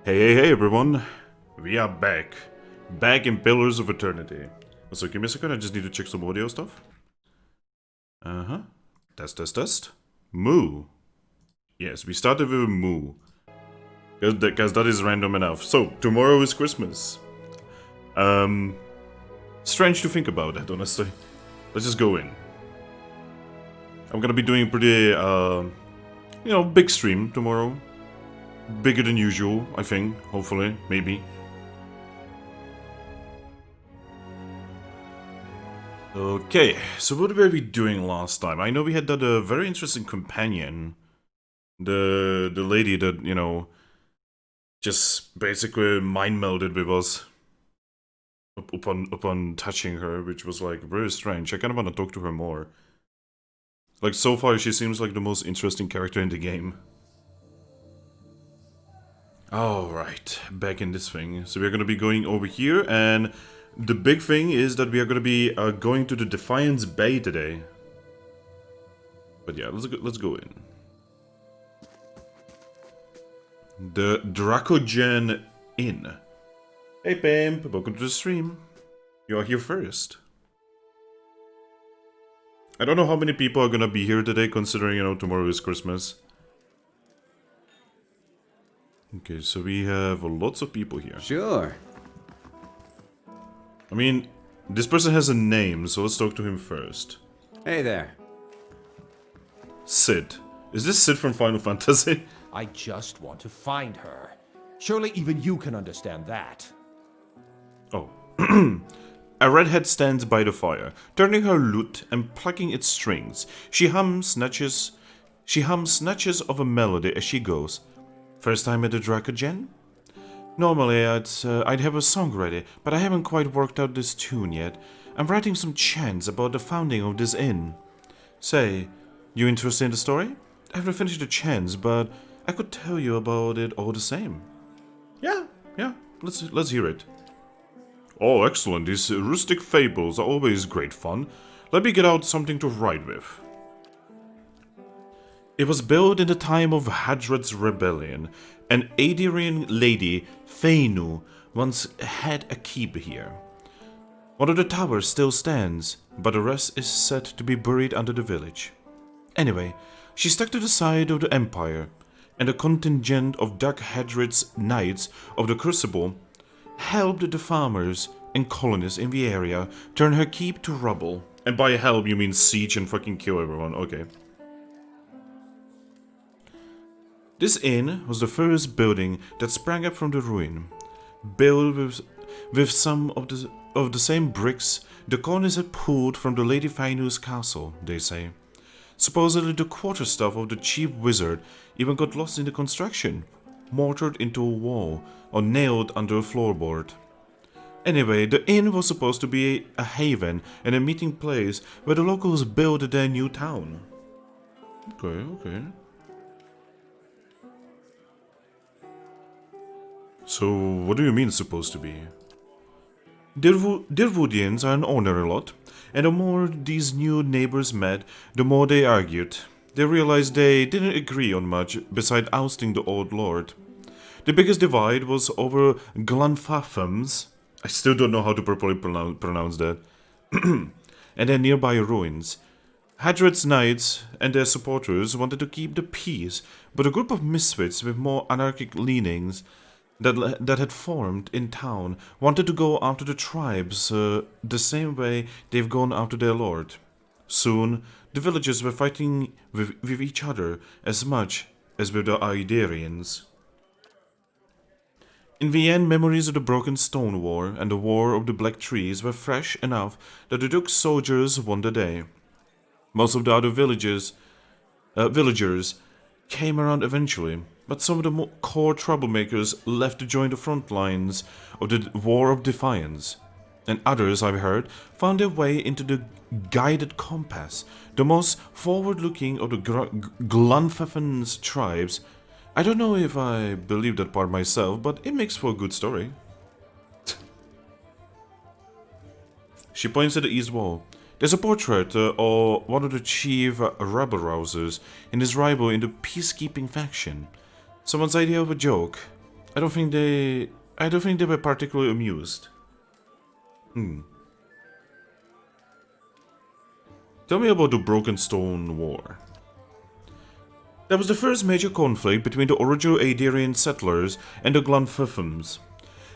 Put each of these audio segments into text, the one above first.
Hey everyone, we are back. Back in Pillars of Eternity. So give me a second, I just need to check some audio stuff. Test. Moo. Yes, we started with moo. Because that is random enough. So, tomorrow is Christmas. Strange to think about it, honestly. Let's just go in. I'm gonna be doing a pretty, big stream tomorrow. Bigger than usual, I think. Hopefully. Maybe. Okay, so what were we doing last time? I know we had that very interesting companion. The lady that, just basically mind melded with us. Upon touching her, which was like very strange. I kind of want to talk to her more. Like, so far she seems like the most interesting character in the game. Alright, back in this thing. So we're gonna be going over here, and the big thing is that we are gonna be going to the Defiance Bay today. But yeah, let's go in. The Dracogen Inn. Hey Pimp, welcome to the stream. You are here first. I don't know how many people are gonna be here today, considering, tomorrow is Christmas. Okay, so we have lots of people here. Sure. I mean, this person has a name, so let's talk to him first. Hey there. Sid. Is this Sid from Final Fantasy? I just want to find her. Surely even you can understand that. Oh. A redhead stands by the fire, turning her lute and plucking its strings. She hums snatches of a melody as she goes. First time at the Dracogen? Normally I'd have a song ready, but I haven't quite worked out this tune yet. I'm writing some chants about the founding of this inn. Say, you interested in the story? I haven't finished the chants, but I could tell you about it all the same. Yeah, let's hear it. Oh, excellent. These rustic fables are always great fun. Let me get out something to write with. It was built in the time of Hadred's rebellion. An Adirian lady, Feinu, once had a keep here. One of the towers still stands, but the rest is said to be buried under the village. Anyway, she stuck to the side of the Empire, and a contingent of Dark Hadred's Knights of the Crucible helped the farmers and colonists in the area turn her keep to rubble. And by help, you mean siege and fucking kill everyone, okay. This inn was the first building that sprang up from the ruin, built with some of the same bricks the corners had pulled from the Lady Fainu's castle, they say. Supposedly the quarterstaff of the chief wizard even got lost in the construction, mortared into a wall or nailed under a floorboard. Anyway, the inn was supposed to be a haven and a meeting place where the locals built their new town. Okay. So, what do you mean supposed to be? Dirwoodians are an ornery lot, and the more these new neighbors met, the more they argued. They realized they didn't agree on much beside ousting the old lord. The biggest divide was over Glanfathams. I still don't know how to properly pronounce that. And their nearby ruins. Hadred's knights and their supporters wanted to keep the peace, but a group of misfits with more anarchic leanings that had formed in town wanted to go after the tribes the same way they've gone after their lord. Soon, the villagers were fighting with each other as much as with the Idarians. In the end, memories of the Broken Stone War and the War of the Black Trees were fresh enough that the Duke's soldiers won the day. Most of the other villagers came around eventually, but some of the core troublemakers left to join the front lines of the War of Defiance, and others, I've heard, found their way into the Guided Compass, the most forward-looking of the Glanfathan's tribes. I don't know if I believe that part myself, but it makes for a good story. She points at the east wall. There's a portrait of one of the chief rabble-rousers and his rival in the peacekeeping faction. Someone's idea of a joke. I don't think they were particularly amused. Tell me about the Broken Stone War. That was the first major conflict between the original Adarian settlers and the Glenfiffins.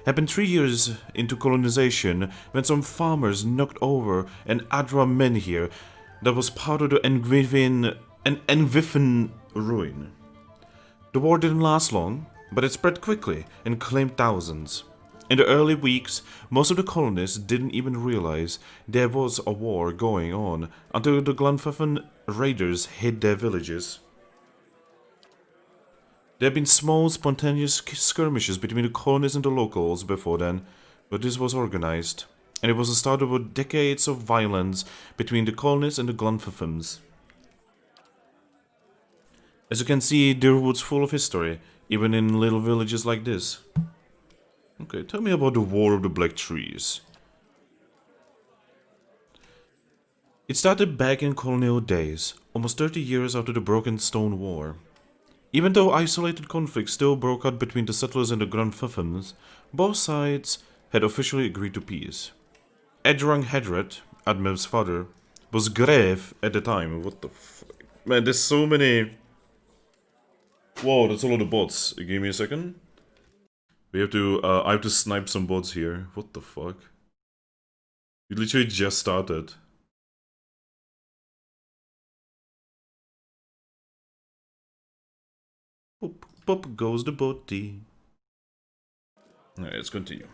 Happened 3 years into colonization when some farmers knocked over an Adra menhir that was part of the Enviffen ruin. The war didn't last long, but it spread quickly and claimed thousands. In the early weeks, most of the colonists didn't even realize there was a war going on until the Glenfiffin raiders hit their villages. There had been small, spontaneous skirmishes between the colonists and the locals before then, but this was organized, and it was the start of decades of violence between the colonists and the Glenfiffins. As you can see, Deerwood's full of history, even in little villages like this. Okay, tell me about the War of the Black Trees. It started back in colonial days, almost 30 years after the Broken Stone War. Even though isolated conflicts still broke out between the settlers and the Glenfiffins, both sides had officially agreed to peace. Edrang Hedred, Admev's father, was grave at the time. What the fuck? Man, there's so many... Whoa, that's a lot of bots. Give me a second. I have to snipe some bots here. What the fuck? We literally just started. Pop, pop goes the botty. Alright, let's continue.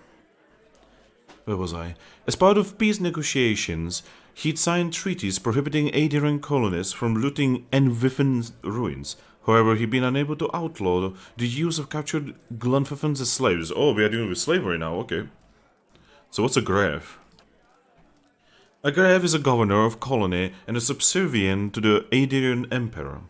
Where was I? As part of peace negotiations, he'd signed treaties prohibiting Adarian colonists from looting Enviffen ruins. However, he'd been unable to outlaw the use of captured Glenfiffins as slaves. Oh, we are dealing with slavery now, okay. So what's a grave? A grave is a governor of colony and is subservient to the Adarian emperor.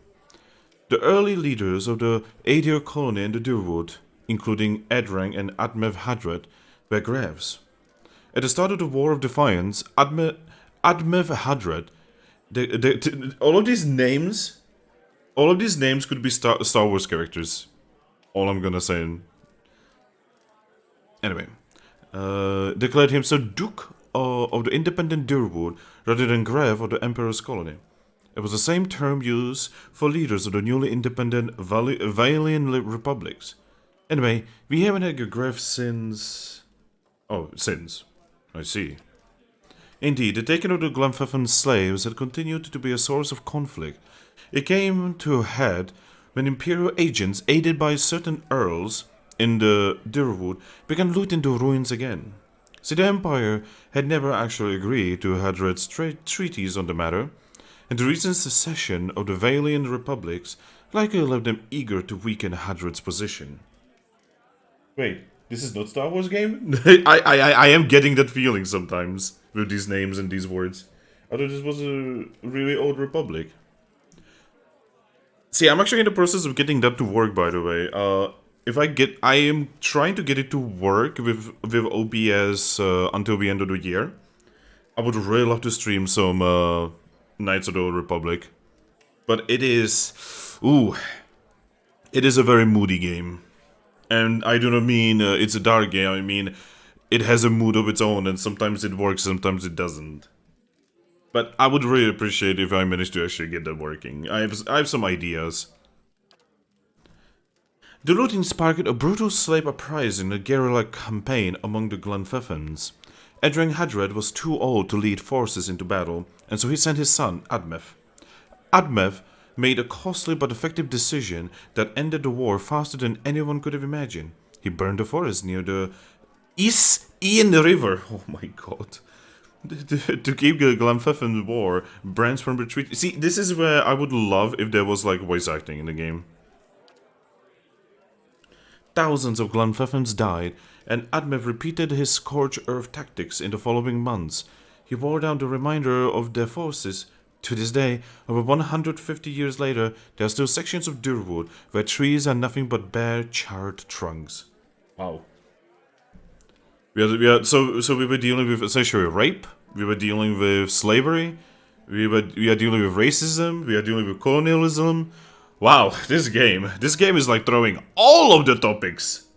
The early leaders of the Adair colony in the Deerwood, including Edrang and Admev Hadred, were graves. At the start of the War of Defiance, Admev Hadred, all of these names could be Star Wars characters. All I'm gonna say. Anyway, declared himself Duke of the independent Deerwood rather than Grave of the Emperor's colony. It was the same term used for leaders of the newly independent Valian republics. Anyway, we haven't had a Grave since... Oh, since. I see. Indeed, the taking of the Glenfiffin slaves had continued to be a source of conflict. It came to a head when Imperial agents, aided by certain earls in the Deerwood, began looting the ruins again. See, the Empire had never actually agreed to Hadred's treaties on the matter, and the recent secession of the Valian republics likely left them eager to weaken Hadred's position. Wait, this is not Star Wars game? I am getting that feeling sometimes with these names and these words. I thought this was a really old republic. See, I'm actually in the process of getting that to work, by the way. I am trying to get it to work with OBS until the end of the year. I would really love to stream some Knights of the Old Republic. But it is... Ooh. It is a very moody game. And I do not mean it's a dark game, I mean it has a mood of its own, and sometimes it works, sometimes it doesn't. But I would really appreciate if I managed to actually get that working. I have some ideas. The looting sparked a brutal slave uprising, a guerrilla campaign among the Glenfiffins. Edrang Hadred was too old to lead forces into battle, and so he sent his son, Admev. Admev made a costly but effective decision that ended the war faster than anyone could have imagined. He burned the forest near the Ian River. Oh my god. To keep the Glenfiffin war branch from retreat. See, this is where I would love if there was like voice acting in the game. Thousands of Glenfiffins died, and Admev repeated his scorched earth tactics in the following months. He wore down the remainder of their forces. To this day, over 150 years later, there are still sections of Deerwood where trees are nothing but bare, charred trunks. Wow. So we were dealing with essentially rape. We were dealing with slavery. We are dealing with racism. We are dealing with colonialism. Wow, this game is like throwing all of the topics.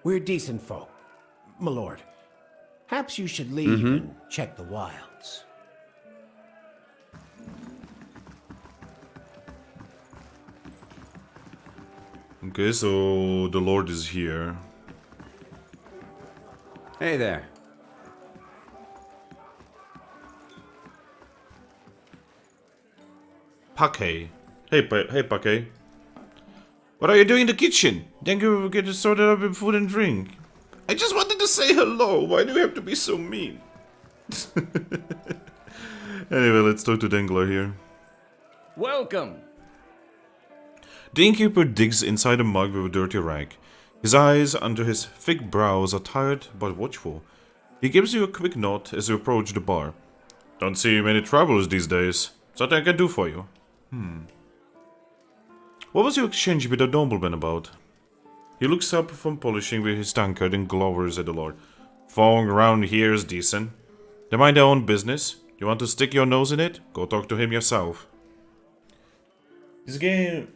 We're decent folk, my lord. Perhaps you should leave and check the wilds. Okay, so the Lord is here. Hey there. Pake. Hey, Pake. What are you doing in the kitchen? Then you get sorted up with food and drink. I just wanted to say hello. Why do you have to be so mean? Anyway, let's talk to Dangler here. Welcome. The innkeeper digs inside a mug with a dirty rag. His eyes under his thick brows are tired but watchful. He gives you a quick nod as you approach the bar. Don't see many travelers these days. Something I can do for you. What was your exchange with the nobleman about? He looks up from polishing with his tankard and glowers at the Lord. Folk around here is decent. They mind their own business. You want to stick your nose in it? Go talk to him yourself. This game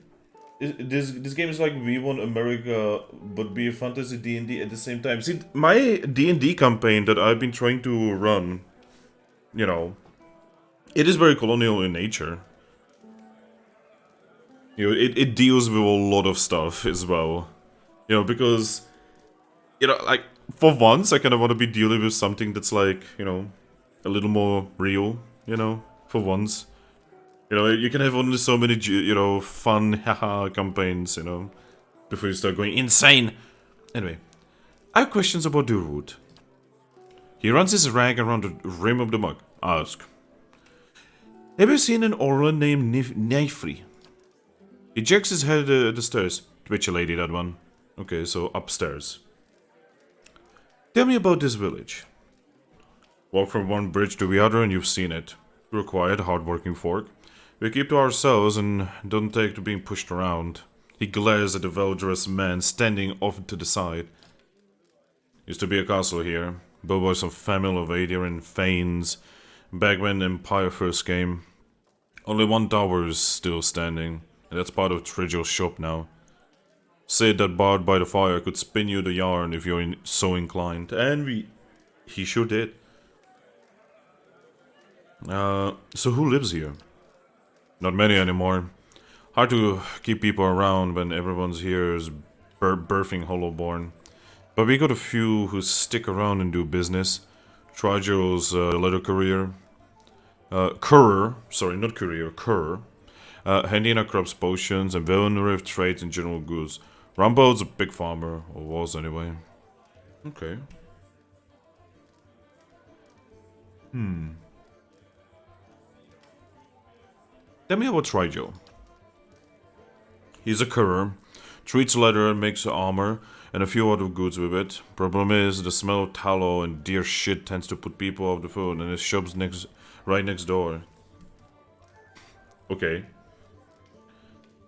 is like We Want America, but be a fantasy D&D at the same time. See, my D&D campaign that I've been trying to run, you know, it is very colonial in nature. You know, it deals with a lot of stuff as well. You know, because, you know, like, for once, I kind of want to be dealing with something that's like, you know, a little more real, you know, for once. You know, you can have only so many, you know, fun, haha campaigns, you know, before you start going insane. Anyway, I have questions about the route. He runs his rag around the rim of the mug. Ask. Have you seen an Orla named Nifri? He jerks his head at the stairs. Twitchy lady, that one. Okay, so upstairs. Tell me about this village. Walk from one bridge to the other and you've seen it. We're quiet, hard-working folk. We keep to ourselves and don't take to being pushed around. He glares at the well-dressed man standing off to the side. Used to be a castle here, built by some family of Adrian Thanes, back when Empire first came. Only one tower is still standing, and that's part of Trigel's shop now. Said that bard by the fire could spin you the yarn if you're so inclined, and he sure did. So who lives here? Not many anymore. Hard to keep people around when everyone's here is birthing Hollowborn. But we got a few who stick around and do business. Trigel's letter courier. Courier. Handing out crops, potions, and well-nourished trades in general goods. Rumbold's a big farmer, or was anyway. Okay. Tell me about Trigel. He's a courier, treats leather, makes armor, and a few other goods with it. Problem is, the smell of tallow and deer shit tends to put people off the food, and his shop's right next door. Okay.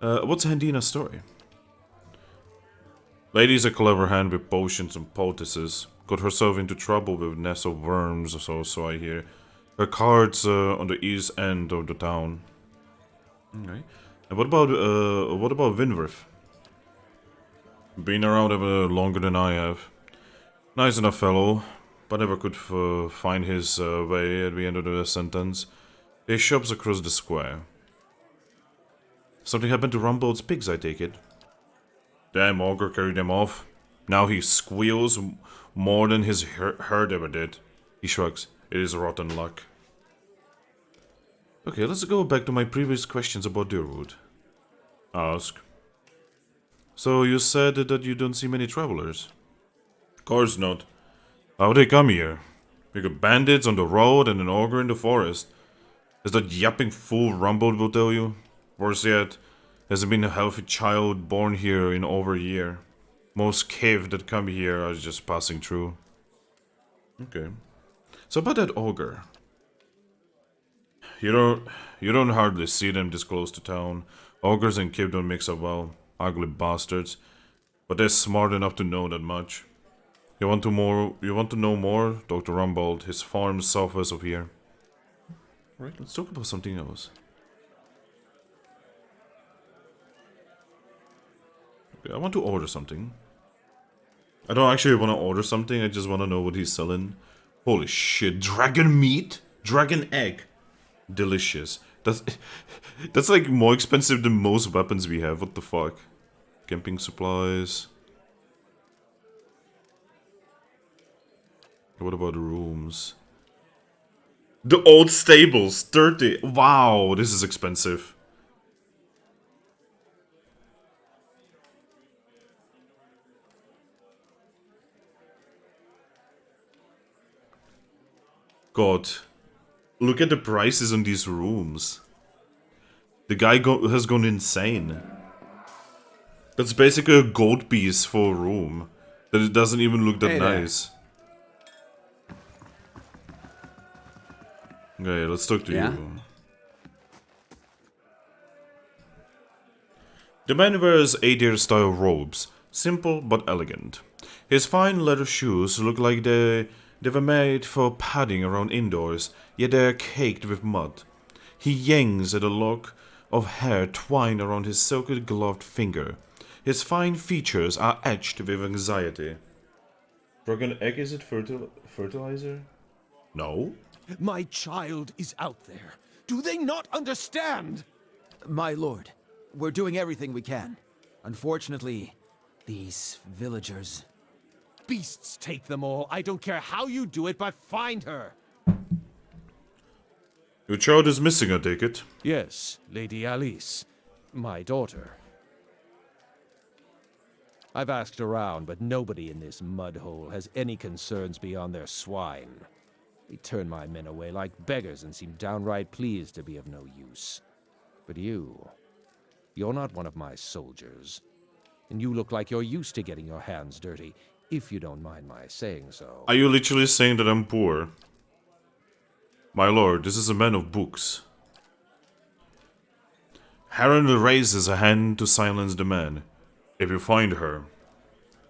What's Handina's story? Lady's a clever hand with potions and poultices. Got herself into trouble with nests of worms, so I hear. Her card's on the east end of the town. Okay. And what about Winworth? Been around ever longer than I have. Nice enough fellow, but never could find his way at the end of the sentence. His shop's across the square. Something happened to Rumbold's pigs, I take it. Damn ogre carried them off. Now he squeals more than his herd ever did. He shrugs. It is rotten luck. Okay, let's go back to my previous questions about the route. Ask. So you said that you don't see many travelers? Course not. How they come here? We got bandits on the road and an ogre in the forest. As that yapping fool Rumbold will tell you. Worse yet, hasn't been a healthy child born here in over a year. Most cave that come here are just passing through. Okay. So about that ogre. You don't hardly see them this close to town. Ogres and Kib don't mix up well. Ugly bastards. But they're smart enough to know that much. You want to know more? Dr. Rumbold, his farm's southwest of here. Alright, let's talk about something else. Okay, I want to order something. I don't actually want to order something, I just want to know what he's selling. Holy shit, dragon meat? Dragon egg. Delicious. That's like more expensive than most weapons we have, what the fuck? Camping supplies. What about the rooms? The old stables, 30. Wow, this is expensive. God, look at the prices on these rooms. The guy has gone insane. That's basically a gold piece for a room. That it doesn't even look that Hey there. nice. Okay, let's talk to you. The man wears Adir-style robes, simple but elegant. His fine leather shoes look like they were made for padding around indoors, yet they are caked with mud. He yanks at a lock of hair twined around his silky gloved finger. His fine features are etched with anxiety. Dragon egg, is it fertilizer? No? My child is out there. Do they not understand? My lord, we're doing everything we can. Unfortunately, these villagers... Beasts take them all. I don't care how you do it, but find her. Your child is missing, I take it. Yes, Lady Alice, my daughter. I've asked around, but nobody in this mud hole has any concerns beyond their swine. They turn my men away like beggars and seem downright pleased to be of no use. But you're not one of my soldiers. And you look like you're used to getting your hands dirty, if you don't mind my saying so. Are you literally saying that I'm poor? My lord, this is a man of books. Haran raises a hand to silence the man. If you find her,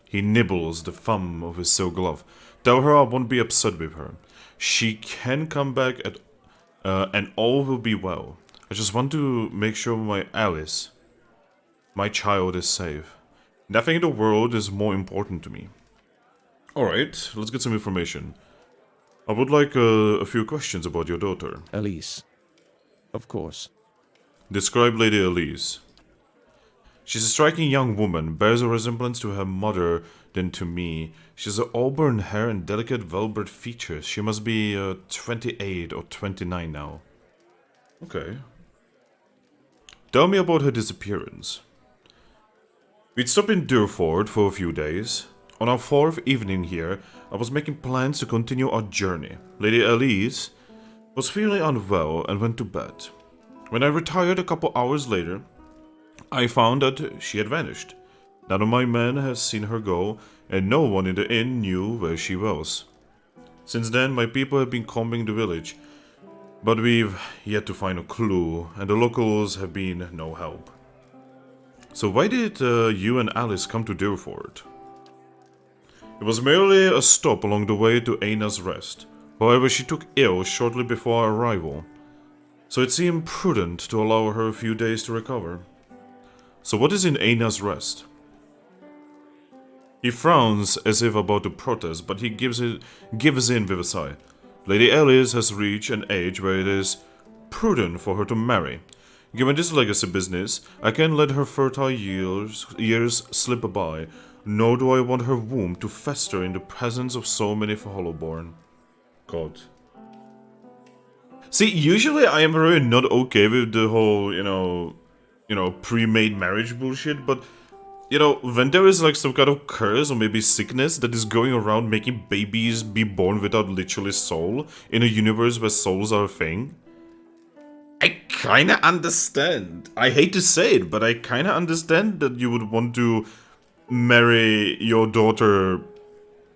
he nibbles the thumb of his silk glove. Tell her I won't be upset with her. She can come back and all will be well. I just want to make sure my Alice, my child, is safe. Nothing in the world is more important to me. Alright, let's get some information. I would like a few questions about your daughter. Alice. Of course. Describe Lady Elise. She's a striking young woman, bears a resemblance to her mother than to me. She has auburn hair and delicate velvet features. She must be 28 or 29 now. Okay. Tell me about her disappearance. We'd stopped in Durford for a few days. On our fourth evening here, I was making plans to continue our journey. Lady Elise was feeling unwell and went to bed. When I retired a couple hours later, I found that she had vanished. None of my men had seen her go, and no one in the inn knew where she was. Since then, my people have been combing the village, but we've yet to find a clue, and the locals have been no help. So why did you and Alice come to Durford? It was merely a stop along the way to Aina's Rest. However, she took ill shortly before our arrival, so it seemed prudent to allow her a few days to recover. So what is in Aina's Rest? He frowns as if about to protest, but he gives in with a sigh. Lady Alice has reached an age where it is prudent for her to marry. Given this legacy business, I can't let her fertile years slip by, nor do I want her womb to fester in the presence of so many Hollowborn. God. See, usually I am really not okay with the whole, pre-made marriage bullshit, but, when there is like some kind of curse or maybe sickness that is going around making babies be born without literally soul in a universe where souls are a thing, I kinda understand. I hate to say it, but I kinda understand that you would want to marry your daughter,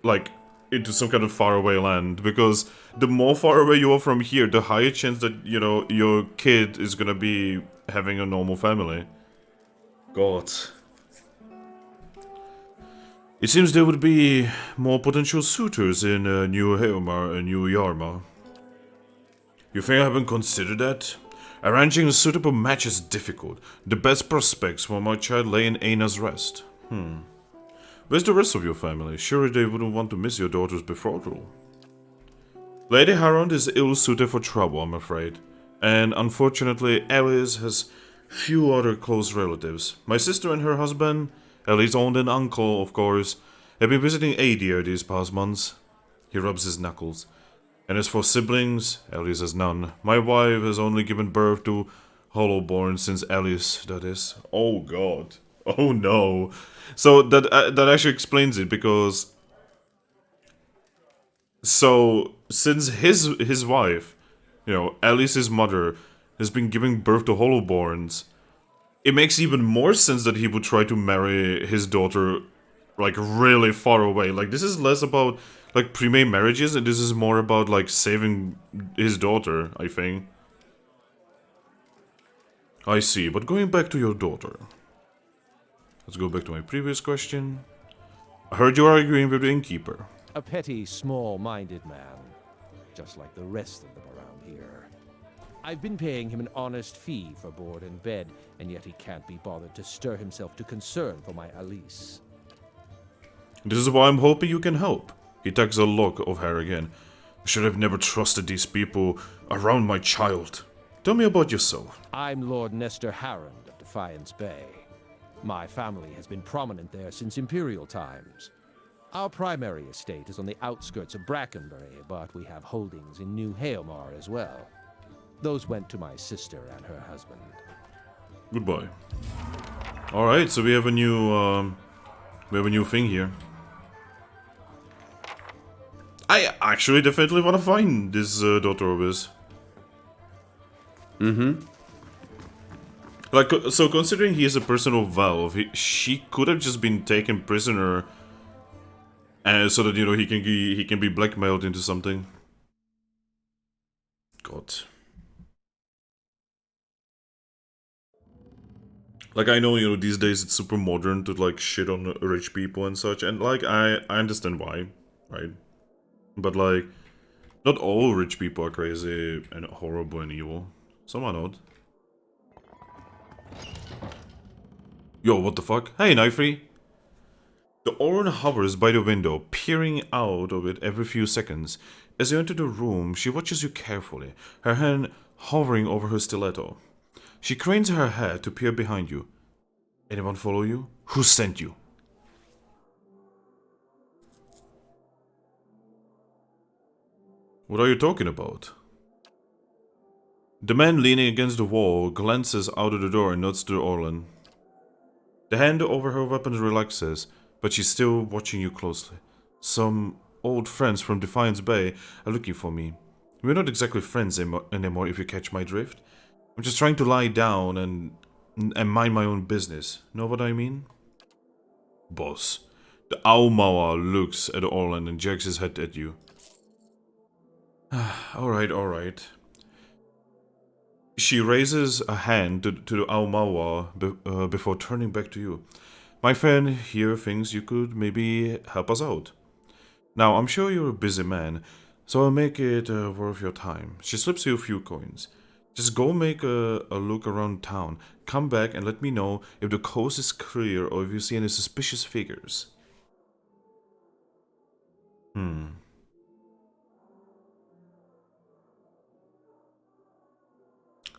like, into some kind of faraway land, because the more far away you are from here, the higher chance that, your kid is gonna be having a normal family. God. It seems there would be more potential suitors in New Heomar and New Yarma. You think I haven't considered that? Arranging a suitable match is difficult. The best prospects for my child lay in Aina's Rest. Where's the rest of your family? Surely they wouldn't want to miss your daughter's betrothal. Lady Harrond is ill-suited for trouble, I'm afraid. And unfortunately, Alice has few other close relatives. My sister and her husband, Ellie's aunt and uncle, of course, have been visiting Adir these past months. He rubs his knuckles. And as for siblings, Alice has none. My wife has only given birth to Hollowborn since Alice, that is. Oh god. Oh no. So that actually explains it, because... So, since his wife, you know, Alice's mother, has been giving birth to Hollowborns, it makes even more sense that he would try to marry his daughter, like, really far away. Like, this is less about, like, pre-made marriages, and this is more about, like, saving his daughter, I think. I see, but going back to your daughter. Let's go back to my previous question. I heard you arguing with the innkeeper. A petty, small-minded man, just like the rest of them around here. I've been paying him an honest fee for board and bed, and yet he can't be bothered to stir himself to concern for my Alice. This is why I'm hoping you can help. He tugs a lock of hair again. I should have never trusted these people around my child. Tell me about yourself. I'm Lord Nestor Harrond of Defiance Bay. My family has been prominent there since Imperial times. Our primary estate is on the outskirts of Brackenbury, but we have holdings in New Haomar as well. Those went to my sister and her husband. Goodbye. Alright, so we have a new thing here. I actually definitely want to find this daughter of his. Like, so considering he is a person of Valve, she could have just been taken prisoner, so that, you know, he can be blackmailed into something. God. Like, I know, you know, these days it's super modern to, like, shit on rich people and such, and, like, I understand why, right? But, like, not all rich people are crazy and horrible and evil. Some are not. Yo, what the fuck? Hey, Knifey! The Orin hovers by the window, peering out of it every few seconds. As you enter the room, she watches you carefully, her hand hovering over her stiletto. She cranes her head to peer behind you. Anyone follow you? Who sent you? What are you talking about? The man leaning against the wall glances out of the door and nods to Orlan. The hand over her weapon relaxes, but she's still watching you closely. Some old friends from Defiance Bay are looking for me. We're not exactly friends anymore, if you catch my drift. I'm just trying to lie down and mind my own business. Know what I mean? Boss. The Aumawa looks at Orlan and jerks his head at you. Alright, alright. She raises a hand to the Aumawa before turning back to you. My friend here thinks you could maybe help us out. Now, I'm sure you're a busy man, so I'll make it worth your time. She slips you a few coins. Just go make a look around town. Come back and let me know if the coast is clear or if you see any suspicious figures.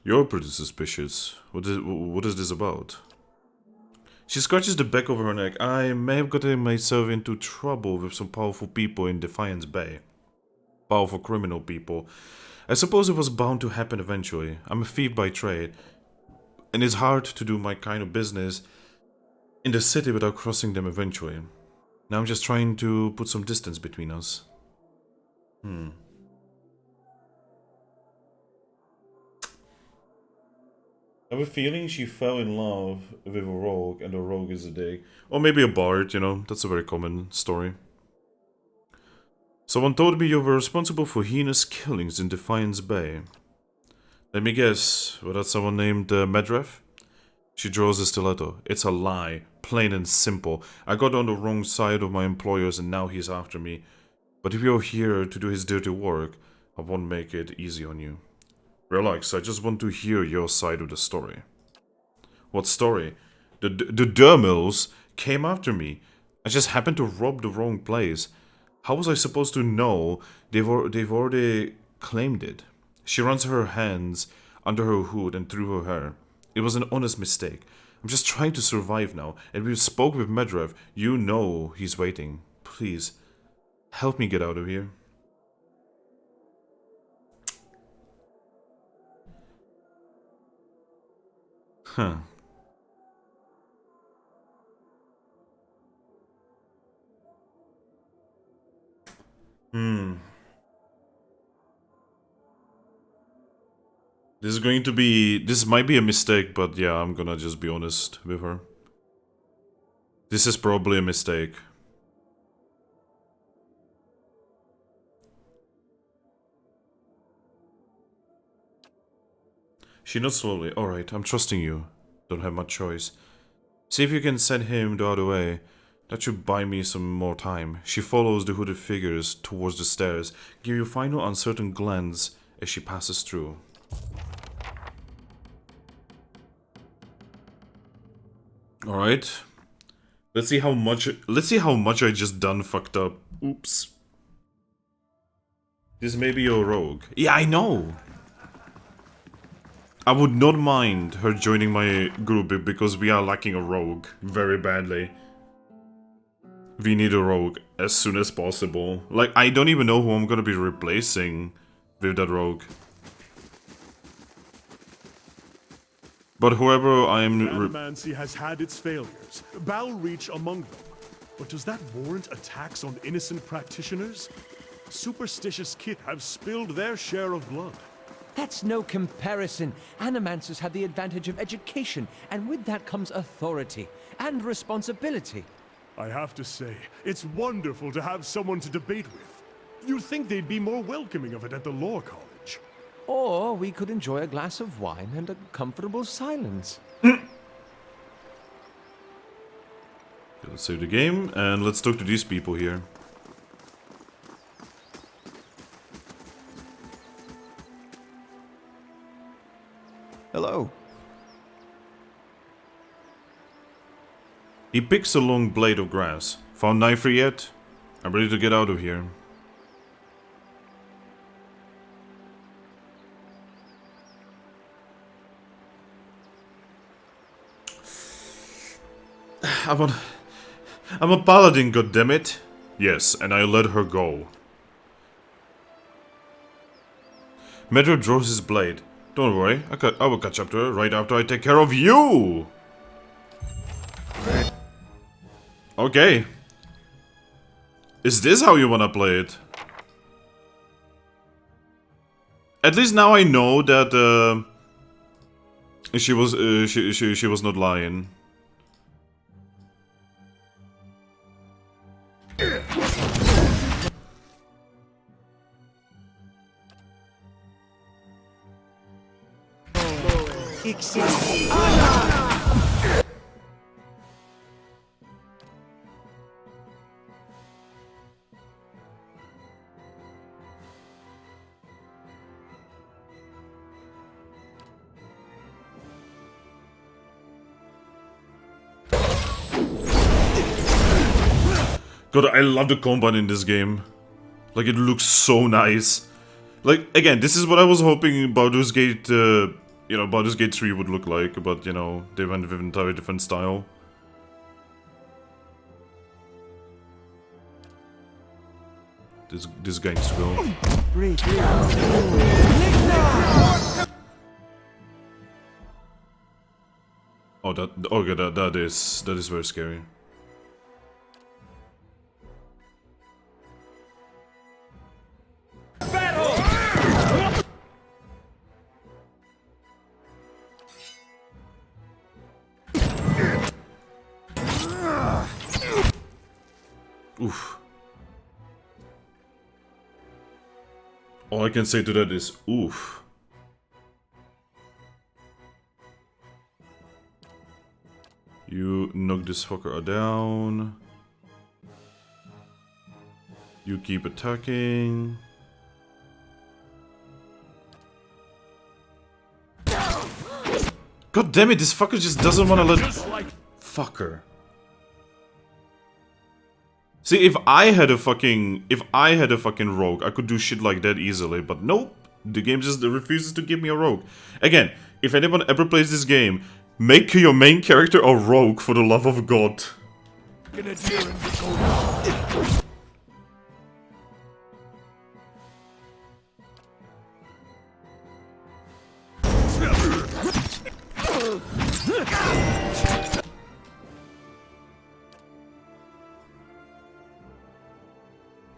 You're pretty suspicious. What is this about? She scratches the back of her neck. I may have gotten myself into trouble with some powerful people in Defiance Bay. Powerful criminal people. I suppose it was bound to happen eventually. I'm a thief by trade, and it's hard to do my kind of business in the city without crossing them eventually. Now I'm just trying to put some distance between us. I have a feeling she fell in love with a rogue, and the rogue is a dick. Or maybe a bard, you know, that's a very common story. Someone told me you were responsible for heinous killings in Defiance Bay. Let me guess, was that someone named Medref? She draws a stiletto. It's a lie, plain and simple. I got on the wrong side of my employers and now he's after me. But if you're here to do his dirty work, I won't make it easy on you. Relax, I just want to hear your side of the story. What story? The Dermils came after me. I just happened to rob the wrong place. How was I supposed to know they've already claimed it? She runs her hands under her hood and through her hair. It was an honest mistake. I'm just trying to survive now, and we spoke with Medrev. You know he's waiting. Please, help me get out of here. Huh. This might be a mistake, but yeah, I'm gonna just be honest with her. This is probably a mistake. She nods slowly. Alright, I'm trusting you. Don't have much choice. See if you can send him the other way. That should buy me some more time. She follows the hooded figures towards the stairs, give you a final uncertain glance as she passes through. Alright. Let's see how much I just done fucked up. Oops. This may be your rogue. Yeah, I know! I would not mind her joining my group because we are lacking a rogue very badly. We need a rogue as soon as possible. Like, I don't even know who I'm gonna be replacing with that rogue. But whoever I am... Animancy has had its failures, Bowel Reach among them. But does that warrant attacks on innocent practitioners? Superstitious Kith have spilled their share of blood. That's no comparison. Animancers have the advantage of education, and with that comes authority and responsibility. I have to say, it's wonderful to have someone to debate with. You'd think they'd be more welcoming of it at the Law College. Or we could enjoy a glass of wine and a comfortable silence. Let's save the game, and let's talk to these people here. Hello. He picks a long blade of grass. Found knife yet? I'm ready to get out of here. I'm a paladin, goddammit. Yes, and I let her go. Medro draws his blade. Don't worry, I will catch up to her right after I take care of you! Okay. Is this how you wanna play it? At least now I know that she was not lying. God, I love the combat in this game. Like, it looks so nice. Like, again, this is what I was hoping Baldur's Gate, Baldur's Gate 3 would look like, but, you know, they went with an entirely different style. This guy needs to go. Oh, that is very scary. Oof. All I can say to that is oof. You knock this fucker down. You keep attacking. God damn it, this fucker just doesn't wanna let... Fucker. See, if I had a fucking rogue, I could do shit like that easily, but nope. The game just refuses to give me a rogue. Again, if anyone ever plays this game, make your main character a rogue for the love of God.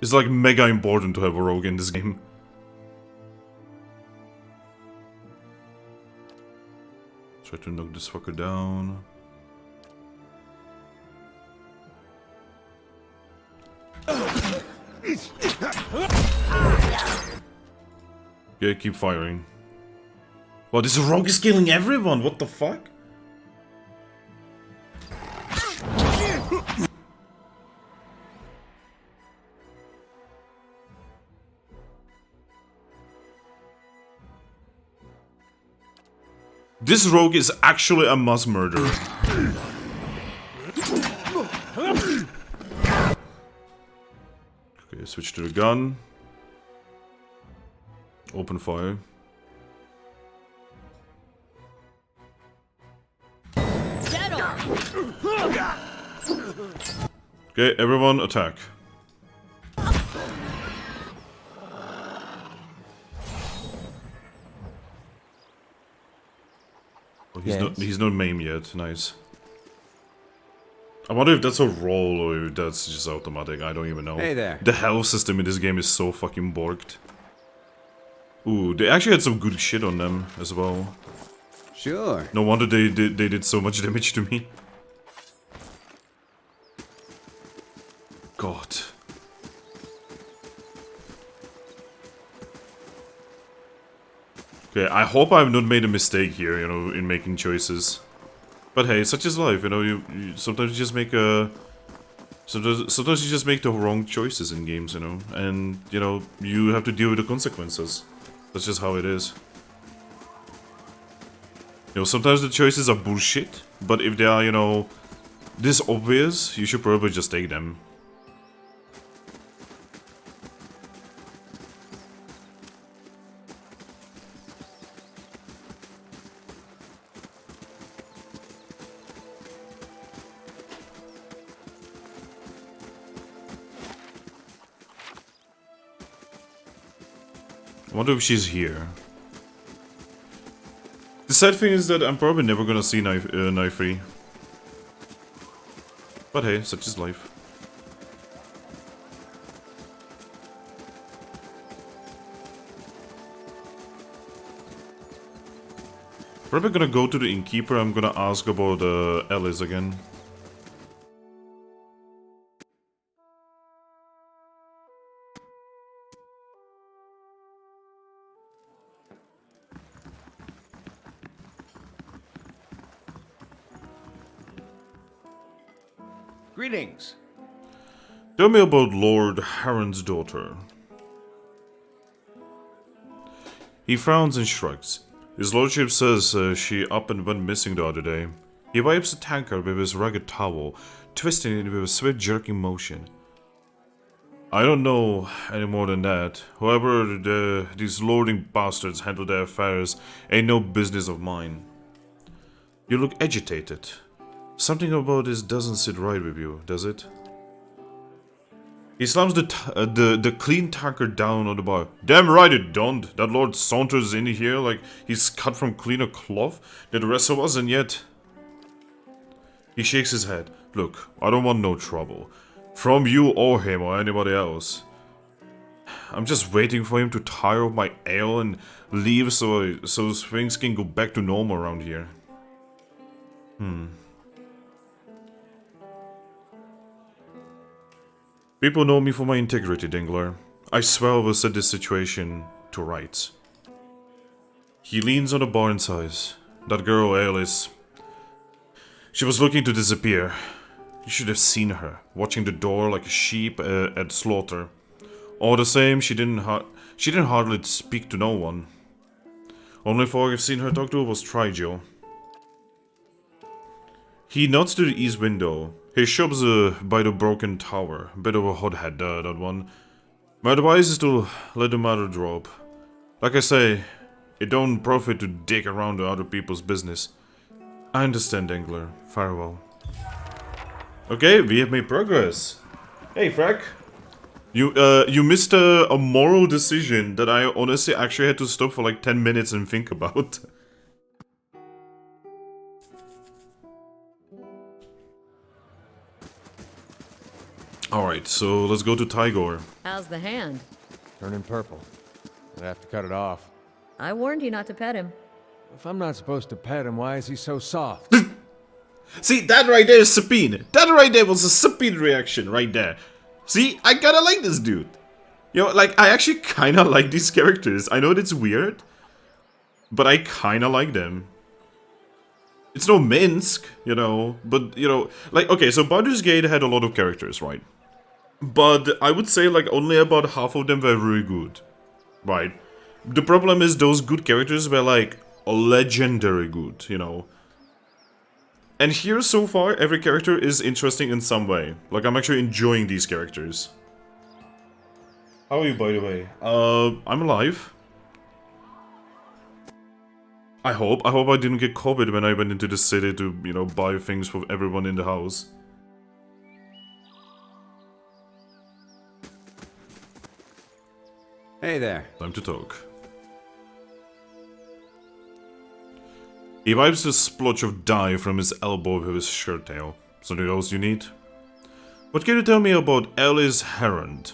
It's like mega important to have a rogue in this game. Try to knock this fucker down. Yeah, keep firing. Well, this rogue is killing everyone, what the fuck? This rogue is actually a mass murderer. Okay, switch to the gun. Open fire. Okay, everyone attack. Oh, he's not maimed yet, nice. I wonder if that's a roll or if that's just automatic, I don't even know. Hey there. The health system in this game is so fucking borked. Ooh, they actually had some good shit on them as well. Sure. No wonder they did so much damage to me. God. Okay, I hope I've not made a mistake here, you know, in making choices. But hey, such is life, you know, you sometimes you just make sometimes you just make the wrong choices in games, you know, and, you know, you have to deal with the consequences. That's just how it is. You know, sometimes the choices are bullshit, but if they are, you know, this obvious, you should probably just take them. I wonder if she's here. The sad thing is that I'm probably never gonna see Knife 3. But hey, such is life. Probably gonna go to the innkeeper. I'm gonna ask about Alice again. Greetings. Tell me about Lord Harren's daughter. He frowns and shrugs. His lordship says she up and went missing the other day. He wipes the tankard with his ragged towel, twisting it with a swift jerking motion. I don't know any more than that. However, these lording bastards handle their affairs ain't no business of mine. You look agitated. Something about this doesn't sit right with you, does it? He slams the clean tankard down on the bar. Damn right it don't. That lord saunters in here like he's cut from cleaner cloth than the rest of us, and yet... He shakes his head. Look, I don't want no trouble. From you or him or anybody else. I'm just waiting for him to tire of my ale and leave so things can go back to normal around here. People know me for my integrity, Dingler. I swear I will set this situation to rights. He leans on the bar and sighs. That girl, Alice. She was looking to disappear. You should have seen her, watching the door like a sheep at slaughter. All the same, she didn't hardly speak to no one. Only folk I've seen her talk to was Trigel. He nods to the east window. He shops by the broken tower. Bit of a hothead, that one. My advice is to let the matter drop. Like I say, it don't profit to dig around to other people's business. I understand, Angler. Farewell. Okay, we have made progress. Hey, Frack. You missed a moral decision that I honestly actually had to stop for like 10 minutes and think about. Alright, so let's go to Tigor. How's the hand? Turning purple. I'd have to cut it off. I warned you not to pet him. If I'm not supposed to pet him, why is he so soft? See, that right there is Sabine. That right there was a Sabine reaction right there. See, I kinda like this dude. You know, like, I actually kinda like these characters. I know it's weird, but I kinda like them. It's no Minsk, you know, but, you know, like, okay, so Baldur's Gate had a lot of characters, right? But I would say, like, only about half of them were really good, right? The problem is those good characters were, like, legendary good, you know? And here, so far, every character is interesting in some way. Like, I'm actually enjoying these characters. How are you, by the way? I'm alive. I hope I didn't get COVID when I went into the city to, you know, buy things for everyone in the house. Hey there. Time to talk. He wipes the splotch of dye from his elbow with his shirt tail. Something else you need? What can you tell me about Alice Herond?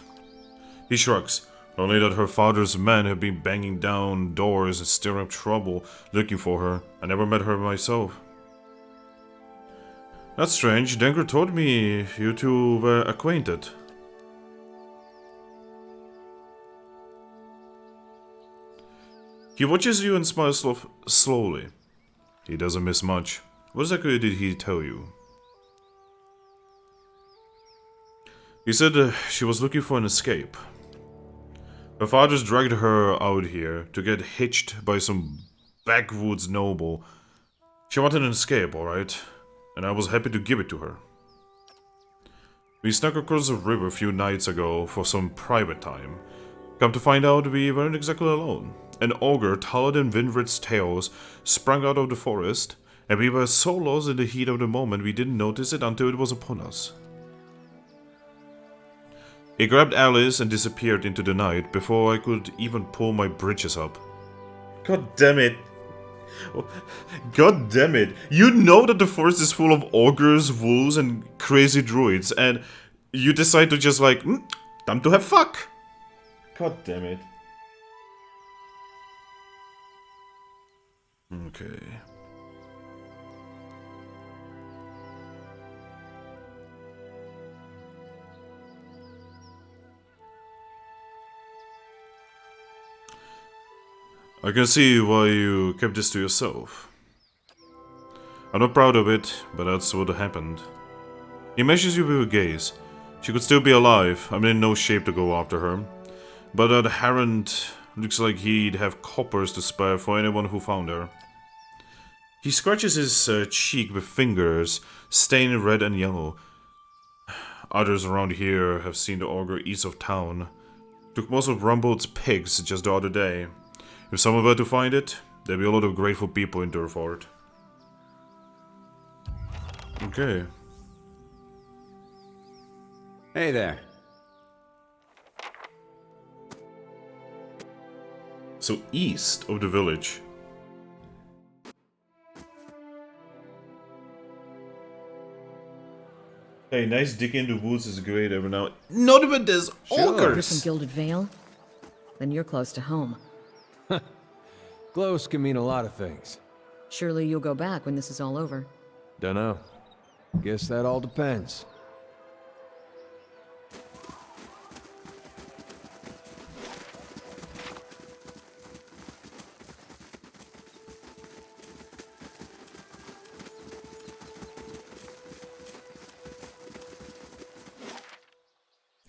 He shrugs. Only that her father's men have been banging down doors and stirring up trouble, looking for her. I never met her myself. That's strange. Denker told me you two were acquainted. He watches you and smiles slowly. He doesn't miss much. What exactly did he tell you? He said she was looking for an escape. Her father's dragged her out here to get hitched by some backwoods noble. She wanted an escape, alright, and I was happy to give it to her. We snuck across the river a few nights ago for some private time. Come to find out, we weren't exactly alone. An ogre taller than Winfried's tails sprang out of the forest, and we were so lost in the heat of the moment we didn't notice it until it was upon us. He grabbed Alice and disappeared into the night before I could even pull my britches up. God damn it. God damn it. You know that the forest is full of ogres, wolves, and crazy druids, and you decide to just like, time to have fuck. God damn it. Okay. I can see why you kept this to yourself. I'm not proud of it, but that's what happened. He measures you with a gaze. She could still be alive. I'm in no shape to go after her. But that Harrant looks like he'd have coppers to spare for anyone who found her. He scratches his cheek with fingers, stained red and yellow. Others around here have seen the ogre east of town. Took most of Rumbold's pigs just the other day. If someone were to find it, there'd be a lot of grateful people in Durfort. Okay. Hey there. So east of the village. Hey, nice dig in the woods is great every now. Not even there's You're ogres. from Gilded Vale? Then you're close to home. Close can mean a lot of things. Surely you'll go back when this is all over. Dunno. Guess that all depends.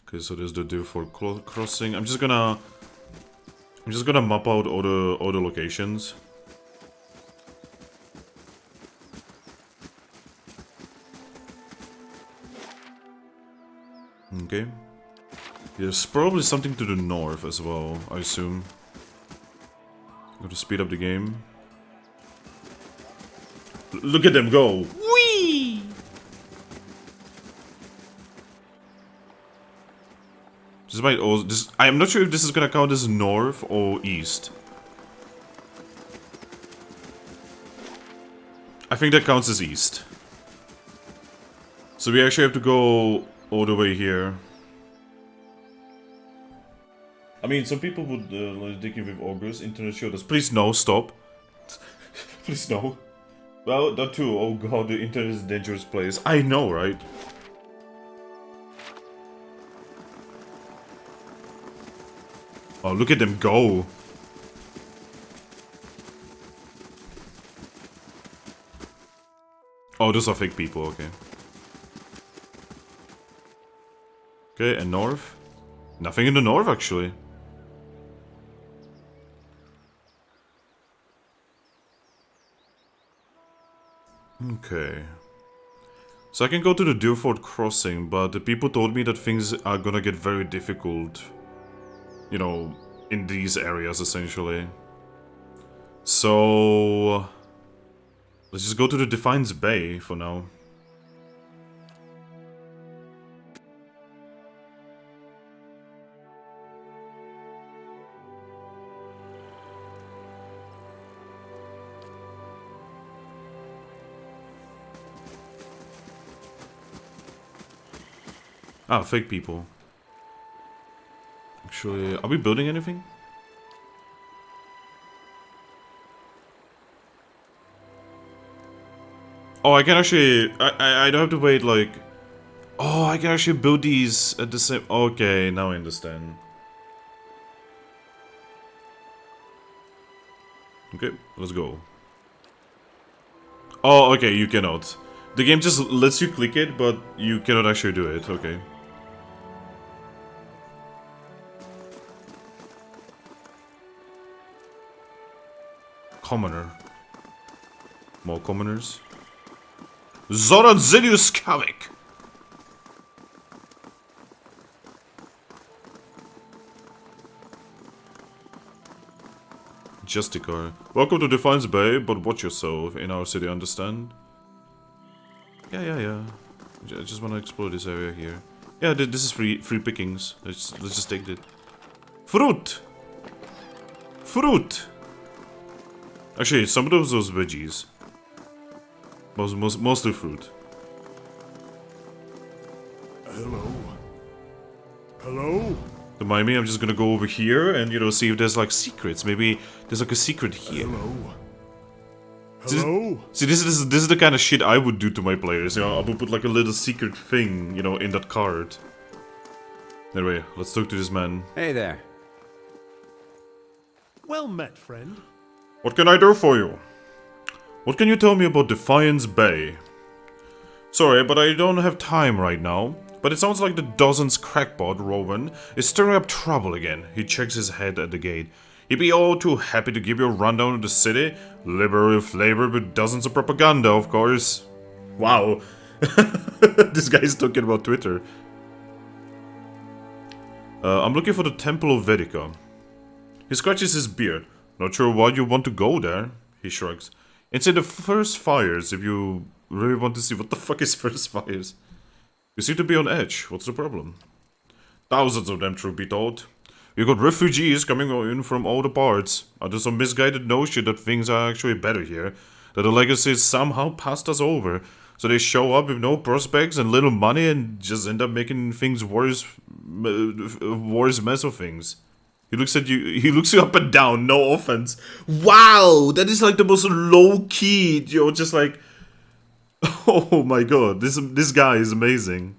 Okay, so there's the Durfort crossing. I'm just gonna map out all the locations. Okay. There's probably something to the north as well, I assume. Got to speed up the game. Look at them go! Whee! This might also. I am not sure if this is gonna count as north or east. I think that counts as east. So we actually have to go all the way here. I mean, some people would like digging with augurs. Internet showed us. Please no, stop. Please no. Well, that too. Oh god, the internet is a dangerous place. I know, right? Oh, look at them go. Oh, those are fake people, okay. Okay, and north? Nothing in the north, actually. Okay. So I can go to the Deerford Crossing, but the people told me that things are gonna get very difficult. You know, in these areas, essentially. So... let's just go to the Defiance Bay for now. Ah, fake people. Actually, are we building anything? Oh, I can actually... I don't have to wait, like... Oh, I can actually build these at the same... Okay, now I understand. Okay, let's go. Oh, okay, you cannot. The game just lets you click it, but you cannot actually do it. Okay. Commoner. More commoners. Zoran Zilius Kavik! Justicar. Welcome to Defiance Bay, but watch yourself. In our city, understand? Yeah. I just want to explore this area here. Yeah, this is free pickings. Let's just take it. Fruit! Fruit! Actually, some of those veggies. Mostly fruit. Hello. Hello? Don't mind me, I'm just gonna go over here and, you know, see if there's like secrets. Maybe there's like a secret here. Hello. Hello? See, this is the kind of shit I would do to my players. You know, I would put like a little secret thing, you know, in that card. Anyway, let's talk to this man. Hey there. Well met, friend. What can I do for you? What can you tell me about Defiance Bay? Sorry, but I don't have time right now. But it sounds like the dozen's crackpot, Rowan, is stirring up trouble again. He checks his head at the gate. He'd be all too happy to give you a rundown of the city. Liberally flavored with dozens of propaganda, of course. Wow. This guy's talking about Twitter. I'm looking for the Temple of Vedica. He scratches his beard. Not sure why you want to go there. He shrugs. It's in the First Fires if you really want to see what the fuck is First Fires. You seem to be on edge. What's the problem? Thousands of them, truth be told. You got refugees coming in from all the parts. Under some misguided notion that things are actually better here. That the legacy somehow passed us over. So they show up with no prospects and little money and just end up making things worse mess of things. He looks at you, he looks you up and down, no offense. Wow, that is like the most low-key, yo, just like... Oh my god, this guy is amazing.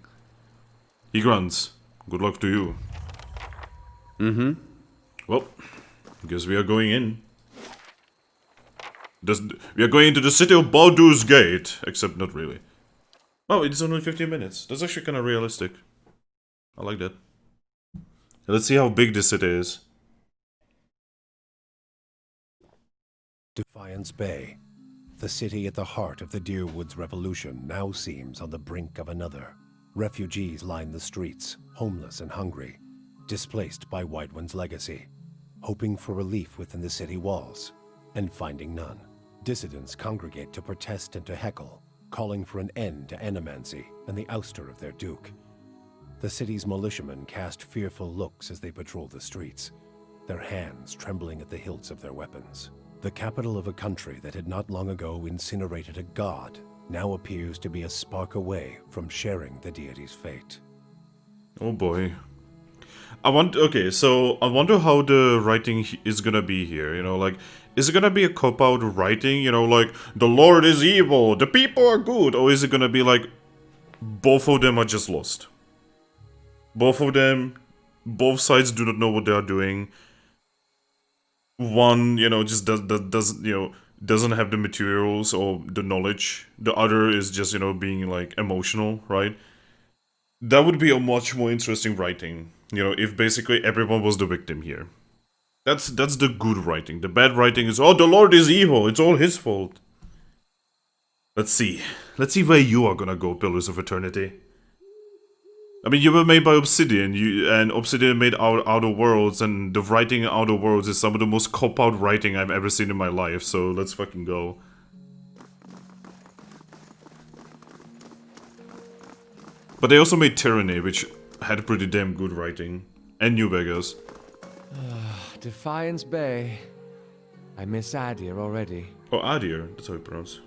He grunts. Good luck to you. Mm-hmm. Well, guess we are going in. We are going into the city of Baldur's Gate, except not really. Oh, it's only 15 minutes. That's actually kind of realistic. I like that. Let's see how big this city is. Defiance Bay. The city at the heart of the Deerwoods Revolution now seems on the brink of another, Refugees line the streets, homeless and hungry, displaced by White One's legacy, hoping for relief within the city walls, and finding none. Dissidents congregate to protest and to heckle, calling for an end to animancy and the ouster of their duke. The city's militiamen cast fearful looks as they patrol the streets, their hands trembling at the hilts of their weapons. The capital of a country that had not long ago incinerated a god now appears to be a spark away from sharing the deity's fate. Oh boy. I wonder how the writing is gonna be here, you know, like, is it gonna be a cop-out writing, you know, like, the Lord is evil, the people are good, or is it gonna be like, both of them are just lost? Both both sides do not know what they are doing. One, you know, just doesn't have the materials or the knowledge. The other is just, you know, being like emotional, right? That would be a much more interesting writing, you know, if basically everyone was the victim here. That's the good writing. The bad writing is, oh, the Lord is evil, it's all his fault. Let's see where you are gonna go, Pillars of Eternity. I mean, you were made by Obsidian, and Obsidian made Outer Worlds, and the writing in Outer Worlds is some of the most cop-out writing I've ever seen in my life, so let's fucking go. But they also made Tyranny, which had pretty damn good writing. And New Vegas. Defiance Bay. I miss Adir already. Oh, Adir, that's how you pronounce.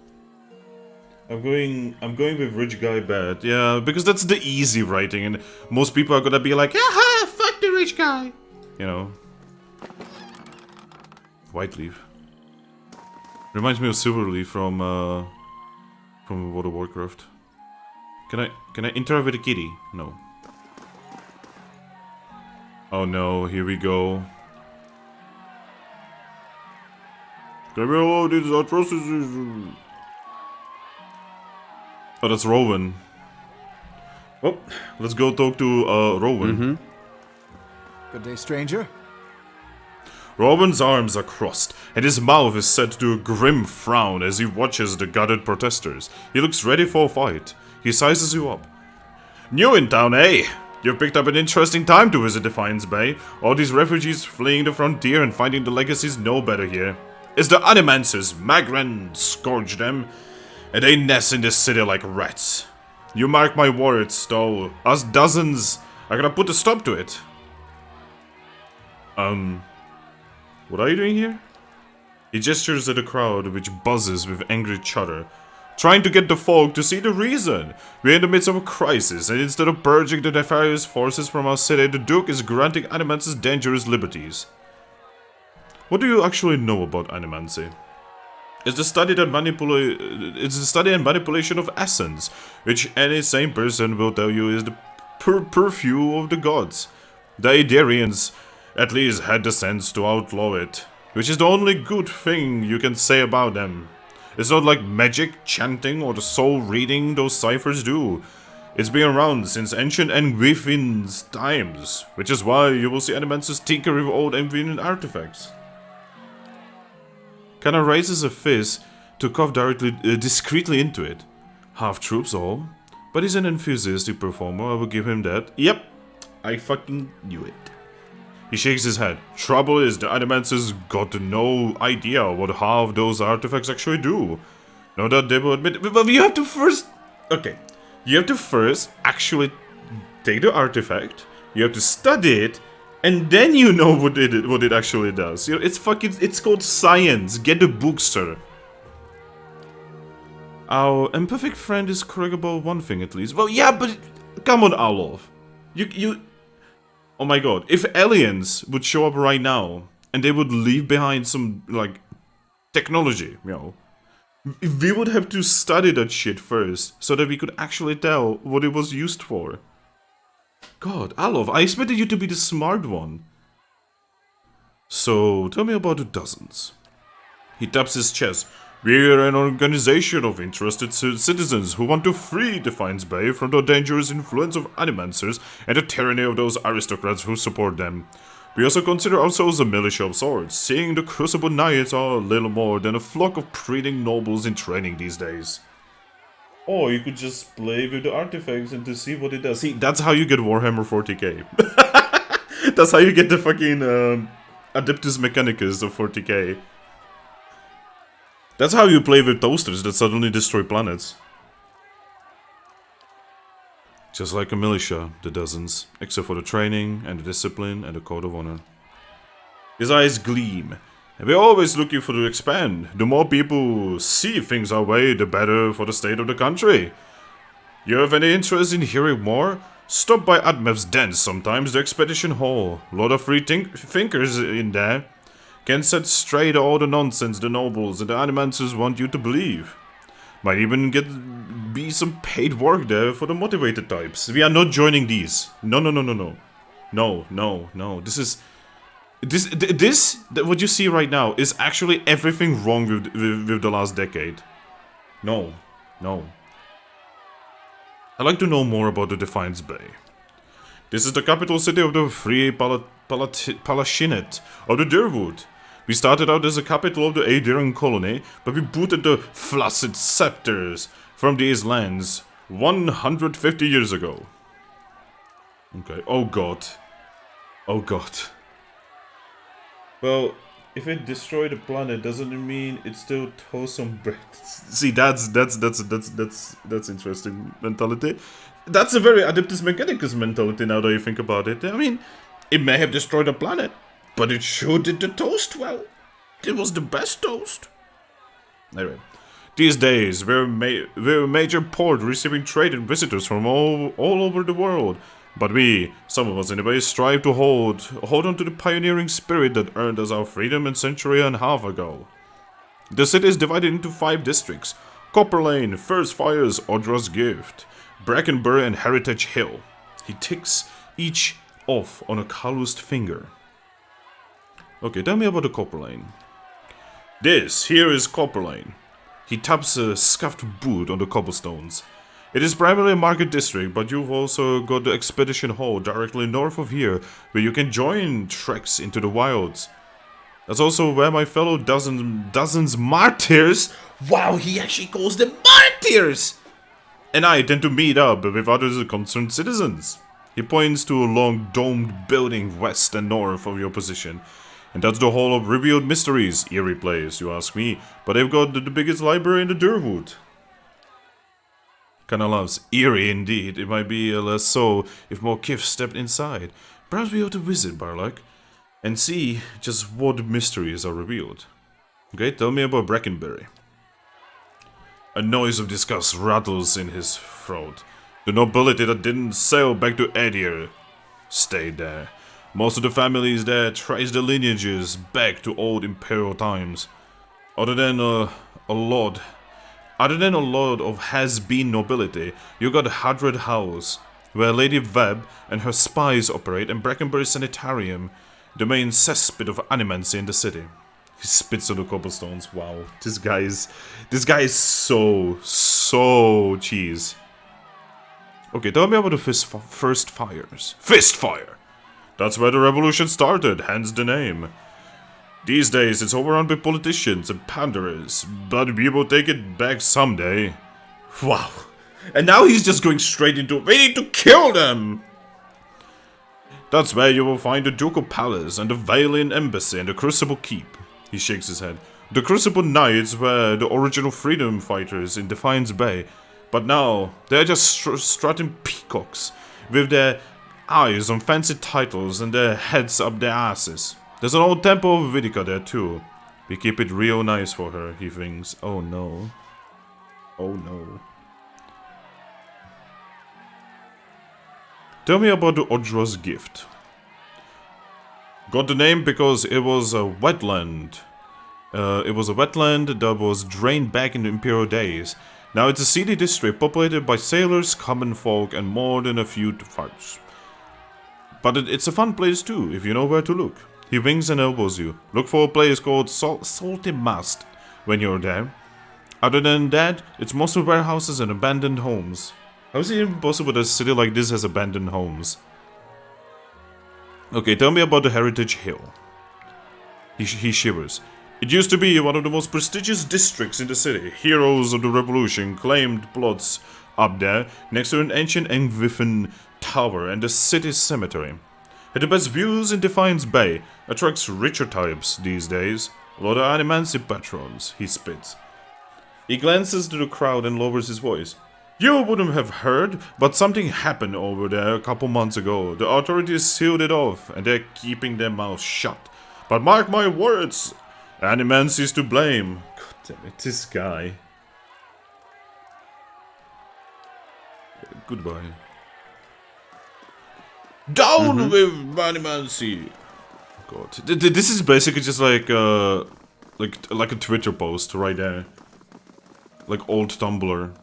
I'm going with Rich Guy Bad. Yeah, because that's the easy writing, and most people are gonna be like, aha, fuck the rich guy. You know. Whiteleaf. Reminds me of Silverleaf from World of Warcraft. Can I interact with a kitty? No. Oh no, here we go. Give me all these atrocities. Oh, that's Rowan. Well, let's go talk to Rowan. Good day, stranger. Rowan's arms are crossed, and his mouth is set to a grim frown as he watches the gathered protesters. He looks ready for a fight. He sizes you up. New in town, eh? You've picked up an interesting time to visit Defiance Bay. All these refugees fleeing the frontier and finding the legacies no better here. It's the Animancers. Magran scourged them, and they nest in this city like rats. You mark my words, though. Us dozens are gonna put a stop to it. What are you doing here? He gestures at the crowd, which buzzes with angry chatter, trying to get the folk to see the reason. We're in the midst of a crisis, and instead of purging the nefarious forces from our city, the Duke is granting Animancers dangerous liberties. What do you actually know about Animancy? It's the study and manipulation of essence, which any sane person will tell you is the purview of the gods. The Aedarians at least had the sense to outlaw it, which is the only good thing you can say about them. It's not like magic, chanting, or the soul reading those ciphers do. It's been around since ancient Engwithin's times, which is why you will see Animancers tinker with old Engwithin artifacts. Kinda raises a fist to cough discreetly into it. Half troops all, but he's an enthusiastic performer, I will give him that. Yep, I fucking knew it. He shakes his head. Trouble is, the Animancers got no idea what half those artifacts actually do. No doubt they will admit, but you have to first... Okay, you have to first actually take the artifact, you have to study it, and then you know what it actually does. You know, it's called science. Get the book, sir. Our imperfect friend is correct about one thing at least. Well, yeah, but come on, Owlov. You. Oh my god, if aliens would show up right now and they would leave behind some like technology, you know, we would have to study that shit first so that we could actually tell what it was used for. God, Alov, I expected you to be the smart one. So, tell me about the dozens. He taps his chest. We're an organization of interested citizens who want to free Defiance Bay from the dangerous influence of Animancers and the tyranny of those aristocrats who support them. We also consider ourselves a militia of sorts, seeing the Crucible Knights are a little more than a flock of breeding nobles in training these days. Or you could just play with the artifacts and to see what it does. See, that's how you get Warhammer 40k. That's how you get the fucking Adeptus Mechanicus of 40k. That's how you play with toasters that suddenly destroy planets. Just like a militia, the dozens, except for the training and the discipline and the code of honor. His eyes gleam, and we're always looking for to expand. The more people see things our way, the better for the state of the country. You have any interest in hearing more? Stop by Admev's den sometimes, the expedition hall. Lot of free thinkers in there. Can set straight all the nonsense the nobles and the animancers want you to believe. Might even be some paid work there for the motivated types. We are not joining these. No. No. This is... What you see right now is actually everything wrong with the last decade. No. I'd like to know more about the Defiance Bay. This is the capital city of the Free Palashinate of the Dirwood. We started out as a capital of the Aediran colony, but we booted the Flaccid Scepters from these lands 150 years ago. Okay, oh god. Well, if it destroyed the planet, doesn't it mean it still toasts some bread? See, that's interesting mentality. That's a very Adeptus Mechanicus mentality now that you think about it. I mean, it may have destroyed the planet, but it sure did the toast well. It was the best toast. Anyway, these days we're a major port receiving trade and visitors from all over the world. But we, some of us anyway, strive to hold on to the pioneering spirit that earned us our freedom a century and a half ago. The city is divided into 5 districts: Copper Lane, First Fires, Odra's Gift, Brackenbury and Heritage Hill. He ticks each off on a calloused finger. Okay, tell me about the Copper Lane. This here is Copper Lane. He taps a scuffed boot on the cobblestones. It is primarily a market district, but you've also got the Expedition Hall directly north of here, where you can join treks into the wilds. That's also where my fellow dozens martyrs, wow, he actually calls them martyrs, and I tend to meet up with other concerned citizens. He points to a long domed building west and north of your position. And that's the Hall of Revealed Mysteries. Eerie place, you ask me, but they've got the biggest library in the Dirwood. Kinda loves eerie indeed. It might be less so if more kith stepped inside. Perhaps we ought to visit, Barlack, and see just what mysteries are revealed. Okay, tell me about Brackenbury. A noise of disgust rattles in his throat. The nobility that didn't sail back to Edir stayed there. Most of the families there trace their lineages back to old imperial times. Other than a lot of has-been nobility, you got Hadred House, where Lady Veb and her spies operate, and Brackenbury Sanitarium, the main cesspit of animancy in the city. He spits on the cobblestones. Wow, this guy is so cheese. Okay, tell me about the first fires. Fist fire. That's where the revolution started, hence the name. These days it's overrun by politicians and panderers, but we will take it back someday. Wow. And now he's just going straight into, we need to kill them! That's where you will find the Ducal Palace and the Valian Embassy and the Crucible Keep. He shakes his head. The Crucible Knights were the original freedom fighters in Defiance Bay, but now they're just strutting peacocks with their eyes on fancy titles and their heads up their asses. There's an old temple of Vidica there too. We keep it real nice for her, he thinks. Oh no. Oh no. Tell me about the Odra's Gift. Got the name because it was a wetland. It was a wetland that was drained back in the Imperial days. Now it's a seedy district populated by sailors, common folk, and more than a few farts. But it's a fun place too, if you know where to look. He winks and elbows you. Look for a place called Salty Mast when you're there. Other than that, it's mostly warehouses and abandoned homes. How is it even possible that a city like this has abandoned homes? Okay, tell me about the Heritage Hill. He shivers. It used to be one of the most prestigious districts in the city. Heroes of the revolution claimed plots up there, next to an ancient Angviffin tower and the city's cemetery. Had the best views in Defiance Bay, attracts richer types these days. A lot of animancy patrons, he spits. He glances to the crowd and lowers his voice. You wouldn't have heard, but something happened over there a couple months ago. The authorities sealed it off, and they're keeping their mouths shut. But mark my words, animancy is to blame. God damn it, this guy. Goodbye. Down with animancy! God, this is basically just like a Twitter post right there. Like old Tumblr.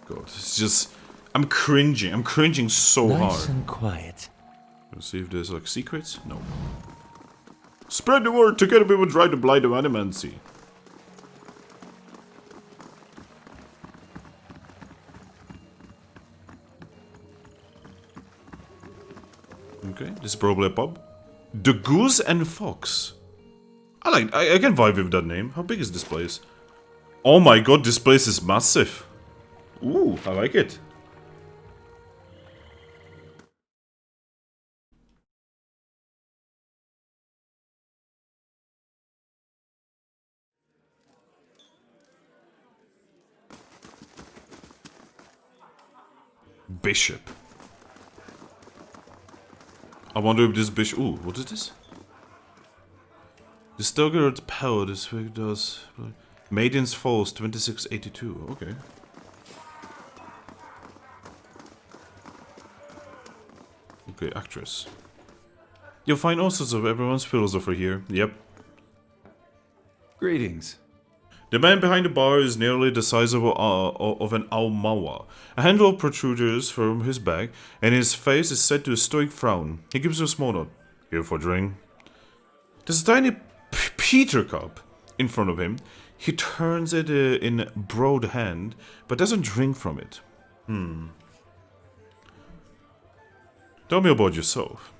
God, it's just... I'm cringing so hard. Nice and quiet. Let's see if there's like secrets? No. Spread the word, together we will try to blight of animancy. Okay, this is probably a pub. The Goose and Fox. I can vibe with that name. How big is this place? Oh my god, this place is massive. Ooh, I like it. Bishop. I wonder if this bishop... Ooh, what is this? The Stogger's power this week does... Maiden's Falls 2682, okay. Okay, actress. You'll find all sorts of everyone's philosopher here, yep. Greetings. The man behind the bar is nearly the size of an Aumawa. A handful protrudes from his back, and his face is set to a stoic frown. He gives you a small nod. Here for a drink. There's a tiny Peter cup in front of him. He turns it in broad hand, but doesn't drink from it. Tell me about yourself.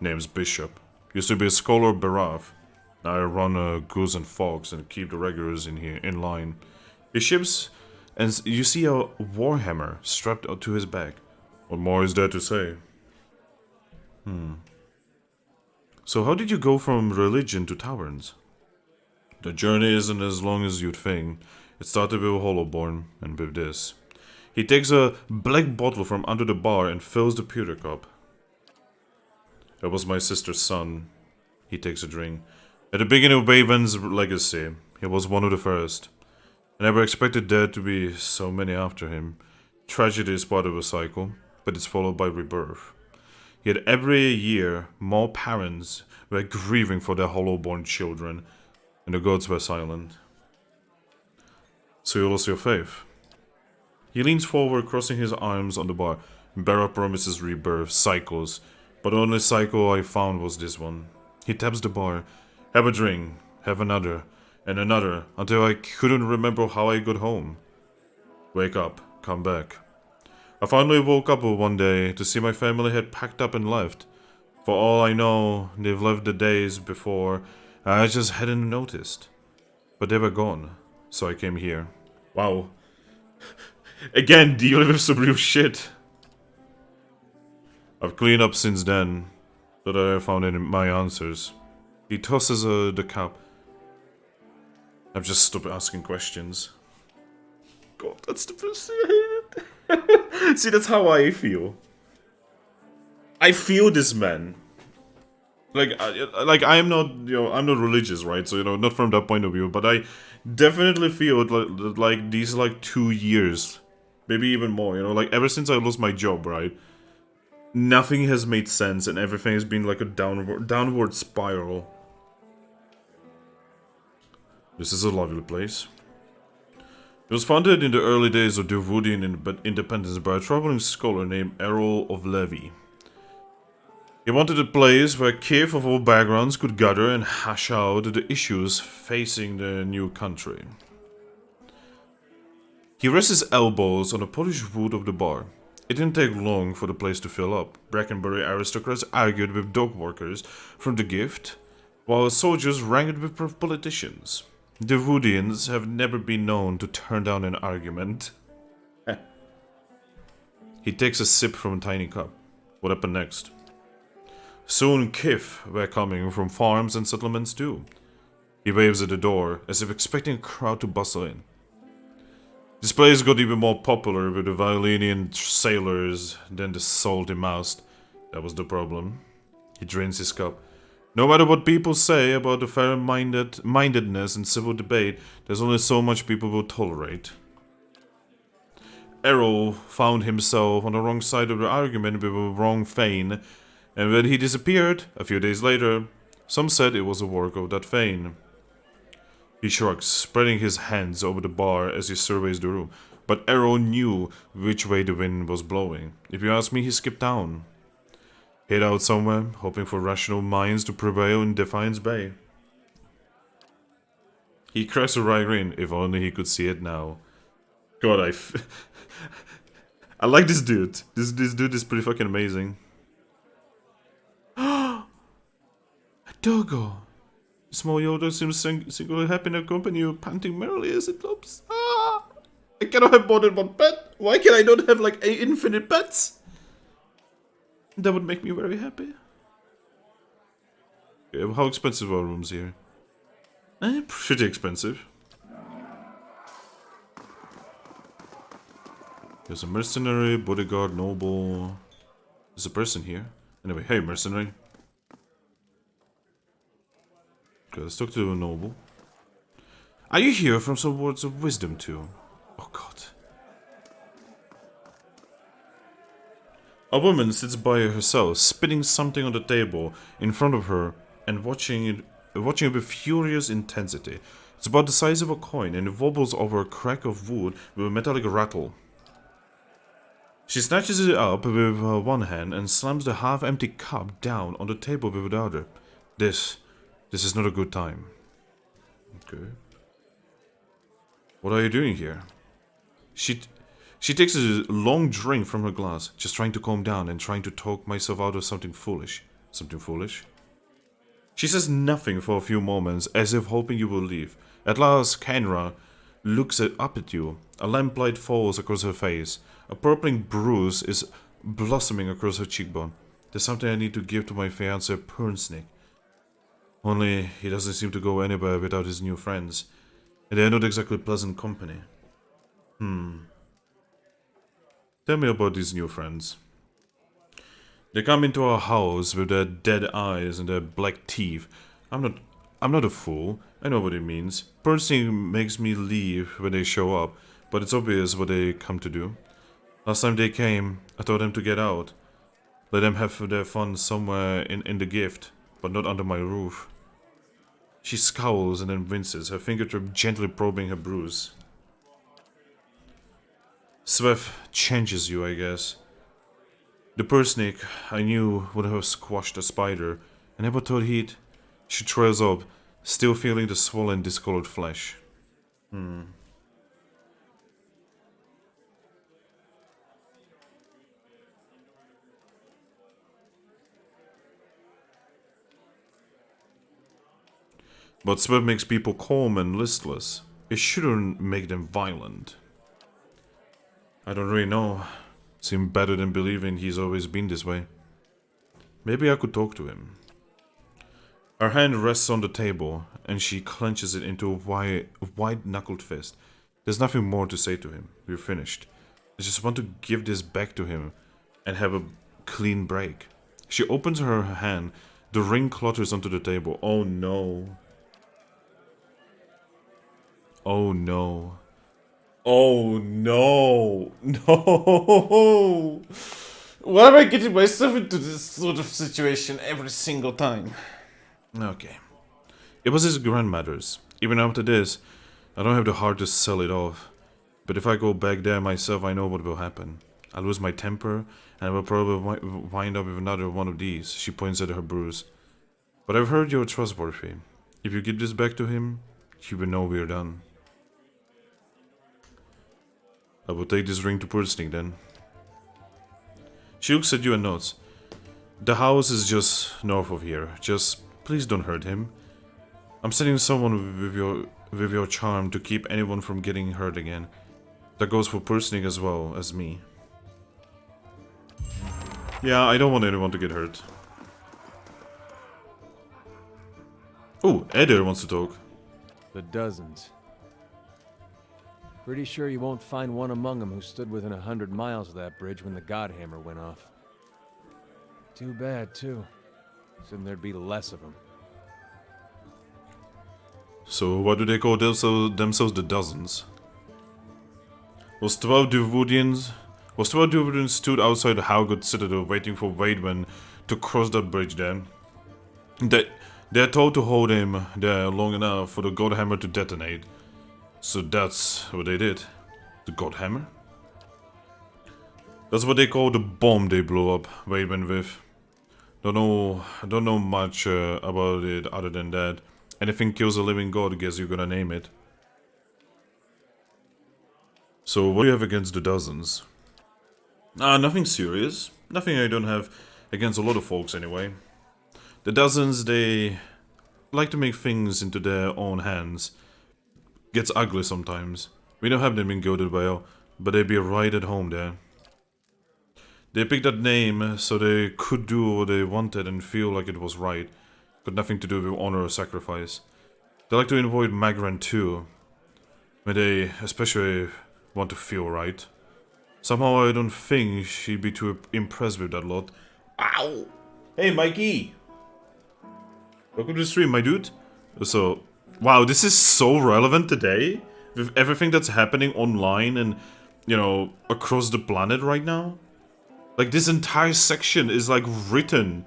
Name's Bishop. Used to be a scholar of Barath. Now I run a Goose and Fox and keep the regulars in here in line. He ships, and you see a warhammer strapped to his back. What more is there to say? So how did you go from religion to taverns? The journey isn't as long as you'd think. It started with Hollowborn, and with this. He takes a black bottle from under the bar and fills the pewter cup. That was my sister's son. He takes a drink. At the beginning of Baven's legacy, he was one of the first. I never expected there to be so many after him. Tragedy is part of a cycle, but it's followed by rebirth. Yet every year, more parents were grieving for their Hollowborn children, and the gods were silent. So you lost your faith. He leans forward, crossing his arms on the bar. Bera promises rebirth, cycles, but the only cycle I found was this one. He taps the bar. Have a drink, have another, and another, until I couldn't remember how I got home. Wake up, come back. I finally woke up one day to see my family had packed up and left. For all I know, they've left the days before, I just hadn't noticed. But they were gone, so I came here. Wow. Again, dealing with some real shit. I've cleaned up since then, but I found any my answers. He tosses the cup. I've just stopped asking questions. God, that's the best thing I hate. See, that's how I feel. I feel this man. Like I am not, I'm not religious, right? So, not from that point of view. But I definitely feel like these 2 years, maybe even more. Like ever since I lost my job, right? Nothing has made sense, and everything has been like a downward spiral. This is a lovely place. It was founded in the early days of Dervudian independence by a traveling scholar named Errol of Levy. He wanted a place where kids of all backgrounds could gather and hash out the issues facing the new country. He rests his elbows on the polished wood of the bar. It didn't take long for the place to fill up. Brackenbury aristocrats argued with dog workers from the gift, while soldiers wrangled with politicians. The Woodians have never been known to turn down an argument. He takes a sip from a tiny cup. What happened next? Soon kith were coming from farms and settlements too. He waves at the door, as if expecting a crowd to bustle in. This place got even more popular with the Violinian sailors than the salty mouse. That was the problem. He drains his cup. No matter what people say about the fair-mindedness and civil debate, there's only so much people will tolerate. Errol found himself on the wrong side of the argument with a wrong Thane, and when he disappeared, a few days later, some said it was a work of that Thane. He shrugs, spreading his hands over the bar as he surveys the room, but Errol knew which way the wind was blowing. If you ask me, he skipped town. Hid out somewhere, hoping for rational minds to prevail in Defiance Bay. He cracks a right grin, if only he could see it now. God, I like this dude. This dude is pretty fucking amazing. A doggo! Small Yoda seems singularly happy in a company, panting merrily as it lopes. Ah! I cannot have more than one pet! Why can I not have like infinite pets? That would make me very happy. Okay, how expensive are rooms here? Pretty expensive. There's a mercenary, bodyguard, noble. There's a person here. Anyway, hey mercenary. Okay, let's talk to a noble. Are you here from some words of wisdom too? Oh god. A woman sits by herself, spitting something on the table in front of her and watching it with furious intensity. It's about the size of a coin and it wobbles over a crack of wood with a metallic rattle. She snatches it up with one hand and slams the half-empty cup down on the table with the other. This is not a good time. Okay. What are you doing here? She takes a long drink from her glass, just trying to calm down and trying to talk myself out of something foolish. Something foolish? She says nothing for a few moments, as if hoping you will leave. At last, Kenra looks up at you. A lamplight falls across her face. A purpling bruise is blossoming across her cheekbone. There's something I need to give to my fiancé Pernsnick. Only he doesn't seem to go anywhere without his new friends. And they're not exactly pleasant company. Tell me about these new friends. They come into our house with their dead eyes and their black teeth. I'm not a fool. I know what it means. Percy makes me leave when they show up, but it's obvious what they come to do. Last time they came, I told them to get out. Let them have their fun somewhere in the gift, but not under my roof. She scowls and then winces, her fingertip gently probing her bruise. Svev changes you, I guess. The Persnick I knew would have squashed a spider. I never thought he'd... She trails up, still feeling the swollen, discolored flesh. But Svev makes people calm and listless. It shouldn't make them violent. I don't really know. Seems better than believing he's always been this way. Maybe I could talk to him. Her hand rests on the table, and she clenches it into a white-knuckled fist. There's nothing more to say to him. We're finished. I just want to give this back to him and have a clean break. She opens her hand. The ring clutters onto the table. Oh no. Oh no. Oh no. No. Why am I getting myself into this sort of situation every single time? Okay. It was his grandmother's. Even after this, I don't have the heart to sell it off. But if I go back there myself, I know what will happen. I'll lose my temper, and I will probably wind up with another one of these. She points at her bruise. But I've heard you're trustworthy. If you give this back to him, he will know we're done. I will take this ring to Pursnick then. She looks at you and nods. The house is just north of here. Just please don't hurt him. I'm sending someone with your charm to keep anyone from getting hurt again. That goes for Persnick as well as me. Yeah, I don't want anyone to get hurt. Oh, Eder wants to talk. The dozens. Pretty sure you won't find one among them who stood within 100 miles of that bridge when the Godhammer went off. Too bad, too. Assumed there'd be less of them. So, why do they call themselves the Dozens? Was 12 Devoodians stood outside the Howgod Citadel waiting for Waidwen to cross that bridge then? They're told to hold him there long enough for the Godhammer to detonate. So that's what they did. The Godhammer? That's what they call the bomb they blew up Waidwen with. Don't know much about it other than that. Anything kills a living god, guess you're gonna name it. So what do you have against the Dozens? Nothing serious. Nothing I don't have against a lot of folks anyway. The Dozens, they like to make things into their own hands. Gets ugly sometimes. We don't have them in Gilded, but they be right at home there. They picked that name so they could do what they wanted and feel like it was right. Got nothing to do with honor or sacrifice. They like to avoid Magran too, when they especially want to feel right. Somehow I don't think she'd be too impressed with that lot. Ow! Hey Mikey! Welcome to the stream, my dude. So, wow, this is so relevant today, with everything that's happening online and, you know, across the planet right now. Like, this entire section is, like, written,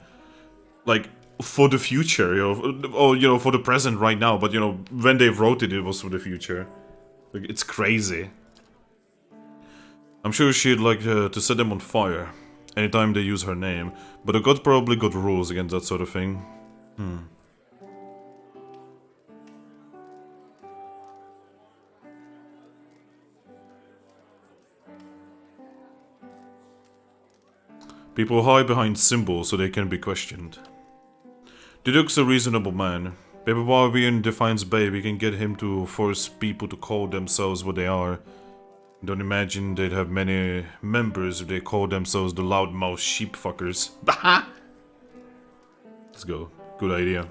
like, for the future, you know, or, you know, for the present right now, but, you know, when they wrote it, it was for the future. Like, it's crazy. I'm sure she'd like to set them on fire anytime they use her name, but the god probably got rules against that sort of thing. People hide behind symbols so they can be questioned. The Duke's a reasonable man. Maybe while we're in Defiance Bay, we can get him to force people to call themselves what they are. Don't imagine they'd have many members if they call themselves the loudmouth sheepfuckers. Let's go. Good idea.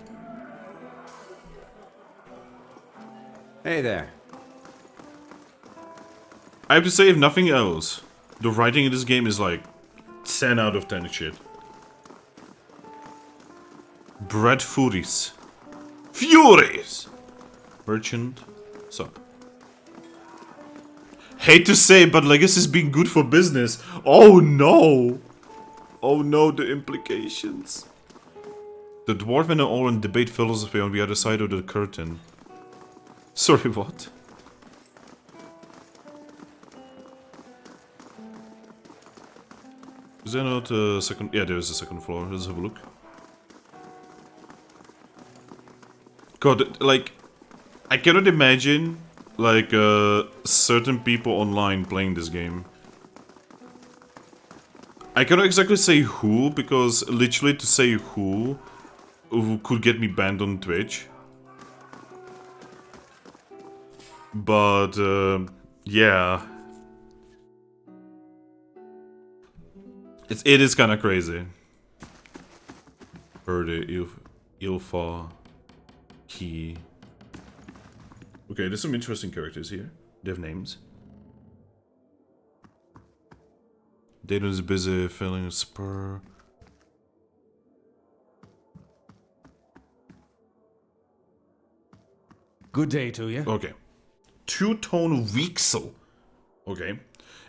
Hey there. I have to say, if nothing else, the writing in this game is like 10 out of 10 shit. Bread Furies. Furies! Merchant. Sup. Hate to say, but Legacy's been good for business. Oh no! Oh no, the implications. The dwarf and the Oran debate philosophy on the other side of the curtain. Sorry, what? Is there not a second? Yeah, there is a second floor. Let's have a look. God, like, I cannot imagine, like, certain people online playing this game. I cannot exactly say who, because literally to say who could get me banned on Twitch. But, yeah. It is kind of crazy. Erde, Ilfa, Key. Okay, there's some interesting characters here. They have names. Dayton's busy filling a spur. Good day to you. Okay. Two-tone Weaksel. Okay.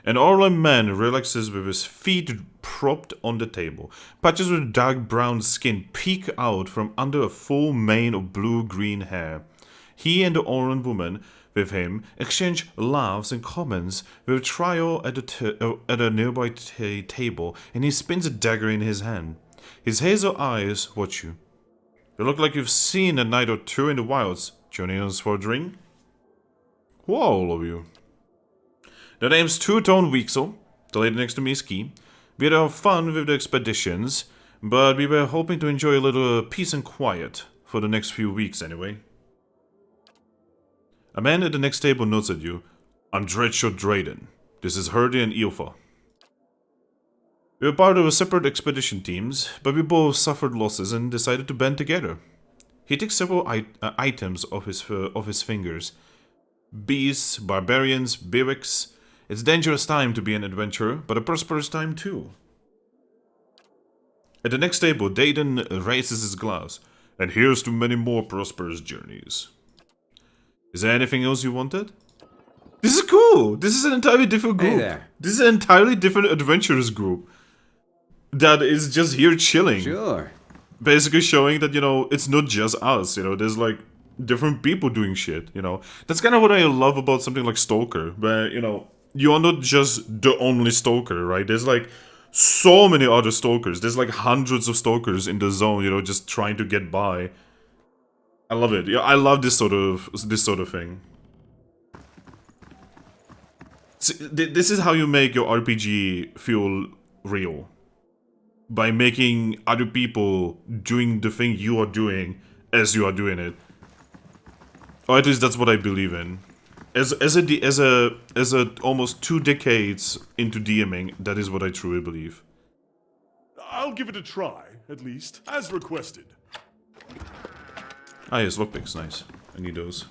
An Orlan man relaxes with his feet propped on the table. Patches with dark brown skin peek out from under a full mane of blue-green hair. He and the Orlan woman with him exchange laughs and comments with a trio at a nearby table, and he spins a dagger in his hand. His hazel eyes watch you. You look like you've seen a night or two in the wilds. Joining us for a drink? Who are all of you? The name's Two-Tone Weaksel. The lady next to me is Key. We had our fun with the expeditions, but we were hoping to enjoy a little peace and quiet for the next few weeks anyway. A man at the next table nods at you. I'm Dreadshot Drayden. This is Herdy and Ilfa. We were part of separate expedition teams, but we both suffered losses and decided to band together. He takes several items off his fingers. Beasts, barbarians, bivouacs. It's a dangerous time to be an adventurer, but a prosperous time too. At the next table, Dayton raises his glass. And here's to many more prosperous journeys. Is there anything else you wanted? This is cool! This is an entirely different group. Hey there. This is an entirely different adventurers group. That is just here chilling. Sure. Basically showing that, you know, it's not just us, you know, there's like different people doing shit, you know. That's kind of what I love about something like Stalker, where, you know, you are not just the only Stalker, right? There's like so many other Stalkers. There's like hundreds of Stalkers in the zone, you know, just trying to get by. I love it. Yeah, I love this sort of thing. See, this is how you make your RPG feel real. By making other people doing the thing you are doing as you are doing it. Or at least that's what I believe in. As a almost 2 decades into DMing, that is what I truly believe. I'll give it a try, at least, as requested. Ah yes, lockpicks, nice. I need those.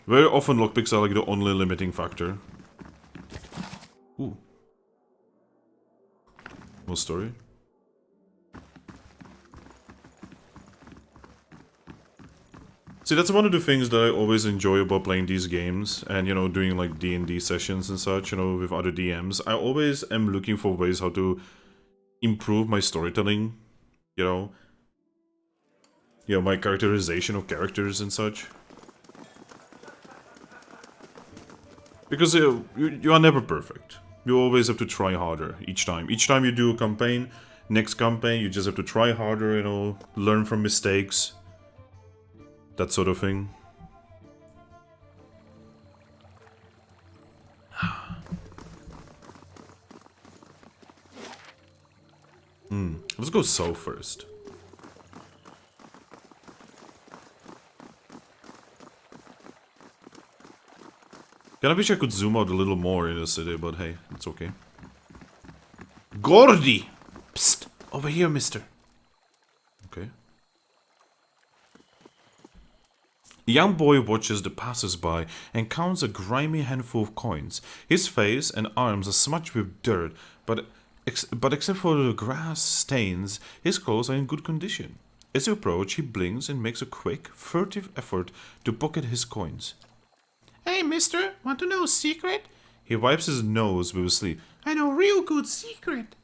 Very often lockpicks are like the only limiting factor. Ooh. More story? See, that's one of the things that I always enjoy about playing these games and, you know, doing like D&D sessions and such, you know, with other DMs. I always am looking for ways how to improve my storytelling, you know, my characterization of characters and such. Because you are never perfect. You always have to try harder each time. Each time you do a campaign, next campaign, you just have to try harder, you know, learn from mistakes. That sort of thing. Let's go south first. I wish I could zoom out a little more in the city, but hey, it's okay. Gordy! Psst! Over here, mister. Okay. A young boy watches the passers-by and counts a grimy handful of coins. His face and arms are smudged with dirt, but except for the grass stains, his clothes are in good condition. As you approach, he blinks and makes a quick, furtive effort to pocket his coins. Hey, mister, want to know a secret? He wipes his nose with his sleeve. I know a real good secret.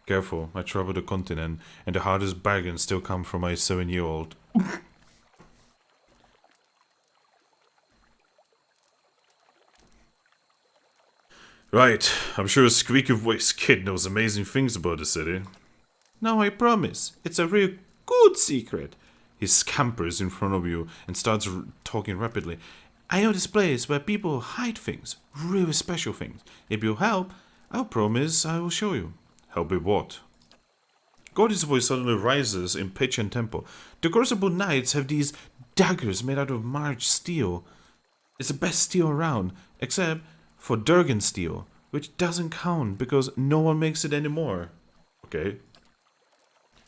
Careful, I travel the continent, and the hardest bargains still come from my 7-year-old. Right, I'm sure a squeaky-voiced kid knows amazing things about the city. No, I promise, it's a real good secret. He scampers in front of you and starts talking rapidly. I know this place where people hide things, really special things. If you help, I'll promise I will show you. Help with what? Gordy's voice suddenly rises in pitch and tempo. The Crucible Knights have these daggers made out of March steel. It's the best steel around, except for Durgan steel, which doesn't count because no one makes it anymore. Okay.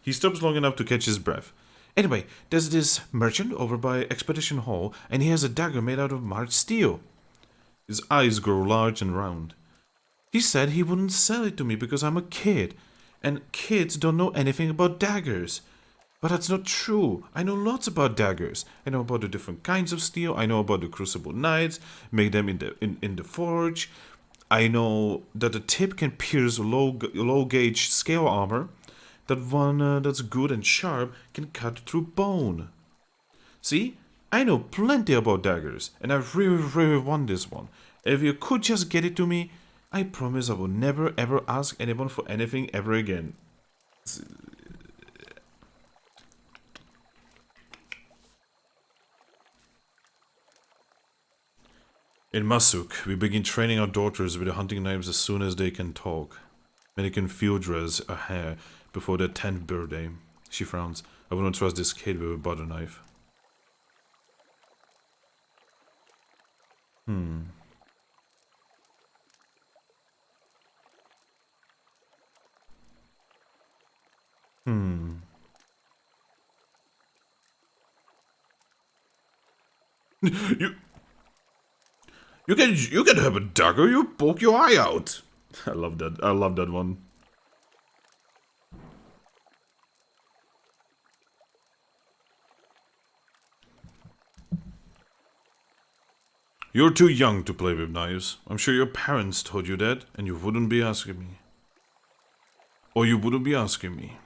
He stops long enough to catch his breath. Anyway, there's this merchant over by Expedition Hall, and he has a dagger made out of March steel. His eyes grow large and round. He said he wouldn't sell it to me because I'm a kid, and kids don't know anything about daggers. But that's not true. I know lots about daggers. I know about the different kinds of steel. I know about the Crucible Knights, make them in the forge. I know that the tip can pierce low gauge scale armor. That one that's good and sharp can cut through bone. See, I know plenty about daggers, and I really want this one. If you could just get it to me, I promise I will never ever ask anyone for anything ever again. In Masuk, we begin training our daughters with the hunting knives as soon as they can talk. Many can field dress a hare before their 10th birthday. She frowns. I wouldn't trust this kid with a butter knife. You can have a dagger, you poke your eye out. I love that. I love that one. You're too young to play with knives. I'm sure your parents told you that, and you wouldn't be asking me. Or you wouldn't be asking me.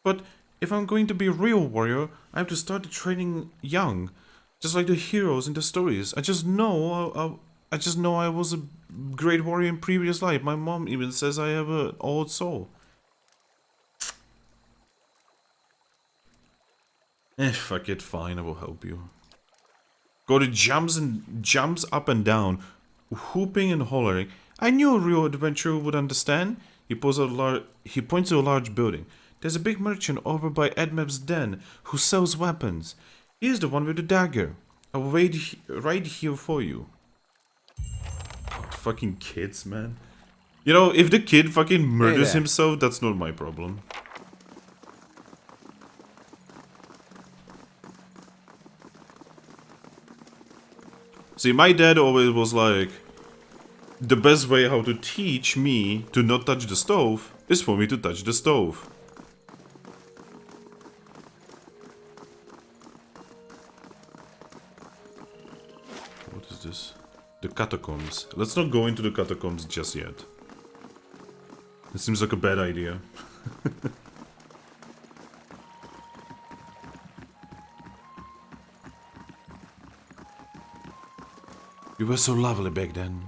But if I'm going to be a real warrior, I have to start the training young, just like the heroes in the stories. I just know I was a great warrior in previous life. My mom even says I have an old soul. Fuck it, fine, I will help you. Cody jumps up and down, whooping and hollering. I knew a real adventurer would understand. He points to a large building. There's a big merchant over by Edmeb's den who sells weapons. He's the one with the dagger. I will wait right here for you. God, fucking kids, man. You know, if the kid fucking murders himself, that's not my problem. See, my dad always was like, the best way how to teach me to not touch the stove is for me to touch the stove. What is this? The Catacombs. Let's not go into the Catacombs just yet. It seems like a bad idea. You were so lovely back then.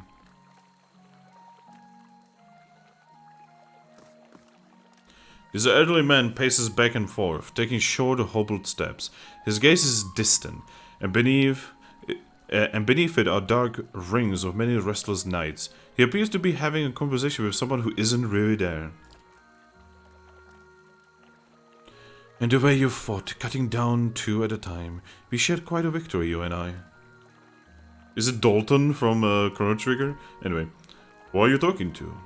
This elderly man paces back and forth, taking short, hobbled steps. His gaze is distant, and beneath it are dark rings of many restless nights. He appears to be having a conversation with someone who isn't really there. And the way you fought, cutting down two at a time. We shared quite a victory, you and I. Is it Dalton from Chrono Trigger? Anyway, who are you talking to?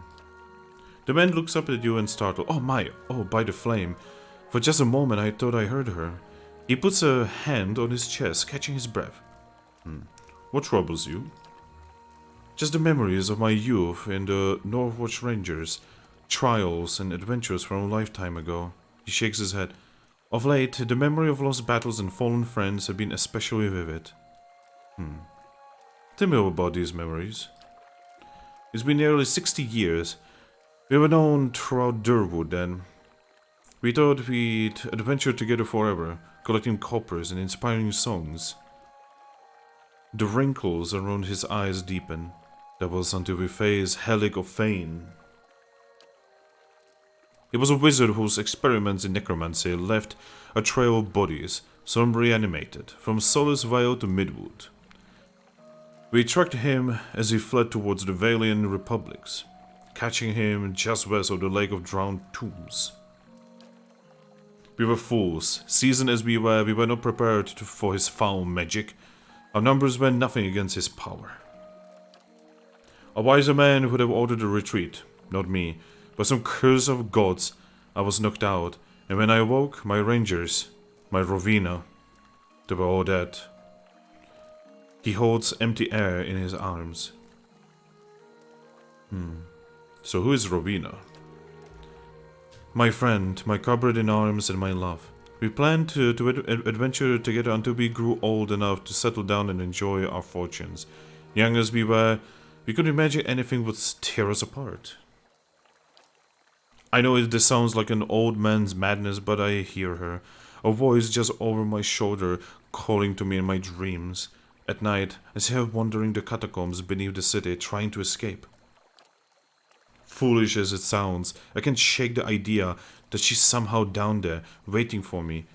The man looks up at you and startled. Oh my, oh, by the flame. For just a moment I thought I heard her. He puts a hand on his chest, catching his breath. What troubles you? Just the memories of my youth in the Northwatch Rangers. Trials and adventures from a lifetime ago. He shakes his head. Of late, the memory of lost battles and fallen friends have been especially vivid. Tell me about these memories. It's been nearly 60 years. We were known throughout Durwood then. We thought we'd adventure together forever, collecting coppers and inspiring songs. The wrinkles around his eyes deepen. That was until we faced Helig of Fane. He was a wizard whose experiments in necromancy left a trail of bodies, some reanimated, from Solace Vale to Midwood. We tracked him as he fled towards the Valian Republics, catching him just west of the Lake of Drowned Tombs. We were fools. Seasoned as we were not prepared for his foul magic. Our numbers were nothing against his power. A wiser man would have ordered a retreat, not me. By some curse of gods, I was knocked out, and when I awoke, my rangers, my Rovina, they were all dead. He holds empty air in his arms. So who is Rovina? My friend, my comrade in arms, and my love. We planned to adventure together until we grew old enough to settle down and enjoy our fortunes. Young as we were, we couldn't imagine anything would tear us apart. I know this sounds like an old man's madness, but I hear her. A voice just over my shoulder calling to me in my dreams. At night, I see her wandering the catacombs beneath the city, trying to escape. Foolish as it sounds, I can't shake the idea that she's somehow down there, waiting for me.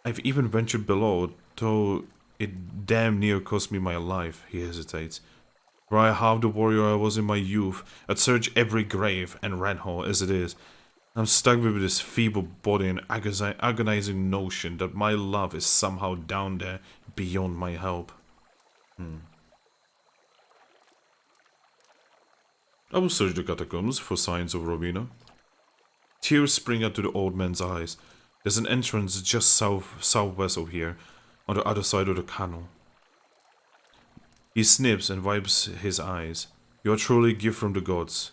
I've even ventured below, though It damn near cost me my life, he hesitates. Were I half the warrior I was in my youth, I'd search every grave and rat hole as it is. I'm stuck with this feeble body and agonizing notion that my love is somehow down there beyond my help. I will search the catacombs for signs of Rowena. Tears spring up to the old man's eyes. There's an entrance just southwest of here, on the other side of the canal. He snips and wipes his eyes. You are truly a gift from the gods.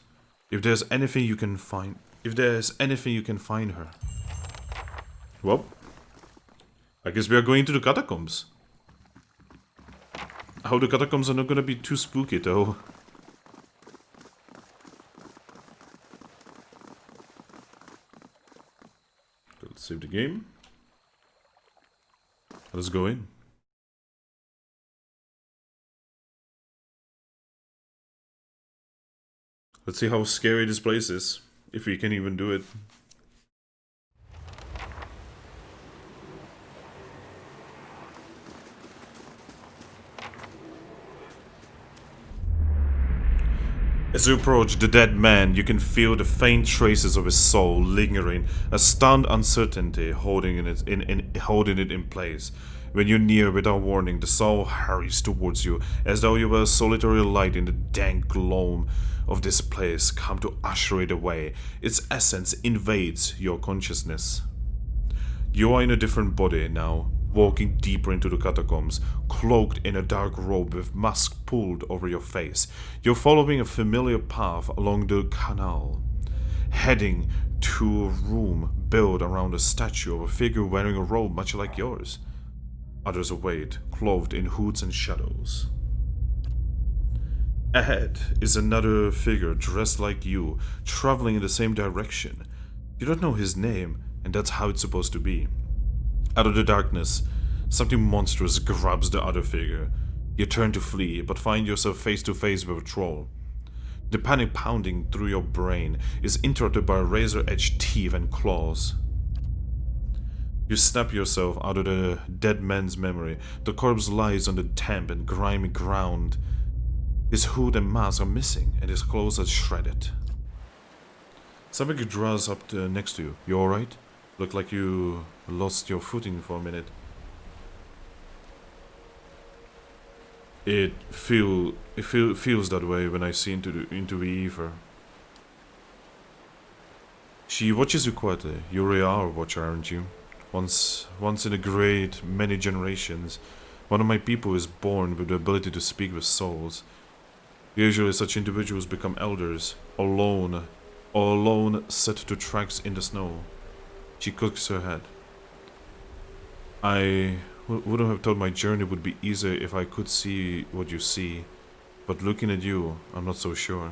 If there's anything you can find her. Well, I guess we are going to the catacombs. I hope the catacombs are not gonna be too spooky though. Let's save the game. Let's go in. Let's see how scary this place is, if we can even do it. As you approach the dead man, you can feel the faint traces of his soul lingering, a stunned uncertainty holding it in place. When you near without warning, the soul hurries towards you, as though you were a solitary light in the dank gloom of this place, come to usher it away. Its essence invades your consciousness. You are in a different body now, walking deeper into the catacombs, cloaked in a dark robe with mask pulled over your face. You're following a familiar path along the canal, heading to a room built around a statue of a figure wearing a robe much like yours. Others await, clothed in hoods and shadows. Ahead is another figure dressed like you, traveling in the same direction. You don't know his name, and that's how it's supposed to be. Out of the darkness, something monstrous grabs the other figure. You turn to flee, but find yourself face to face with a troll. The panic pounding through your brain is interrupted by razor-edged teeth and claws. You snap yourself out of the dead man's memory. The corpse lies on the damp and grimy ground. His hood and mask are missing, and his clothes are shredded. Somebody draws up next to you. You alright? Look like you lost your footing for a minute. It feels that way when I see into the ether. She watches you quietly. You're a R watcher, aren't you? Once in a great many generations, one of my people is born with the ability to speak with souls. Usually such individuals become elders, alone set to tracks in the snow. She cooks her head. I wouldn't have thought my journey would be easier if I could see what you see, but looking at you, I'm not so sure.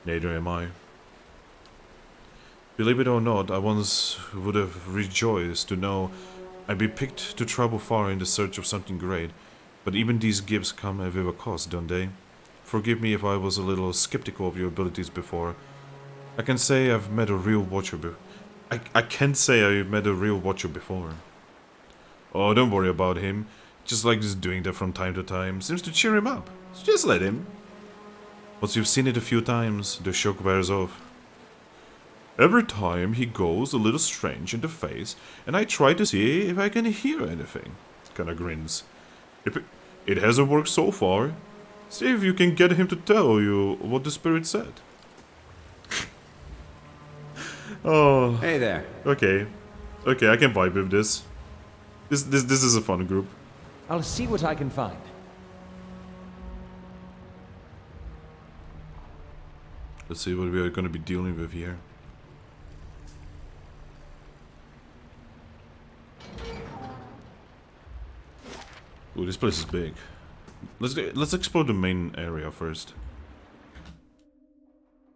Neither am I. Believe it or not, I once would have rejoiced to know I'd be picked to travel far in the search of something great, but even these gifts come at a cost, don't they? Forgive me if I was a little skeptical of your abilities before. I can say I've met a real watcher I can't say I met a real watcher before. Oh, don't worry about him. Just like just doing that from time to time. Seems to cheer him up. So just let him. Once you've seen it a few times, the shock wears off. Every time he goes a little strange in the face, and I try to see if I can hear anything. Kinda grins. It hasn't worked so far. See if you can get him to tell you what the spirit said. Oh. Hey there. Okay. Okay, I can vibe with this. This is a fun group. I'll see what I can find. Let's see what we are going to be dealing with here. Ooh, this place is big. Let's explore the main area first.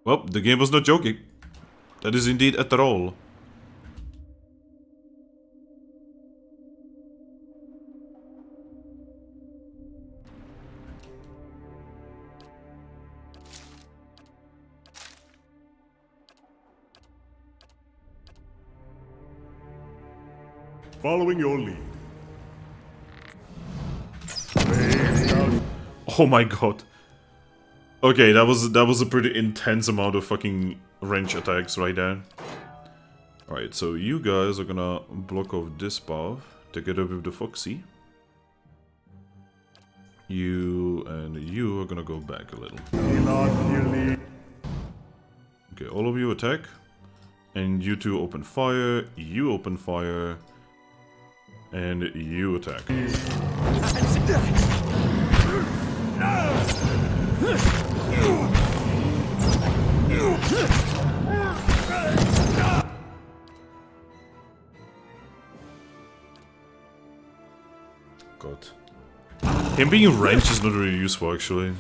Well, the game was not joking. That is indeed a troll. Following your lead, Oh my god. Okay, that was a pretty intense amount of fucking range attacks right there. Alright, so you guys are gonna block off this path together with the Foxy. You and you are gonna go back a little. Okay, all of you attack. And you two open fire, you open fire, and you attack. God. Him being ranged is not really useful, actually.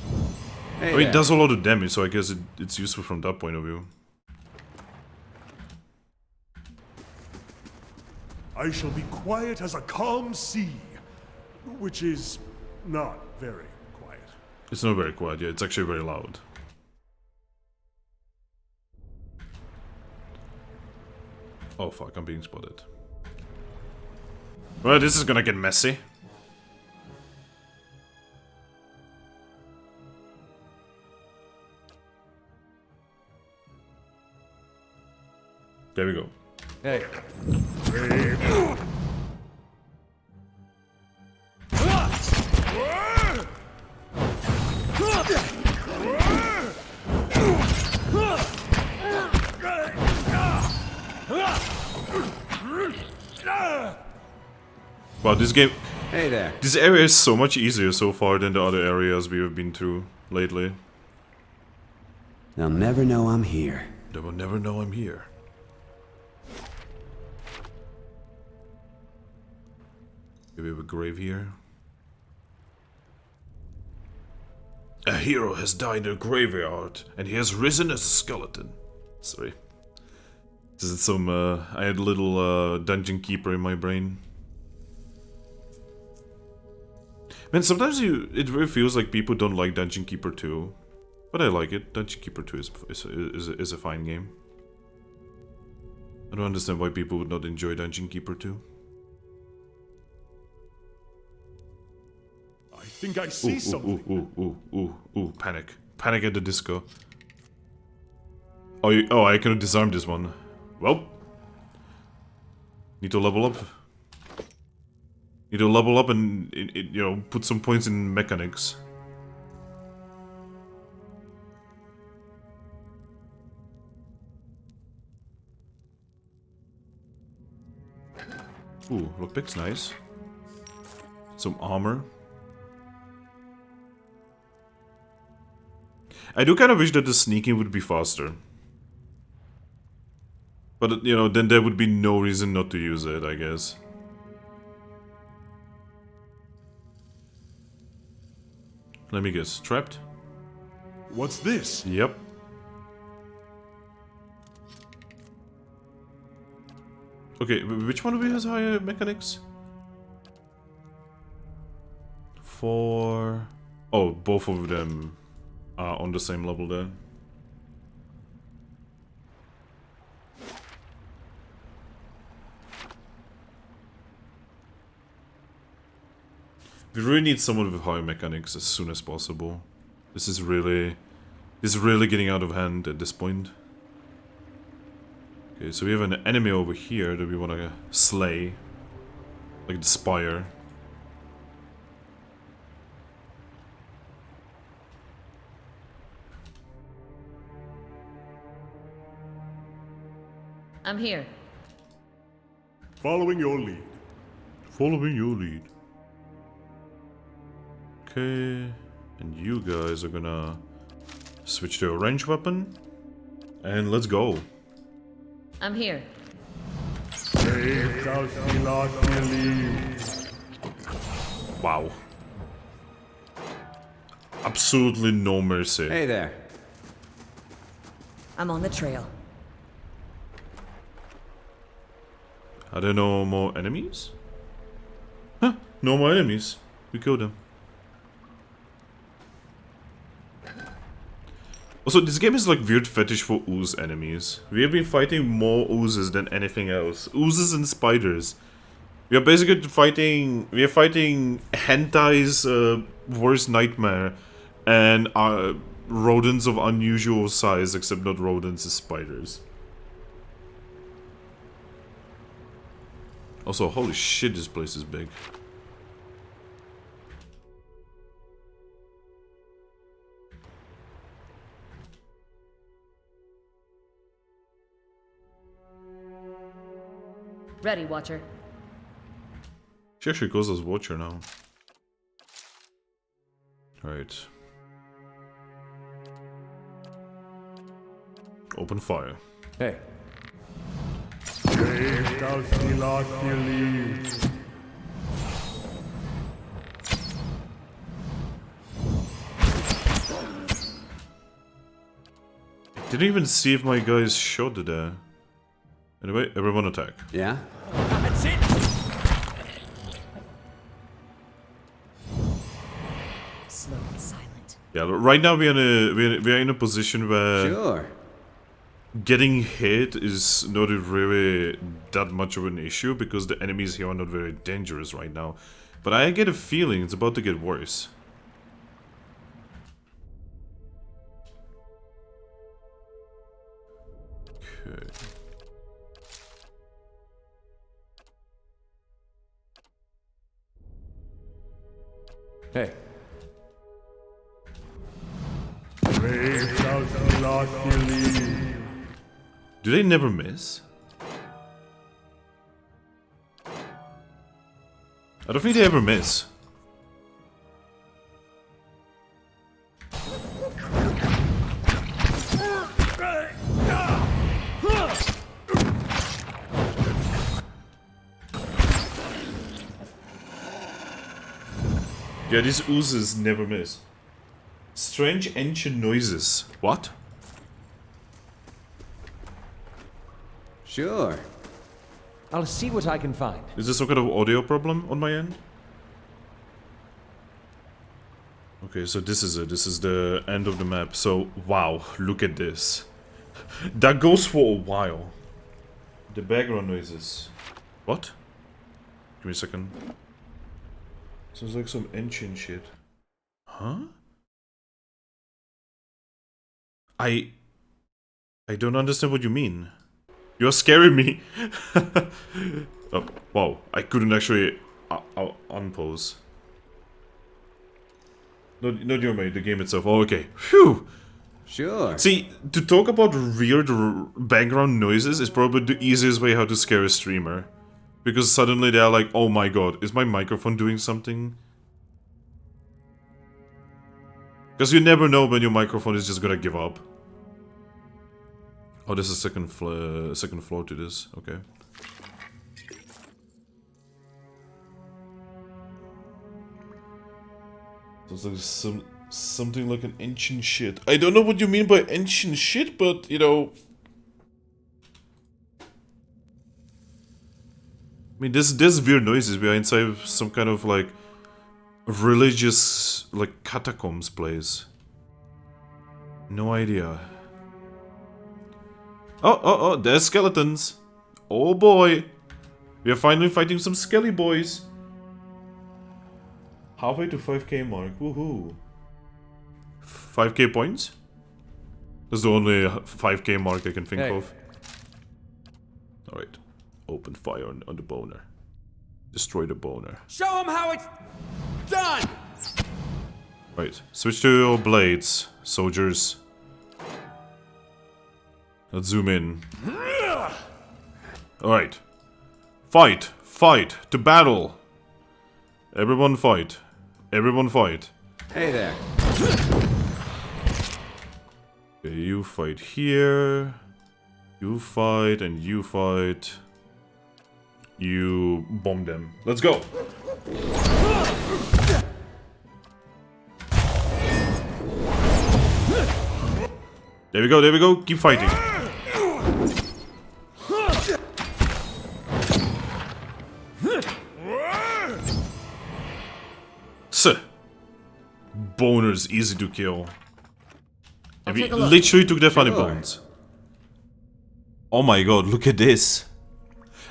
Hey I mean, it there. does a lot of damage, so I guess it's useful from that point of view. I shall be quiet as a calm sea, which is not very quiet. It's not very quiet, yeah, it's actually very loud. Oh fuck, I'm being spotted. Well, this is gonna get messy. There we go. Hey, Wow, this game... Hey there. This area is so much easier so far than the other areas we have been through lately. They'll never know I'm here. They will never know I'm here. Okay, we have a grave here. A hero has died in a graveyard, and he has risen as a skeleton. Sorry. This is some, I had a little, dungeon keeper in my brain. Man, sometimes it really feels like people don't like Dungeon Keeper 2. But I like it. Dungeon Keeper 2 is a fine game. I don't understand why people would not enjoy Dungeon Keeper 2. I think I see something. Ooh, panic. Panic at the disco. Oh, I could have disarmed this one. Well. Need to level up. Need to level up and, you know, put some points in mechanics. Ooh, lockpick's nice. Some armor. I do kind of wish that the sneaking would be faster. But, you know, then there would be no reason not to use it, I guess. Let me guess. Trapped? What's this? Yep. Okay, which one of you has higher mechanics? 4... Oh, both of them are on the same level there. We really need someone with higher mechanics as soon as possible. This is really getting out of hand at this point. Okay, so we have an enemy over here that we want to slay. Like the spire. I'm here. Following your lead. Following your lead. Okay, and you guys are gonna switch to a ranged weapon, and let's go. I'm here. Wow. Absolutely no mercy. Hey there. I'm on the trail. Are there no more enemies? Huh, no more enemies. We killed them. Also, this game is like weird fetish for ooze enemies. We have been fighting more oozes than anything else. Oozes and spiders. We are basically fighting... We are fighting hentai's worst nightmare. and rodents of unusual size, except not rodents, it's spiders. Also, holy shit, this place is big. Ready, Watcher. She actually goes as Watcher now. Alright. Open fire. Hey. Didn't even see if my guys shot it there. Anyway, everyone attack. Yeah? That's it! Slow and silent. Yeah, right now we are in a position where Sure. getting hit is not really that much of an issue because the enemies here are not very dangerous right now. But I get a feeling it's about to get worse. Okay. Hey. Do they never miss? I don't think they ever miss. Yeah, these oozes never miss. Strange ancient noises. What? Sure. I'll see what I can find. Is there some kind of audio problem on my end? Okay, so this is it. This is the end of the map. So, wow, look at this. That goes for a while. The background noises. What? Give me a second. Sounds like some ancient shit. Huh? I don't understand what you mean. You're scaring me. Oh, wow, I couldn't actually unpause. Not your mate, the game itself. Oh, okay. Phew. Sure. See, to talk about weird background noises is probably the easiest way how to scare a streamer. Because suddenly they're like, oh my god, is my microphone doing something? Because you never know when your microphone is just gonna give up. Oh, there's a second floor to this. Okay. So it's like something like an ancient shit. I don't know what you mean by ancient shit, but you know. I mean, there's weird noises. We are inside some kind of like religious, like catacombs place. No idea. Oh, there's skeletons. Oh boy. We are finally fighting some skelly boys. Halfway to 5k mark. Woohoo. 5k points? That's the only 5k mark I can think of. Alright. Open fire on the boner. Destroy the boner. Show him how it's done! Right. Switch to your blades, soldiers. Let's zoom in. Alright. Fight! Fight! To battle! Everyone fight. Everyone fight. Hey there. Okay, you fight here. You fight and you fight. You bomb them. Let's go! There we go, there we go. Keep fighting. Boners easy to kill. And we literally took their funny bones. Oh my god, look at this.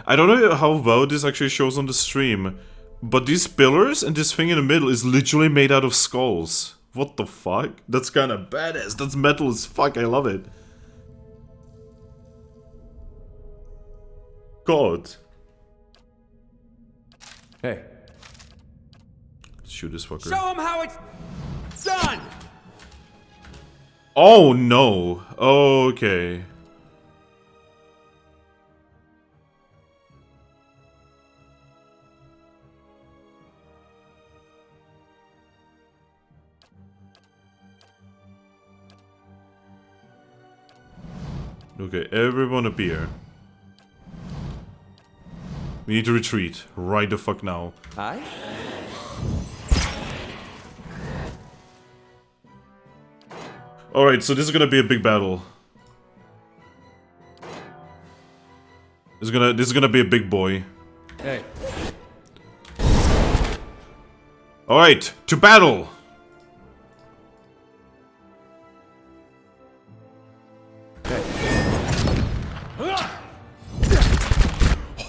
I don't know how well this actually shows on the stream, but these pillars and this thing in the middle is literally made out of skulls. What the fuck? That's kind of badass. That's metal as fuck. I love it. God. Hey. Shoot this fucker. Show him how it's done! Oh no. Okay. Okay, everyone appear. We need to retreat right the fuck now. Aye? Alright, so this is gonna be a big battle. This is gonna be a big boy. Hey. Alright, to battle!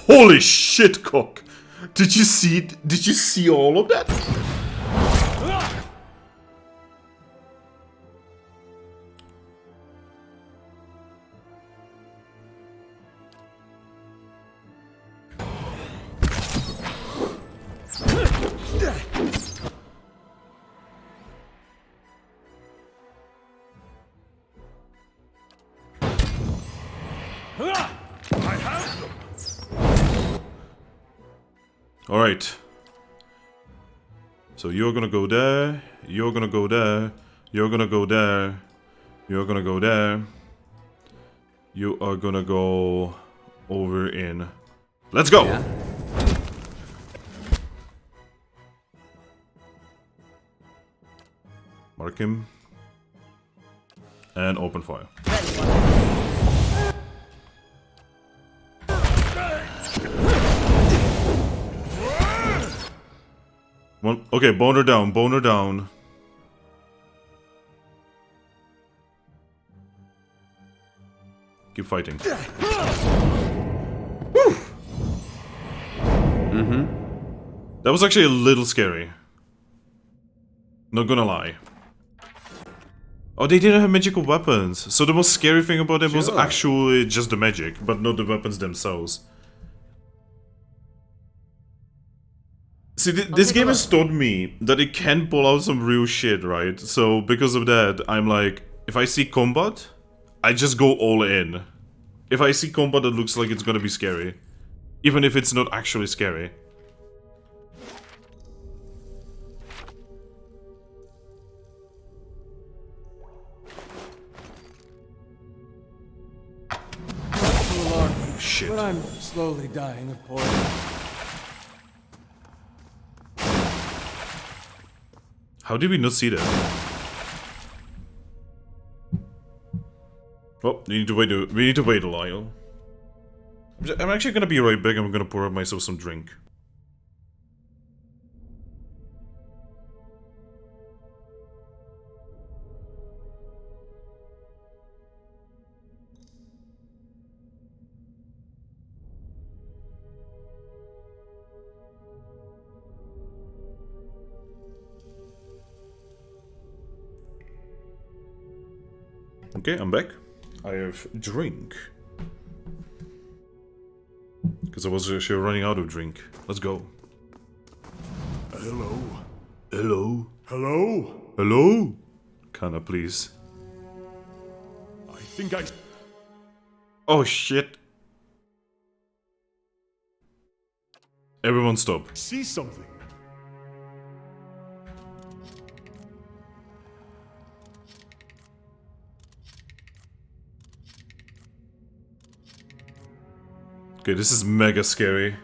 Holy shit, cock! Did you see all of that? Alright. So you're gonna go there, you're gonna go there, you're gonna go there, you're gonna go there. You are gonna go over in. Let's go! Yeah. Mark him. And open fire. One, okay, boner down, boner down. Keep fighting. That was actually a little scary. Not gonna lie. Oh, they didn't have magical weapons. So the most scary thing about them was actually just the magic, but not the weapons themselves. See, this game has taught me that it can pull out some real shit, right? So, because of that, I'm like, if I see combat, I just go all in. If I see combat that looks like it's gonna be scary. Even if it's not actually scary. Shit. But I'm slowly dying of poison. How did we not see that? Oh, we need to wait a while. I'm actually gonna be right back. I'm gonna pour myself some drink. Okay, I'm back. I have drink. Because I was actually running out of drink. Let's go. Hello? Hello? Hello? Hello? Kinda, please. I think I... Oh, shit. Everyone stop. see something. Okay, this is mega scary.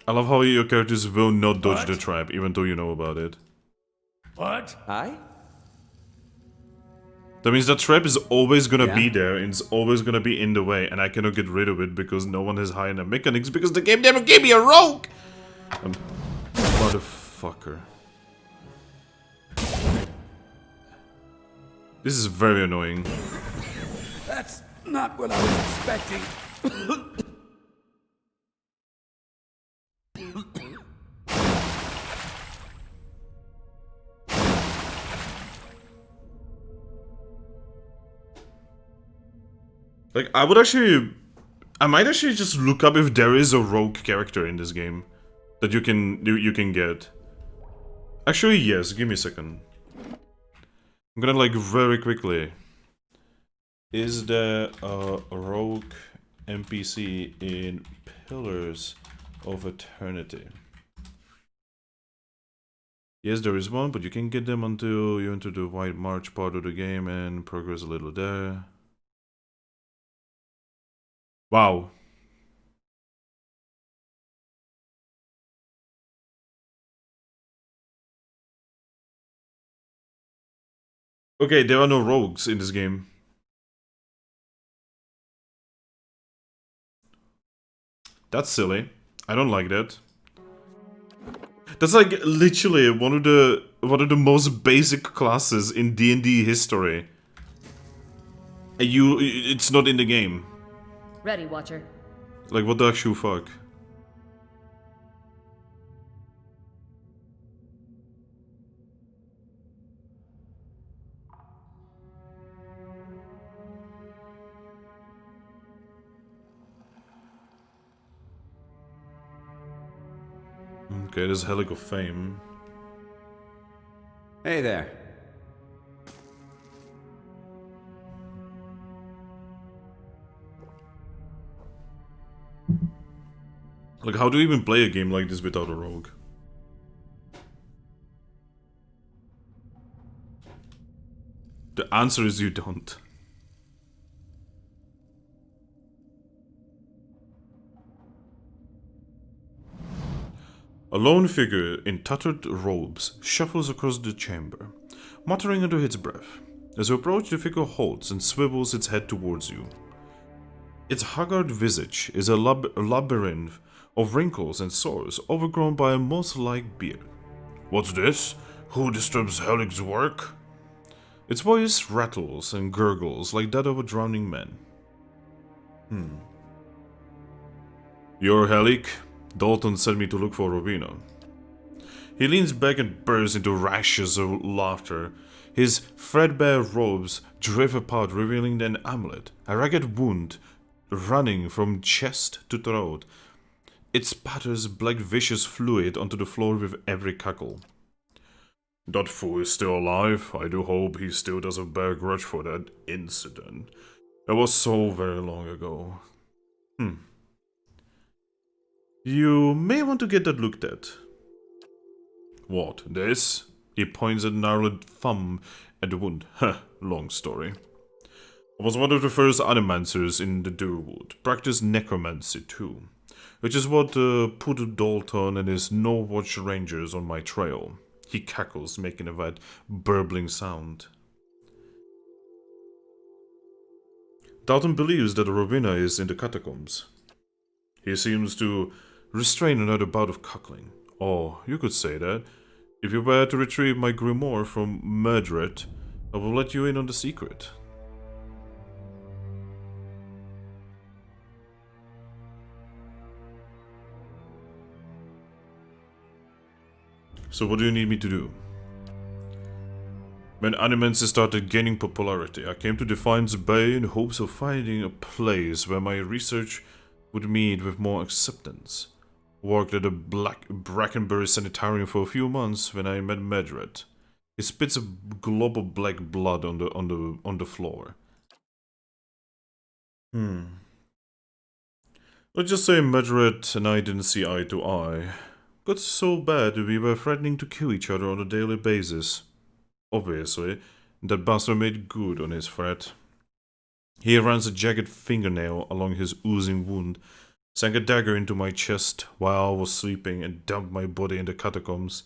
I love how your characters will not dodge the trap, even though you know about it. What? Aye? That means that trap is always gonna be there, and it's always gonna be in the way, and I cannot get rid of it because no one has high enough mechanics, because the game never gave me a rogue! Motherfucker. This is very annoying. That's not what I was expecting. Like, I might actually just look up if there is a rogue character in this game that you can get. Actually, yes. Give me a second. I'm gonna like very quickly. Is there a rogue NPC in Pillars of Eternity? Yes, there is one, but you can get them until you enter the White March part of the game and progress a little there. Wow. Okay, there are no rogues in this game. That's silly. I don't like that. That's like literally one of the most basic classes in D&D history. And it's not in the game. Ready, Watcher. Like, what the actual fuck? Okay, there's Helic of Fame. Hey there. Like, how do you even play a game like this without a rogue? The answer is you don't. A lone figure in tattered robes shuffles across the chamber, muttering under its breath. As you approach, the figure halts and swivels its head towards you. Its haggard visage is a labyrinth of wrinkles and sores overgrown by a moss-like beard. What's this? Who disturbs Helic's work? Its voice rattles and gurgles like that of a drowning man. You're Helic? Dalton sent me to look for Robina. He leans back and bursts into rashes of laughter. His threadbare robes drift apart, revealing an amulet, a ragged wound running from chest to throat. It spatters black viscous fluid onto the floor with every cackle. That fool is still alive. I do hope he still doesn't bear a grudge for that incident. It was so very long ago. You may want to get that looked at. What, this? He points a gnarled thumb at the wound. Long story. I was one of the first animancers in the Durwood. Practiced necromancy too. Which is what put Dalton and his no-watch rangers on my trail. He cackles, making a that burbling sound. Dalton believes that Robina is in the Catacombs. He seems to restrain another bout of cackling. Or, you could say that. If you were to retrieve my grimoire from Murdred, I will let you in on the secret. So what do you need me to do? When Animancy started gaining popularity, I came to Defiance Bay in hopes of finding a place where my research would meet with more acceptance. Worked at a Brackenbury sanitarium for a few months when I met Medred. He spits a glob of black blood on the floor. Let's just say Medred and I didn't see eye to eye. Got so bad we were threatening to kill each other on a daily basis. Obviously, that bastard made good on his threat. He runs a jagged fingernail along his oozing wound, sank a dagger into my chest while I was sleeping, and dumped my body in the catacombs.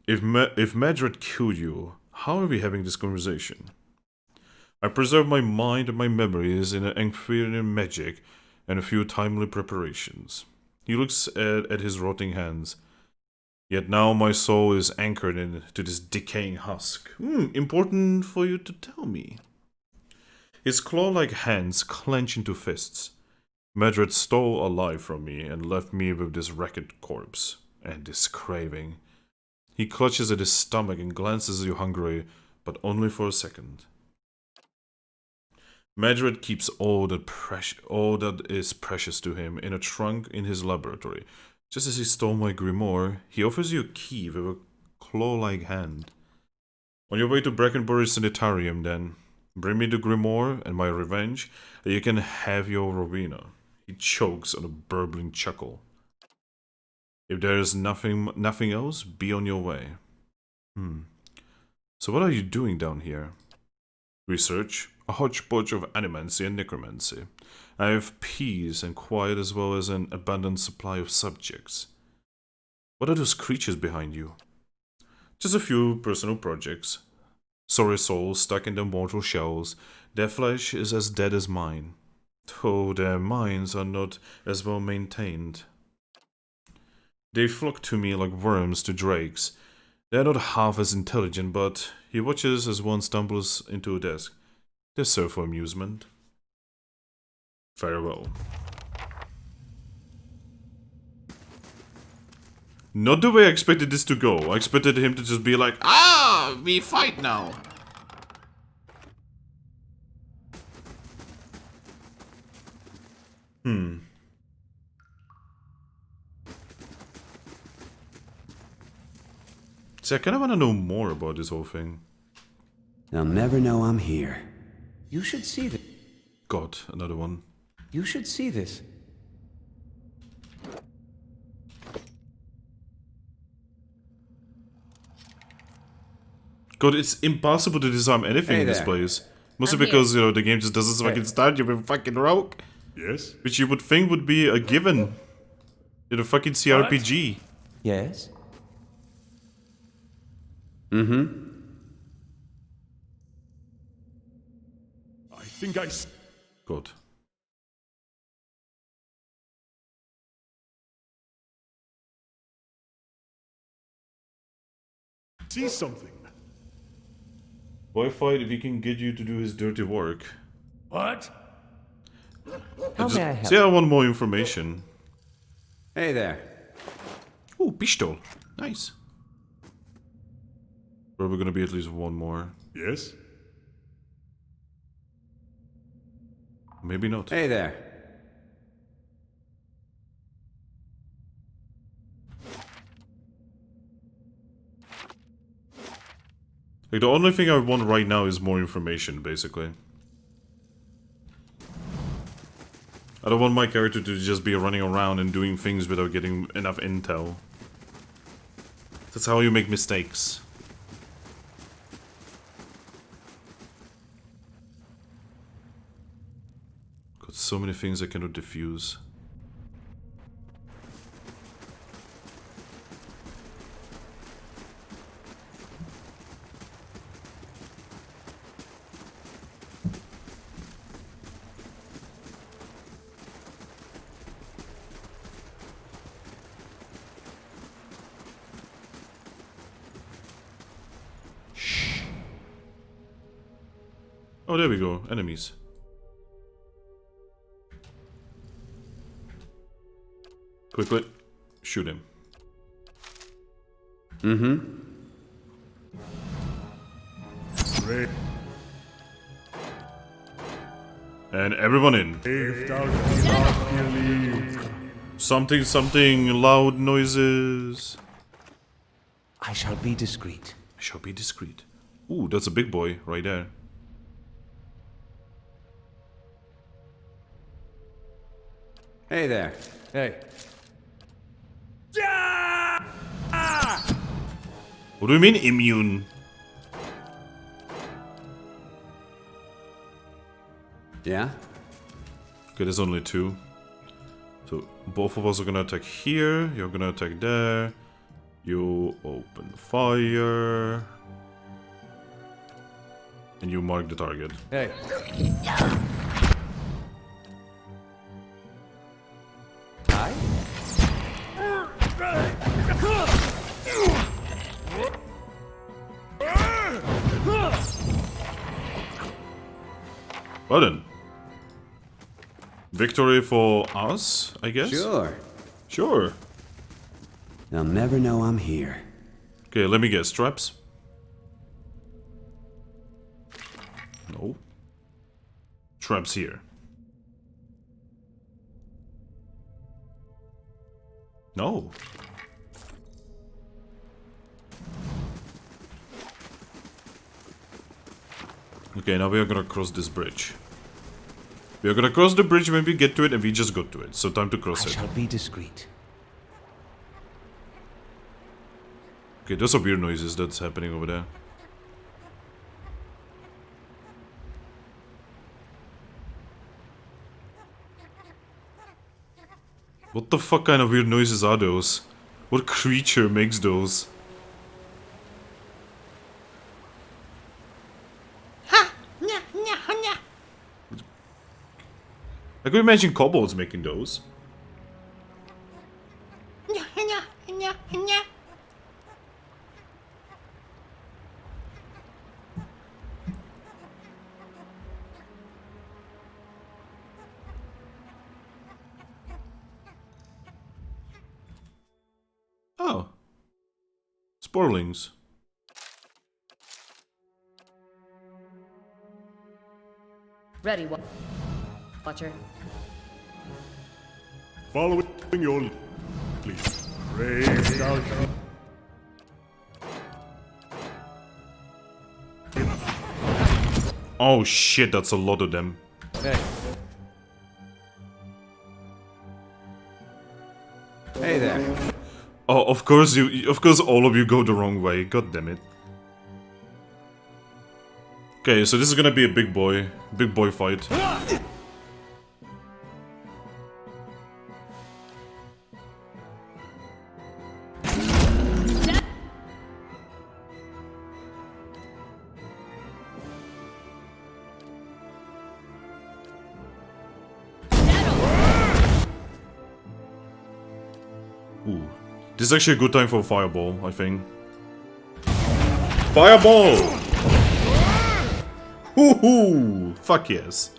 If Medred killed you, how are we having this conversation? I preserve my mind and my memories in an inferior magic and a few timely preparations. He looks at his rotting hands. Yet now my soul is anchored into this decaying husk. Important for you to tell me. His claw-like hands clench into fists. Medred stole a life from me and left me with this wrecked corpse and this craving. He clutches at his stomach and glances at you hungrily, but only for a second. Madrid keeps all that is precious to him in a trunk in his laboratory. Just as he stole my grimoire, he offers you a key with a claw-like hand. On your way to Brackenbury Sanitarium, then, bring me the grimoire and my revenge, and you can have your Rowena. He chokes on a burbling chuckle. If there is nothing else, be on your way. So what are you doing down here? Research, a hodgepodge of animancy and necromancy. I have peace and quiet as well as an abundant supply of subjects. What are those creatures behind you? Just a few personal projects. Sorry souls stuck in their mortal shells. Their flesh is as dead as mine, though their minds are not as well maintained. They flock to me like worms to drakes. They are not half as intelligent, but he watches as one stumbles into a desk. They serve for amusement. Farewell. Not the way I expected this to go. I expected him to just be like, ah, we fight now. See, I kind of want to know more about this whole thing. They'll never know I'm here. You should see this. God, another one. You should see this. God, it's impossible to disarm anything in this place. Mostly because, you know, the game just doesn't fucking start you with fucking rogue. Yes? Which you would think would be a given in a fucking CRPG. Yes? I think I... God. see something. Why fight if he can get you to do his dirty work? What? How may I help? See, I want more information. Hey there. Ooh, pistol. Nice. Probably gonna be at least one more. Yes? Maybe not. Hey there. Like, the only thing I want right now is more information, basically. I don't want my character to just be running around and doing things without getting enough intel. That's how you make mistakes. Got so many things I cannot diffuse. Oh, there we go. Enemies. Quickly. Shoot him. Great. And everyone in. If thou do not believe. Something, something, loud noises. I shall be discreet. I shall be discreet. Ooh, that's a big boy right there. Hey there. Hey, What do you mean immune? Yeah? Okay, there's only two. So both of us are gonna attack here. You're gonna attack there. You open fire. And you mark the target. hey. I? Well then. Victory for us, I guess? Sure. Sure. They'll never know I'm here. Okay, let me guess. Traps? No. Traps here. No. Okay, now we are gonna cross this bridge. We are gonna cross the bridge when we get to it, and we just got to it. So time to cross I it. shall be discreet. Okay, those are weird noises that's happening over there. What the fuck kind of weird noises are those? What creature makes those? I could imagine kobolds making those. Oh. Sporlings. Ready, Watcher. Following your lead. Praise our Oh shit, that's a lot of them. Hey. Hey there. Oh, of course all of you go the wrong way. God damn it. Okay, so this is gonna be a big boy fight. Ooh. This is actually a good time for a fireball, I think. Fireball! Woohoo! Fuck yes.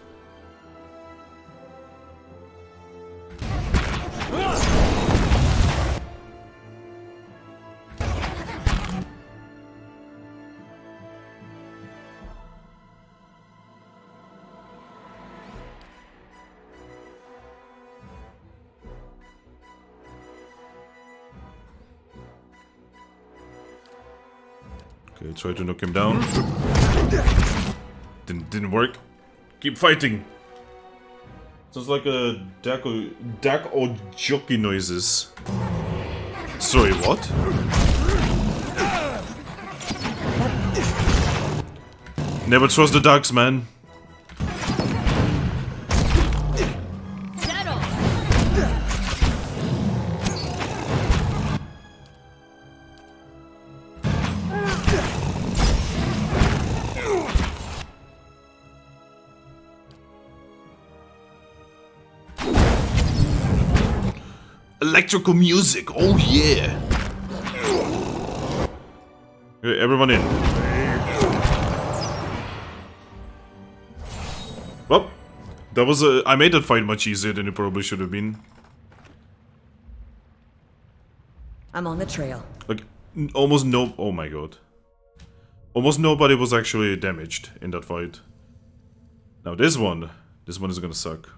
Okay, try to knock him down. Didn't work. Keep fighting. Sounds like a duck or jockey noises. Sorry, what? Never trust the ducks, man. Electrical music, oh yeah! Okay, everyone in. Well, that was I made that fight much easier than it probably should have been. I'm on the trail. Like, almost no... Oh my god. Almost nobody was actually damaged in that fight. Now this one is gonna suck.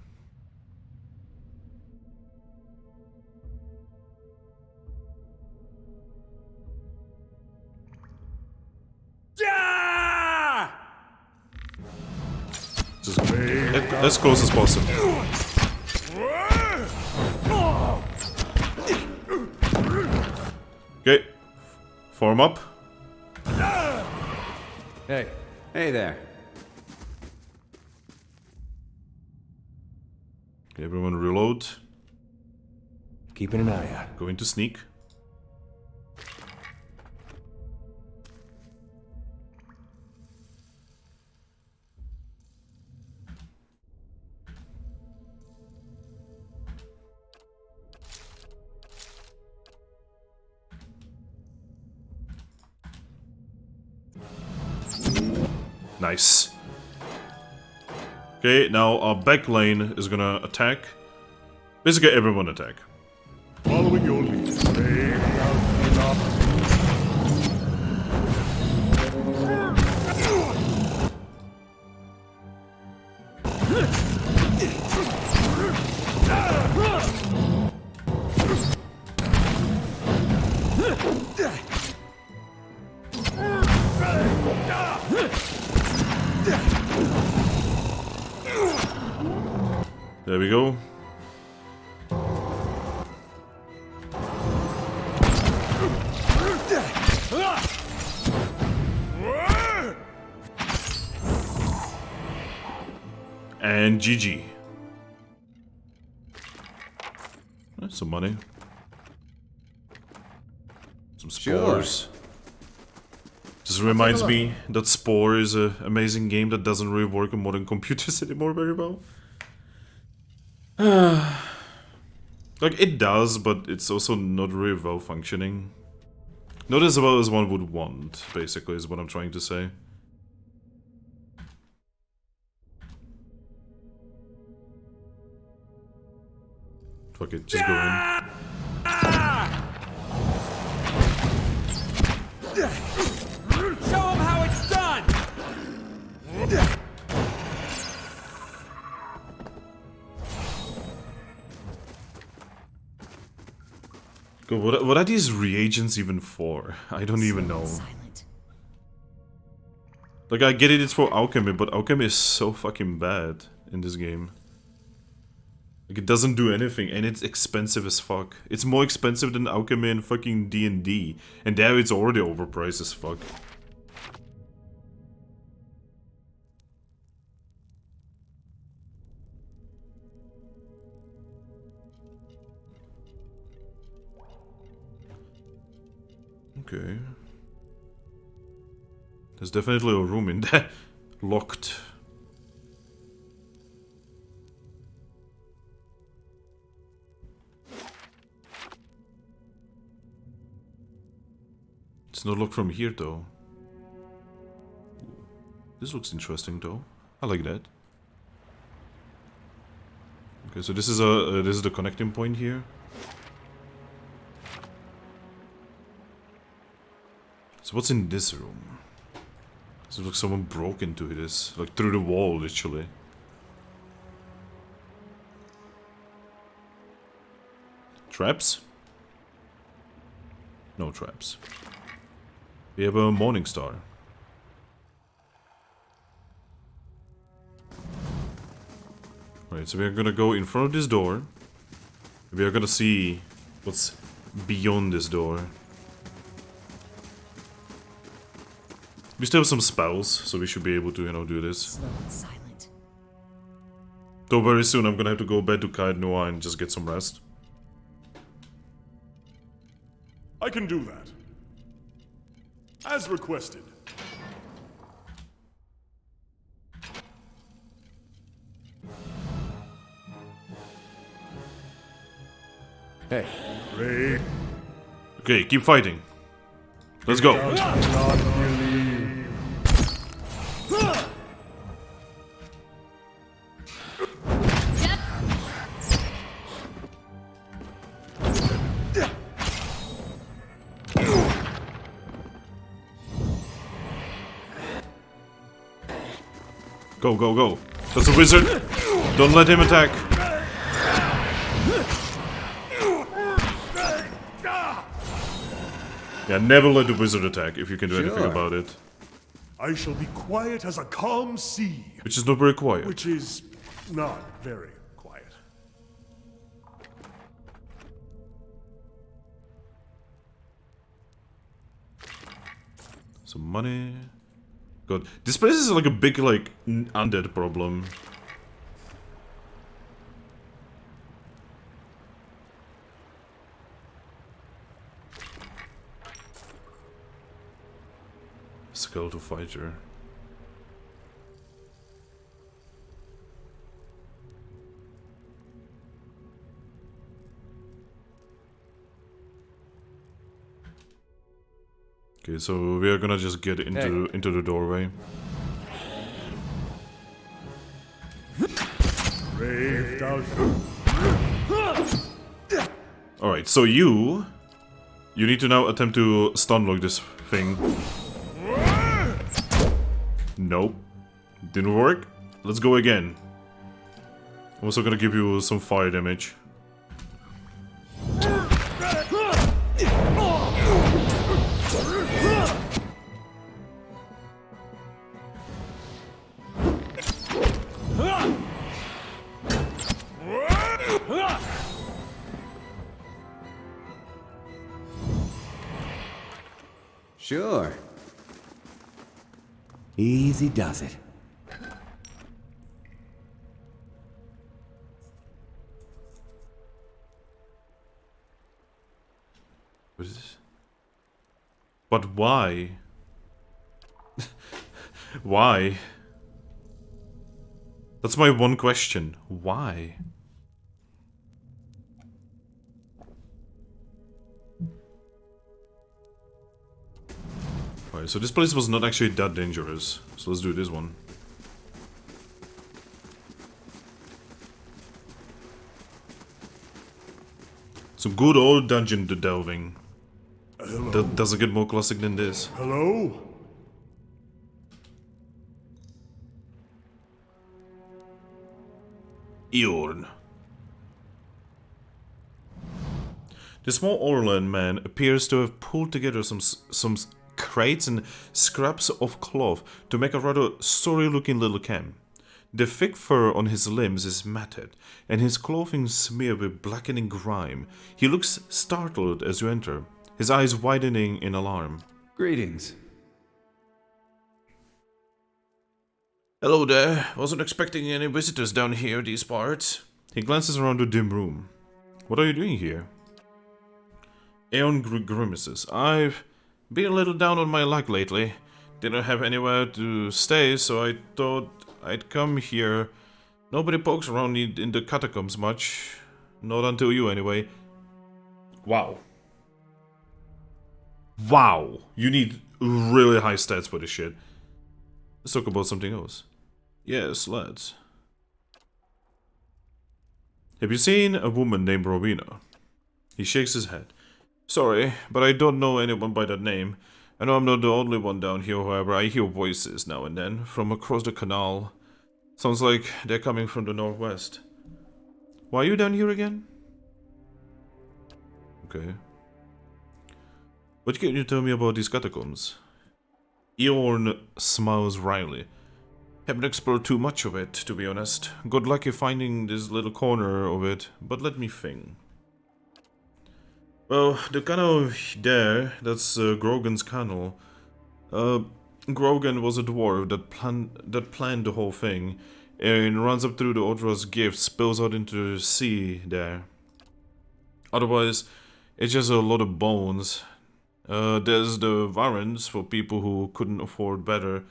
Just as close as possible. Okay. Form up. Hey. Hey there. Okay, everyone reload. Keeping an eye out. Going to sneak. Nice. Okay, now our back lane is gonna attack. Basically, everyone attack. Following your lead. Praise our There we go. And GG. That's some money. Some spores. Just reminds me that Spore is an amazing game that doesn't really work on modern computers anymore very well. Like, it does, but it's also not really well functioning. Not as well as one would want, basically, is what I'm trying to say. Fuck it, just go in. Show him how it's done! God, what are these reagents even for? I don't even know. Like, I get it, it's for alchemy, but alchemy is so fucking bad in this game. Like, it doesn't do anything, and it's expensive as fuck. It's more expensive than alchemy in fucking D&D, and there it's already overpriced as fuck. Okay. There's definitely a room in there. Locked. It's not locked from here though. This looks interesting though. I like that. Okay, so this is the connecting point here. So what's in this room? Does it look like someone broke into this? Like through the wall, literally. Traps? No traps. We have a morning star. Right, so we are gonna go in front of this door. We are gonna see what's beyond this door. We still have some spells, so we should be able to, you know, do this. Slow and silent. Though very soon I'm gonna have to go back to Kaed Noir and just get some rest. I can do that. As requested. Hey. Ray. Okay, keep fighting. Let's go. Go, go, go. That's a wizard. Don't let him attack. Yeah, never let the wizard attack if you can do anything about it. I shall be quiet as a calm sea. Which is not very quiet. Which is not very quiet. Some money. God, this place is like a big, like, undead problem. Skeletal fighter. Okay, so we are gonna just get into the doorway. Alright, so you need to now attempt to stunlock this thing. Nope. Didn't work. Let's go again. I'm also gonna give you some fire damage. Sure. Easy does it. What is this? But why? Why? That's my one question. Why? Alright, so this place was not actually that dangerous. So let's do this one. Some good old dungeon to delving. That doesn't get more classic than this. Hello? Eorn. The small Orlan man appears to have pulled together some crates and scraps of cloth to make a rather sorry-looking little camp. The thick fur on his limbs is matted, and his clothing smeared with blackening grime. He looks startled as you enter, his eyes widening in alarm. Greetings. Hello there. Wasn't expecting any visitors down here these parts. He glances around the dim room. What are you doing here? Aeon grimaces. I've been a little down on my luck lately. Didn't have anywhere to stay, so I thought I'd come here. Nobody pokes around in the Catacombs much. Not until you, anyway. Wow. Wow. You need really high stats for this shit. Let's talk about something else. Yes, lads. Have you seen a woman named Rowena? He shakes his head. Sorry, but I don't know anyone by that name. I know I'm not the only one down here, however. I hear voices now and then from across the canal. Sounds like they're coming from the northwest. Why are you down here again? Okay. What can you tell me about these catacombs? Eorn smiles wryly. Haven't explored too much of it, to be honest. Good luck in finding this little corner of it, but let me think. Well, the canal there, that's Grogan's canal. Grogan was a dwarf that planned the whole thing, and runs up through the Odra's gift, spills out into the sea there. Otherwise, it's just a lot of bones. There's the Varans for people who couldn't afford better,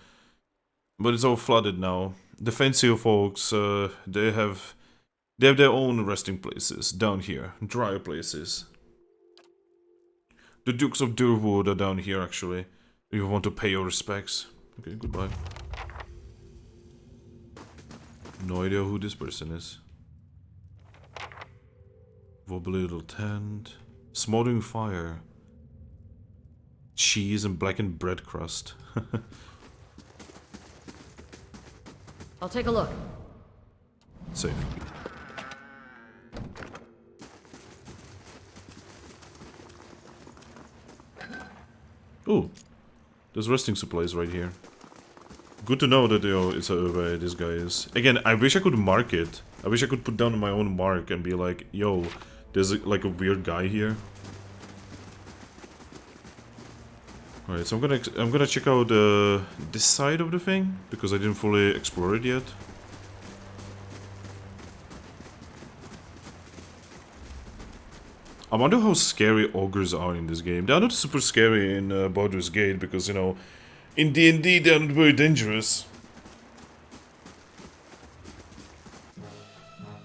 but it's all flooded now. The fancier folks, they have their own resting places down here, drier places. The Dukes of Durwood are down here, actually. If you want to pay your respects. Okay, goodbye. No idea who this person is. Wobbly little tent. Smoldering fire. Cheese and blackened bread crust. I'll take a look. Safe. Ooh, there's resting supplies right here. Good to know that, you know, it's where this guy is. Again, I wish I could mark it. I wish I could put down my own mark and be like, yo, there's like a weird guy here. Alright, so I'm gonna check out this side of the thing because I didn't fully explore it yet. I wonder how scary ogres are in this game. They are not super scary in Baldur's Gate because, you know, in D&D they are not very dangerous.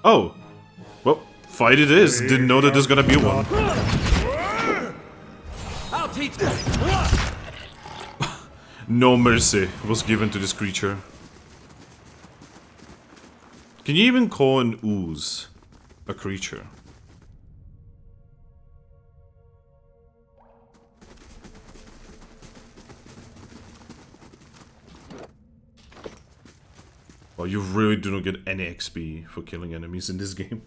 Oh, well, fight it is. Didn't know that there's gonna be one. I'll teach them. No mercy was given to this creature. Can you even call an ooze a creature? Well, you really do not get any XP for killing enemies in this game.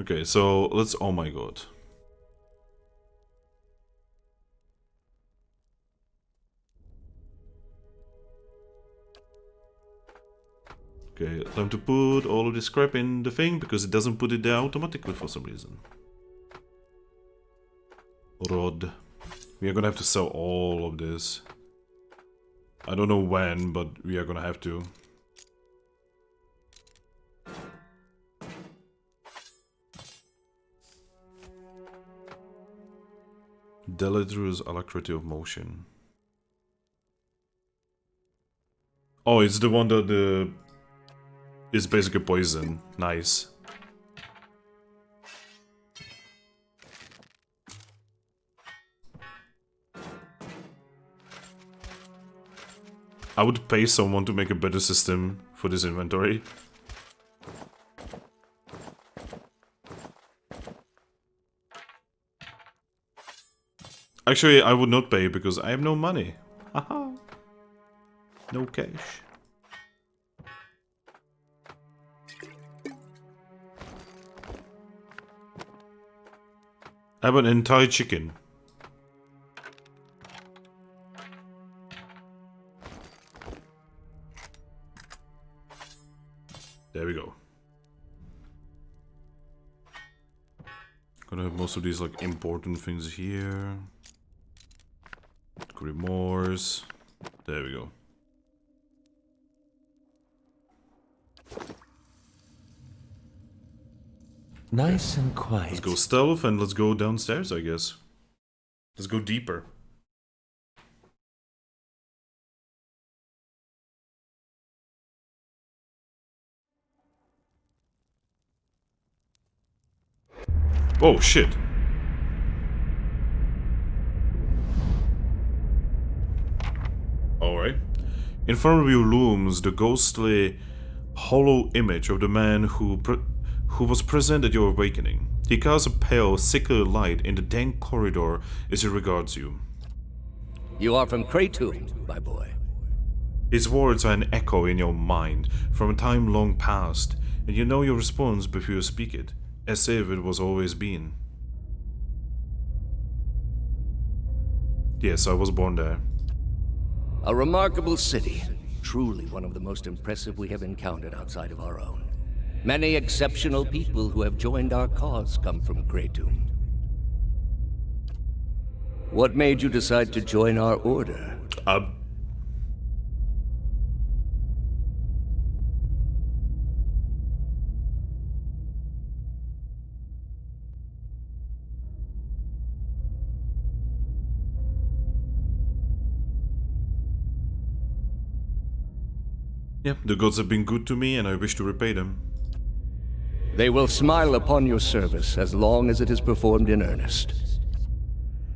Okay, so let's... Oh my god. Okay, time to put all of this crap in the thing, because it doesn't put it there automatically for some reason. Rod. We are gonna have to sell all of this. I don't know when, but we are gonna have to. Deleterious alacrity of motion. Oh, it's the one that is basically poison. Nice. I would pay someone to make a better system for this inventory. Actually, I would not pay because I have no money. Haha. No cash. I have an entire chicken. There we go. Gonna have most of these like important things here. Grimoires. There we go. Nice and quiet. Let's go stealth and let's go downstairs, I guess. Let's go deeper. Oh shit. Alright. In front of you looms the ghostly, hollow image of the man who was present at your awakening. He casts a pale, sickly light in the dank corridor as he regards you. You are from Catacombs, my boy. His words are an echo in your mind from a time long past, and you know your response before you speak it, as if it was always been. Yes, I was born there. A remarkable city. Truly one of the most impressive we have encountered outside of our own. Many exceptional people who have joined our cause come from Catacombs. What made you decide to join our order? Yeah, the gods have been good to me and I wish to repay them. They will smile upon your service as long as it is performed in earnest.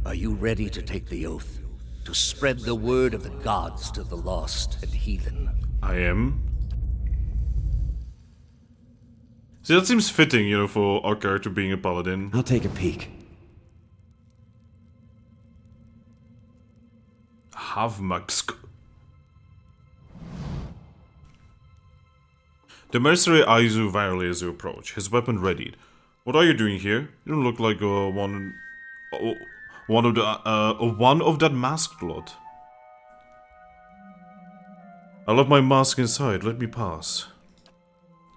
Are you ready to take the oath? To spread the word of the gods to the lost and heathen? I am. See, that seems fitting, you know, for our character being a paladin. I'll take a peek. Havmaksk. The mercenary eyes you warily as you approach, his weapon readied. What are you doing here? You don't look like one of that masked lot. I left my mask inside, let me pass.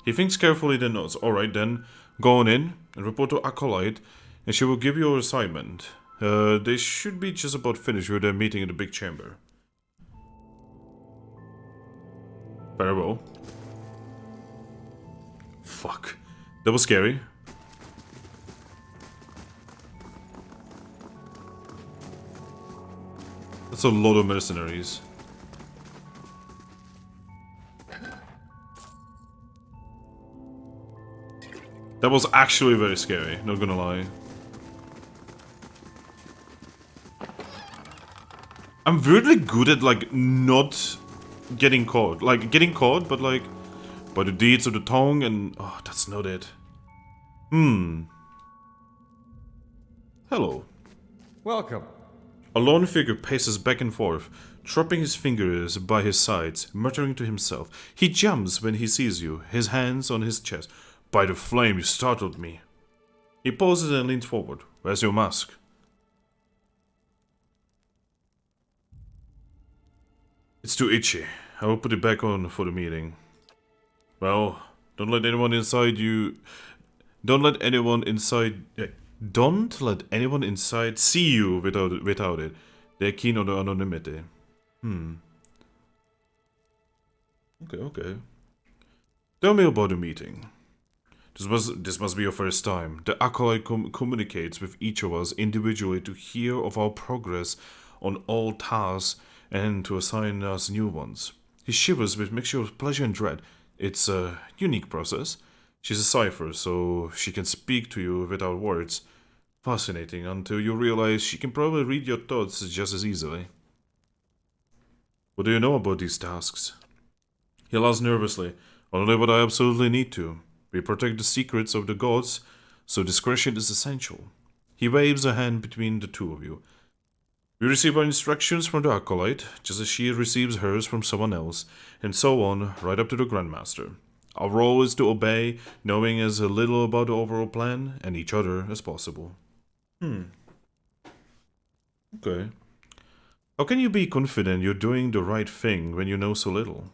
He thinks carefully, then nods. Alright then, go on in and report to Acolyte, and she will give you your assignment. They should be just about finished with their meeting in the big chamber. Very well. Fuck. That was scary. That's a lot of mercenaries. That was actually very scary, not gonna lie. I'm weirdly good at, like, not getting caught. Like, getting caught, but, like, by the deeds of the tongue and... Oh, that's not it. Hello. Welcome. A lone figure paces back and forth, dropping his fingers by his sides, muttering to himself. He jumps when he sees you, his hands on his chest. By the flame, you startled me. He pauses and leans forward. Where's your mask? It's too itchy. I will put it back on for the meeting. Well, don't let anyone inside you... Don't let anyone inside... Don't let anyone inside see you without it. They're keen on the anonymity. Okay. Tell me about the meeting. This must be your first time. The Acolyte communicates with each of us individually to hear of our progress on all tasks and to assign us new ones. He shivers with mixture of pleasure and dread. It's a unique process. She's a cipher, so she can speak to you without words. Fascinating, until you realize she can probably read your thoughts just as easily. What do you know about these tasks? He laughs nervously. Only what I absolutely need to. We protect the secrets of the gods, so discretion is essential. He waves a hand between the two of you. We receive our instructions from the Acolyte, just as she receives hers from someone else, and so on, right up to the Grandmaster. Our role is to obey, knowing as little about the overall plan and each other as possible. Okay. How can you be confident you're doing the right thing when you know so little?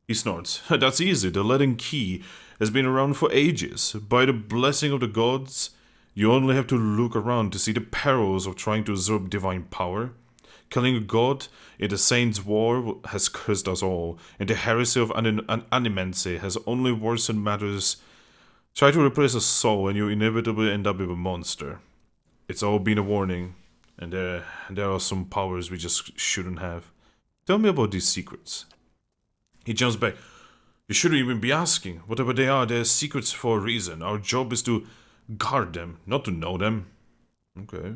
He snorts. That's easy. The Leaden Key has been around for ages. By the blessing of the gods, you only have to look around to see the perils of trying to usurp divine power. Killing a god in the Saints' War has cursed us all, and the heresy of animancy has only worsened matters. Try to replace a soul and you inevitably end up with a monster. It's all been a warning, and there are some powers we just shouldn't have. Tell me about these secrets. He jumps back. You shouldn't even be asking. Whatever they are, they're secrets for a reason. Our job is to guard them, not to know them. Okay.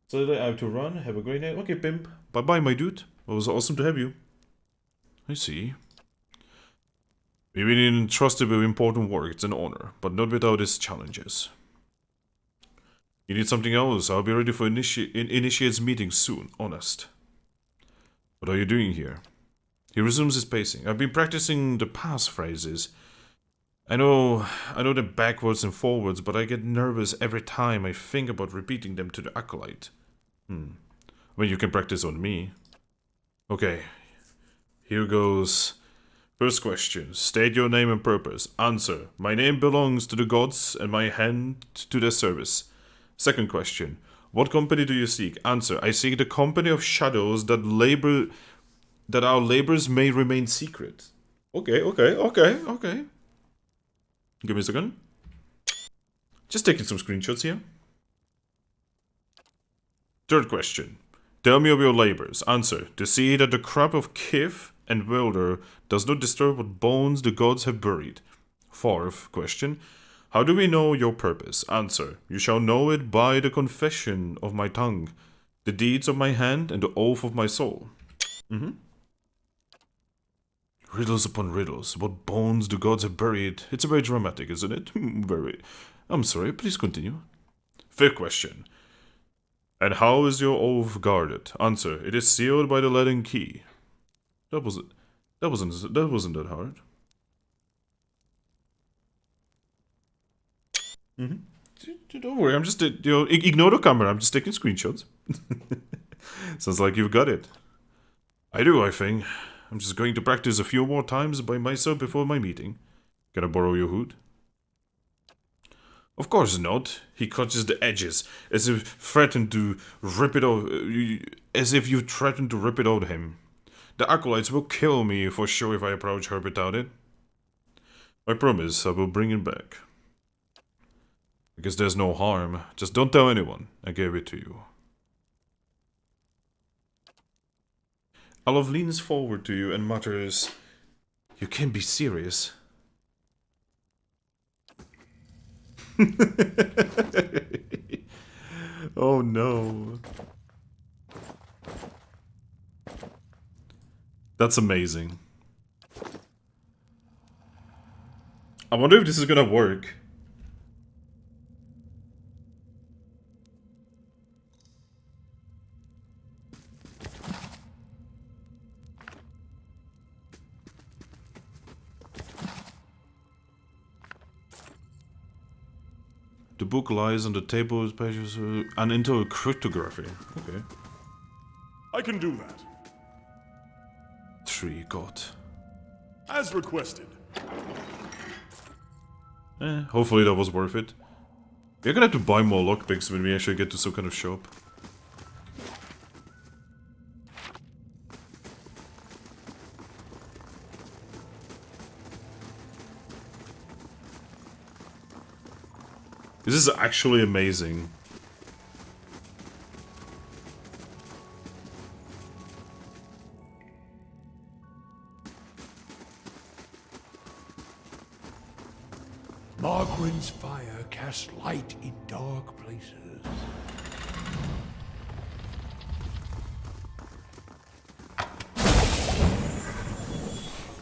So I have to run. Have a great night. Okay, pimp. Bye-bye, my dude. It was awesome to have you. I see. We've been entrusted with important work. It's an honor, but not without its challenges. You need something else? I'll be ready for Initiate's meeting soon. Honest. What are you doing here? He resumes his pacing. I've been practicing the passphrases. I know them backwards and forwards, but I get nervous every time I think about repeating them to the Acolyte. Well, you can practice on me. Okay. Here goes. First question. State your name and purpose. Answer. My name belongs to the gods and my hand to their service. Second question. What company do you seek? Answer. I seek the company of shadows that our labors may remain secret. Okay. Give me a second. Just taking some screenshots here. Third question. Tell me of your labors. Answer. To see that the crop of Kith and Wilder does not disturb what bones the gods have buried. Fourth question. How do we know your purpose? Answer. You shall know it by the confession of my tongue, the deeds of my hand, and the oath of my soul. Riddles upon riddles. What bones the gods have buried. It's very dramatic, isn't it? Very. I'm sorry, please continue. Fifth question. And how is your oath guarded? Answer. It is sealed by the Leaden Key. That wasn't that hard. Don't worry, I'm just ignore the camera. I'm just taking screenshots. Sounds like you've got it. I do, I think. I'm just going to practice a few more times by myself before my meeting. Can I borrow your hood? Of course not. He clutches the edges, as if threatened to rip it out. As if you threatened to rip it out of him. The Acolytes will kill me for sure if I approach her without it. I promise I will bring it back. I guess there's no harm. Just don't tell anyone. I gave it to you. Olaf leans forward to you and mutters, "You can't be serious." Oh no. That's amazing. I wonder if this is gonna work. The book lies on the table with pages and into cryptography. Okay. I can do that. 3, God. As requested. Hopefully that was worth it. We're gonna have to buy more lockpicks when we actually get to some kind of shop. This is actually amazing. Margrin's fire casts light in dark places.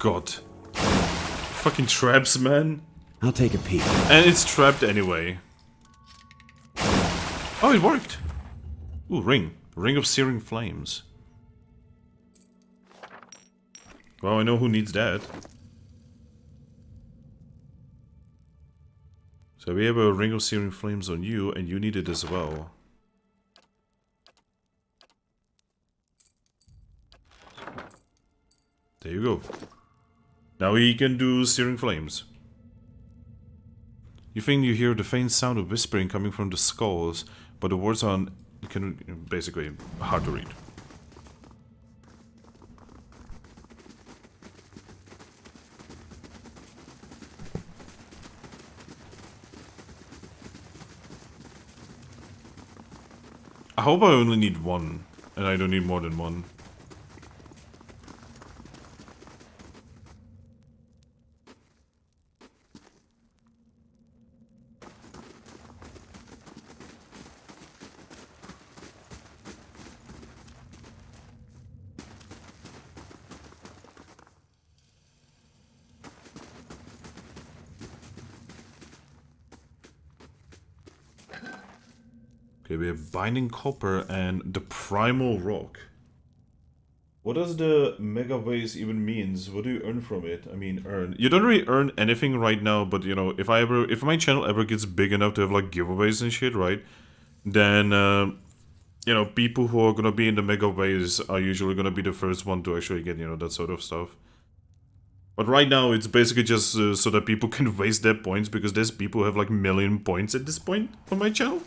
God. Fucking traps, man. I'll take a peek. And it's trapped anyway. Oh, it worked! Ooh, ring. Ring of searing flames. Well, I know who needs that. So we have a ring of searing flames on you, and you need it as well. There you go. Now he can do searing flames. You think you hear the faint sound of whispering coming from the skulls, but the words are basically hard to read. I hope I only need one, and I don't need more than one. Okay, we have Binding Copper and the Primal Rock. What does the Mega Vase even means? What do you earn from it? I mean, earn. You don't really earn anything right now, but you know, if my channel ever gets big enough to have like giveaways and shit, right? Then, you know, people who are gonna be in the Mega Vase are usually gonna be the first one to actually get, you know, that sort of stuff. But right now, it's basically just so that people can waste their points, because there's people who have like 1,000,000 points at this point on my channel.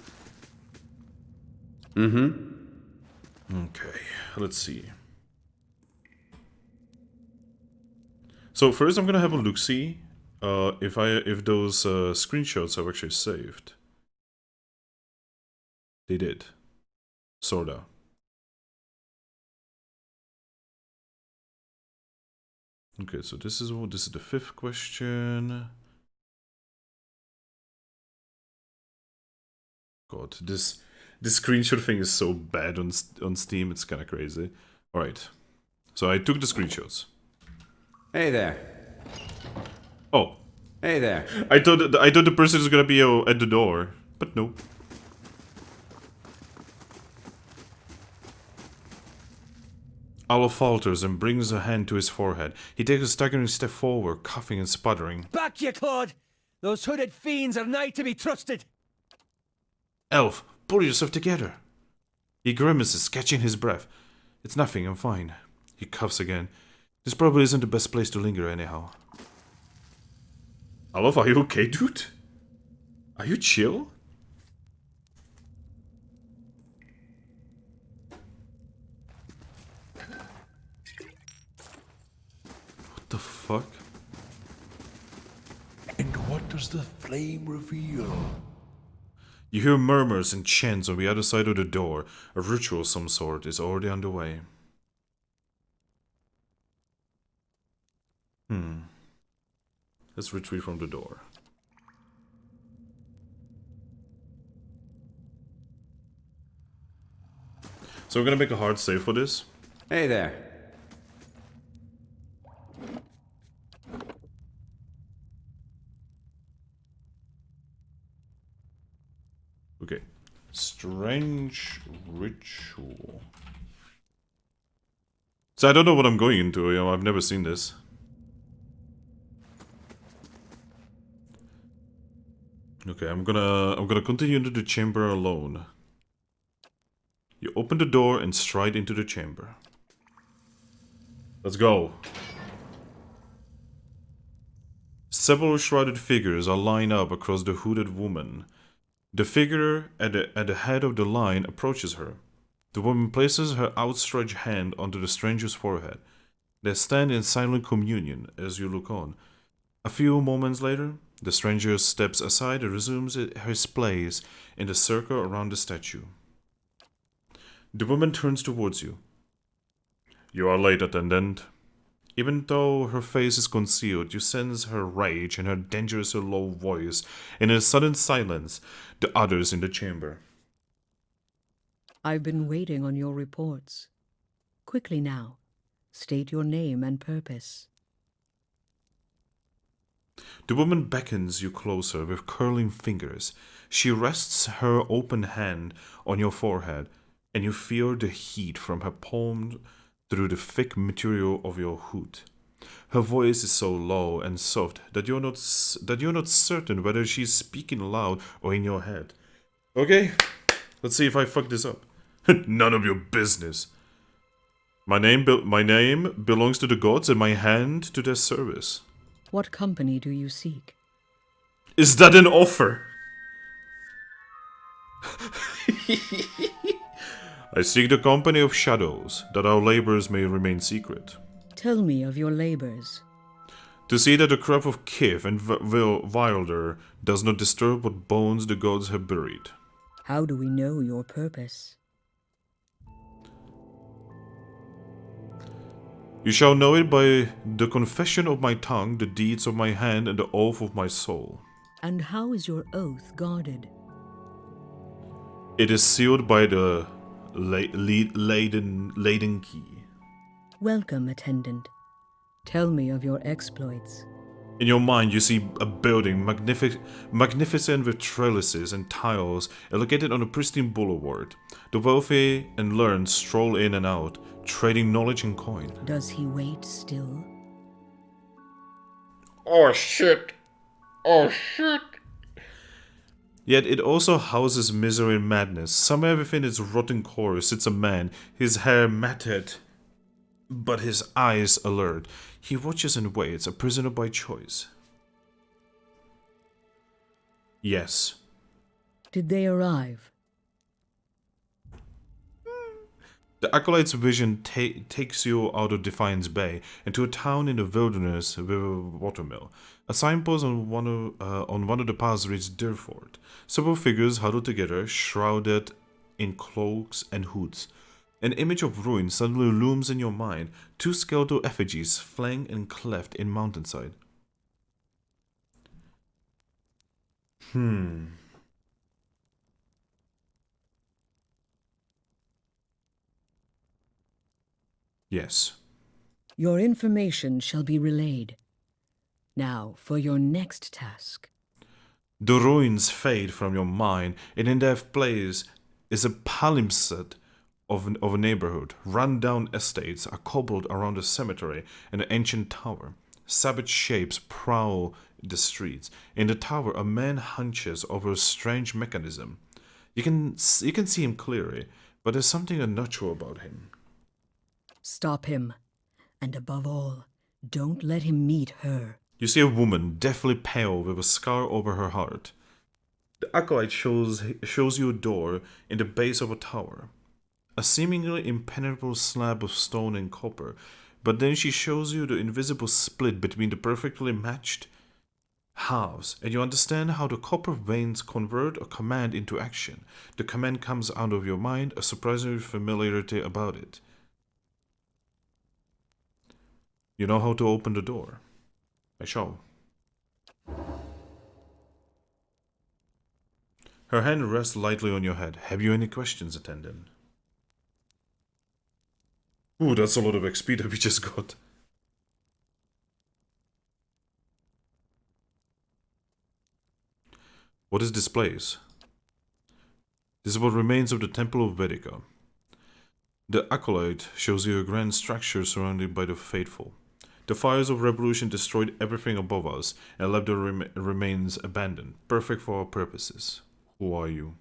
Okay, let's see. So first I'm gonna have a look-see if those screenshots are actually saved. They did. Sorta. Okay, so this is the 5th question. God, this screenshot thing is so bad on Steam, it's kind of crazy. Alright, so I took the screenshots. Hey there. Oh. Hey there. I thought the person was gonna be at the door, but no. Alof falters and brings a hand to his forehead. He takes a staggering step forward, coughing and sputtering. Back, ye Claude! Those hooded fiends are nigh to be trusted! Elf, pull yourself together. He grimaces, catching his breath. It's nothing, I'm fine. He coughs again. This probably isn't the best place to linger anyhow. Alof, are you okay, dude? Are you chill? What the fuck? And what does the flame reveal? You hear murmurs and chants on the other side of the door. A ritual of some sort is already underway. Let's retreat from the door. So we're gonna make a hard save for this. Hey there. Okay. Strange ritual. So I don't know what I'm going into, you know, I've never seen this. Okay, I'm gonna continue into the chamber alone. You open the door and stride into the chamber. Let's go. Several shrouded figures are lined up across the hooded woman. The figure at the head of the line approaches her. The woman places her outstretched hand onto the stranger's forehead. They stand in silent communion as you look on. A few moments later, the stranger steps aside and resumes his place in the circle around the statue. The woman turns towards you. You are late, attendant. Even though her face is concealed, you sense her rage and her dangerously low voice. In a sudden silence, the others in the chamber. I've been waiting on your reports. Quickly now, state your name and purpose. The woman beckons you closer with curling fingers. She rests her open hand on your forehead, and you feel the heat from her palm through the thick material of your hood. Her voice is so low and soft that you're not certain whether she's speaking loud or in your head. Okay, let's see if I fuck this up. None of your business. My name belongs to the gods, and my hand to their service. What company do you seek? Is that an offer? I seek the company of shadows, that our labors may remain secret. Tell me of your labors. To see that the crop of Kith and Wilder does not disturb what bones the gods have buried. How do we know your purpose? You shall know it by the confession of my tongue, the deeds of my hand, and the oath of my soul. And how is your oath guarded? It is sealed by the laden key. Welcome, attendant. Tell me of your exploits. In your mind, you see a building magnificent with trellises and tiles, located on a pristine boulevard. The wealthy and learned stroll in and out, trading knowledge and coin. Does he wait still? Oh shit! Oh shit! Yet it also houses misery and madness. Somewhere within its rotten core sits a man, his hair matted, but his eyes alert. He watches and waits, a prisoner by choice. Yes. Did they arrive? The Acolyte's vision takes you out of Defiance Bay into a town in the wilderness with a watermill. A signpost on one of the paths reads Durford. Several figures huddled together, shrouded in cloaks and hoods. An image of ruin suddenly looms in your mind. Two skeletal effigies flanked and cleft in mountainside. Yes. Your information shall be relayed. Now, for your next task. The ruins fade from your mind, and in their place is a palimpsest of a neighborhood. Run-down estates are cobbled around a cemetery and an ancient tower. Savage shapes prowl the streets. In the tower, a man hunches over a strange mechanism. You can see him clearly, but there's something unnatural about him. Stop him. And above all, don't let him meet her. You see a woman, deathly pale, with a scar over her heart. The Acolyte shows you a door in the base of a tower. A seemingly impenetrable slab of stone and copper, but then she shows you the invisible split between the perfectly matched halves, and you understand how the copper veins convert a command into action. The command comes out of your mind, a surprising familiarity about it. You know how to open the door. I shall. Her hand rests lightly on your head. Have you any questions, attendant? Ooh, that's a lot of XP that we just got. What is this place? This is what remains of the Temple of Vedica. The Acolyte shows you a grand structure surrounded by the faithful. The fires of revolution destroyed everything above us and left the remains abandoned, perfect for our purposes. Who are you?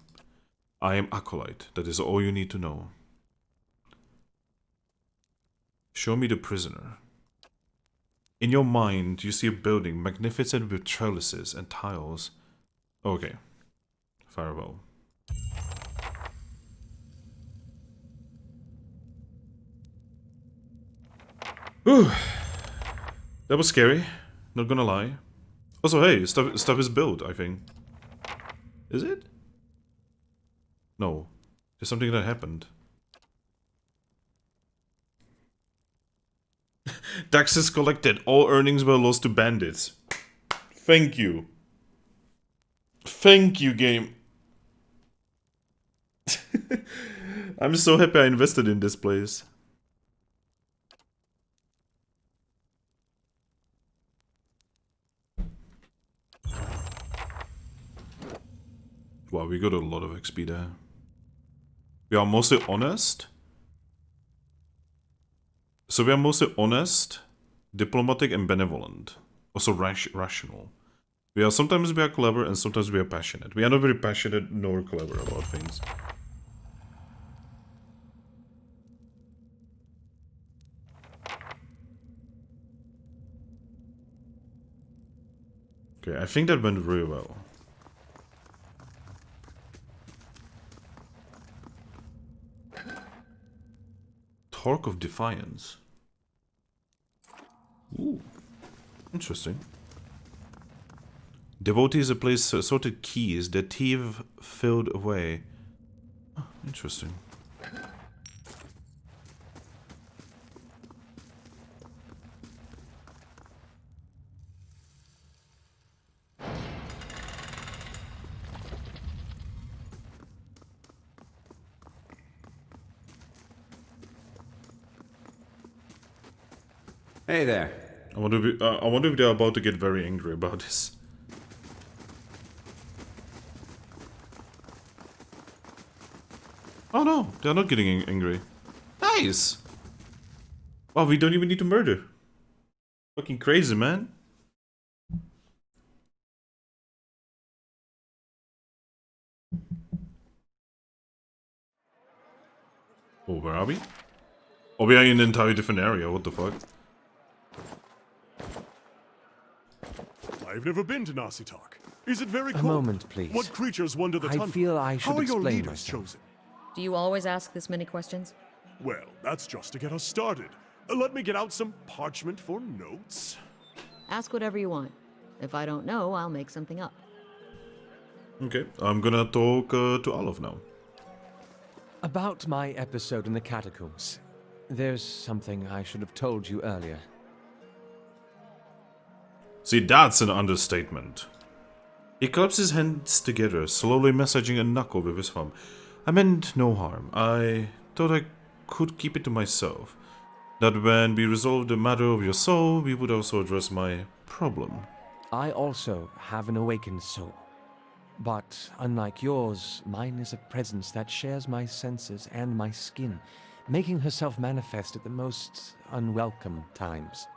I am Acolyte. That is all you need to know. Show me the prisoner. In your mind, you see a building magnificent with trellises and tiles. Okay. Farewell. Whew. That was scary, not gonna lie. Also, hey, stuff is built, I think. Is it? No. There's something that happened. Taxes collected. All earnings were lost to bandits. Thank you. Thank you, game. I'm so happy I invested in this place. Wow, we got a lot of XP there. We are mostly honest. So we are mostly honest, diplomatic, and benevolent. Also rational. Sometimes we are clever and sometimes we are passionate. We are not very passionate nor clever about things. Okay, I think that went really well. Torque of Defiance. Ooh, interesting. Devotees place assorted keys that thief filled away. Oh, interesting. Hey there. I wonder if they're about to get very angry about this. Oh no, they're not getting angry. Nice! Wow, we don't even need to murder. Fucking crazy, man. Oh, where are we? Oh, we are in an entirely different area, what the fuck? I've never been to Nasitak. Is it very cold? A moment, please. What creatures wander the tundra? I feel I should How are your explain leaders myself. chosen? Do you always ask this many questions? Well, that's just to get us started. Let me get out some parchment for notes. Ask whatever you want. If I don't know, I'll make something up. Okay, I'm gonna talk to Olive now. About my episode in the Catacombs. There's something I should have told you earlier. See, that's an understatement. He claps his hands together, slowly massaging a knuckle with his thumb. I meant no harm. I thought I could keep it to myself. That when we resolve the matter of your soul, we would also address my problem. I also have an awakened soul. But unlike yours, mine is a presence that shares my senses and my skin, making herself manifest at the most unwelcome times.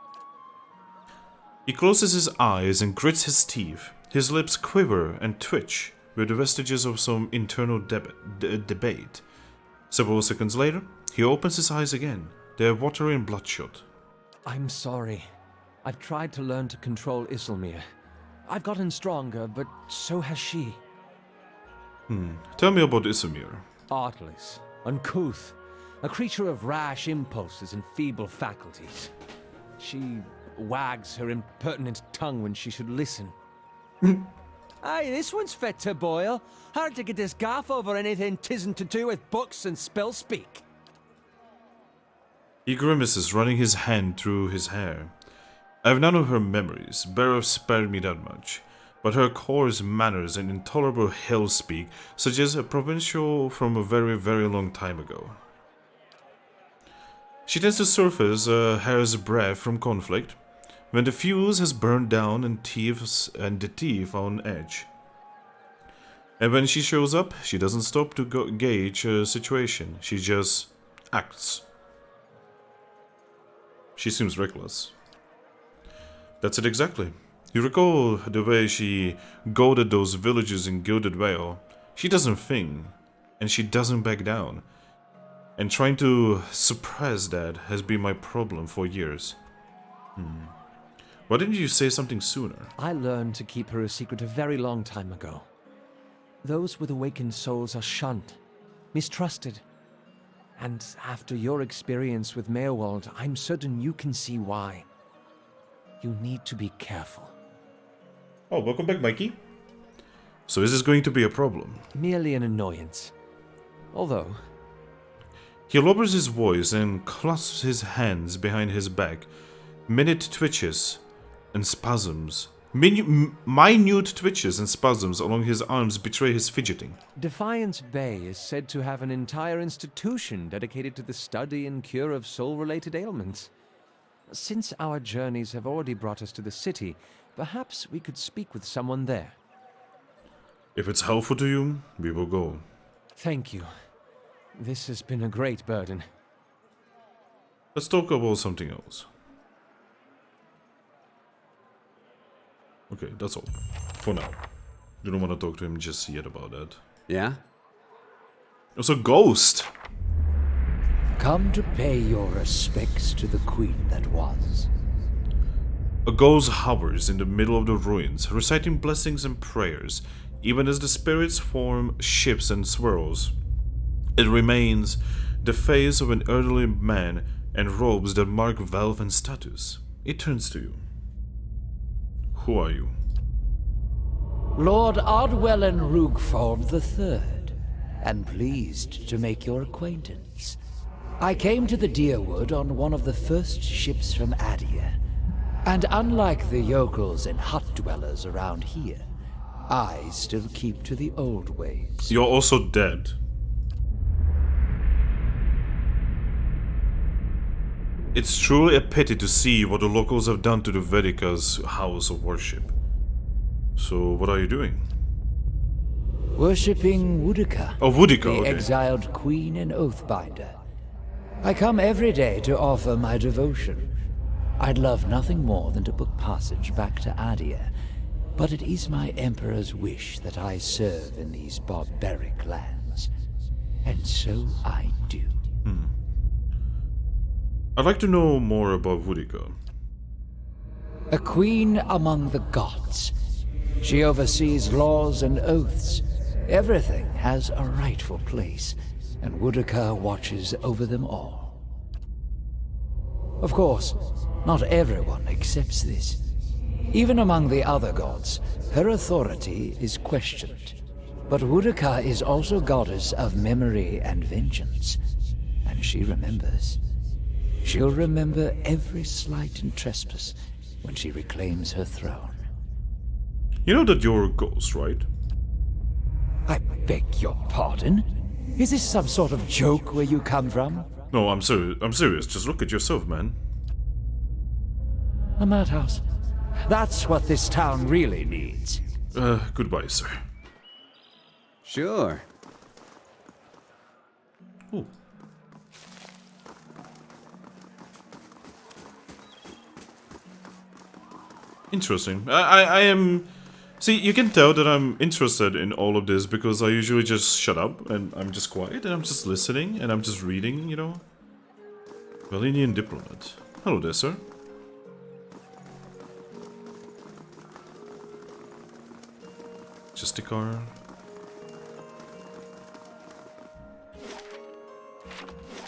He closes his eyes and grits his teeth. His lips quiver and twitch with the vestiges of some internal debate. Several seconds later, he opens his eyes again. They're watery and bloodshot. I'm sorry. I've tried to learn to control Isilmir. I've gotten stronger, but so has she. Tell me about Isilmir. Artless, uncouth, a creature of rash impulses and feeble faculties. She wags her impertinent tongue when she should listen. Aye, this one's fit to boil. Hard to get this gaff over anything tisn't to do with books and spell speak. He grimaces, running his hand through his hair. I have none of her memories. Bearer spared me that much. But her coarse manners and intolerable hell speak suggest a provincial from a very, very long time ago. She tends to surface a hair's breadth from conflict, when the fuse has burned down and the thief are on edge. And when she shows up, she doesn't stop to gauge a situation. She just acts. She seems reckless. That's it exactly. You recall the way she goaded those villagers in Gilded Vale? She doesn't think, and she doesn't back down. And trying to suppress that has been my problem for years. Why didn't you say something sooner? I learned to keep her a secret a very long time ago. Those with awakened souls are shunned, mistrusted. And after your experience with Meowald, I'm certain you can see why. You need to be careful. Oh, welcome back, Mikey. So is this going to be a problem? Merely an annoyance. Although... He lowers his voice and clasps his hands behind his back. Minute twitches and spasms. Minute twitches and spasms along his arms betray his fidgeting. Defiance Bay is said to have an entire institution dedicated to the study and cure of soul-related ailments. Since our journeys have already brought us to the city, perhaps we could speak with someone there. If it's helpful to you, we will go. Thank you. This has been a great burden. Let's talk about something else. Okay, that's all. For now. You don't want to talk to him just yet about that. Yeah? It's a ghost! Come to pay your respects to the queen that was. A ghost hovers in the middle of the ruins, reciting blessings and prayers, even as the spirits form ships and swirls. It remains the face of an elderly man and robes that mark wealth and status. It turns to you. Who are you? Lord Ardwellen Rugford III, and pleased to make your acquaintance. I came to the Deerwood on one of the first ships from Adia, and unlike the yokels and hut dwellers around here, I still keep to the old ways. You're also dead. It's truly a pity to see what the locals have done to the Vedika's house of worship. So, what are you doing? Worshipping Woodika. Oh, Woodika, the okay. exiled queen and oathbinder. I come every day to offer my devotion. I'd love nothing more than to book passage back to Adia, but it is my emperor's wish that I serve in these barbaric lands. And so I do. I'd like to know more about Woodika. A queen among the gods. She oversees laws and oaths. Everything has a rightful place, and Woodika watches over them all. Of course, not everyone accepts this. Even among the other gods, her authority is questioned. But Woodika is also goddess of memory and vengeance, and she remembers. She'll remember every slight and trespass when she reclaims her throne. You know that you're a ghost, right? I beg your pardon? Is this some sort of joke where you come from? No, I'm serious. Just look at yourself, man. A madhouse. That's what this town really needs. Goodbye, sir. Sure. Ooh. Interesting. I am... See, you can tell that I'm interested in all of this because I usually just shut up and I'm just quiet and I'm just listening and I'm just reading, you know? Valenian diplomat. Hello there, sir. Justicar.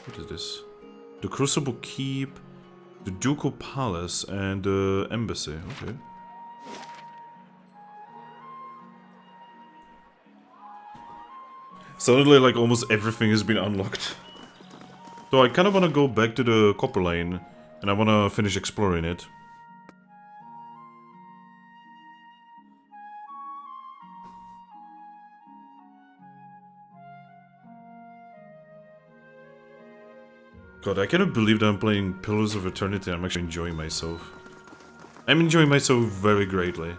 What is this? The Crucible Keep, the Ducal Palace, and the Embassy. Okay. Suddenly, like, almost everything has been unlocked. So I kind of want to go back to the Copper Lane, and I want to finish exploring it. God, I cannot believe that I'm playing Pillars of Eternity. I'm actually enjoying myself. I'm enjoying myself very greatly.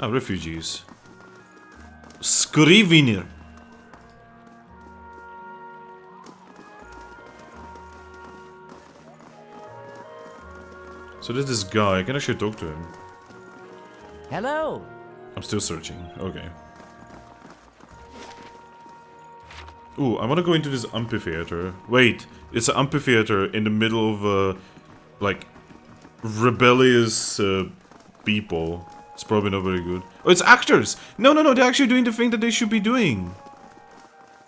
Ah, refugees. Skrivinir. So there's this guy. I can actually talk to him. Hello. I'm still searching. Okay. Ooh, I want to go into this amphitheater. Wait, it's an amphitheater in the middle of, like, rebellious people. It's probably not very good. Oh, it's actors! No, no, no, they're actually doing the thing that they should be doing.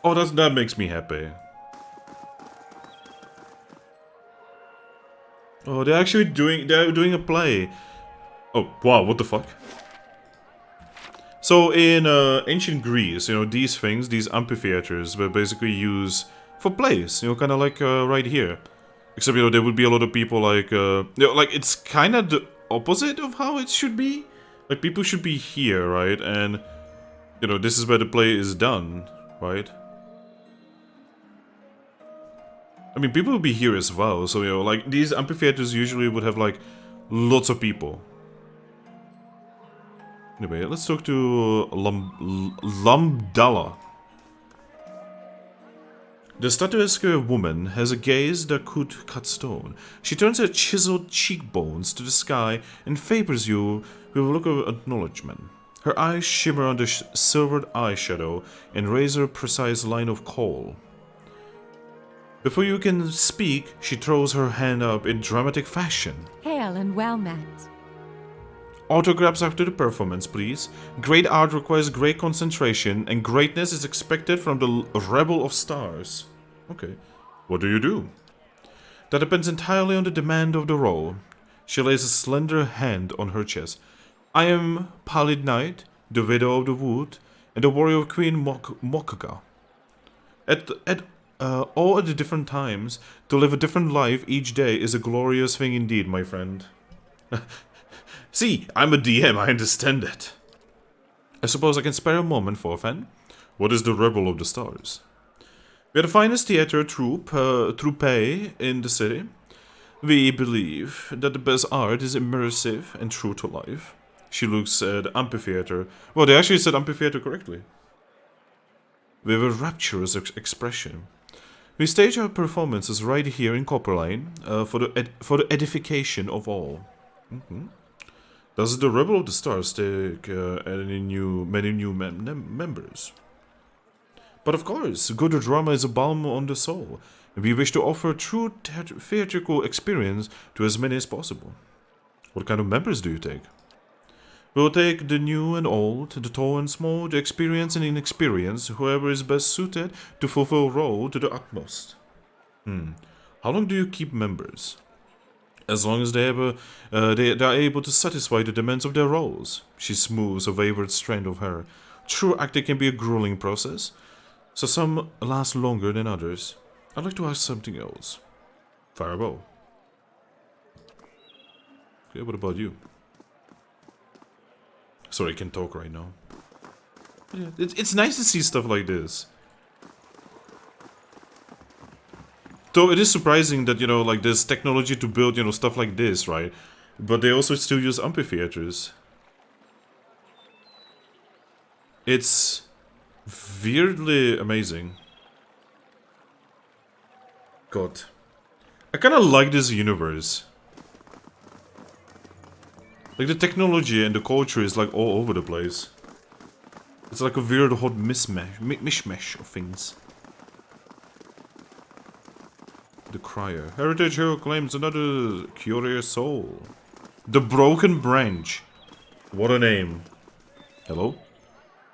Oh, that makes me happy. Oh, they're actually doing a play. Oh, wow, what the fuck? So in ancient Greece, you know, these things, these amphitheaters were basically used for plays, you know, kind of like right here. Except, you know, there would be a lot of people like, you know, like it's kind of the opposite of how it should be. Like people should be here, right? And, you know, this is where the play is done, right? I mean, people would be here as well, so, you know, like these amphitheaters usually would have like lots of people. Anyway, let's talk to Lamdala. The statuesque woman has a gaze that could cut stone. She turns her chiseled cheekbones to the sky and favors you with a look of acknowledgement. Her eyes shimmer under silvered eyeshadow and razor precise line of kohl. Before you can speak, she throws her hand up in dramatic fashion. Hail and well met. Autographs after the performance, please. Great art requires great concentration, and greatness is expected from the Rebel of Stars. Okay. What do you do? That depends entirely on the demand of the role. She lays a slender hand on her chest. I am Pallid Knight, the Widow of the Wood, and the warrior of Queen Mokaga. All at the different times, to live a different life each day is a glorious thing indeed, my friend. See, I'm a DM, I understand it. I suppose I can spare a moment, Forfan. What is the Rebel of the Stars? We are the finest theater troupe in the city. We believe that the best art is immersive and true to life. She looks at the amphitheater. Well, they actually said amphitheater correctly. With a rapturous expression. We stage our performances right here in Copper Lane for the edification of all. Does the Rebel of the Stars take many new members? But of course, good drama is a balm on the soul, and we wish to offer a true theatrical experience to as many as possible. What kind of members do you take? We'll take the new and old, the tall and small, the experienced and inexperienced, whoever is best suited to fulfill role to the utmost. How long do you keep members? As long as they are able to satisfy the demands of their roles. She smooths a wayward strand of hair. True acting can be a grueling process, so some last longer than others. I'd like to ask something else. Farewell. Okay, what about you? Sorry, I can't talk right now. Yeah, it's nice to see stuff like this. Though it is surprising that, you know, like there's technology to build, you know, stuff like this, right? But they also still use amphitheaters. It's weirdly amazing. God. I kind of like this universe. Like the technology and the culture is like all over the place. It's like a weird hot mishmash of things. The Crier. Heritage Hill claims another curious soul. The Broken Branch. What a name. Hello?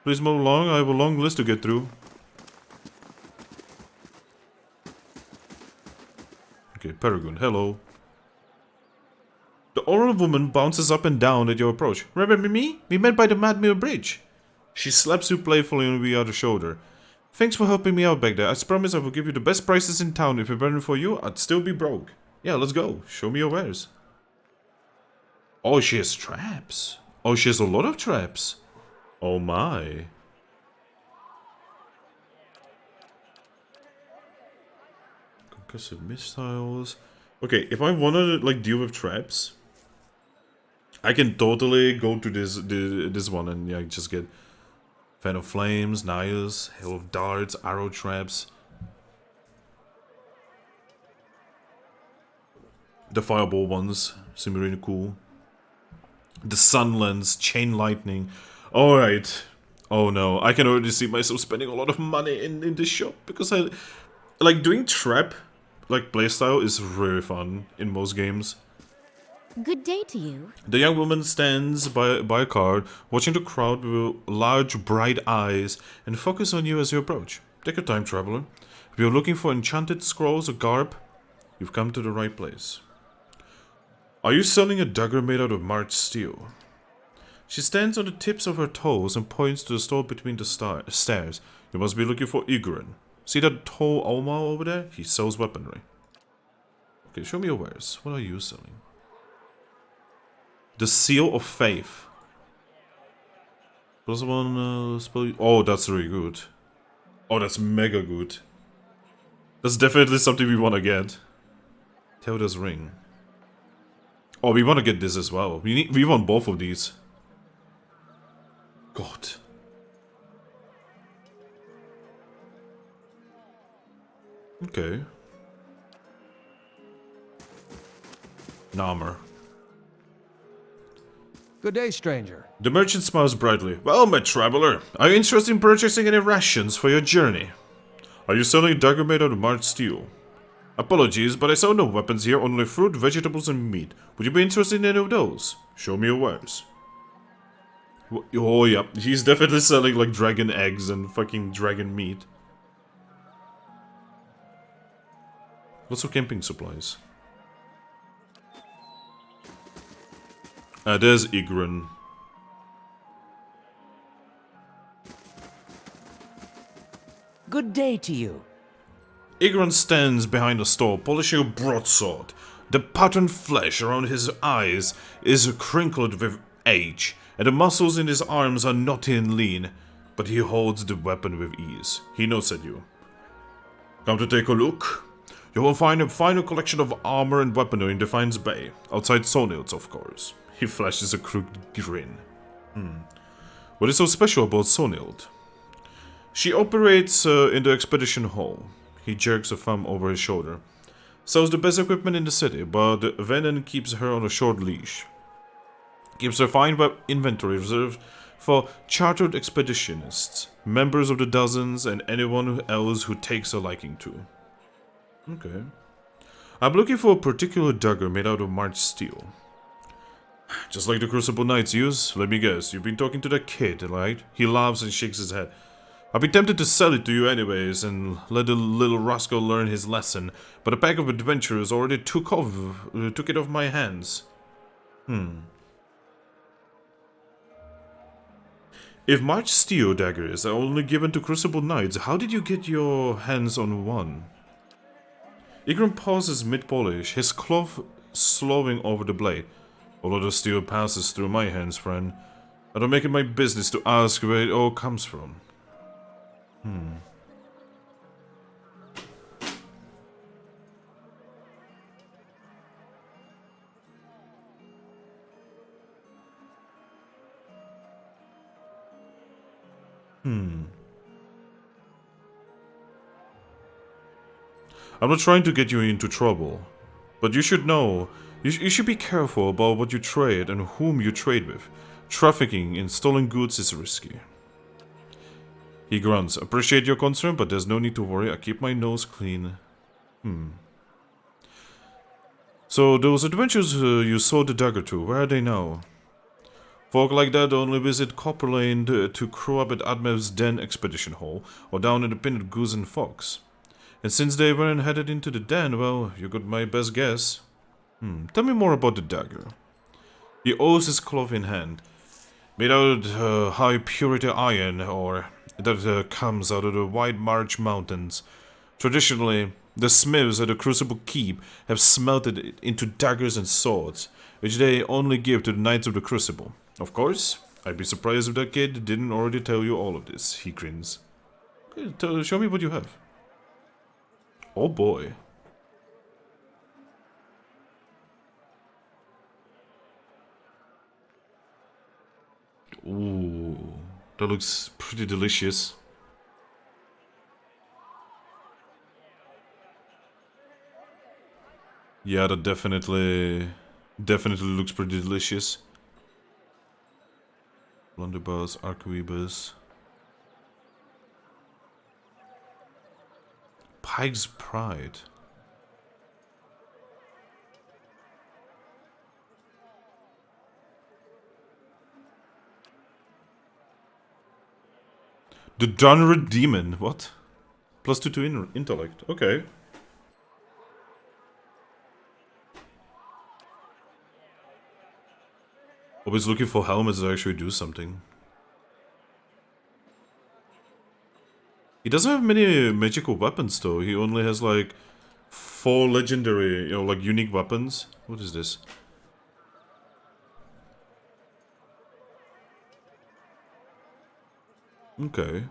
Please move along, I have a long list to get through. Okay, Peregrine, hello. The oral woman bounces up and down at your approach. Remember me? We met by the Madmere Bridge. She slaps you playfully on the other shoulder. Thanks for helping me out back there. I promise I will give you the best prices in town. If it weren't for you, I'd still be broke. Yeah, let's go. Show me your wares. Oh, she has traps. Oh, she has a lot of traps. Oh my. Concussive missiles. Okay, if I wanna like deal with traps, I can totally go to this one and yeah, just get Fan of Flames, Knives, Hail of Darts, Arrow Traps. The fireball ones seem really cool. The sun lens, chain lightning. Alright. Oh no, I can already see myself spending a lot of money in this shop because I like doing trap, like playstyle is really fun in most games. Good day to you. The young woman stands by a card, watching the crowd with large, bright eyes, and focus on you as you approach. Take your time, traveler. If you're looking for enchanted scrolls or garb, you've come to the right place. Are you selling a dagger made out of marked steel? She stands on the tips of her toes and points to the store between the stairs. You must be looking for Igran. See that tall Oma over there? He sells weaponry. Okay, show me your wares. What are you selling? The Seal of Faith. Plus one spell. Oh, that's really good. Oh, that's mega good. That's definitely something we want to get. Theoda's Ring. Oh, we want to get this as well. We want both of these. God. Okay. Namer. Good day, stranger. The merchant smiles brightly. Well, my traveler, are you interested in purchasing any rations for your journey? Are you selling a dagger made out of marked steel? Apologies, but I sell no weapons here, only fruit, vegetables, and meat. Would you be interested in any of those? Show me your wares. Oh yeah, he's definitely selling like dragon eggs and fucking dragon meat. Lots of camping supplies. There's Igran. Good day to you. Igran stands behind a store, polishing a broadsword. The patterned flesh around his eyes is crinkled with age, and the muscles in his arms are knotty and lean, but he holds the weapon with ease. He nods at you. Come to take a look? You will find a fine collection of armor and weaponry in Defiance Bay, outside Sonil's, of course. He flashes a crooked grin. What is so special about Sonild? She operates in the expedition hall. He jerks a thumb over his shoulder. Sells the best equipment in the city, but Venom keeps her on a short leash. Keeps her fine inventory reserved for chartered expeditionists, members of the dozens, and anyone else who takes a liking to. Okay. I'm looking for a particular dagger made out of marked steel. Just like the Crucible Knights use? Let me guess, you've been talking to that kid, right? He laughs and shakes his head. I'd be tempted to sell it to you anyways and let the little rascal learn his lesson, but a pack of adventurers already took it off my hands. If marked steel daggers are only given to Crucible Knights, how did you get your hands on one? Igran pauses mid-polish, his cloth slowing over the blade. All of the steel passes through my hands, friend. I don't make it my business to ask where it all comes from. I'm not trying to get you into trouble, but you should know, you should be careful about what you trade and whom you trade with. Trafficking in stolen goods is risky. He grunts. Appreciate your concern, but there's no need to worry. I keep my nose clean. So those adventures you sold the dagger to, where are they now? Folk like that only visit Copper Lane to crew up at Admev's Den Expedition Hall, or down in the pin at Goose and Fox. And since they weren't headed into the den, well, you got my best guess. Tell me more about the dagger. He oils his cloth in hand. Made out of high purity iron, or that comes out of the Wide March Mountains. Traditionally, the smiths at the Crucible Keep have smelted it into daggers and swords, which they only give to the Knights of the Crucible. Of course, I'd be surprised if that kid didn't already tell you all of this, he grins. Okay, show me what you have. Oh boy. Ooh, that looks pretty delicious. Yeah, that definitely looks pretty delicious. Blunderbuss, Arquebus. Pike's Pride. The Dunred Demon. What? +2 to intellect. Okay. Always looking for helmets that actually do something. He doesn't have many magical weapons though. He only has like 4 legendary, like unique weapons. What is this? Okay.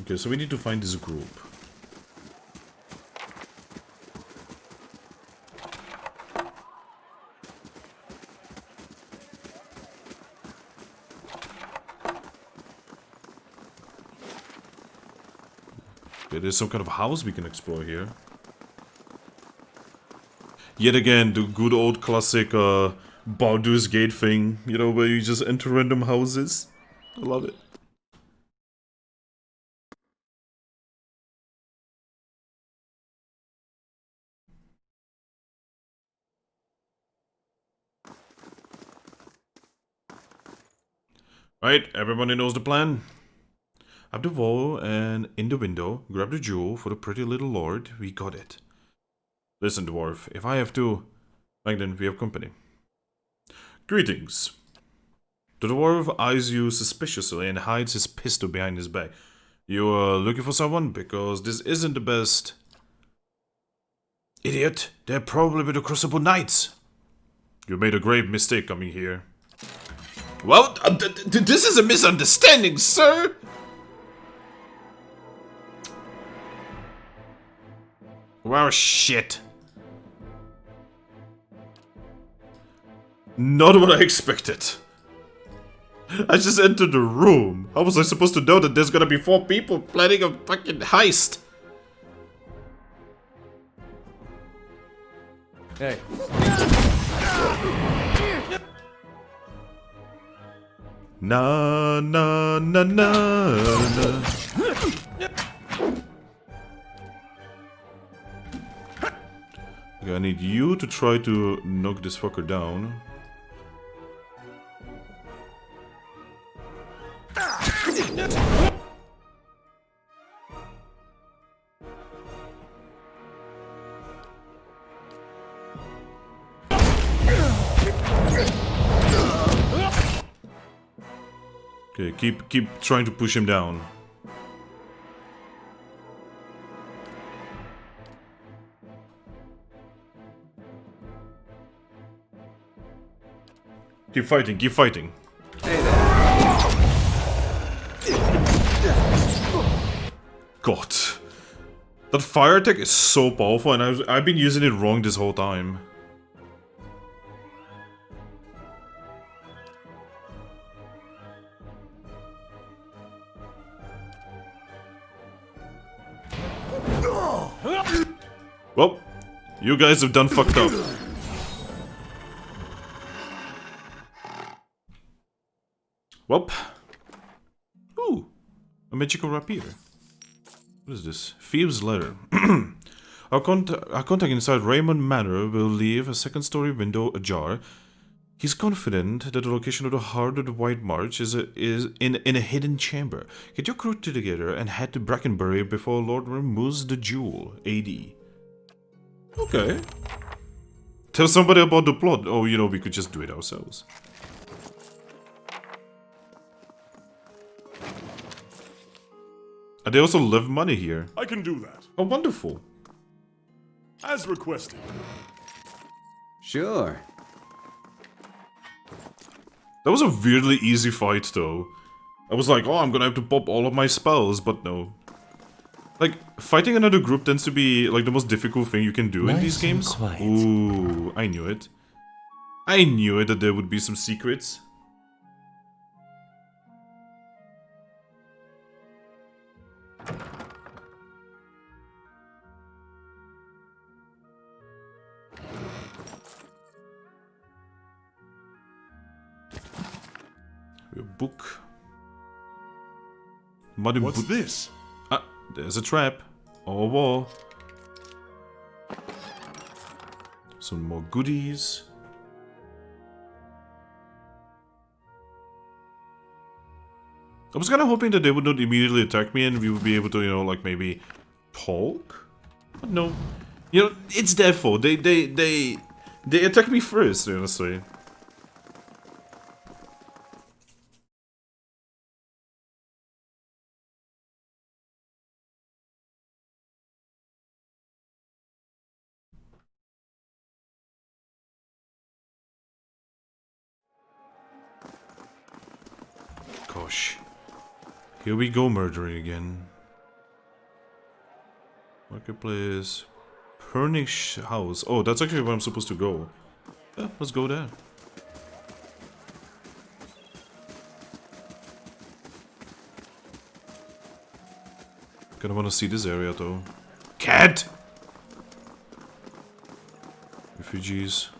Okay, so we need to find this group. Okay, there's some kind of house we can explore here. Yet again, the good old classic Baldur's Gate thing, where you just enter random houses. I love it. Right, everybody knows the plan. Up the wall and in the window, grab the jewel for the pretty little lord. We got it. Listen, dwarf, if I have to... Langdon, we have company. Greetings. The dwarf eyes you suspiciously and hides his pistol behind his back. You are looking for someone? Because this isn't the best... Idiot, they're probably the Crucible Knights. You made a grave mistake coming here. Well, this is a misunderstanding, sir! Well, shit. Not what I expected. I just entered the room. How was I supposed to know that there's gonna be 4 people planning a fucking heist? Hey. Na na na na na. Okay, I need you to try to knock this fucker down. Okay, keep trying to push him down. Keep fighting, keep fighting. Hey there. God. That fire attack is so powerful and I've been using it wrong this whole time. Well, you guys have done fucked up. Welp. Ooh, a magical rapier. What is this? Thieves' letter. Our contact inside Raymond Manor will leave a second-story window ajar. He's confident that the location of the heart of the White March is in a hidden chamber. Get your crew together and head to Brackenbury before Lord removes the jewel. AD. Okay. Tell somebody about the plot. Oh, we could just do it ourselves. And they also love money here. I can do that. Oh, wonderful. As requested. Sure. That was a weirdly easy fight, though. I was like, oh, I'm gonna have to pop all of my spells, but no. Like, fighting another group tends to be, like, the most difficult thing you can do in these games. Quiet. Ooh, I knew it. I knew it that there would be some secrets. A book. Modern What's this? Ah, there's a trap. Or a wall. Some more goodies. I was kind of hoping that they would not immediately attack me and we would be able to, you know, like maybe talk? But no. You know, it's their fault. They attack me first, honestly. Gosh. Here we go, murdering again. Marketplace. Purnish house. Oh, that's actually where I'm supposed to go. Yeah, let's go there. Kinda wanna see this area though. Cat! Refugees.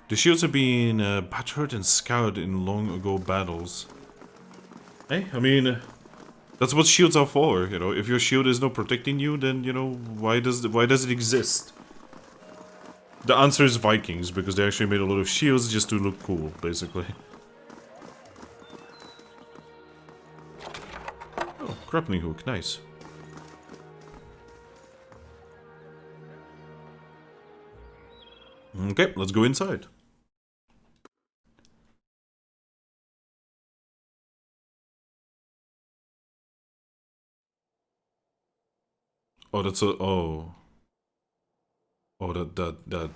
The shields have been battered and scoured in long ago battles. Hey, I mean, that's what shields are for, you know. If your shield is not protecting you, then, you know, why does it exist? The answer is Vikings, because they actually made a lot of shields just to look cool, basically. Oh, grappling hook, nice. Okay, let's go inside. Oh, that's a... oh. Oh, that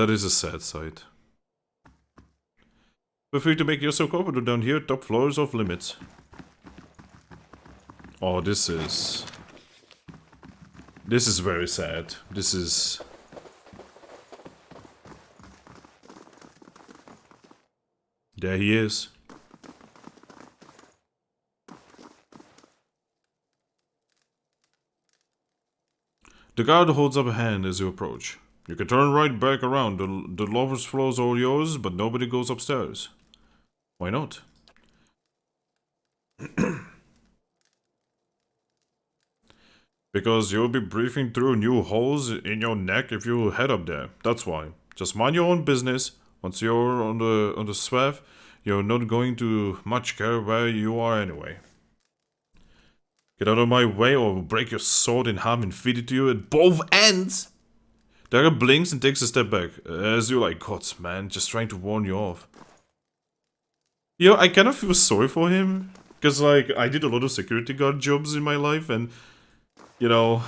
is a sad sight. Feel free to make yourself comfortable down here. Top floors off limits. Oh, this is very sad. This is... There he is. The guard holds up a hand as you approach. You can turn right back around. The lover's floor is all yours, but nobody goes upstairs. Why not? Because you'll be breathing through new holes in your neck if you head up there. That's why. Just mind your own business. Once you're on the swath, you're not going to much care where you are anyway. Get out of my way or I'll break your sword in half and feed it to you at both ends! Dagger blinks and takes a step back, as you like, gods man, just trying to warn you off. Yo, I kind of feel sorry for him, because like, I did a lot of security guard jobs in my life and, you know,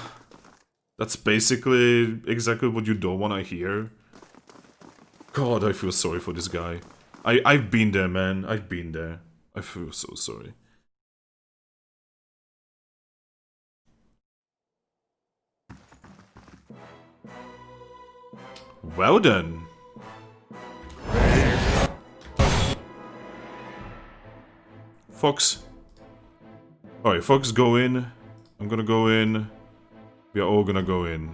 that's basically exactly what you don't want to hear. God, I feel sorry for this guy. I've been there, man, I've been there. I feel so sorry. Well done. Fox. Alright, Fox go in. I'm gonna go in. We are all gonna go in.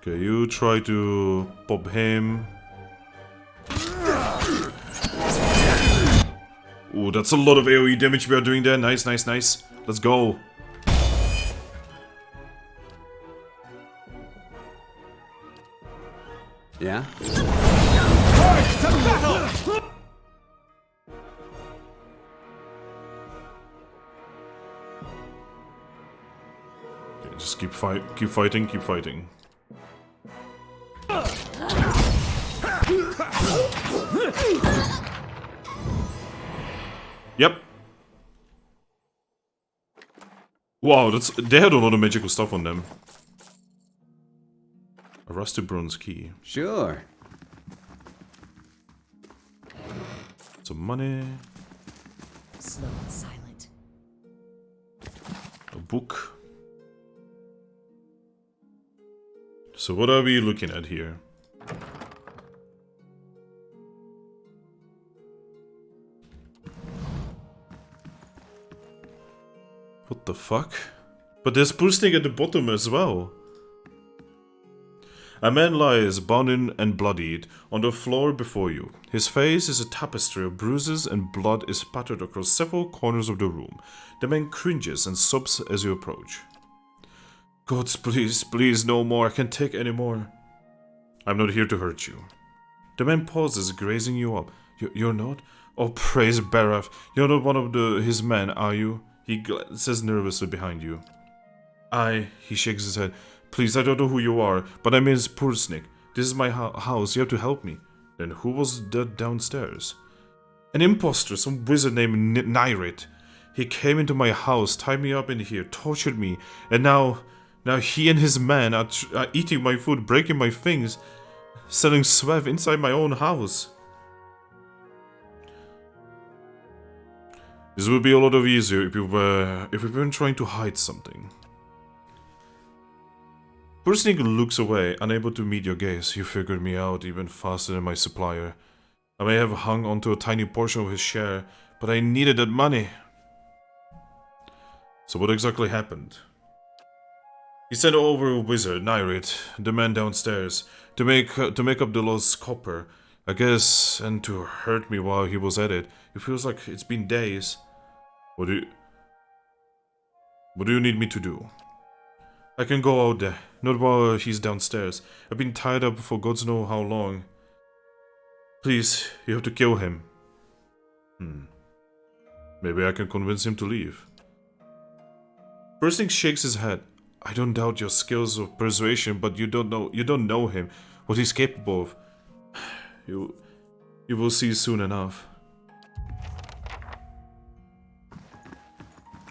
Okay, you try to pop him. Ooh, that's a lot of AoE damage we are doing there. Nice, nice, nice. Let's go. Yeah? Okay, just keep fighting, keep fighting. Yep. Wow, they had a lot of magical stuff on them. A rusty bronze key. Sure. Some money. Slow and silent. A book. So what are we looking at here? the fuck? But there's Pursnik at the bottom as well. A man lies, bound and bloodied, on the floor before you. His face is a tapestry of bruises and blood is spattered across several corners of the room. The man cringes and sobs as you approach. Gods, please, please, no more. I can't take any more. I'm not here to hurt you. The man pauses, grazing you up. You're not? Oh, praise Baraf. You're not one of his men, are you? He glances nervously behind you. He shakes his head. Please, I don't know who you are, but my name is Pursnik. This is my house, you have to help me. Then who was that downstairs? An impostor, some wizard named Nyrit. He came into my house, tied me up in here, tortured me, and now he and his men are eating my food, breaking my things, selling swev inside my own house. This would be a lot easier if we weren't trying to hide something. Pursnik looks away, unable to meet your gaze. You figured me out even faster than my supplier. I may have hung onto a tiny portion of his share, but I needed that money. So what exactly happened? He sent over a wizard, Nyrit, the man downstairs, to make up the lost copper, I guess, and to hurt me while he was at it. It feels like it's been days. What do you need me to do? I can go out there, not while he's downstairs. I've been tied up for gods know how long. Please, you have to kill him. Maybe I can convince him to leave. Pursnik shakes his head. I don't doubt your skills of persuasion, but you don't know him, what he's capable of. You will see soon enough.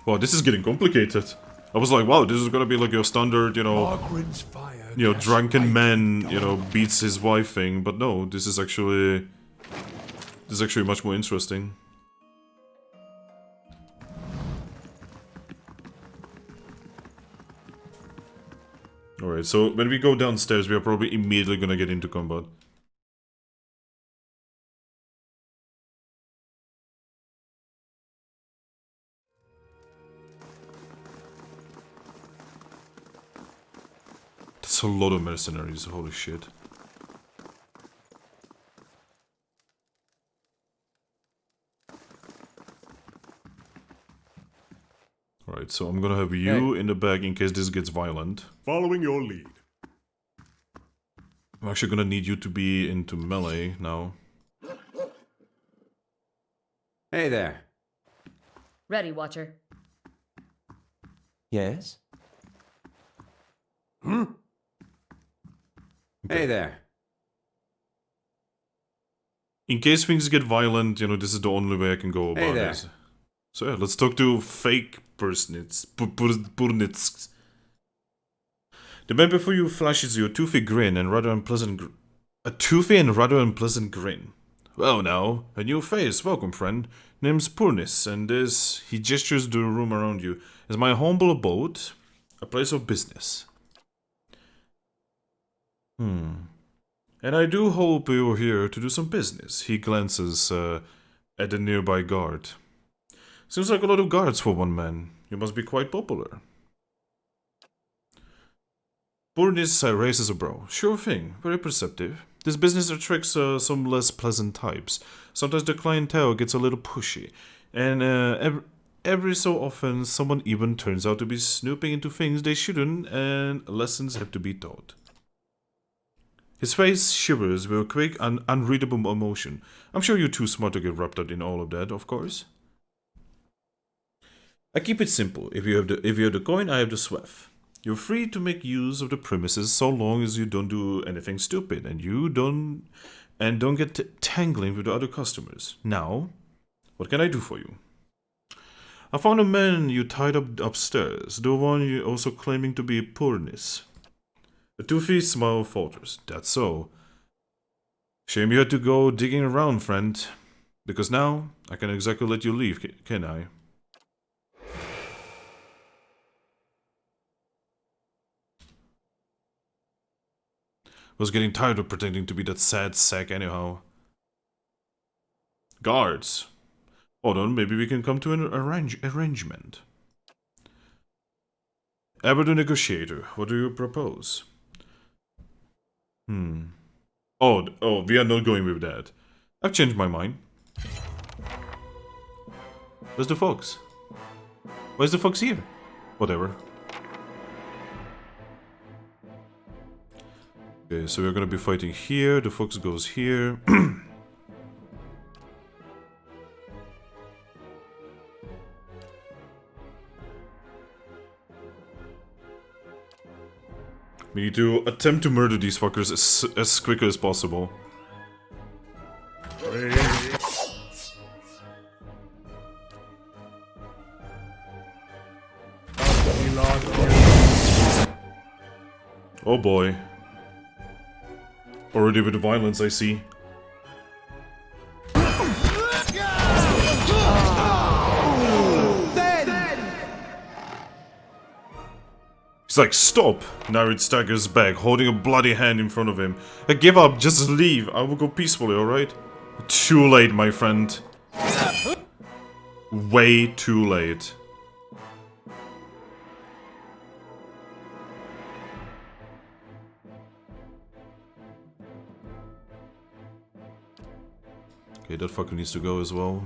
Wow, this is getting complicated. I was like, wow, this is gonna be like your standard, drunken man, beats his wife thing. But no, this is actually much more interesting. Alright, so when we go downstairs, we are probably immediately gonna get into combat. That's a lot of mercenaries, holy shit. Alright, so I'm gonna have you in the back in case this gets violent. Following your lead. I'm actually gonna need you to be into melee now. Hey there. Ready, Watcher. Yes? Hey there. In case things get violent, this is the only way I can go about it. So yeah, let's talk to fake Purnitz. The man before you flashes you a toothy and rather unpleasant grin. Well now, a new face, welcome friend. Name's Purnitz, and this, he gestures the room around you, is my humble abode, a place of business. And I do hope you're here to do some business. He glances at the nearby guard. Seems like a lot of guards for one man. You must be quite popular. Purnitz raises a brow. Sure thing, very perceptive. This business attracts some less pleasant types. Sometimes the clientele gets a little pushy. And every so often, someone even turns out to be snooping into things they shouldn't, and lessons have to be taught. His face shivers with a quick and unreadable emotion. I'm sure you're too smart to get wrapped up in all of that, of course. I keep it simple. If you have the coin, I have the swev. You're free to make use of the premises so long as you don't do anything stupid and don't get tangling with the other customers. Now, what can I do for you? I found a man you tied up upstairs, the one you're also claiming to be Purnitz. The toothy smile falters. That's so. Shame you had to go digging around, friend. Because now, I can exactly let you leave, can I? Was getting tired of pretending to be that sad sack anyhow. Guards. Hold on, maybe we can come to an arrangement. Ever the negotiator, what do you propose? Oh, we are not going with that. I've changed my mind. Where's the fox? Where's the fox here? Whatever. Okay, so we're gonna be fighting here. The fox goes here. We need to attempt to murder these fuckers as quickly as possible. Oh boy. Already with the violence, I see. He's like, stop! Narid staggers back, holding a bloody hand in front of him. I give up, just leave. I will go peacefully, alright? Too late, my friend. Way too late. Okay, that fucker needs to go as well.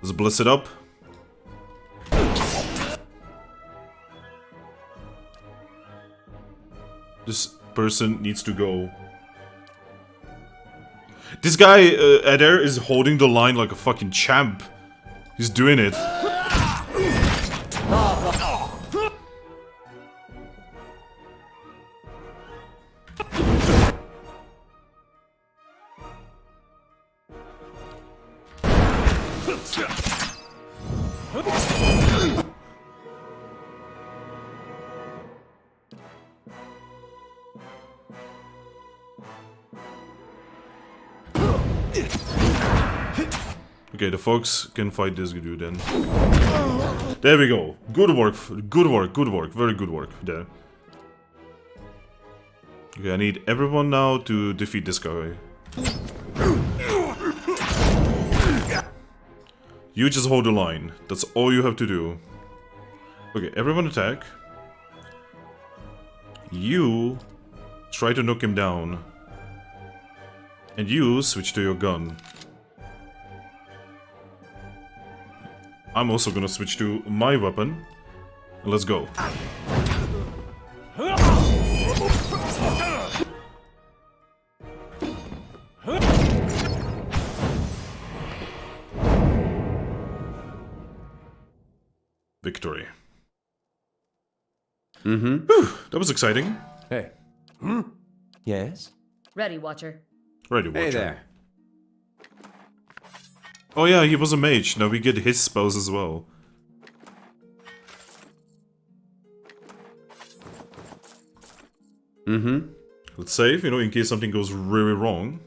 Let's bless it up. This person needs to go. This guy, Adair, is holding the line like a fucking champ. He's doing it. Okay, the fox can fight this dude then. There we go. Good work, good work, good work. Very good work there. Okay, I need everyone now to defeat this guy. You just hold the line. That's all you have to do. Okay, everyone attack. You try to knock him down. And you switch to your gun. I'm also gonna switch to my weapon. Let's go. Victory. Whew, that was exciting. Hey. Yes? Ready, Watcher. Ready, Watcher. Hey there. Oh yeah, he was a mage. Now we get his spells as well. Let's save, you know, in case something goes really wrong.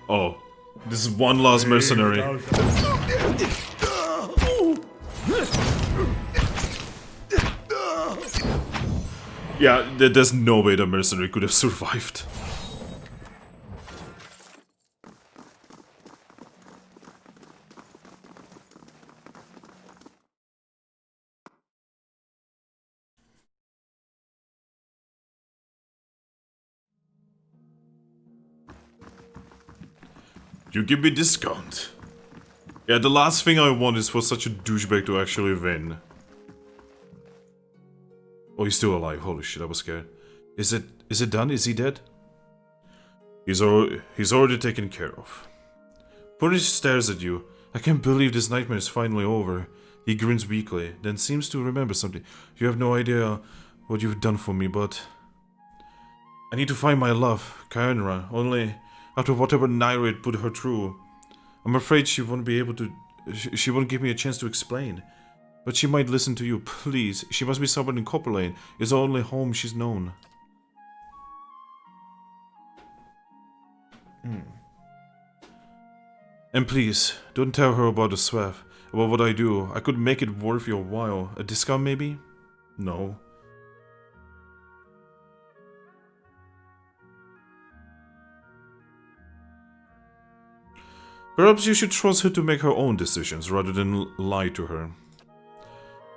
Oh, this is one last mercenary. Yeah, there's no way the mercenary could have survived. You give me discount. Yeah, the last thing I want is for such a douchebag to actually win. Oh, he's still alive. Holy shit, I was scared. Is it done? Is he dead? He's already taken care of. Punish stares at you. I can't believe this nightmare is finally over. He grins weakly, then seems to remember something. You have no idea what you've done for me, but... I need to find my love, Kaenra, only after whatever Nyrate put her through. I'm afraid she won't be able to... She won't give me a chance to explain. But she might listen to you, please. She must be somewhere in Copper Lane. It's the only home she's known. And please, don't tell her about the swath. about what I do. I could make it worth your while. A discount maybe? No. Perhaps you should trust her to make her own decisions rather than lie to her.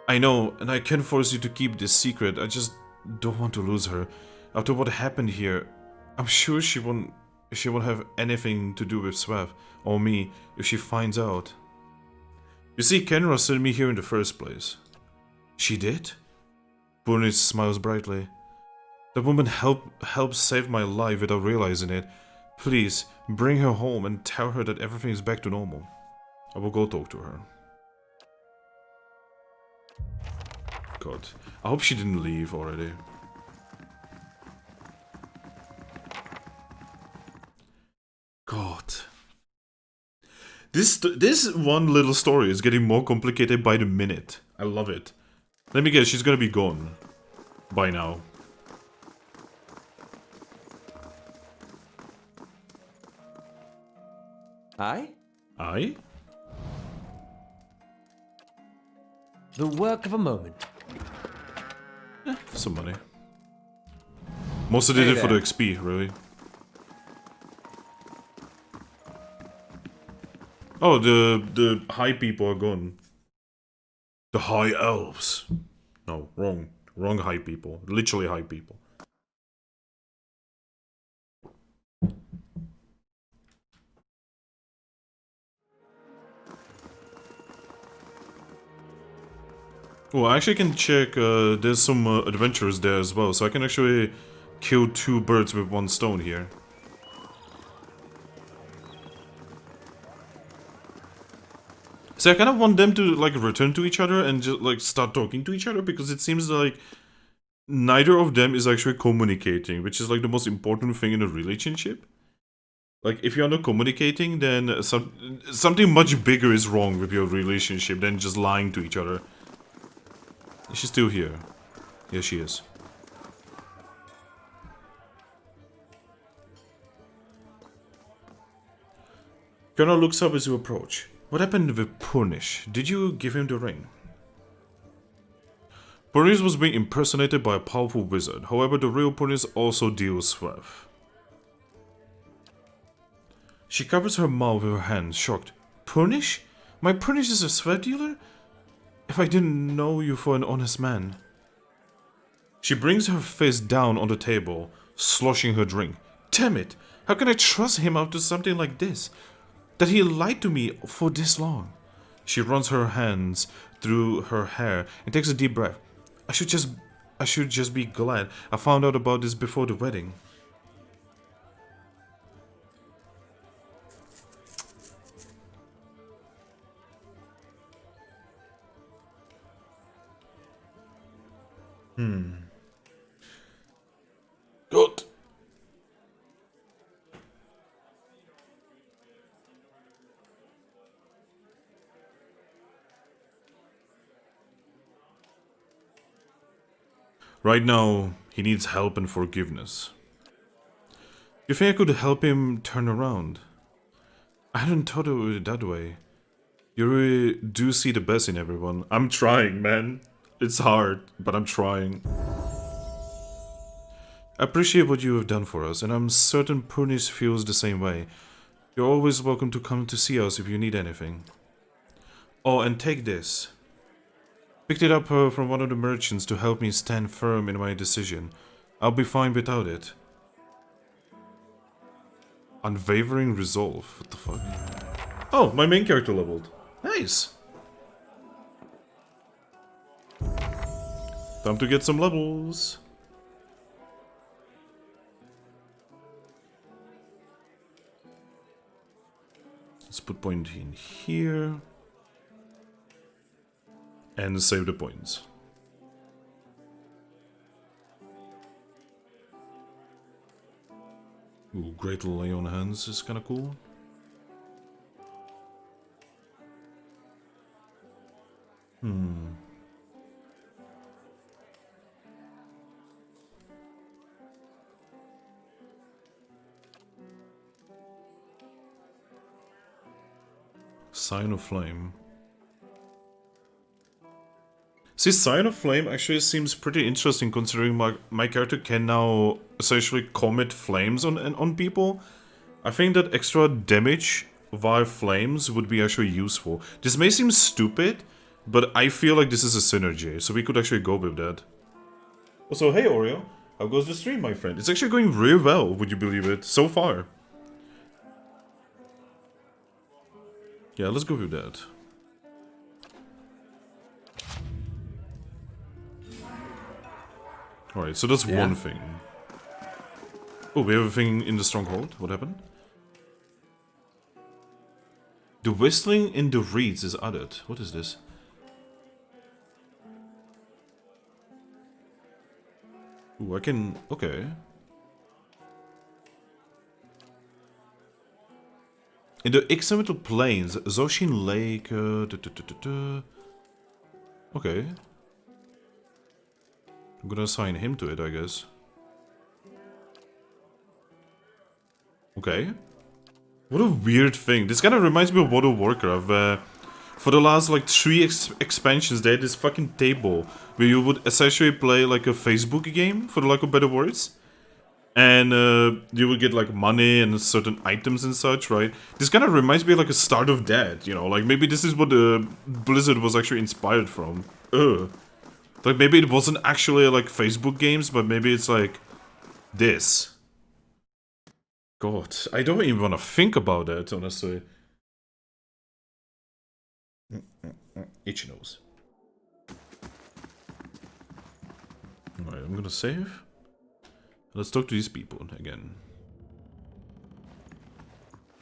I know, and I can't force you to keep this secret. I just don't want to lose her. After what happened here, I'm sure she won't have anything to do with Swav or me if she finds out. You see, Kenra sent me here in the first place. She did? Burnish smiles brightly. The woman helped save my life without realizing it. Please, bring her home and tell her that everything is back to normal. I will go talk to her. God, I hope she didn't leave already. God. This one little story is getting more complicated by the minute. I love it. Let me guess, she's gonna be gone by now. Aye? Aye? The work of a moment. Some money. Mostly did it for the XP, really. Oh, the high people are gone. The high elves. No, wrong. Wrong high people. Literally high people. Oh, I actually can check, there's some adventurers there as well, so I can actually kill 2 birds with 1 stone here. So I kind of want them to, like, return to each other and just, like, start talking to each other, because it seems like neither of them is actually communicating, which is, like, the most important thing in a relationship. Like, if you're not communicating, then something much bigger is wrong with your relationship than just lying to each other. Is she still here? Yes, she is. Colonel looks up as you approach. What happened with Purnish? Did you give him the ring? Purnish was being impersonated by a powerful wizard. However, the real Purnish also deals Swav. She covers her mouth with her hands, shocked. Purnish? My Purnish is a Swav dealer? If I didn't know you for an honest man. She brings her face down on the table, sloshing her drink. Damn it! How can I trust him after something like this? That he lied to me for this long. She runs her hands through her hair and takes a deep breath. I should just be glad I found out about this before the wedding. Good. Right now, he needs help and forgiveness. You think I could help him turn around? I hadn't thought of it that way. You really do see the best in everyone. I'm trying, man. It's hard, but I'm trying. I appreciate what you have done for us, and I'm certain Purnish feels the same way. You're always welcome to come to see us if you need anything. Oh, and take this. Picked it up from one of the merchants to help me stand firm in my decision. I'll be fine without it. Unwavering resolve. What the fuck? Oh, my main character leveled. Nice. Time to get some levels. Let's put point in here. And save the points. Ooh, Great Lay on Hands is kinda cool. Sign of Flame. See, Sign of Flame actually seems pretty interesting considering my character can now essentially commit flames on people. I think that extra damage via flames would be actually useful. This may seem stupid, but I feel like this is a synergy, so we could actually go with that. Also, hey Oreo, how goes the stream, my friend? It's actually going really well, would you believe it, so far. Yeah, let's go with that. Alright, so that's one thing. Oh, we have a thing in the stronghold. What happened? The whistling in the reeds is added. What is this? Ooh, I can... okay. In the Ixamital Plains, Zoshin Lake... Okay. I'm gonna assign him to it, I guess. Okay. What a weird thing. This kind of reminds me of World of Warcraft. For the last like 3 expansions, they had this fucking table where you would essentially play like a Facebook game, for the lack of better words. And you would get like money and certain items and such, right? This kind of reminds me of like a start of that, you know? Like maybe this is what Blizzard was actually inspired from. Ugh. Like, maybe it wasn't actually, like, Facebook games, but maybe it's, like, this. God, I don't even want to think about that, honestly. Itchy nose. Alright, I'm gonna save. Let's talk to these people again.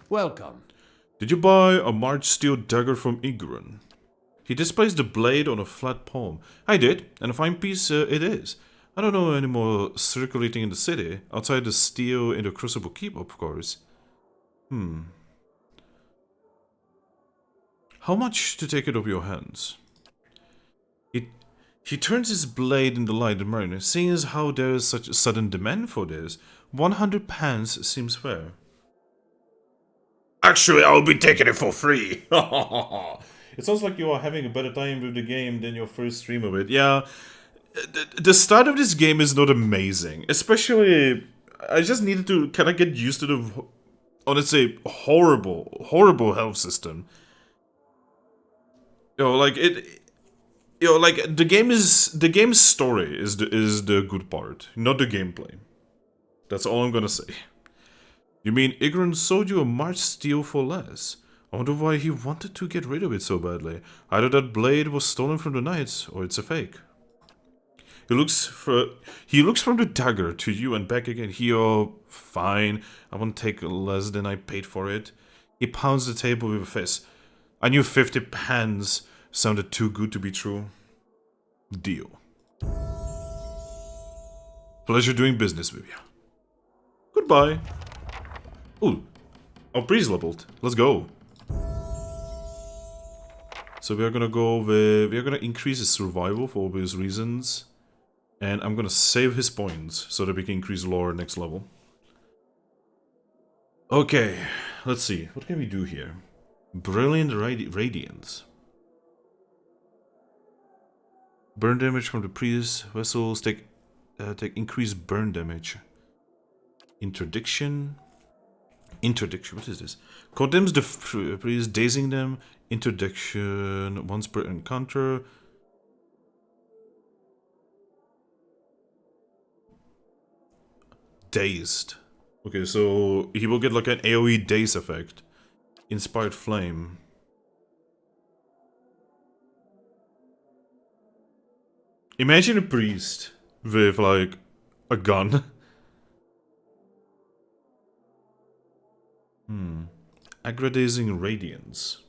Welcome. Did you buy a March steel dagger from Igran? He displays the blade on a flat palm. I did, and a fine piece it is. I don't know any more circulating in the city, outside the steel in the Crucible Keep, of course. How much to take it off your hands? He turns his blade in the light and mariner, seeing as how there is such a sudden demand for this. 100 pounds seems fair. Actually, I'll be taking it for free. It sounds like you are having a better time with the game than your first stream of it. Yeah, the start of this game is not amazing. Especially, I just needed to kind of get used to the, honestly, horrible health system. You know, like it. You know, like the game's story is the good part, not the gameplay. That's all I'm gonna say. You mean Igran sold you a March steel for less? I wonder why he wanted to get rid of it so badly. Either that blade was stolen from the knights, or it's a fake. He looks from the dagger to you and back again. Fine. I won't take less than I paid for it. He pounds the table with a fist. I knew 50 pence sounded too good to be true. Deal. Pleasure doing business with you. Goodbye. Ooh. Our priest leveled. Let's go. So we are gonna increase his survival for obvious reasons. And I'm gonna save his points so that we can increase lore next level. Okay, let's see. What can we do here? Brilliant Radiance. Burn damage from the priest vessels take increased burn damage. Interdiction, what is this? Condemns the priest, dazing them. Interdiction once per encounter. Dazed. Okay, so he will get like an AoE daze effect. Inspired Flame. Imagine a priest with like a gun. Aggrandizing Radiance.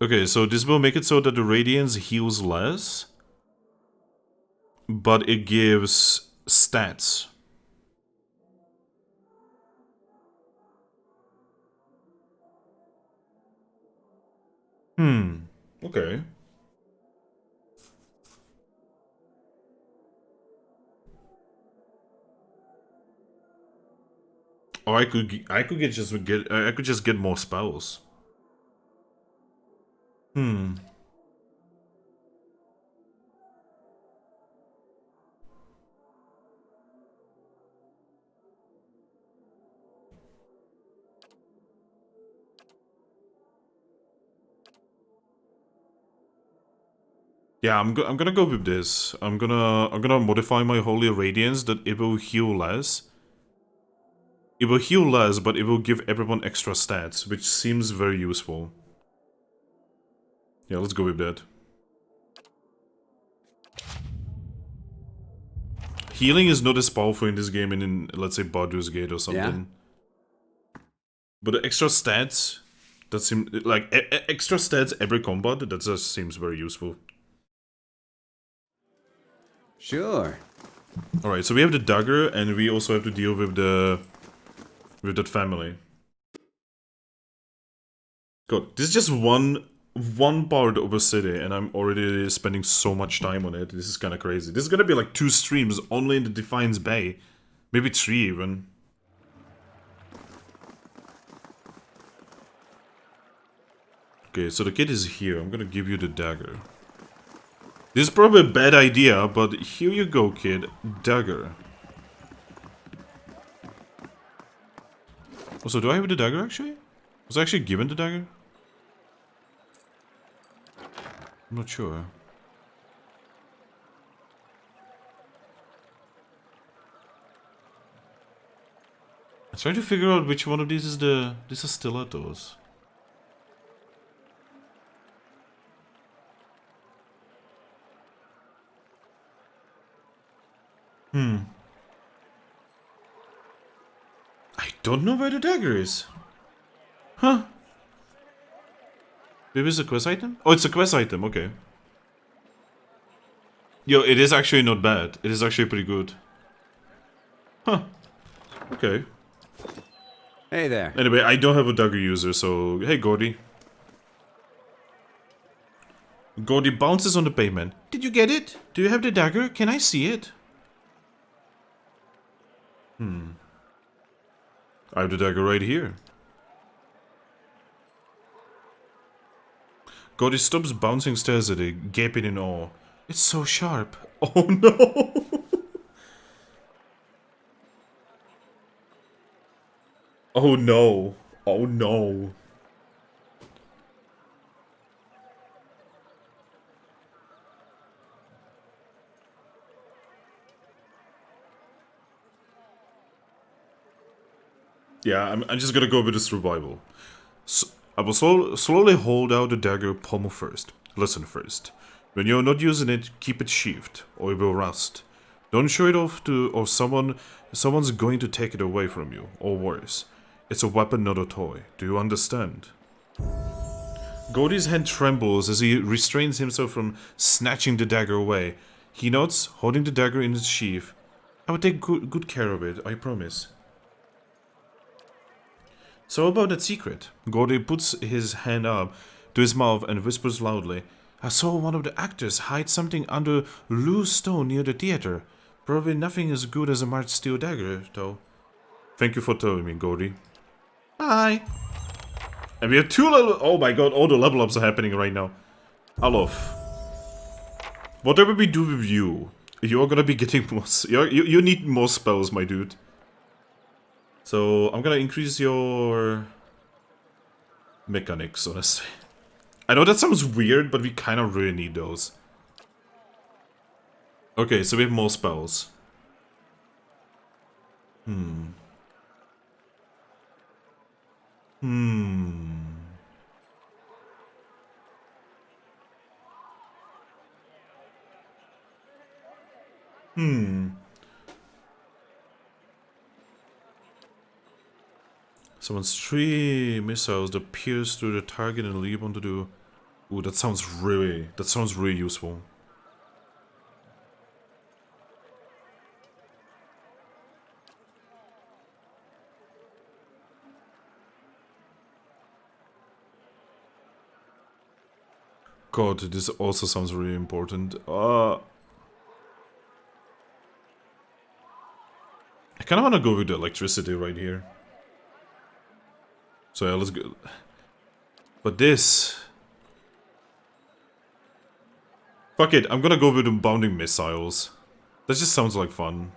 Okay, so this will make it so that the Radiance heals less, but it gives stats. Okay. Or I could just get more spells. Hmm. Yeah, I'm gonna go with this. I'm gonna modify my Holy Radiance that it will heal less. It will heal less, but it will give everyone extra stats, which seems very useful. Yeah, let's go with that. Healing is not as powerful in this game in let's say, Baldur's Gate or something. Yeah. But the extra stats, that seem like extra stats every combat, that just seems very useful. Sure. Alright, so we have the dagger, and we also have to deal with that family. God, this is just one part of a city, and I'm already spending so much time on it. This is kind of crazy. This is gonna be like 2 streams only in the Defiance Bay. Maybe 3 even. Okay, so the kid is here. I'm gonna give you the dagger. This is probably a bad idea, but here you go, kid. Dagger. Also, do I have the dagger, actually? Was I actually given the dagger? I'm not sure. I'm trying to figure out which one of these is the... These are stilettos. I don't know where the dagger is. Huh. Maybe it's a quest item? Oh, it's a quest item, okay. Yo, it is actually not bad. It is actually pretty good. Huh. Okay. Hey there. Anyway, I don't have a dagger user, so... Hey, Gordy. Gordy bounces on the pavement. Did you get it? Do you have the dagger? Can I see it? I have the dagger right here. Gordy stops bouncing, stares at it, gaping in awe. It's so sharp. Oh no! Oh no. Oh no. Yeah, I'm just gonna go with the survival. So, I will slowly hold out the dagger pommel first. Listen first. When you're not using it, keep it sheathed, or it will rust. Don't show it off to, or someone's going to take it away from you, or worse. It's a weapon, not a toy. Do you understand? Gordy's hand trembles as he restrains himself from snatching the dagger away. He nods, holding the dagger in its sheath. I will take good care of it, I promise. So about that secret. Gordy puts his hand up to his mouth and whispers loudly. I saw one of the actors hide something under loose stone near the theater. Probably nothing as good as a marked steel dagger, though. Thank you for telling me, Gordy. Bye. And we have 2 level... Oh my god, all the level ups are happening right now. Alof. Whatever we do with you, you're gonna be getting more... You need more spells, my dude. So, I'm gonna increase your... mechanics, honestly. I know that sounds weird, but we kind of really need those. Okay, so we have more spells. Summons 3 missiles that pierce through the target and leap onto the... Ooh, that sounds really useful. God, this also sounds really important. I kind of want to go with the electricity right here. So yeah, let's go. But this... Fuck it, I'm gonna go with the bounding missiles. That just sounds like fun.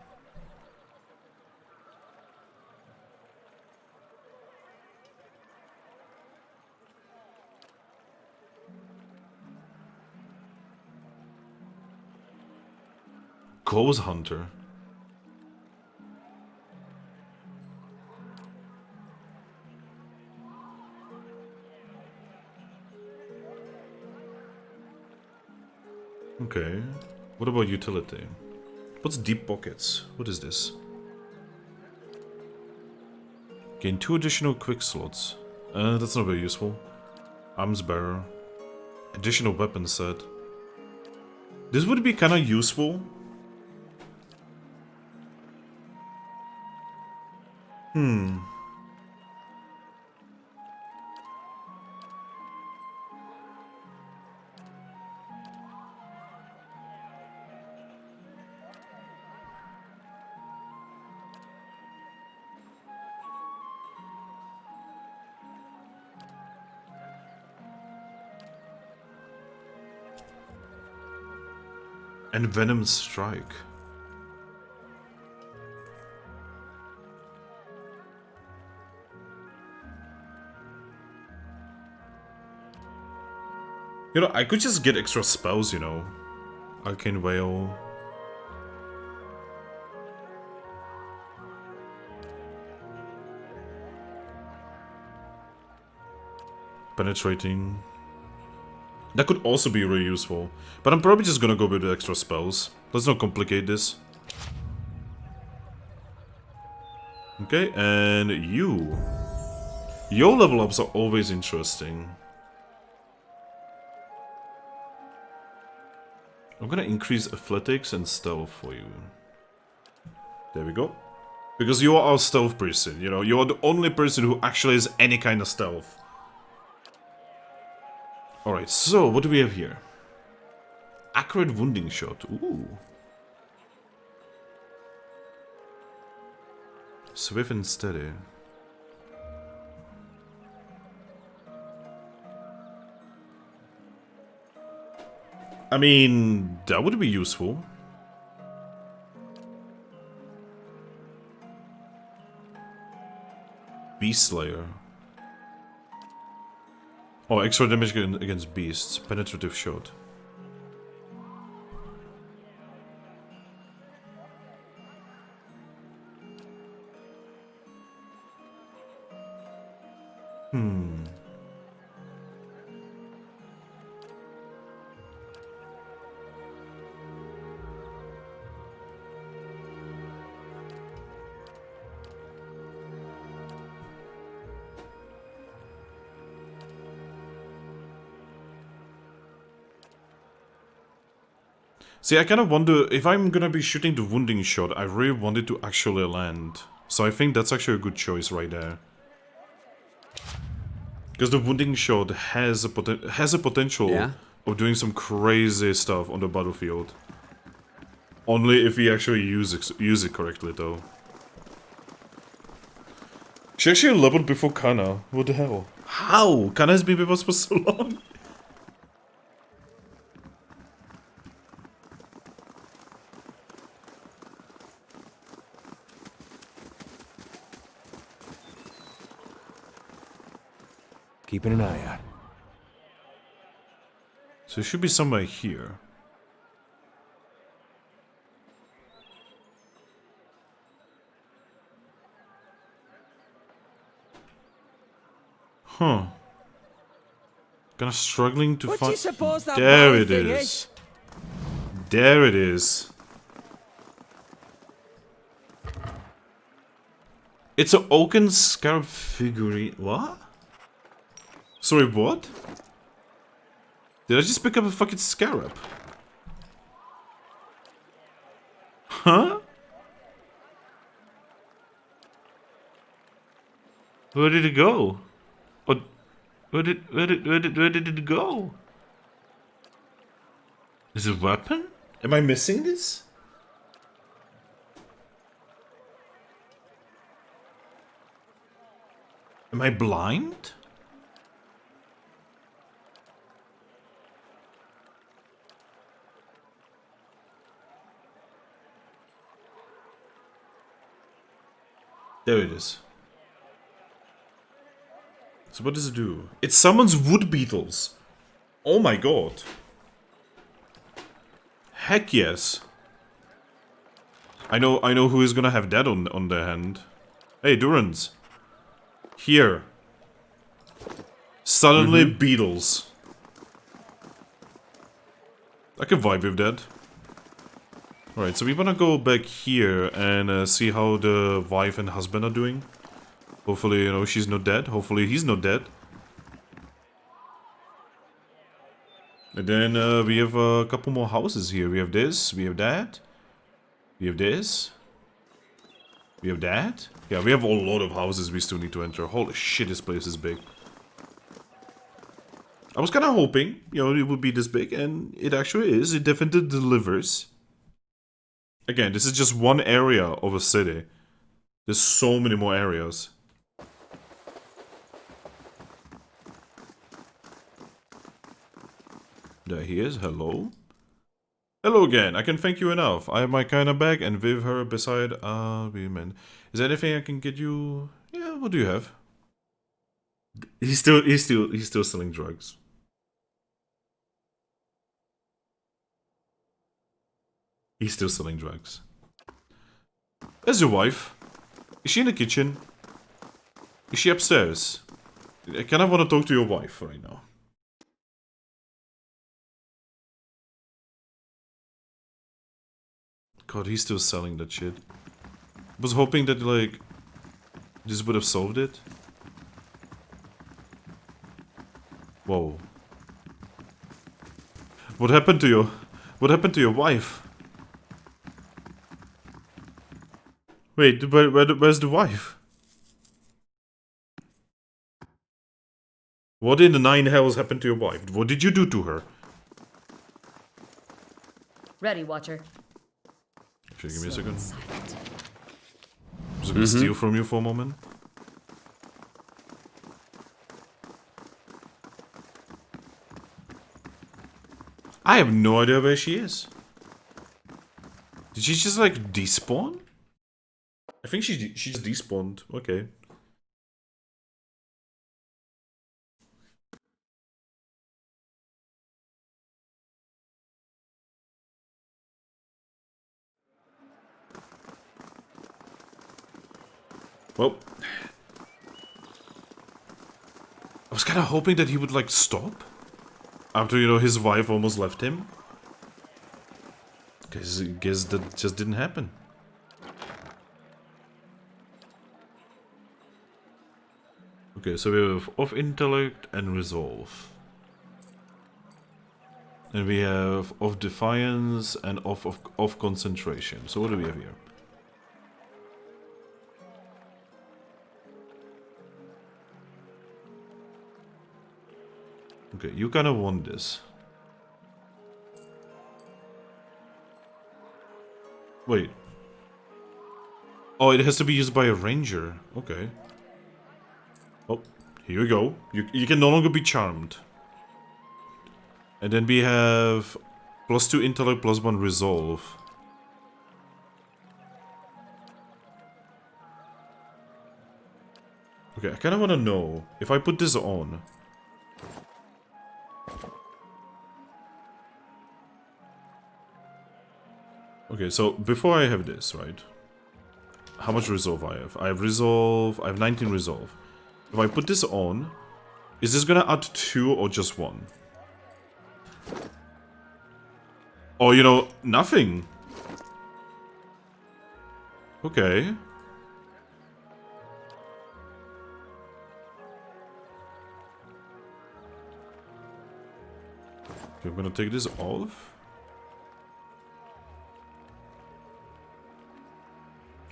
Ghost Hunter. Okay. What about utility? What's deep pockets? What is this? Gain 2 additional quick slots. That's not very useful. Arms bearer. Additional weapon set. This would be kinda useful. And Venom Strike. You know, I could just get extra spells, you know. Arcane Veil. Penetrating. That could also be really useful. But I'm probably just gonna go with the extra spells. Let's not complicate this. Okay, and you. Your level ups are always interesting. I'm gonna increase athletics and stealth for you. There we go. Because you are our stealth person, you know, you are the only person who actually has any kind of stealth. Alright, so what do we have here? Accurate wounding shot. Ooh. Swift and steady. I mean, that would be useful. Beast Slayer. Oh, extra damage against beasts. Penetrative shot. See, I kind of wonder, if I'm gonna be shooting the wounding shot, I really want it to actually land. So I think that's actually a good choice right there. Because the wounding shot has a potential of doing some crazy stuff on the battlefield. Only if we actually use it correctly, though. She actually leveled before Kana. What the hell? How? Kana has been with us for so long. Keeping an eye out. So it should be somewhere here. Huh. Kinda struggling to find. There it is. There it is. It's an oaken scarab figurine. What? Sorry, what? Did I just pick up a fucking scarab? Huh? Where did it go? Oh, where did it go? Is it a weapon? Am I missing this? Am I blind? There it is. So what does it do? It summons wood beetles. Oh my god. Heck yes. I know who is gonna have that on their hand. Hey, Durans. Here. Suddenly beetles. I can vibe with that. Alright, so we wanna go back here and see how the wife and husband are doing. Hopefully, you know, she's not dead. Hopefully he's not dead. And then we have a couple more houses here. We have this, we have that. We have this. We have that. Yeah, we have a lot of houses we still need to enter. Holy shit, this place is big. I was kind of hoping, you know, it would be this big, and it actually is. It definitely delivers. Again, this is just one area of a city. There's so many more areas. There he is. Hello. Hello again. I can thank you enough. I have my kind of bag, and with her beside women. Is there anything I can get you? Yeah. What do you have? He's still selling drugs. He's still selling drugs. There's your wife. Is she in the kitchen? Is she upstairs? I kind of want to talk to your wife right now. God, he's still selling that shit. I was hoping that, like, this would have solved it. Whoa. What happened to your wife? Wait, where's the wife? What in the nine hells happened to your wife? What did you do to her? Ready, Watcher. Actually, give me a second. Was I gonna steal from you for a moment? I have no idea where she is. Did she just like despawn? I think she just despawned. Okay. Well, I was kind of hoping that he would like stop after, you know, his wife almost left him. Guess that just didn't happen. Okay, so we have of intellect and resolve. And we have of defiance and of concentration. So what do we have here? Okay, you kind of want this. Wait. Oh, it has to be used by a ranger. Okay. Oh, here we go. You can no longer be charmed. And then we have +2 intellect, +1 resolve. Okay, I kind of want to know if I put this on. Okay, so before I have this, right? How much resolve I have? I have resolve, I have 19 resolve. If I put this on, is this gonna add 2 or just 1? Oh, you know, nothing. Okay. Okay, I'm gonna take this off.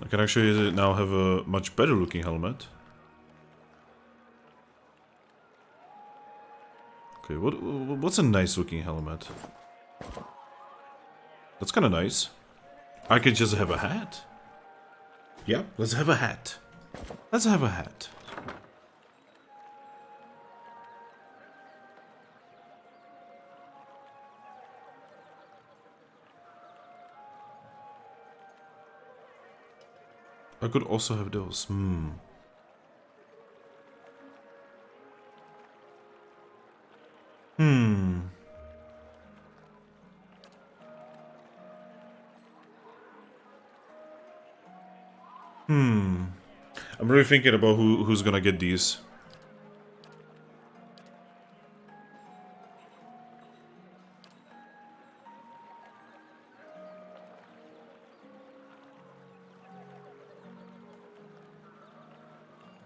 I can actually now have a much better looking helmet. Okay, what's a nice looking helmet? That's kind of nice. I could just have a hat. Yeah, let's have a hat. Let's have a hat. I could also have those. I'm really thinking about who's gonna get these.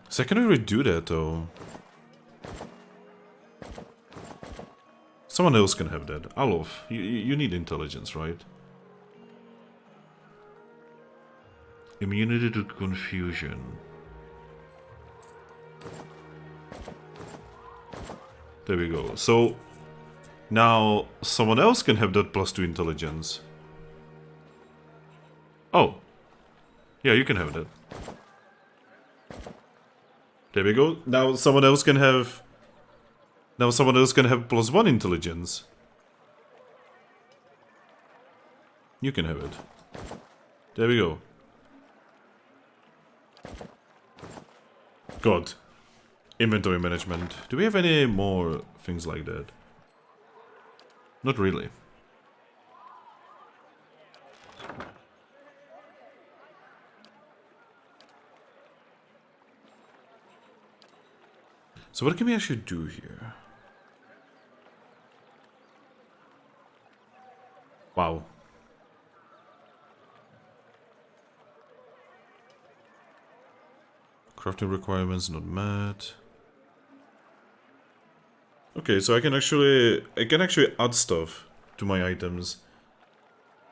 So I can already do that though. Someone else can have that. Alof, you need intelligence, right? Immunity to confusion. There we go. So now someone else can have that +2 intelligence. Oh. Yeah, you can have that. There we go. Now someone else can have... Now someone else can have +1 intelligence. You can have it. There we go. God. Inventory management. Do we have any more things like that? Not really. So what can we actually do here? Wow. Crafting requirements not met. Okay, so I can actually add stuff to my items.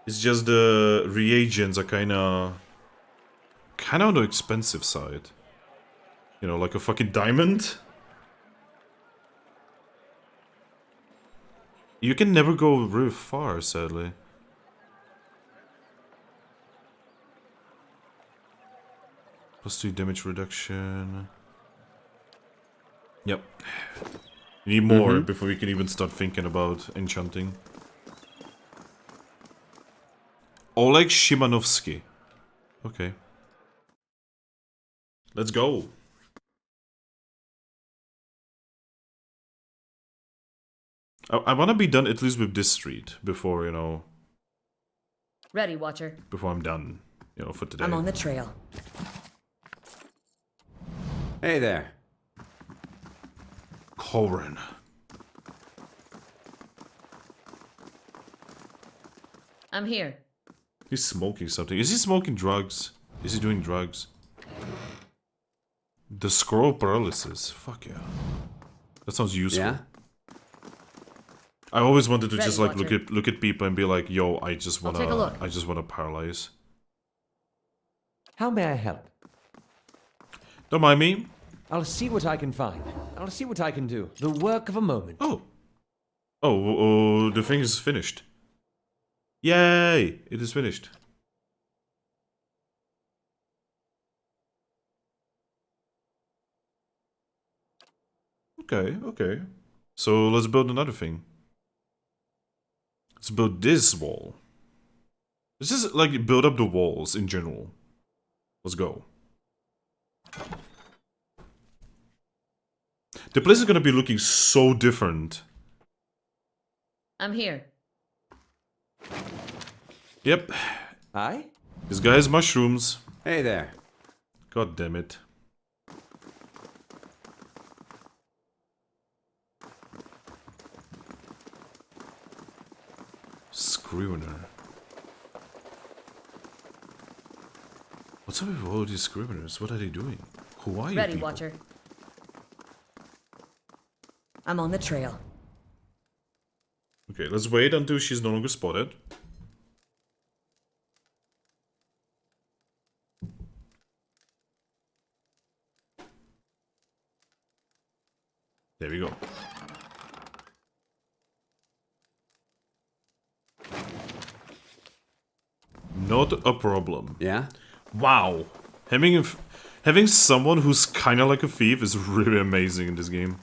It's just the reagents are kinda on the expensive side. You know, like a fucking diamond. You can never go really far, sadly. +2 damage reduction. Yep. We need more before we can even start thinking about enchanting. Oleg Shimanovsky. Okay. Let's go. I want to be done at least with this street before, you know... Ready, Watcher. Before I'm done, you know, for today. I'm on the trail. Hey there. Corin. I'm here. He's smoking something. Is he smoking drugs? Is he doing drugs? The scroll paralysis. Fuck yeah. That sounds useful. Yeah? I always wanted to Ready, just like Watcher. look at people and be like, yo, I just I'll take a look. wanna paralyze. How may I help? Don't mind me. I'll see what I can find. I'll see what I can do. The work of a moment. Oh, the thing is finished. Yay! It is finished. Okay. So let's build another thing. Let's build this wall. Let's just like build up the walls in general. Let's go. The place is gonna be looking so different. I'm here. Yep. Hi? This guy has mushrooms. Hey there. God damn it. Scrivener. What's up with all these scriveners? What are they doing? Who are you Ready, people? Watcher. I'm on the trail. Okay, let's wait until she's no longer spotted. There we go. Not a problem. Yeah? Wow. Having someone who's kind of like a thief is really amazing in this game.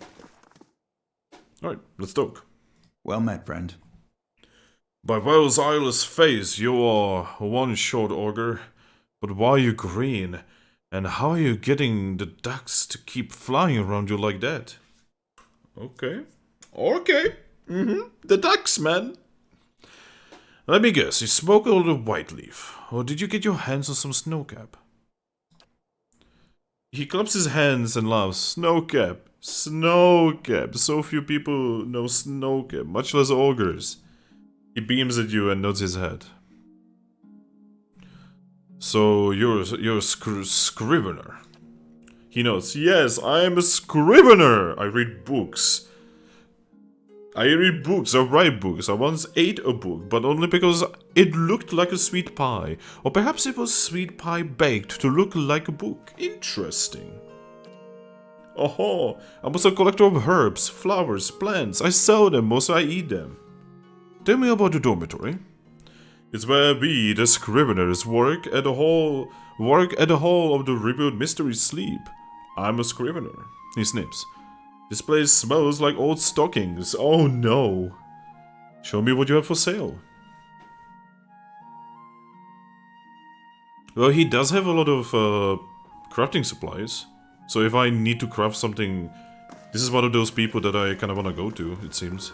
Alright, let's talk. Well met, friend. By Well's eyeless face, you are one short auger. But why are you green? And how are you getting the ducks to keep flying around you like that? Okay. Okay. The ducks, man. Let me guess, you smoked all the white leaf. Or did you get your hands on some snowcap? He claps his hands and laughs. Snowcap. Snowcap. So few people know snowcap, much less ogres. He beams at you and nods his head. So you're a scrivener. He nods. Yes, I am a scrivener. I read books. I write books. I once ate a book, but only because it looked like a sweet pie. Or perhaps it was sweet pie baked to look like a book. Interesting. Oh, I'm also a collector of herbs, flowers, plants. I sell them, also I eat them. Tell me about the dormitory. It's where we, the scriveners, work at the hall of the rebuilt mysteries sleep. I'm a scrivener. He snips. This place smells like old stockings. Oh no. Show me what you have for sale. Well, he does have a lot of crafting supplies. So if I need to craft something, this is one of those people that I kind of want to go to, it seems.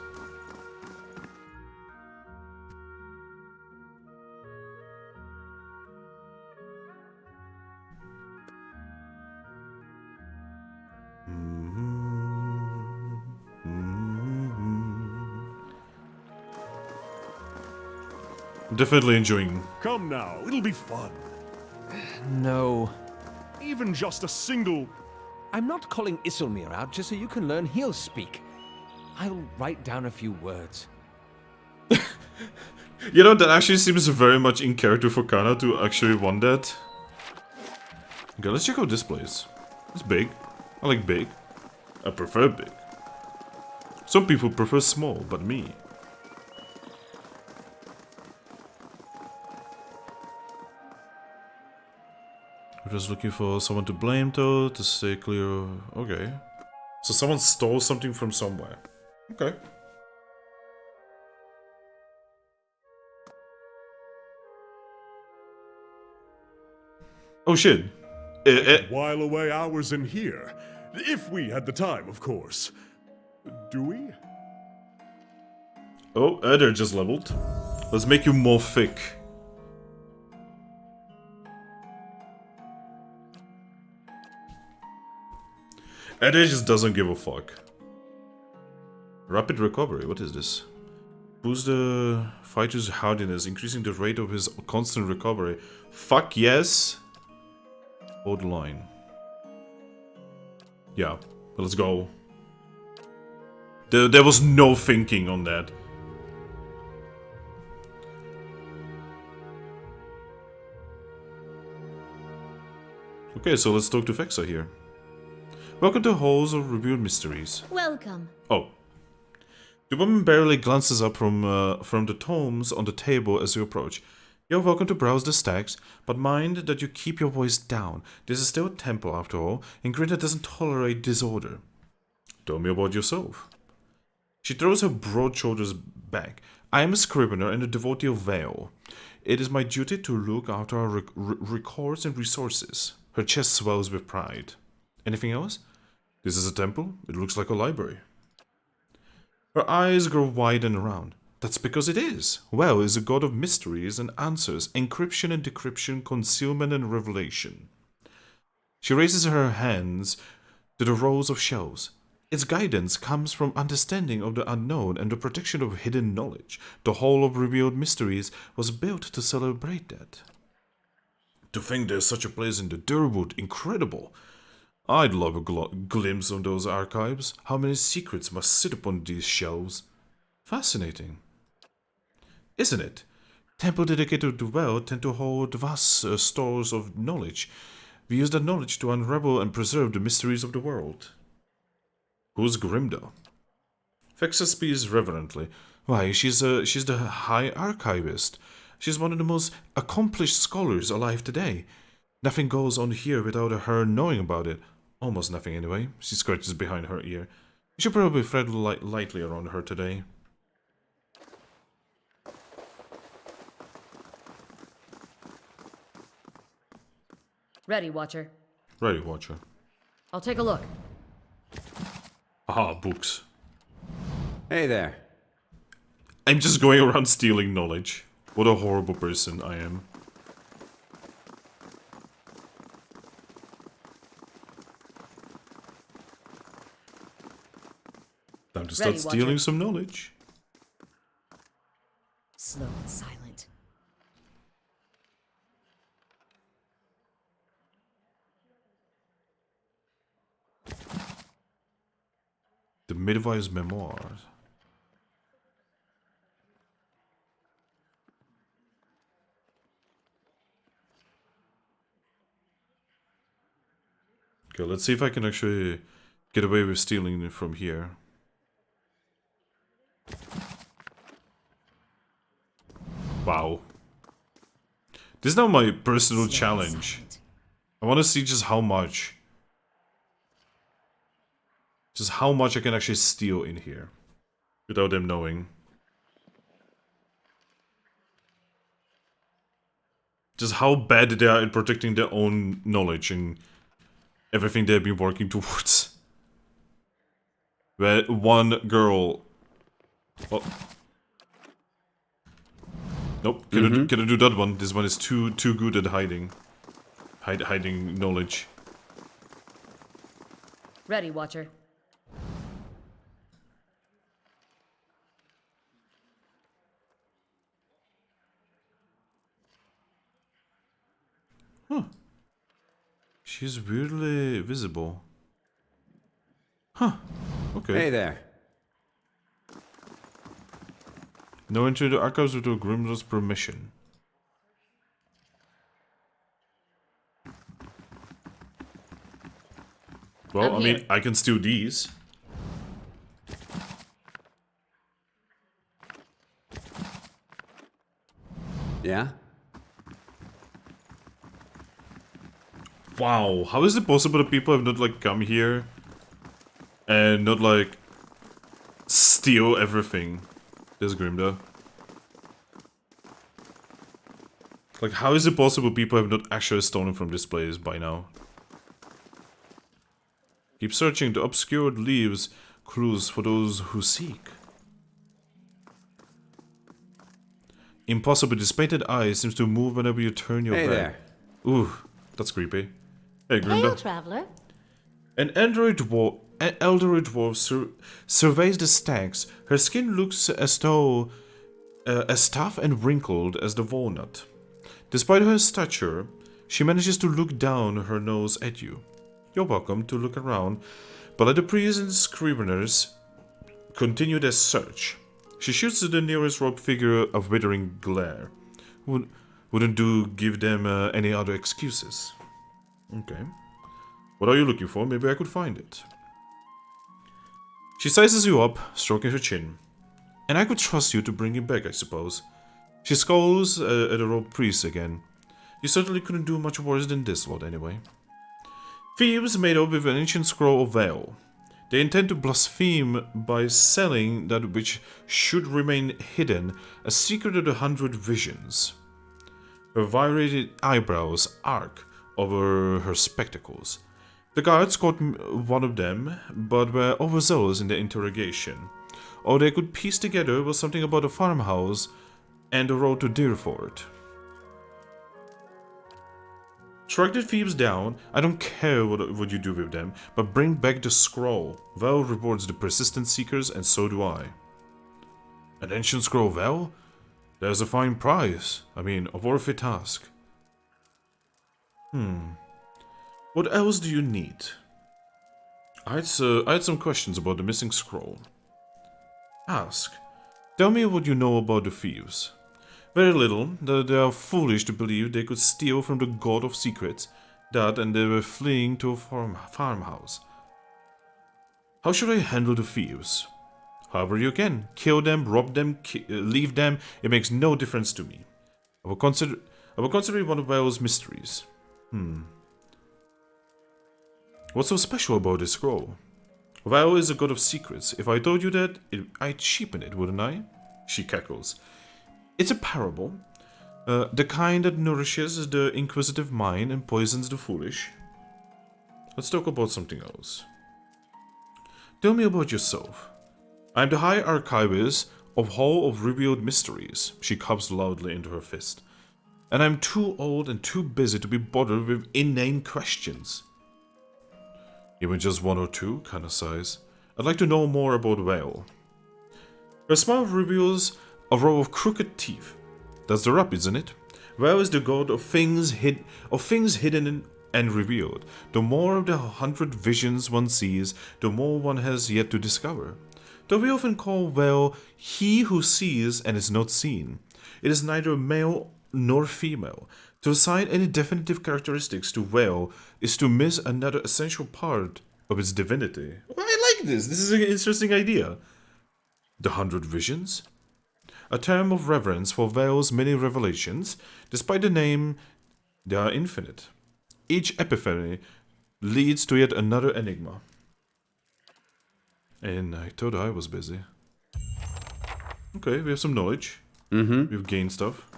Definitely enjoying. Come now, it'll be fun. No. Even just a single... I'm not calling Isilmir out just so you can learn he'll speak. I'll write down a few words. You know, that actually seems very much in character for Kana to actually want that. Okay, let's check out this place. It's big. I like big. I prefer big. Some people prefer small, but me. We're just looking for someone to blame though, to stay clear. Okay. So someone stole something from somewhere. Okay. Oh shit. While away hours in here. If we had the time, of course. Do we? Oh, Eder just leveled. Let's make you more thick. Eder just doesn't give a fuck. Rapid recovery, what is this? Boost the fighter's hardiness, increasing the rate of his constant recovery. Fuck yes! Hold the line. Yeah, let's go. There was no thinking on that. Okay, so let's talk to Vexa here. Welcome to Halls of Revealed Mysteries. Welcome. Oh. The woman barely glances up from the tomes on the table as you approach. You're welcome to browse the stacks, but mind that you keep your voice down. This is still a temple after all, and Grinda doesn't tolerate disorder. Tell me about yourself. She throws her broad shoulders back. I am a scrivener and a devotee of Vale. It is my duty to look after our records and resources. Her chest swells with pride. Anything else? This is a temple. It looks like a library. Her eyes grow wide and round. That's because it is. Well is a god of mysteries and answers, encryption and decryption, concealment and revelation. She raises her hands to the rows of shelves. Its guidance comes from understanding of the unknown and the protection of hidden knowledge. The Hall of Revealed Mysteries was built to celebrate that. To think there's such a place in the Durwood, incredible. I'd love a glimpse of those archives. How many secrets must sit upon these shelves? Fascinating. Isn't it? Temples dedicated to Well tend to hold vast stores of knowledge. We use that knowledge to unravel and preserve the mysteries of the world. Who's Grimda? Vexa speaks reverently. Why, she's the High Archivist. She's one of the most accomplished scholars alive today. Nothing goes on here without her knowing about it. Almost nothing, anyway. She scratches behind her ear. You should probably tread lightly around her today. Ready, Watcher. Ready, Watcher. I'll take a look. Aha, books. Hey there. I'm just going around stealing knowledge. What a horrible person I am. Time to start Ready, stealing Watcher. some knowledge. Slow and silent. The Midwife's Memoirs. Okay, let's see if I can actually get away with stealing it from here. Wow. This is now my personal challenge. I want to see just how much. Just how much I can actually steal in here. Without them knowing. Just how bad they are at protecting their own knowledge and everything they've been working towards. Where one girl... Oh. Nope, cannot do that one. This one is too good at hiding. Hiding knowledge. Ready, Watcher. Huh. She's weirdly visible. Huh. Okay. Hey there. No entry to the archives without Grimdar's permission. Well, I mean, I can steal these. Yeah? Wow, how is it possible that people have not, like, come here and not, like, steal everything? There's Grimdar. Like, how is it possible people have not actually stolen from this place by now? Keep searching, the obscured leaves clues for those who seek. Impossible, this painted eye seems to move whenever you turn your Hey back. there. Ooh, that's creepy. Hey, Hail, Grimdar. traveler. An elderly dwarf surveys the stacks. Her skin looks as though as tough and wrinkled as the walnut. Despite her stature, she manages to look down her nose at you. You're welcome to look around, but let the priests and scriveners continue their search. She shoots at the nearest robed figure of withering glare. Wouldn't do give them any other excuses. Okay. What are you looking for? Maybe I could find it. She sizes you up, stroking her chin. And I could trust you to bring it back, I suppose. She scowls at the robed priest again. You certainly couldn't do much worse than this lot, anyway. Thieves made up with an ancient scroll of veil. They intend to blaspheme by selling that which should remain hidden, a secret of the 100 visions. Her vibrated eyebrows arc over her spectacles. The guards caught one of them, but were overzealous in their interrogation. All they could piece together was something about a farmhouse and the road to Deerford. Track the thieves down. I don't care what you do with them, but bring back the scroll. Val rewards the persistent seekers, and so do I. An ancient scroll, Val? There's a fine prize. I mean, a worthy task. What else do you need? I had some questions about the missing scroll. Ask. Tell me what you know about the thieves. Very little, that they are foolish to believe they could steal from the god of secrets, that and they were fleeing to a farmhouse. How should I handle the thieves? However you can. Kill them, rob them, leave them, it makes no difference to me. I will consider it one of Val's mysteries. What's so special about this scroll? Val is a god of secrets. If I told you that, I'd cheapen it, wouldn't I? She cackles. It's a parable. The kind that nourishes the inquisitive mind and poisons the foolish. Let's talk about something else. Tell me about yourself. I'm the High Archivist of Hall of Revealed Mysteries. She cups loudly into her fist. And I'm too old and too busy to be bothered with inane questions. Even just one or two, kinda sighs. I'd like to know more about Vale. Her smile reveals a row of crooked teeth. That's the rub, isn't it? Vale is the god of things hidden and revealed. The more of the 100 visions one sees, the more one has yet to discover. Though we often call Vale he who sees and is not seen. It is neither male nor female. To assign any definitive characteristics to Vale is to miss another essential part of its divinity. Well, I like this. This is an interesting idea. The 100 Visions? A term of reverence for Vale's many revelations. Despite the name, they are infinite. Each epiphany leads to yet another enigma. And I thought I was busy. Okay, we have some knowledge. We've gained stuff.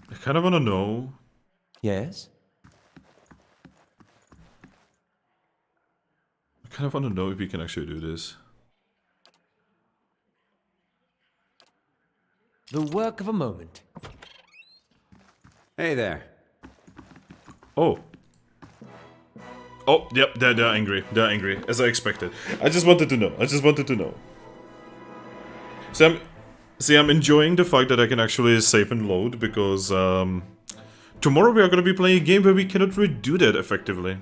I kind of want to know. Yes? I kind of want to know if we can actually do this. The work of a moment. Hey there. Oh. Oh, yep, they're angry. They're angry, as I expected. I just wanted to know. I just wanted to know. I'm enjoying the fact that I can actually save and load, because tomorrow we are going to be playing a game where we cannot really do that effectively.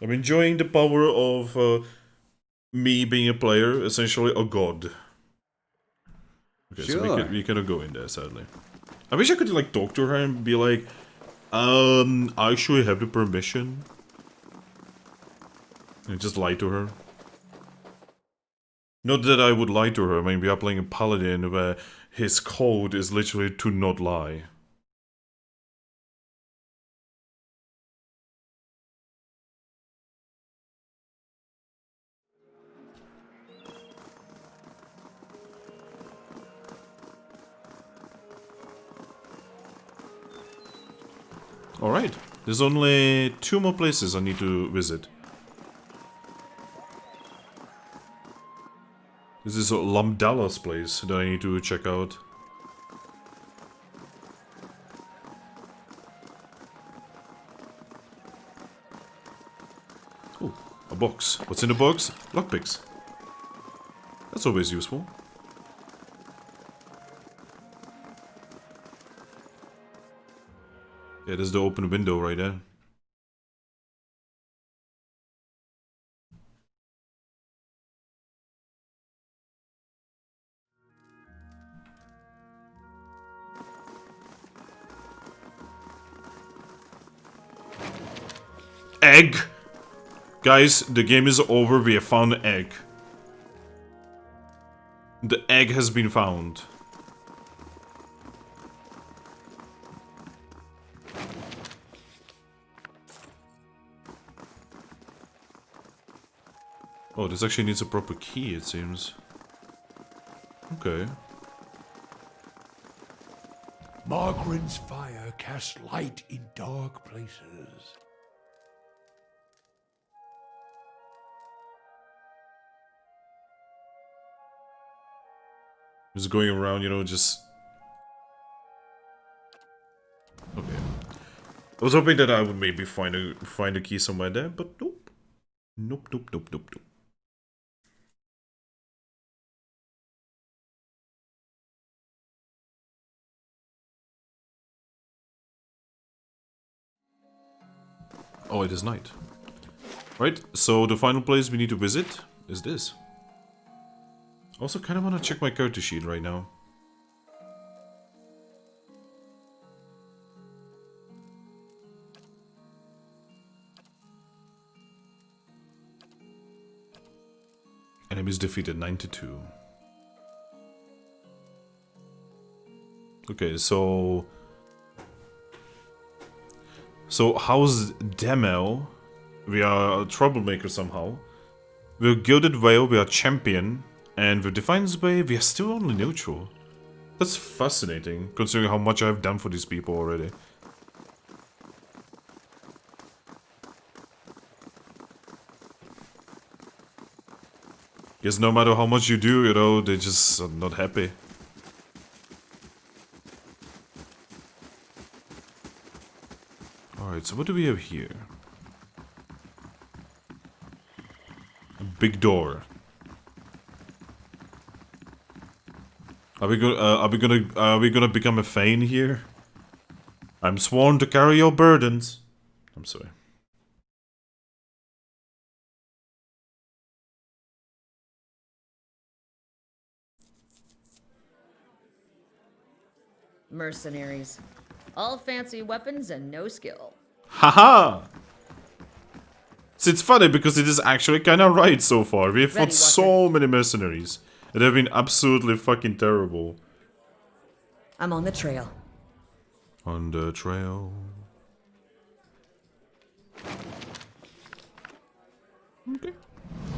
I'm enjoying the power of me being a player, essentially a god. Okay, Sure. so we cannot go in there, sadly. I wish I could like talk to her and be like, I actually have the permission. And just lie to her. Not that I would lie to her. I mean, we are playing a paladin where his code is literally to not lie. Alright, there's only 2 more places I need to visit. This is Lamdalla's place that I need to check out. Oh, a box. What's in the box? Lockpicks. That's always useful. Yeah, there's the open window right there. Egg! Guys, the game is over. We have found an egg. The egg has been found. Oh, this actually needs a proper key, it seems. Okay. Margaren's fire casts light in dark places. Just going around, you know, just... Okay. I was hoping that I would maybe find a key somewhere there, but nope. Nope, nope, nope, nope, nope. Oh, it is night. Right, so the final place we need to visit is this. Also, kind of want to check my character sheet right now. Enemies defeated 92. Okay, so So how's Demel? We are a troublemaker somehow. We're Gilded Whale, we are champion. And with Defiance Bay, we are still only neutral. That's fascinating, considering how much I've done for these people already. Guess no matter how much you do, you know, they just are not happy. Alright, so what do we have here? A big door. Are we gonna become a Thane here? I'm sworn to carry your burdens. I'm sorry. Mercenaries. All fancy weapons and no skill. Haha! So it's funny because it is actually kinda right so far. We have fought so many mercenaries. And they've been absolutely fucking terrible. I'm on the trail. On the trail. Okay.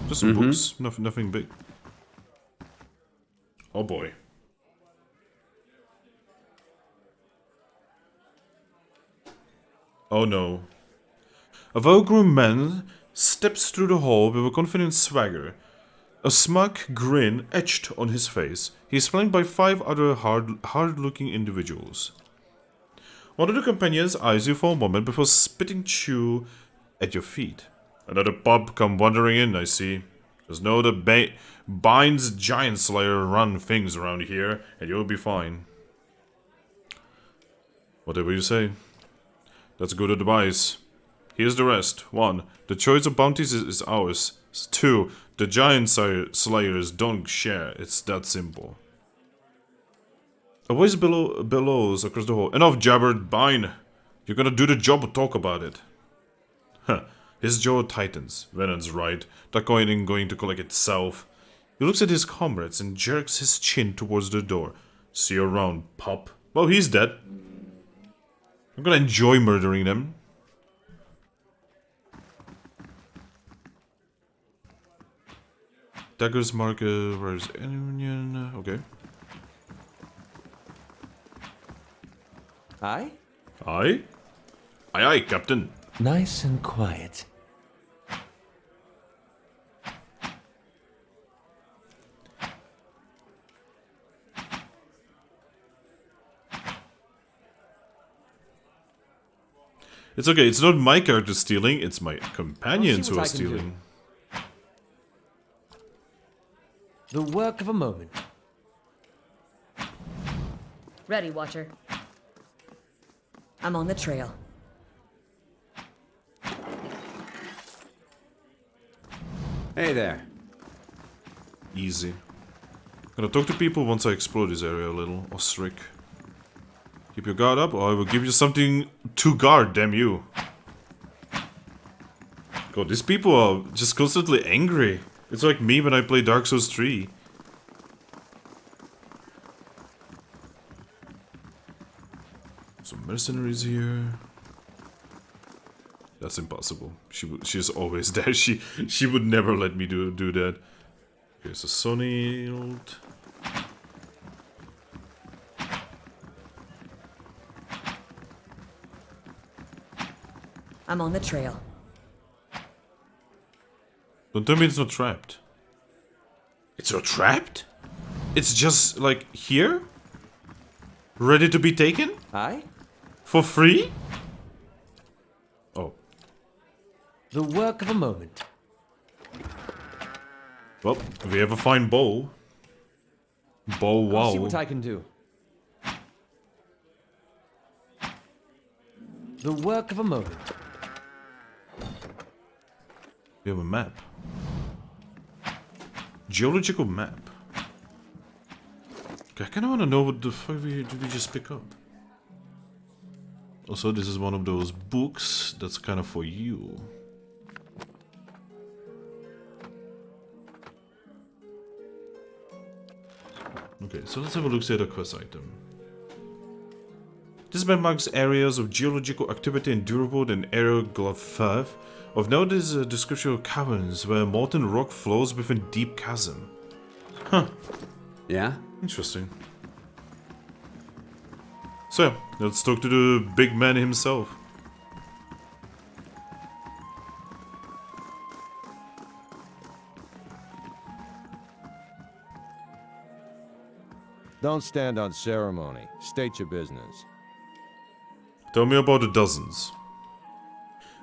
Just some books. Nothing big. Oh boy. Oh no. A well-groomed man steps through the hall with a confident swagger. A smug grin etched on his face. He is flanked by 5 other hard-looking individuals. One of the companions eyes you for a moment before spitting chew at your feet. Another pup come wandering in, I see. Just know that Bind's Giant Slayer run things around here, and you'll be fine. Whatever you say. That's good advice. Here's the rest. 1. The choice of bounties is ours. 2. The Giant Slayers don't share. It's that simple. A voice bellows across the hall. Enough jabbered, Bind. You're gonna do the job or talk about it. Huh. His jaw tightens. Venon's right. That coin ain't going to collect itself. He looks at his comrades and jerks his chin towards the door. See you around, pup. Well, he's dead. I'm gonna enjoy murdering them. Daggers mark, where's Union? Okay. Aye? Aye? Aye, aye, Captain. Nice and quiet. It's okay, it's not my character stealing, it's my companions who are stealing. The work of a moment. Ready, Watcher. I'm on the trail. Hey there. Easy. Gonna talk to people once I explore this area a little. Ostric. Keep your guard up or I will give you something to guard, damn you. God, these people are just constantly angry. It's like me when I play Dark Souls 3. Some mercenaries here. That's impossible. She's always there. She would never let me do that. Okay, so Sonny old. I'm on the trail. Don't tell me it's not trapped. It's not trapped? It's just like here? Ready to be taken? Aye? For free? Oh. The work of a moment. Well, we have a fine bow. Bow wow. I'll see what I can do. The work of a moment. We have a map. Geological map. Okay, I kinda wanna know what the fuck did we just pick up. Also, this is one of those books that's kinda for you. Okay, so let's have a look at the quest item. This map marks areas of geological activity in Durwood and Aeroglyph. Of note is a description of caverns where molten rock flows within deep chasm. Huh. Yeah? Interesting. So yeah, let's talk to the big man himself. Don't stand on ceremony. State your business. Tell me about the dozens.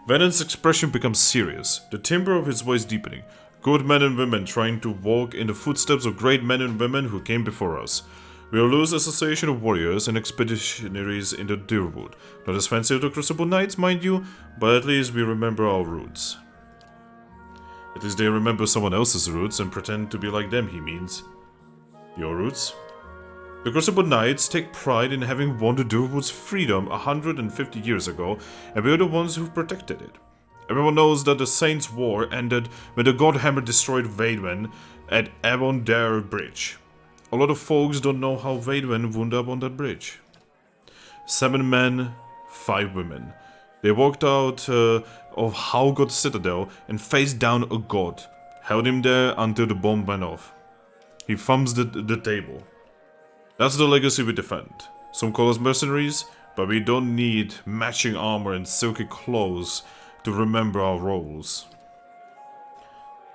Venon's expression becomes serious, the timbre of his voice deepening. Good men and women trying to walk in the footsteps of great men and women who came before us. We are a loose association of warriors and expeditionaries in the Durwood. Not as fancy as the Crucible Knights, mind you, but at least we remember our roots. At least they remember someone else's roots and pretend to be like them, he means. Your roots? The Crucible Knights take pride in having won the Durwood's freedom 150 years ago, and we are the ones who've protected it. Everyone knows that the Saints' War ended when the Godhammer destroyed Vaidwen at Avondare Bridge. A lot of folks don't know how Vaidwen wound up on that bridge. 7 men, 5 women. They walked out of Howgod Citadel and faced down a god, held him there until the bomb went off. He thumbs the table. That's the legacy we defend. Some call us mercenaries, but we don't need matching armor and silky clothes to remember our roles.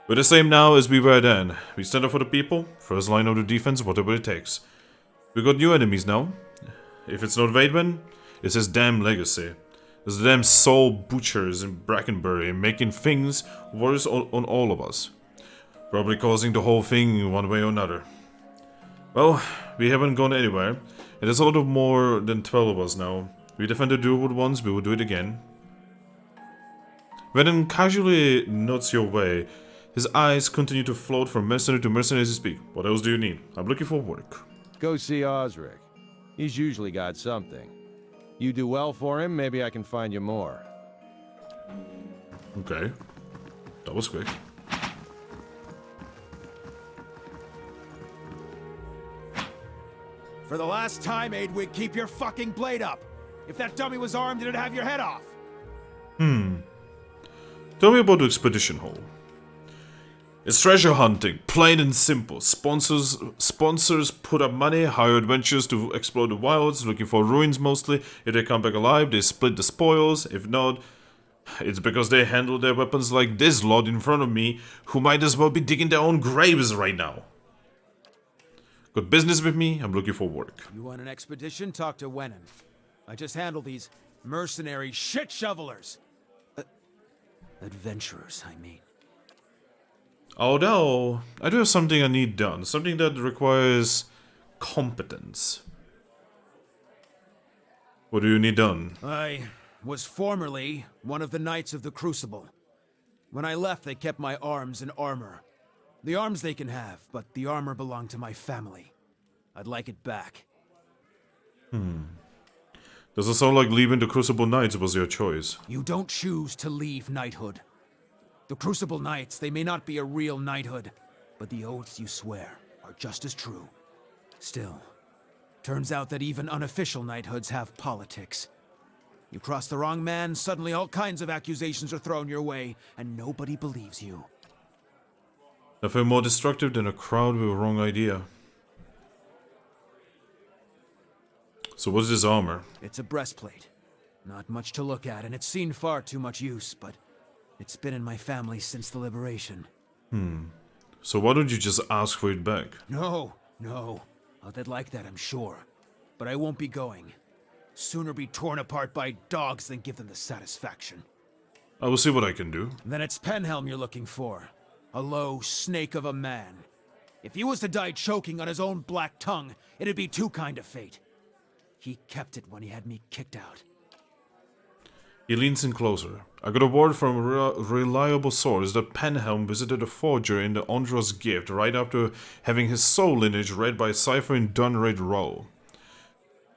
We're the same now as we were then. We stand up for the people, first line of the defense, whatever it takes. We got new enemies now. If it's not Vaidwen, it's his damn legacy. There's the damn soul butchers in Brackenbury making things worse on all of us. Probably causing the whole thing one way or another. Well, we haven't gone anywhere, and there's a lot of more than 12 of us now. We defended Durwood once, we will do it again. Venom casually nods your way. His eyes continue to float from mercenary to mercenary as you speak. What else do you need? I'm looking for work. Go see Osric. He's usually got something. You do well for him, maybe I can find you more. Okay. That was quick. For the last time, Aidwig, keep your fucking blade up! If that dummy was armed, it'd have your head off! Tell me about the expedition hole. It's treasure hunting, plain and simple. Sponsors put up money, hire adventurers to explore the wilds, looking for ruins mostly. If they come back alive, they split the spoils. If not, it's because they handle their weapons like this lot in front of me, who might as well be digging their own graves right now. Got business with me, I'm looking for work. You want an expedition? Talk to Wenon. I just handle these mercenary shit shovelers. Adventurers, I mean. Although, I do have something I need done. Something that requires competence. What do you need done? I was formerly one of the Knights of the Crucible. When I left, they kept my arms and armor. The arms they can have, but the armor belonged to my family. I'd like it back. Doesn't sound like leaving the Crucible Knights was your choice. You don't choose to leave knighthood. The Crucible Knights, they may not be a real knighthood, but the oaths you swear are just as true. Still, turns out that even unofficial knighthoods have politics. You cross the wrong man, suddenly all kinds of accusations are thrown your way, and nobody believes you. Nothing more destructive than a crowd with a wrong idea. So what's this armor? It's a breastplate. Not much to look at, and it's seen far too much use, but it's been in my family since the liberation. So why don't you just ask for it back? No. Oh, they'd like that, I'm sure. But I won't be going. Sooner be torn apart by dogs than give them the satisfaction. I will see what I can do. Then it's Penhelm you're looking for. A low snake of a man. If he was to die choking on his own black tongue, it'd be too kind of fate. He kept it when he had me kicked out. He leans in closer. I got a word from reliable source that Penhelm visited a forger in the Ondra's Gift right after having his soul lineage read by Cypher in Dunraid Row.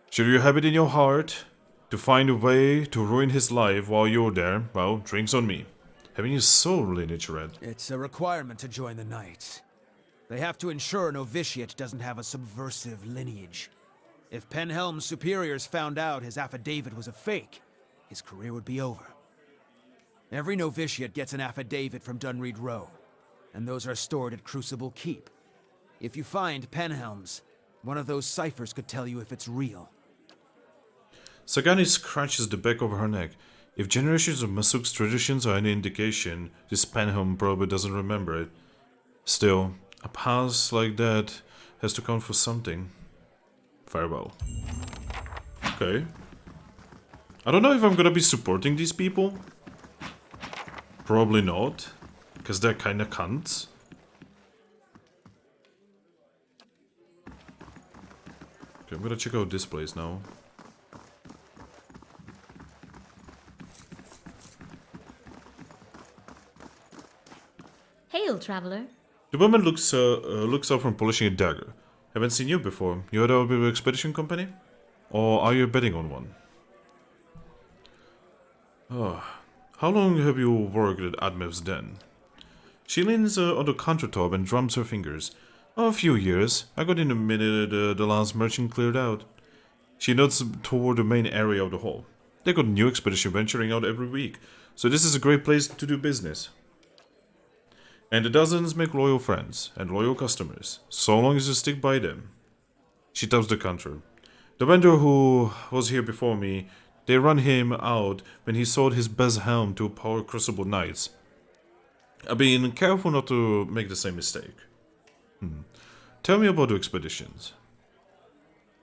Should you have it in your heart to find a way to ruin his life while you're there, well, drinks on me. Having his soul lineage read. It's a requirement to join the Knights. They have to ensure a novitiate doesn't have a subversive lineage. If Penhelm's superiors found out his affidavit was a fake, his career would be over. Every novitiate gets an affidavit from Dunreed Row, and those are stored at Crucible Keep. If you find Penhelm's, one of those ciphers could tell you if it's real. Sagani scratches the back of her neck. If generations of Masuk's traditions are any indication, this Penhelm probably doesn't remember it. Still, a past like that has to count for something. Farewell. Okay. I don't know if I'm gonna be supporting these people. Probably not, because they're kinda cunts. Okay, I'm gonna check out this place now. Hail, traveler. The woman looks up from polishing a dagger. Haven't seen you before. You're the Obibu Expedition Company? Or are you betting on one? Oh, how long have you worked at Admev's den? She leans on the countertop and drums her fingers. Oh, a few years. I got in the minute the last merchant cleared out. She nods toward the main area of the hall. They got a new expedition venturing out every week, so this is a great place to do business. And the dozens make loyal friends and loyal customers, so long as you stick by them. She taps the counter. The vendor who was here before me, they run him out when he sold his best helm to power Crucible Knights. I've been careful not to make the same mistake. Tell me about the expeditions.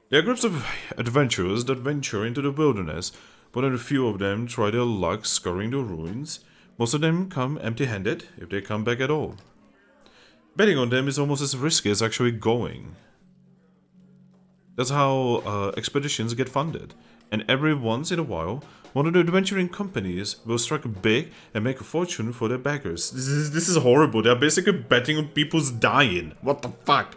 There are groups of adventurers that venture into the wilderness, but only a few of them try their luck scouring the ruins. Most of them come empty-handed, if they come back at all. Betting on them is almost as risky as actually going. That's how expeditions get funded. And every once in a while, one of the adventuring companies will strike big and make a fortune for their backers. This is horrible. They're basically betting on people's dying. What the fuck?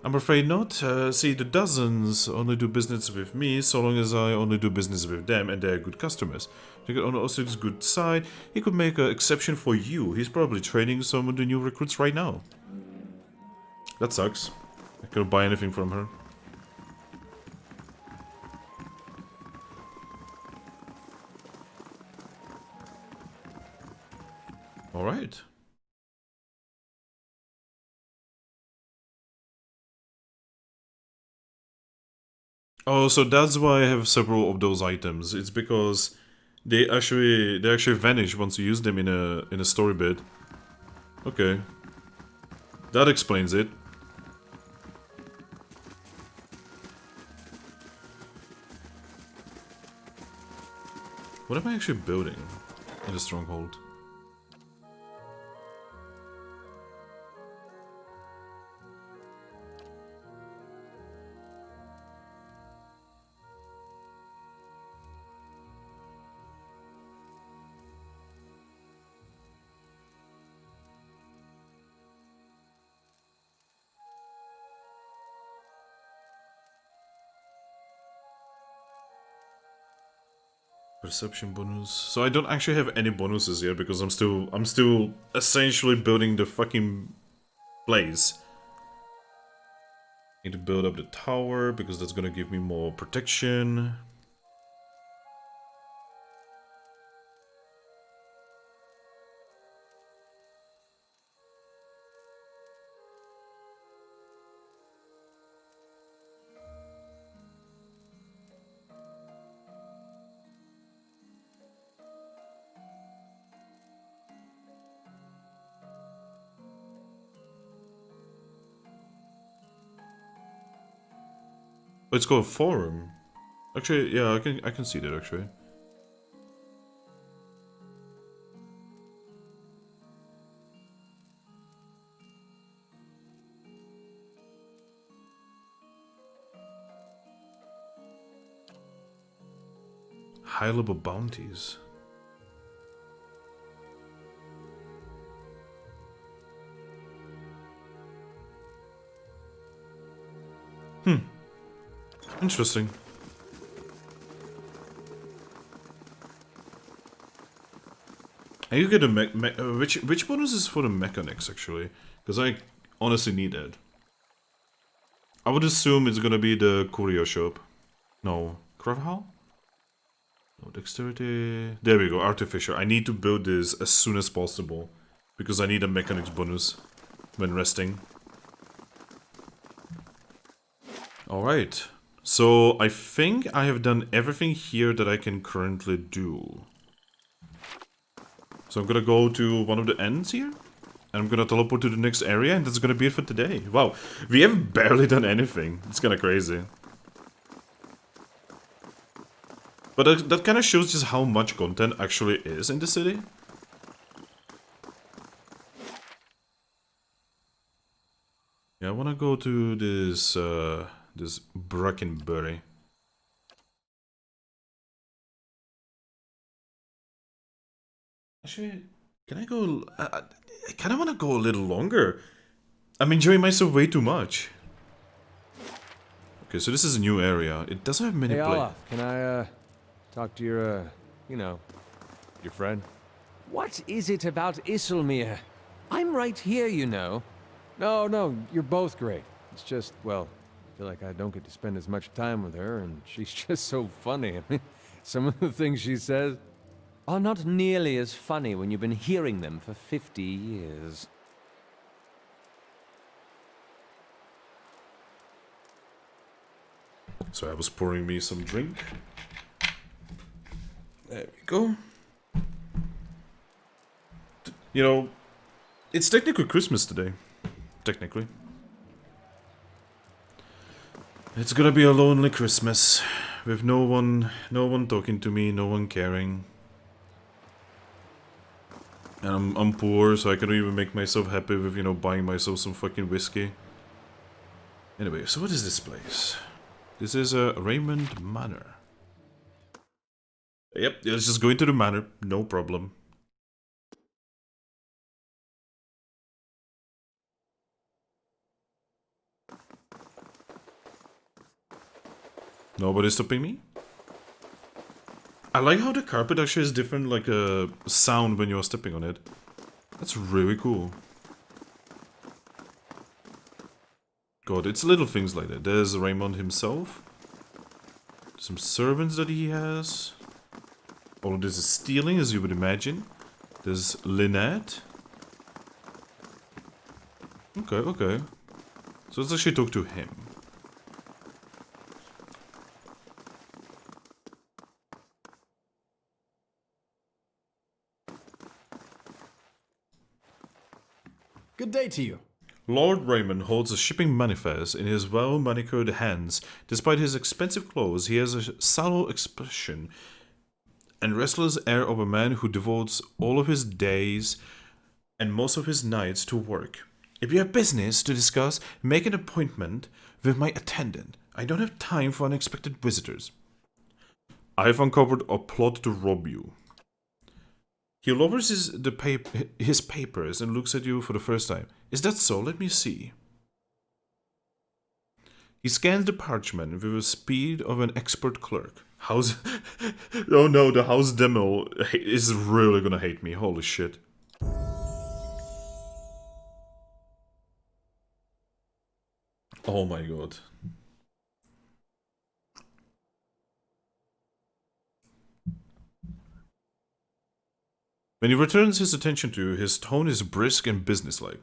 I'm afraid not. See, the dozens only do business with me so long as I only do business with them and they're good customers. To get on Osric's good side, he could make an exception for you. He's probably training some of the new recruits right now. That sucks. I couldn't buy anything from her. Alright. Oh, so that's why I have several of those items. It's because they actually vanish once you use them in a story bit. Okay. That explains it. What am I actually building in the stronghold? Perception bonus. So I don't actually have any bonuses yet because I'm still essentially building the fucking place. Need to build up the tower because that's gonna give me more protection. Oh, it's called a forum. Actually, yeah, I can see that actually. High level bounties. Interesting. And you get a which bonus is for the mechanics actually? Because I honestly need that. I would assume it's gonna be the courier shop. No, craft hall? No, dexterity. There we go, artificer. I need to build this as soon as possible because I need a mechanics bonus when resting. Alright, so I think I have done everything here that I can currently do. So I'm gonna go to one of the ends here, and I'm gonna teleport to the next area, and that's gonna be it for today. Wow, we have barely done anything. It's kinda crazy. But that kinda shows just how much content actually is in the city. Yeah, I wanna go to this, this Brackenbury. Actually, can I go... I kind of want to go a little longer. I'm enjoying myself way too much. Okay, so this is a new area. It doesn't have many Hey, places. Allah, can I, talk to your, you know, your friend? What is it about Isilmir? I'm right here, you know. No, you're both great. It's just, well, I feel like I don't get to spend as much time with her, and she's just so funny. I mean, some of the things she says are not nearly as funny when you've been hearing them for 50 years. So I was pouring me some drink. There we go. You know, it's technically Christmas today. Technically. It's gonna be a lonely Christmas. With no one talking to me, no one caring. And I'm poor, so I can't even make myself happy with, you know, buying myself some fucking whiskey. Anyway, so what is this place? This is a Raymond Manor. Yep, let's just go into the manor, no problem. Nobody's stopping me? I like how the carpet actually is different, like a sound when you're stepping on it. That's really cool. God, it's little things like that. There's Raymond himself. Some servants that he has. All of this is stealing, as you would imagine. There's Lynette. Okay. So let's actually talk to him. Good day to you. Lord Raymond holds a shipping manifest in his well-manicured hands. Despite his expensive clothes, he has a sallow expression and restless air of a man who devotes all of his days and most of his nights to work. If you have business to discuss, make an appointment with my attendant. I don't have time for unexpected visitors. I've uncovered a plot to rob you. He lowers his papers and looks at you for the first time. Is that so? Let me see. He scans the parchment with the speed of an expert clerk. House... oh no, the house demo is really gonna hate me. Holy shit. Oh my god. When he returns his attention to you, his tone is brisk and businesslike.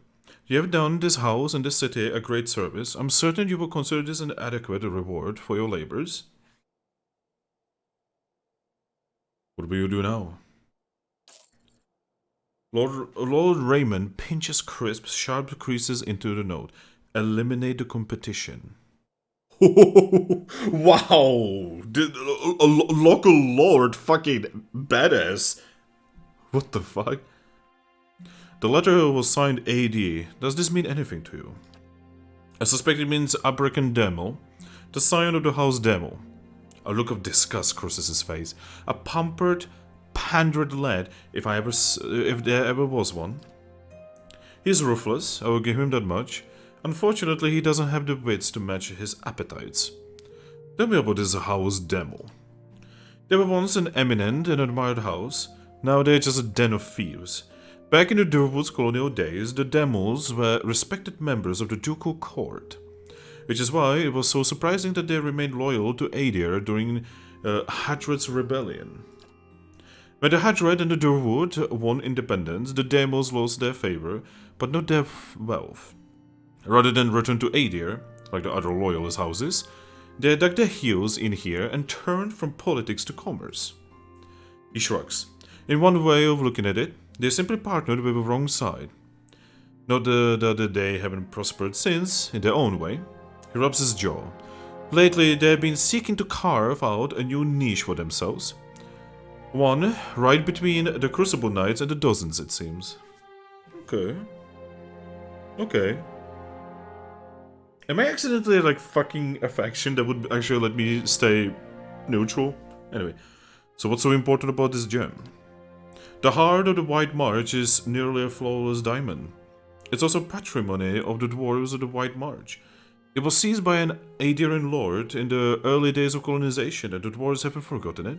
You have done this house and this city a great service. I'm certain you will consider this an adequate reward for your labors. What will you do now? Lord Raymond pinches crisp, sharp creases into the note. Eliminate the competition. Wow! A local lord fucking badass. What the fuck? The letter was signed AD. Does this mean anything to you? I suspect it means Abracan Demo, the scion of the house Demo. A look of disgust crosses his face. A pampered, pandered lad, if there ever was one. He's ruthless, I will give him that much. Unfortunately, he doesn't have the wits to match his appetites. Tell me about this house Demo. They were once an eminent and admired house. Now they're just a den of thieves. Back in the Durwood's colonial days, the Demos were respected members of the ducal court. which is why it was so surprising that they remained loyal to Adir during Hadred's rebellion. When the Hadred and the Durwood won independence, the Demos lost their favor, but not their wealth. Rather than return to Adir, like the other loyalist houses, they dug their heels in here and turned from politics to commerce. He shrugs. In one way of looking at it, they simply partnered with the wrong side. Not that they haven't prospered since, in their own way. He rubs his jaw. Lately, they have been seeking to carve out a new niche for themselves. One right between the Crucible Knights and the Dozens, it seems. Okay. Okay. Am I accidentally like fucking a faction that would actually let me stay neutral? Anyway, so what's so important about this gem? The heart of the White March is nearly a flawless diamond. It's also patrimony of the dwarves of the White March. It was seized by an Adiran lord in the early days of colonization, and the dwarves haven't forgotten it.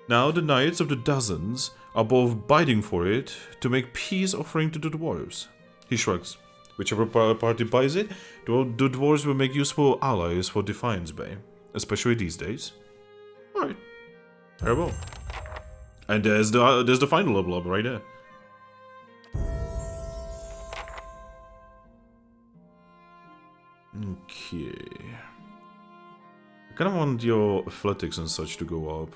Now the Knights of the Dozens are both bidding for it to make peace offering to the dwarves. He shrugs. Whichever party buys it, the dwarves will make useful allies for Defiance Bay, especially these days. Alright. Very well. And there's the final level up right there. Okay. I kind of want your athletics and such to go up.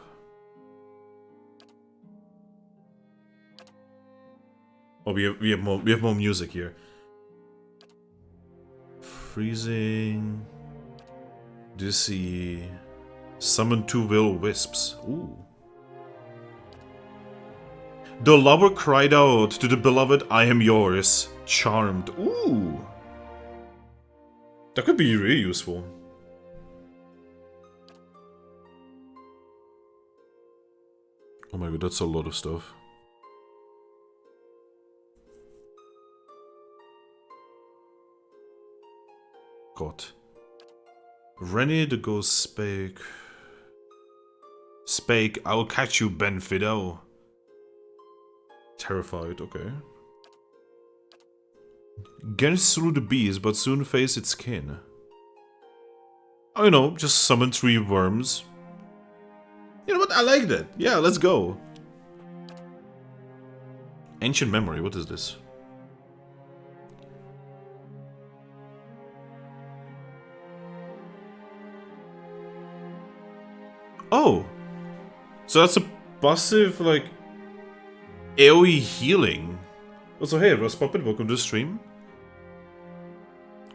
Oh, we have more music here. Freezing. Dizzy. Summon 2 will-o-wisps. Ooh. The lover cried out to the beloved, I am yours. Charmed. Ooh. That could be really useful. Oh my god, that's a lot of stuff. God. Rennie the Ghost spake. Spake, I'll catch you, Ben Fido. Terrified, okay. Gets through the beast, but soon face its kin. Oh, you know, just summon 3 worms. You know what? I like that. Yeah, let's go. Ancient memory, what is this? Oh! So that's a passive, like, AoE healing. Also, hey, Rust Puppet, welcome to the stream.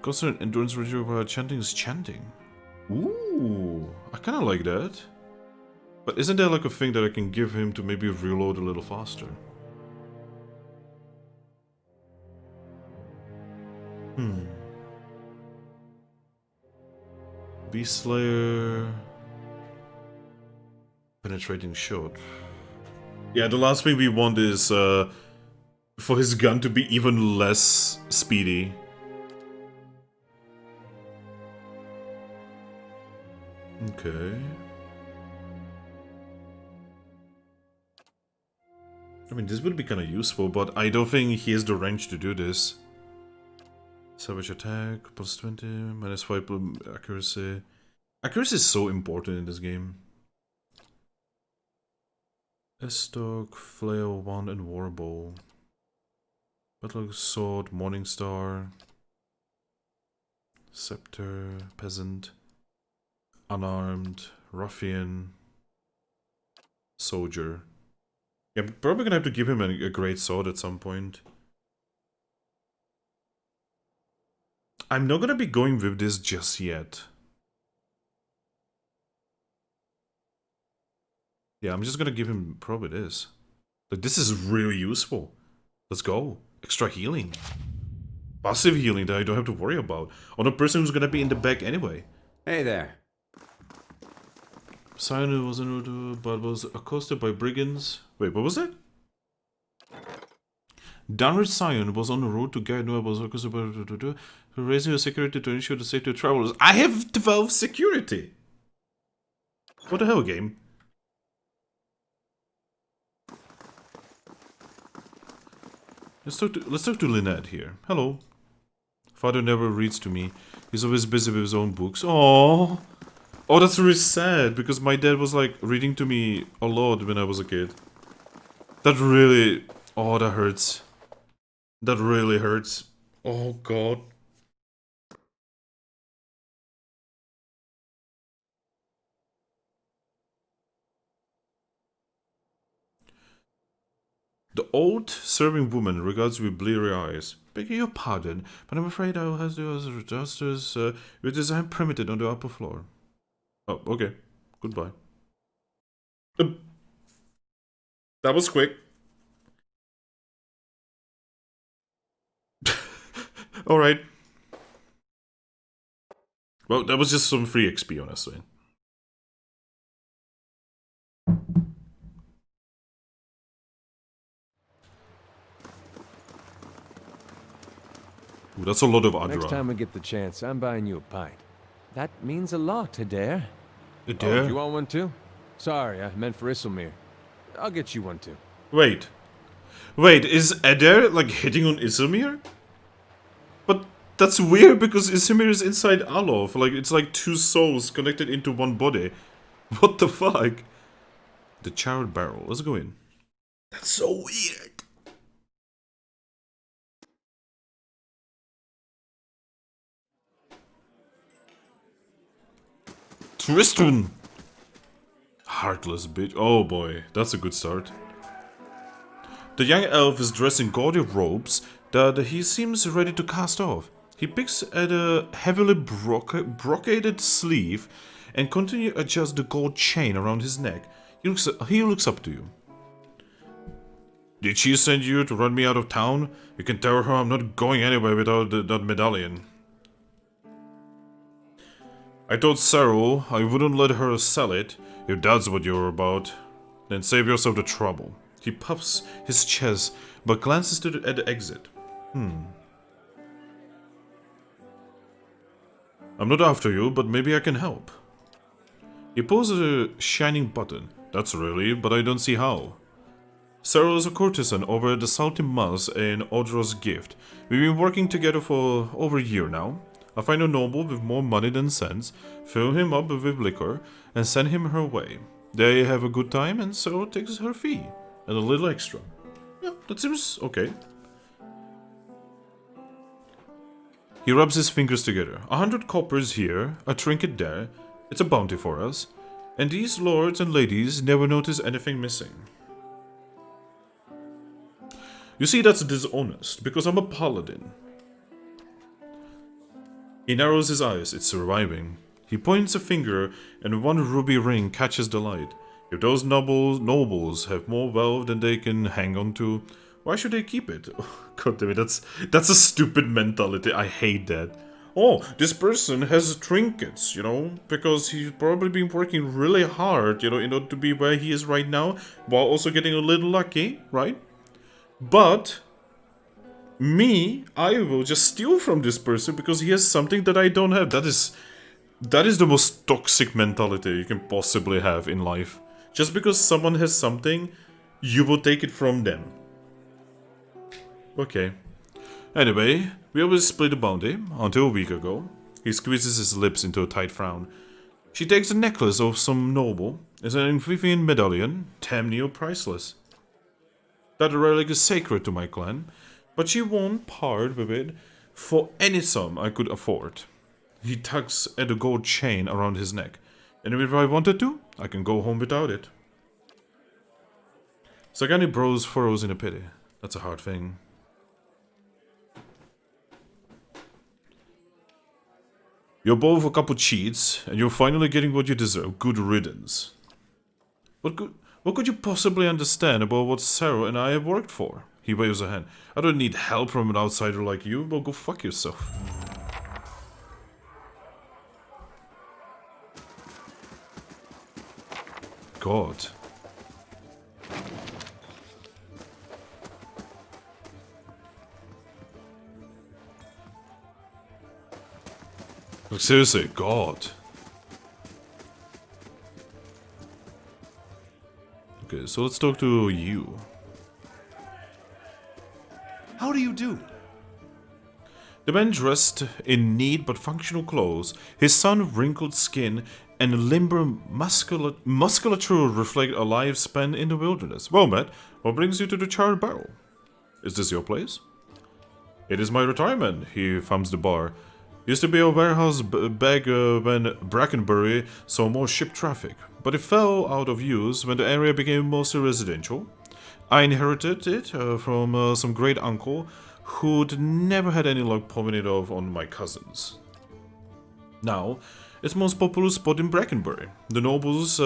Constant endurance reduction while chanting is chanting. Ooh, I kinda like that. But isn't there like a thing that I can give him to maybe reload a little faster? Beast Slayer. Penetrating shot. Yeah, the last thing we want is for his gun to be even less speedy. Okay. I mean, this would be kind of useful, but I don't think he has the range to do this. Savage attack, plus 20, minus 5 accuracy. Accuracy is so important in this game. Estoc, Flail 1, and Warbow. Battle Sword, Morningstar. Scepter, Peasant. Unarmed, Ruffian. Soldier. Yeah, I'm probably gonna have to give him a great sword at some point. I'm not gonna be going with this just yet. Yeah, I'm just gonna give him probably this. Like, this is really useful. Let's go. Extra healing. Passive healing that I don't have to worry about. On a person who's gonna be in the back anyway. Hey there. Sion was en route, but was accosted by brigands. Wait, what was that? Downward Sion was on the road to guide Noah was accosted by raising your security to ensure the safety of travelers. I have 12 security! What the hell, game? Let's talk to Lynette here. Hello. Father never reads to me. He's always busy with his own books. Oh, oh, that's really sad because my dad was like reading to me a lot when I was a kid. That really, oh, that hurts. That really hurts. Oh God. The old serving woman regards you with bleary eyes. Begging your pardon, but I'm afraid I will have to do as justice with design permitted on the upper floor. Oh, okay. Goodbye. That was quick. Alright. Well, that was just some free XP, honestly. Ooh, that's a lot of Adra. Next time we get the chance, I'm buying you a pint. That means a lot, Adair. Adair? Oh, do you want one too? Sorry, I meant for Isilmir. I'll get you one too. Wait. Wait, is Adair like hitting on Isilmir? But that's weird because Isilmir is inside Alof. Like, it's like two souls connected into one body. What the fuck? The charred barrel. Let's go in. That's so weird. Tristan! Heartless bitch. Oh boy, that's a good start. The young elf is dressed in gaudy robes that he seems ready to cast off. He picks at a heavily brocaded sleeve and continues to adjust the gold chain around his neck. He looks up to you. Did she send you to run me out of town? You can tell her I'm not going anywhere without that medallion. I told Cyril I wouldn't let her sell it, if that's what you're about. Then save yourself the trouble. He puffs his chest, but glances at the exit. I'm not after you, but maybe I can help. He pulls a shining button. That's really, but I don't see how. Cyril is a courtesan over the Salty Mouse and Audra's gift. We've been working together for over a year now. I find a noble with more money than sense, fill him up with liquor, and send him her way. They have a good time, and Cyril takes her fee, and a little extra. Yeah, that seems okay. He rubs his fingers together. 100 coppers here, a trinket there. It's a bounty for us. And these lords and ladies never notice anything missing. You see, that's dishonest, because I'm a paladin. He narrows his eyes, it's surviving. He points a finger, and one ruby ring catches the light. If those nobles have more wealth than they can hang on to, why should they keep it? Oh, God damn it, that's a stupid mentality. I hate that. Oh, this person has trinkets, you know, because he's probably been working really hard, you know, in order to be where he is right now, while also getting a little lucky, right? But me, I will just steal from this person because he has something that I don't have. That is the most toxic mentality you can possibly have in life. Just because someone has something, you will take it from them. Okay. Anyway, we always split the bounty, until a week ago. He squeezes his lips into a tight frown. She takes a necklace of some noble. It's an amphibian medallion, damn near priceless. That relic is sacred to my clan, but she won't part with it for any sum I could afford. He tugs at the gold chain around his neck, and if I wanted to, I can go home without it. Sagani brows furrows in a pity. That's a hard thing. You're both a couple cheats, and you're finally getting what you deserve. Good riddance. What could you possibly understand about what Sarah and I have worked for? He waves a hand. I don't need help from an outsider like you. Well, go fuck yourself. God. Like, seriously, God. Okay, so let's talk to you. How do you do? The man dressed in neat but functional clothes, his sun-wrinkled skin and limber musculature reflect a life spent in the wilderness. Well, Matt, what brings you to the Charred Barrel? Is this your place? It is my retirement, he thumbs the bar. Used to be a warehouse bag when Brackenbury saw more ship traffic, but it fell out of use when the area became mostly residential. I inherited it from some great uncle who'd never had any luck palming it off on my cousins. Now, it's the most popular spot in Brackenbury. The nobles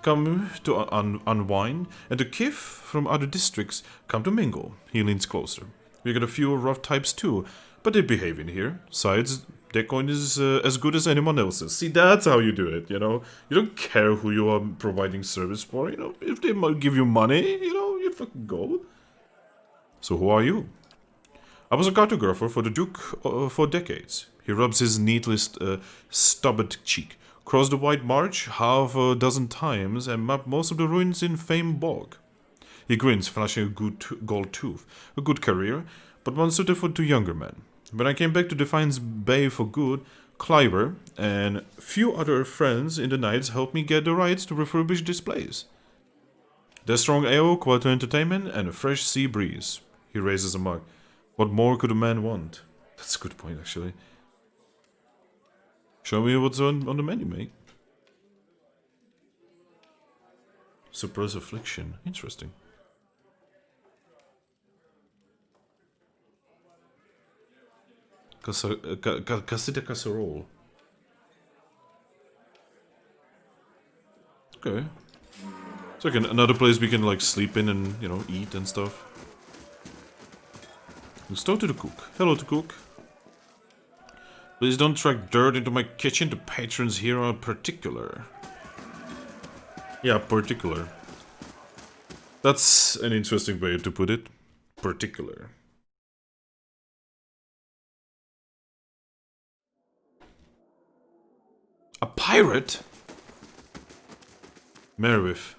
come to unwind, and the kith from other districts come to mingle. He leans closer. We got a few rough types too, but they behave in here. Besides, their coin is as good as anyone else's. See, that's how you do it, you know? You don't care who you are providing service for, you know? If they might give you money, you know, you fucking go. So who are you? I was a cartographer for the Duke for decades. He rubs his neatly stubbed cheek, crossed the White March half a dozen times, and mapped most of the ruins in Fame Bog. He grins, flashing a good gold tooth. A good career, but one suited for two younger men. When I came back to Defiance Bay for good, Cliver and few other friends in the Knights helped me get the rights to refurbish this place. There's strong ale, quality entertainment, and a fresh sea breeze. He raises a mug. What more could a man want? That's a good point, actually. Show me what's on the menu, mate. Suppress affliction. Interesting. Casita casserole. Okay. So again, another place we can like sleep in and, you know, eat and stuff. Let's talk to the cook. Hello to cook. Please don't track dirt into my kitchen. The patrons here are particular. Yeah, particular. That's an interesting way to put it. Particular. A pirate? Merwith.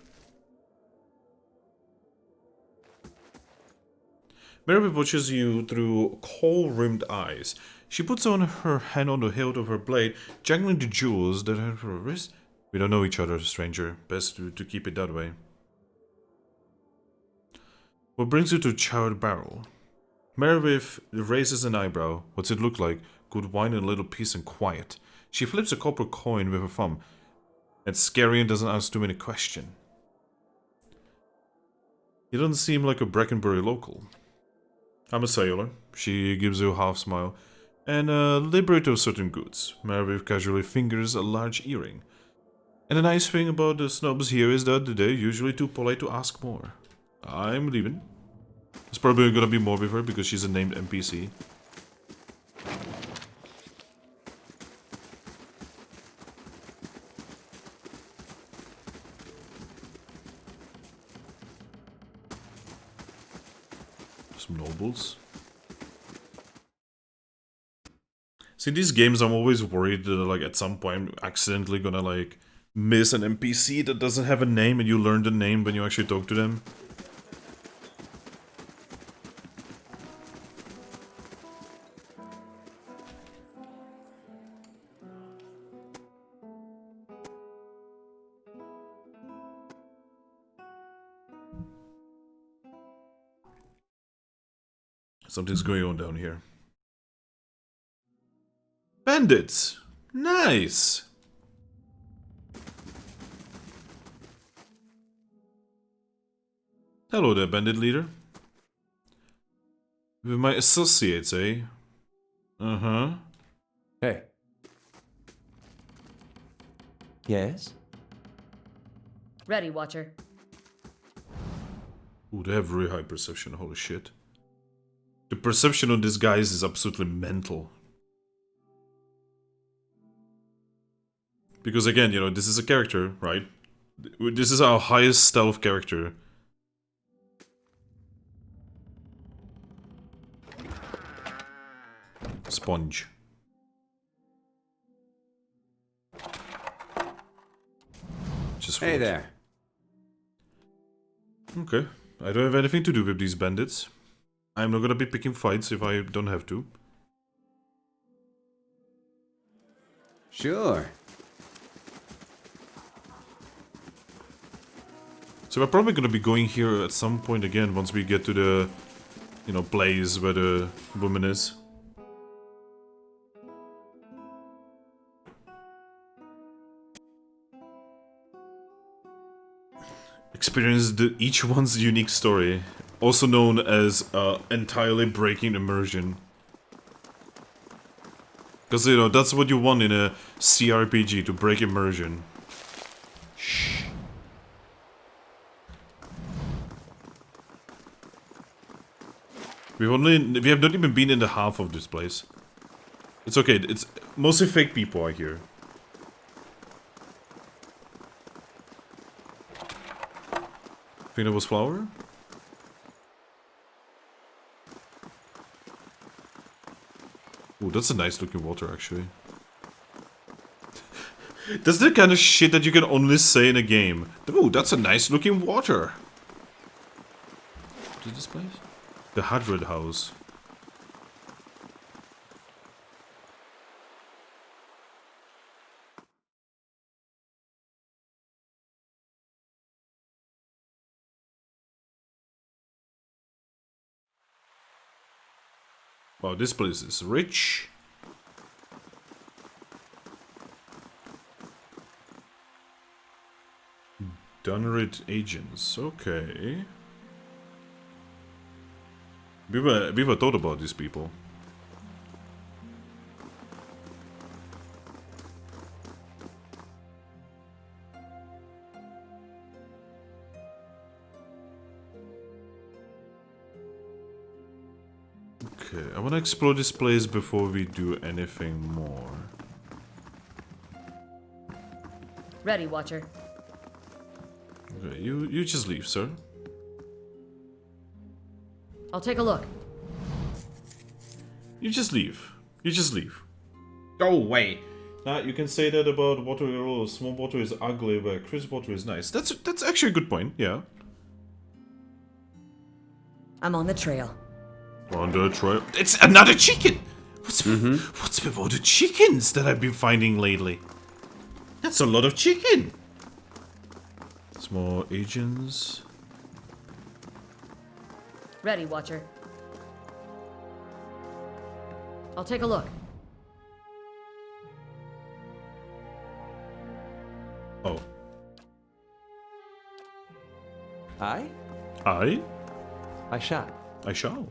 Merwith watches you through kohl-rimmed eyes. She puts on her hand on the hilt of her blade, jangling the jewels that are at her wrist. We don't know each other, stranger. Best to keep it that way. What brings you to Charred Barrel? Merwith raises an eyebrow. What's it look like? Good wine and a little peace and quiet. She flips a copper coin with her thumb. It's scary and doesn't ask too many questions. He doesn't seem like a Brackenbury local. I'm a sailor. She gives you a half smile. And a liberator of certain goods. Merwith casually fingers a large earring. And the nice thing about the snobs here is that they're usually too polite to ask more. I'm leaving. There's probably gonna be more with her because she's a named NPC. Some nobles. See, these games, I'm always worried that, like, at some point, I'm accidentally gonna, like, miss an NPC that doesn't have a name and you learn the name when you actually talk to them. Something's going on down here. Bandits! Nice! Hello there, bandit leader. With my associates, eh? Uh-huh. Hey. Yes? Ready, Watcher. Ooh, they have very high perception, holy shit. The perception on these guys is absolutely mental. Because again, you know, this is a character, right? This is our highest stealth character. Sponge. Just hey there. Okay. I don't have anything to do with these bandits. I'm not gonna be picking fights if I don't have to. Sure. So we're probably gonna be going here at some point again once we get to the, you know, place where the woman is. Experience each one's unique story, also known as entirely breaking immersion. Because, you know, that's what you want in a CRPG, to break immersion. Shh. We have not even been in the half of this place. It's okay, it's mostly fake people are here. Think that was flour? Ooh, that's a nice looking water, actually. That's the kind of shit that you can only say in a game. Ooh, that's a nice looking water. What is this place? The Hadred House. Wow, this place is rich. Dunrid agents, okay. We were thought about these people. Okay, I want to explore this place before we do anything more. Ready, Watcher. Okay, you just leave, sir. I'll take a look. You just leave. You just leave. Go away. Nah, you can say that about water. Oh, small water is ugly, but crisp water is nice. That's actually a good point. Yeah. I'm on the trail. On the trail. It's another chicken. What's with all the chickens that I've been finding lately? That's a lot of chicken. Small agents. Ready, Watcher. I'll take a look. Oh. I shall. I shall.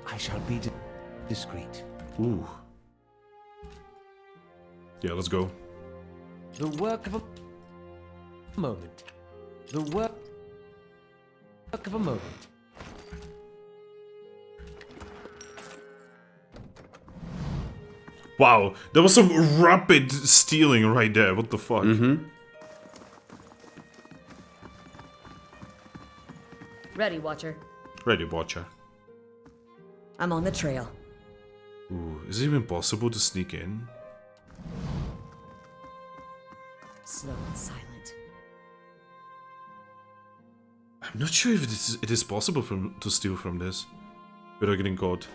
I shall be discreet. Ooh. Yeah, let's go. The work of a moment. The work of a moment. Wow, there was some rapid stealing right there. What the fuck? Ready, Watcher. Ready, Watcher. I'm on the trail. Ooh, is it even possible to sneak in? Slow and silent. I'm not sure if it is possible to steal from this without getting caught.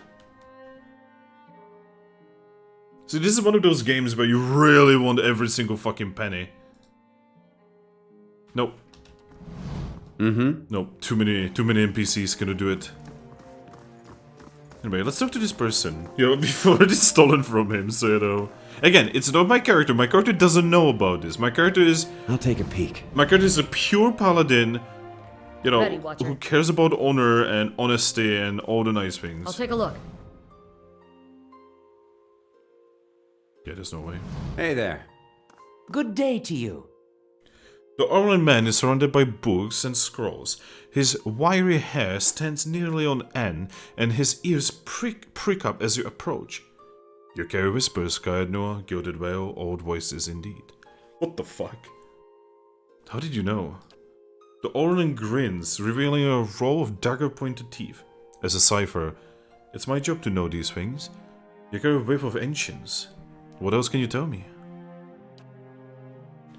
See, this is one of those games where you really want every single fucking penny. Nope. Nope. Too many NPCs gonna do it. Anyway, let's talk to this person. You know, before it is stolen from him, so you know. Again, it's not my character. My character doesn't know about this. My character is... I'll take a peek. My character is a pure paladin, you know, Ready, Watcher. who cares about honor and honesty and all the nice things. I'll take a look. Yeah, there's no way. Hey there. Good day to you. The Orlan man is surrounded by books and scrolls. His wiry hair stands nearly on end, and his ears prick up as you approach. You carry whispers, Skyed Noah, gilded veil, old voices indeed. What the fuck? How did you know? The Orlan grins, revealing a row of dagger-pointed teeth. As a cipher, it's my job to know these things. You carry a wave of ancients. What else can you tell me?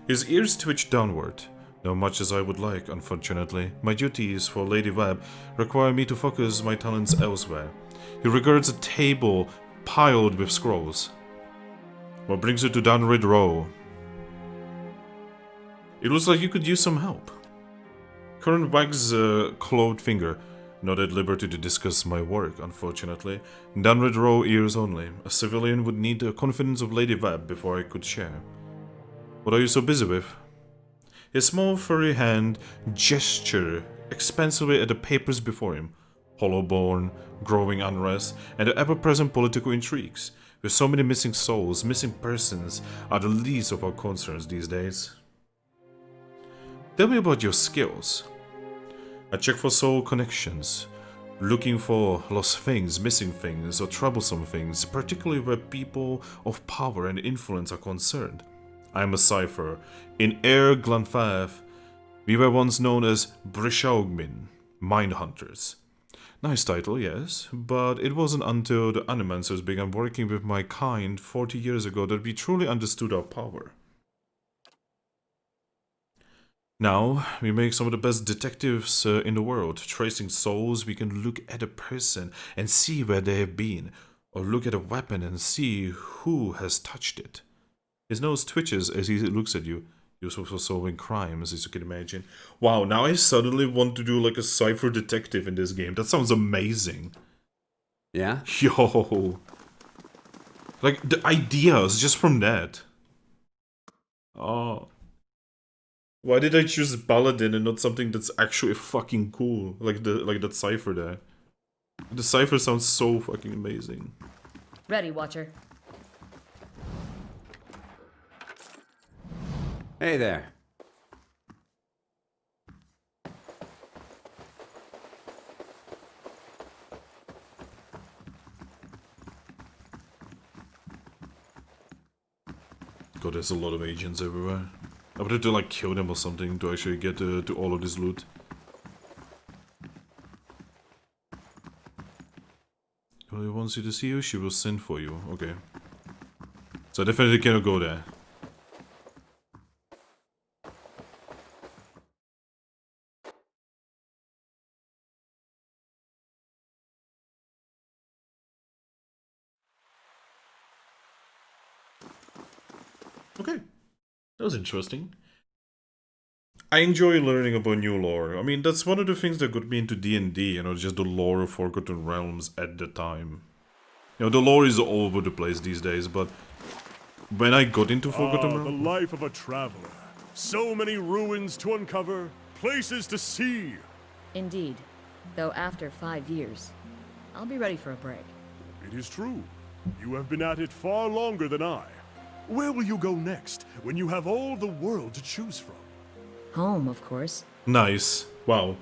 His ears twitch downward. Not much as I would like, unfortunately. My duties for Lady Webb require me to focus my talents elsewhere. He regards a table piled with scrolls. What brings you to Dunrid Row? It looks like you could use some help. Curran wags a clawed finger. Not at liberty to discuss my work, unfortunately. Dunrid Row ears only. A civilian would need the confidence of Lady Webb before I could share. What are you so busy with? His small furry hand gestured expansively at the papers before him. Hollowborn, growing unrest, and the ever-present political intrigues. With so many missing souls, missing persons are the least of our concerns these days. Tell me about your skills. I check for soul connections, looking for lost things, missing things, or troublesome things, particularly where people of power and influence are concerned. I am a cipher. In Air Glanfath, we were once known as Brishaugmin, Mind Hunters. Nice title, yes, but it wasn't until the Animancers began working with my kind 40 years ago that we truly understood our power. Now, we make some of the best detectives in the world. Tracing souls, we can look at a person and see where they have been, or look at a weapon and see who has touched it. His nose twitches as he looks at you. Useful for solving crimes, as you can imagine. Wow, now I suddenly want to do like a cipher detective in this game. That sounds amazing. Yeah? Yo. Like, the ideas just from that. Oh. Why did I choose Paladin and not something that's actually fucking cool? Like that cipher there. The cipher sounds so fucking amazing. Ready, Watcher. Hey there. God, there's a lot of agents everywhere. I would have to like kill them or something to actually get to all of this loot. Well, he wants you to see you, she will send for you. Okay. So I definitely cannot go there. Okay. That was interesting. I enjoy learning about new lore. I mean, that's one of the things that got me into D&D, you know, just the lore of Forgotten Realms at the time. You know, the lore is all over the place these days, but when I got into Forgotten Realms... the life of a traveler. So many ruins to uncover, places to see. Indeed. Though after 5 years, I'll be ready for a break. It is true. You have been at it far longer than I. Where will you go next, when you have all the world to choose from? Home, of course. Nice. Wow.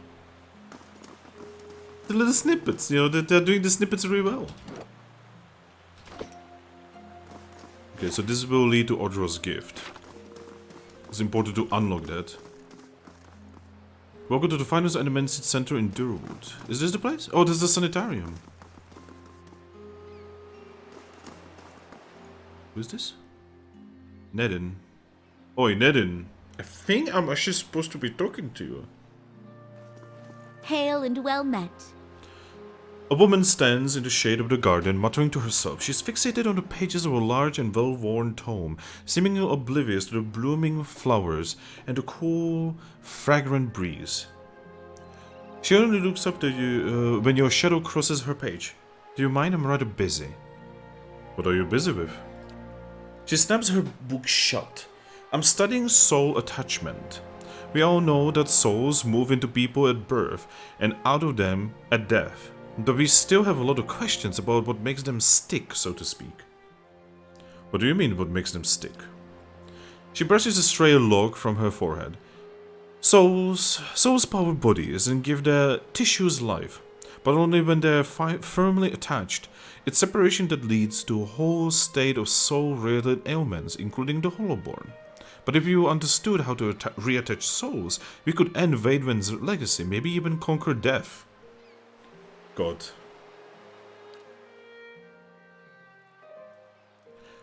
The little snippets, you know, they're doing the snippets really well. Okay, so this will lead to Odro's gift. It's important to unlock that. Welcome to the Finance and Amenity Center in Durwood. Is this the place? Oh, this is the sanitarium. Who is this? Nedin. Oi, Nedin. I think I'm actually supposed to be talking to you. Hail and well met. A woman stands in the shade of the garden, muttering to herself. She's fixated on the pages of a large and well-worn tome, seemingly oblivious to the blooming flowers and the cool, fragrant breeze. She only looks up to you when your shadow crosses her page. Do you mind? I'm rather busy. What are you busy with? She snaps her book shut. I'm studying soul attachment. We all know that souls move into people at birth and out of them at death. But we still have a lot of questions about what makes them stick, so to speak. What do you mean, what makes them stick? She brushes a stray lock from her forehead. Souls power bodies and give their tissues life, but only when they're firmly attached. It's separation that leads to a whole state of soul-related ailments, including the Hollowborn. But if you understood how to reattach souls, we could end Vaidwen's legacy, maybe even conquer death. God.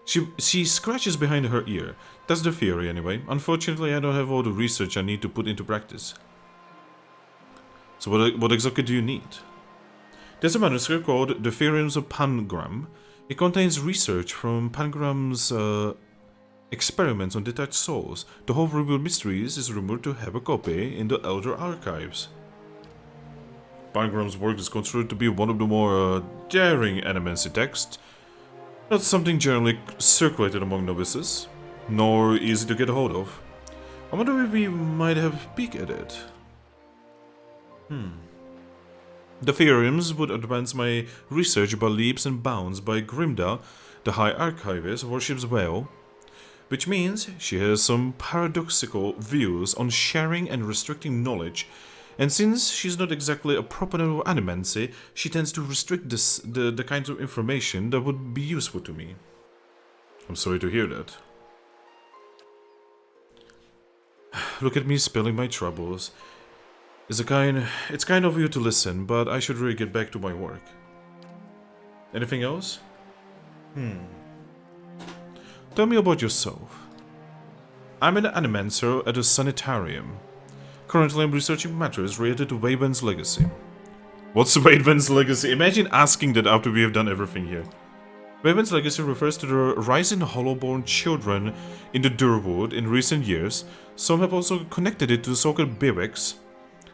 She scratches behind her ear. That's the theory anyway. Unfortunately, I don't have all the research I need to put into practice. So what exactly do you need? There's a manuscript called The Theorems of Pangram, It contains research from Pangram's experiments on detached souls. The whole Revealed Mysteries is rumored to have a copy in the Elder Archives. Pangram's work is considered to be one of the more daring animancy texts, not something generally circulated among novices, nor easy to get a hold of. I wonder if we might have a peek at it. The theorems would advance my research by leaps and bounds. By Grimda, the High Archivist worships Whale, which means she has some paradoxical views on sharing and restricting knowledge, and since she's not exactly a proponent of animancy, she tends to restrict the kinds of information that would be useful to me. I'm sorry to hear that. Look at me spilling my troubles. It's kind of you to listen, but I should really get back to my work. Anything else? Tell me about yourself. I'm an animancer at a sanitarium. Currently I'm researching matters related to Waven's legacy. What's Waven's legacy? Imagine asking that after we have done everything here. Waven's legacy refers to the rise in hollowborn children in the Durwood in recent years. Some have also connected it to the so-called bivouacs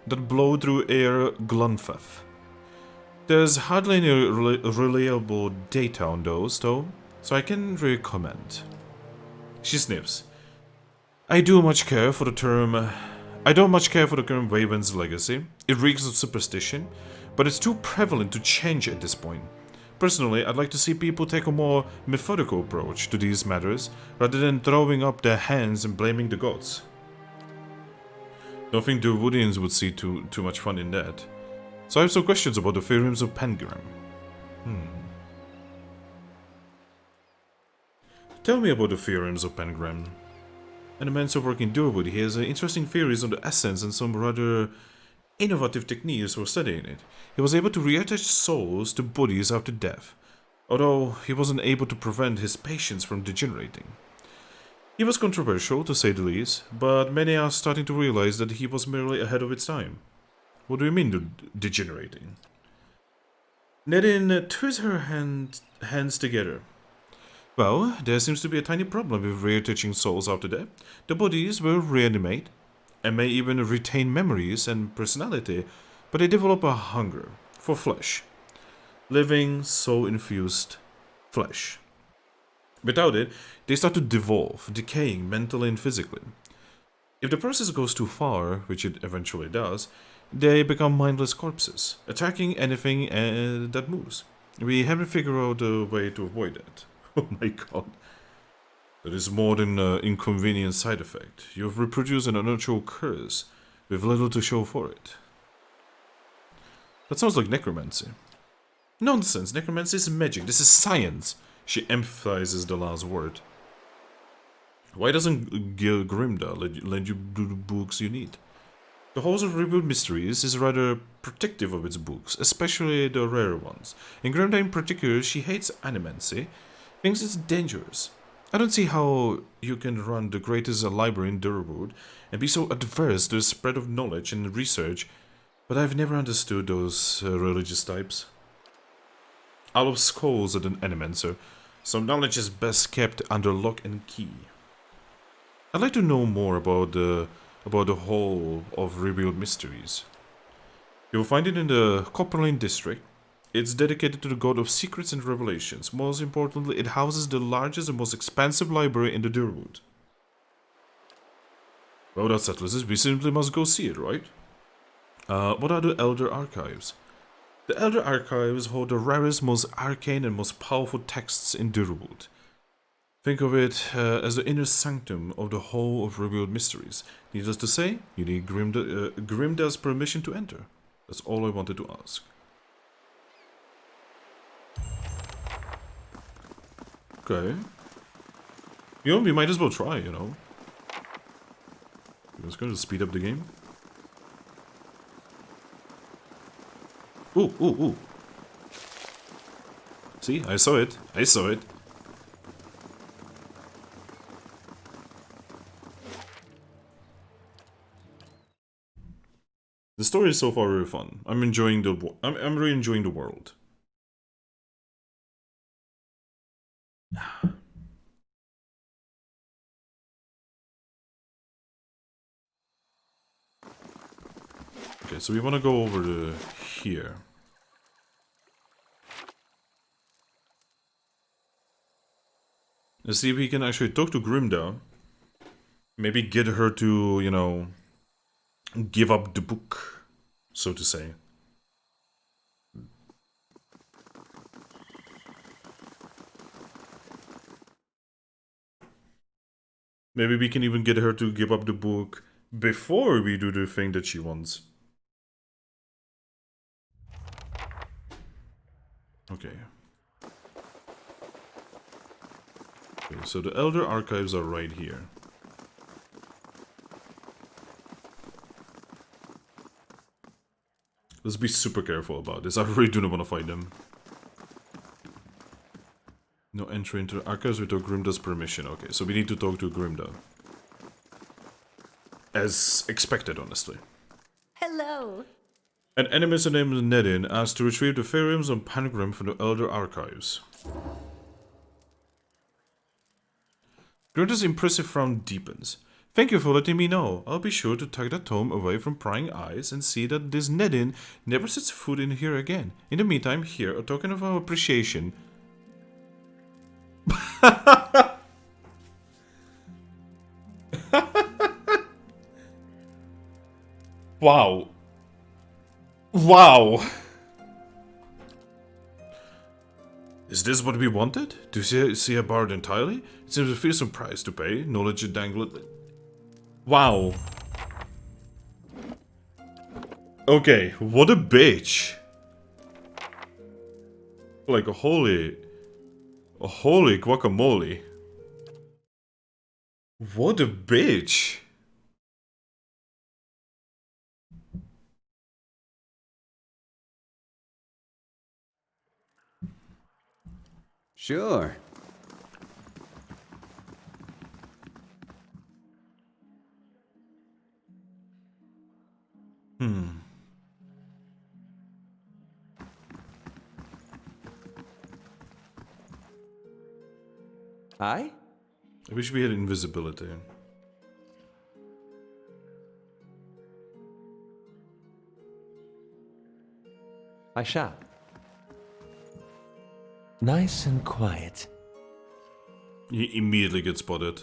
that blow through air Glunfeth. There's hardly any reliable data on those, though, so I can't really comment. She sniffs. I don't much care for the term Waven's legacy. It reeks of superstition, but it's too prevalent to change at this point. Personally, I'd like to see people take a more methodical approach to these matters, rather than throwing up their hands and blaming the gods. Don't think the Woodians would see too much fun in that. So I have some questions about the theorems of Pangram. Tell me about the theorems of Pangram. An Animancer working in Durwood, he has interesting theories on the essence and some rather innovative techniques for studying it. He was able to reattach souls to bodies after death, although he wasn't able to prevent his patients from degenerating. He was controversial, to say the least, but many are starting to realize that he was merely ahead of its time. What do you mean, degenerating? Nedin twists her hands together. Well, there seems to be a tiny problem with reattaching souls after death. The bodies will reanimate, and may even retain memories and personality, but they develop a hunger for flesh. Living, soul-infused flesh. Without it, they start to devolve, decaying mentally and physically. If the process goes too far, which it eventually does, they become mindless corpses, attacking anything that moves. We haven't figured out a way to avoid that. Oh my god. That is more than an inconvenient side effect. You have reproduced an unnatural curse, with little to show for it. That sounds like necromancy. Nonsense, necromancy is magic, this is science. She emphasizes the last word. Why doesn't Grimda lend you the books you need? The Halls of Revealed Mysteries is rather protective of its books, especially the rare ones. In Grimda in particular, she hates animancy, thinks it's dangerous. I don't see how you can run the greatest library in Durwood and be so adverse to the spread of knowledge and research, but I've never understood those religious types. I love skulls at an animancer. Some knowledge is best kept under lock and key. I'd like to know more about the Hall of Revealed Mysteries. You'll find it in the Copperlane district. It's dedicated to the god of secrets and revelations. Most importantly, it houses the largest and most expansive library in the Durwood. Well, that settles it. We simply must go see it, right? What are the Elder Archives? The Elder Archives hold the rarest, most arcane and most powerful texts in Durwood. Think of it as the inner sanctum of the Hall of Revealed Mysteries. Needless to say, you need Grimda's permission to enter. That's all I wanted to ask. Okay. You know, we might as well try, you know. I'm just going to speed up the game. Ooh, ooh, ooh. See, I saw it. I saw it. The story is so far very fun. I'm really enjoying the world. so we want to go over to here. Let's see if we can actually talk to Grimda. Maybe get her to, you know, give up the book, so to say. Maybe we can even get her to give up the book before we do the thing that she wants. Okay. Okay, so the Elder Archives are right here. Let's be super careful about this. I really do not want to fight them. No entry into the archives without Grimda's permission. Okay, so we need to talk to Grimda. As expected, honestly. Hello. An animist named Nedin asked to retrieve the Fariums on Panagram from the Elder Archives. Grimda's impressive frown deepens. Thank you for letting me know. I'll be sure to tuck that tome away from prying eyes and see that this Nedin never sets foot in here again. In the meantime, here, a token of our appreciation. Wow. Wow. Is this what we wanted? To see a bard entirely? It seems a fearsome price to pay. Knowledge dangled. Wow. Okay, what a bitch. Like a holy guacamole. What a bitch. Sure. Aye? I wish we had invisibility. I shall. Nice and quiet. He immediately gets spotted.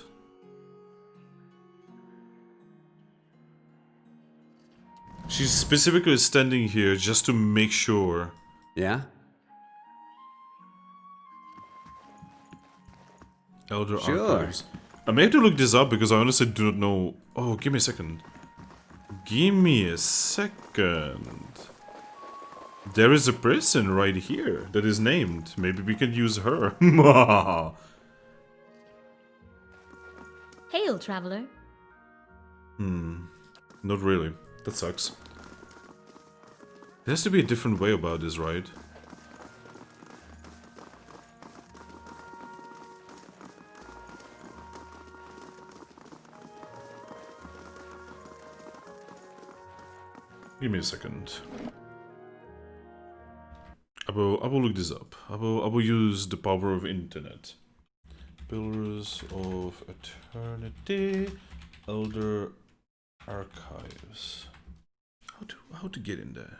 She's specifically standing here just to make sure. Yeah? Elder Sure. Archives. I may have to look this up because I honestly do not know. Oh, give me a second. Give me a second. There is a person right here that is named. Maybe we can use her. Hail, traveler. Not really. That sucks. There has to be a different way about this, right? Give me a second. I will look this up. I will use the power of internet. Pillars of Eternity, Elder Archives. How to get in there?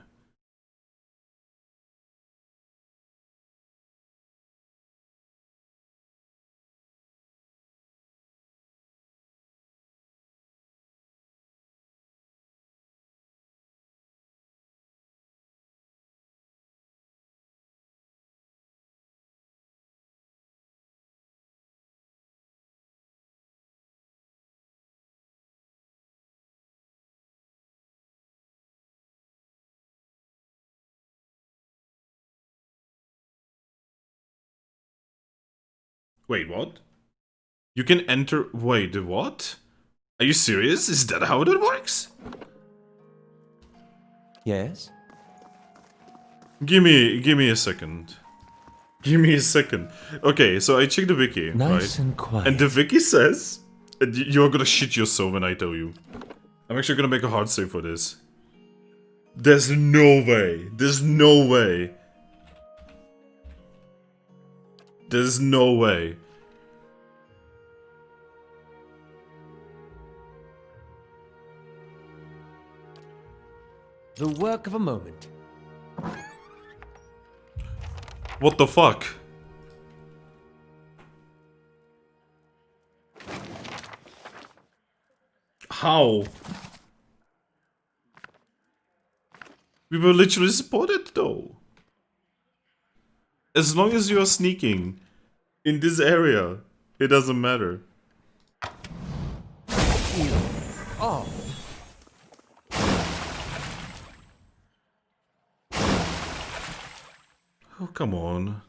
Wait, what? You can enter. Wait, what? Are you serious? Is that how that works? Yes? Give me a second. Give me a second. Okay, so I checked the wiki, Nice right? and quiet. And the wiki says, and you're gonna shit yourself when I tell you. I'm actually gonna make a hard save for this. There's no way. There's no way. There's no way. The work of a moment. What the fuck? How? We were literally spotted though. As long as you are sneaking in this area, it doesn't matter. Oh. Oh, come on.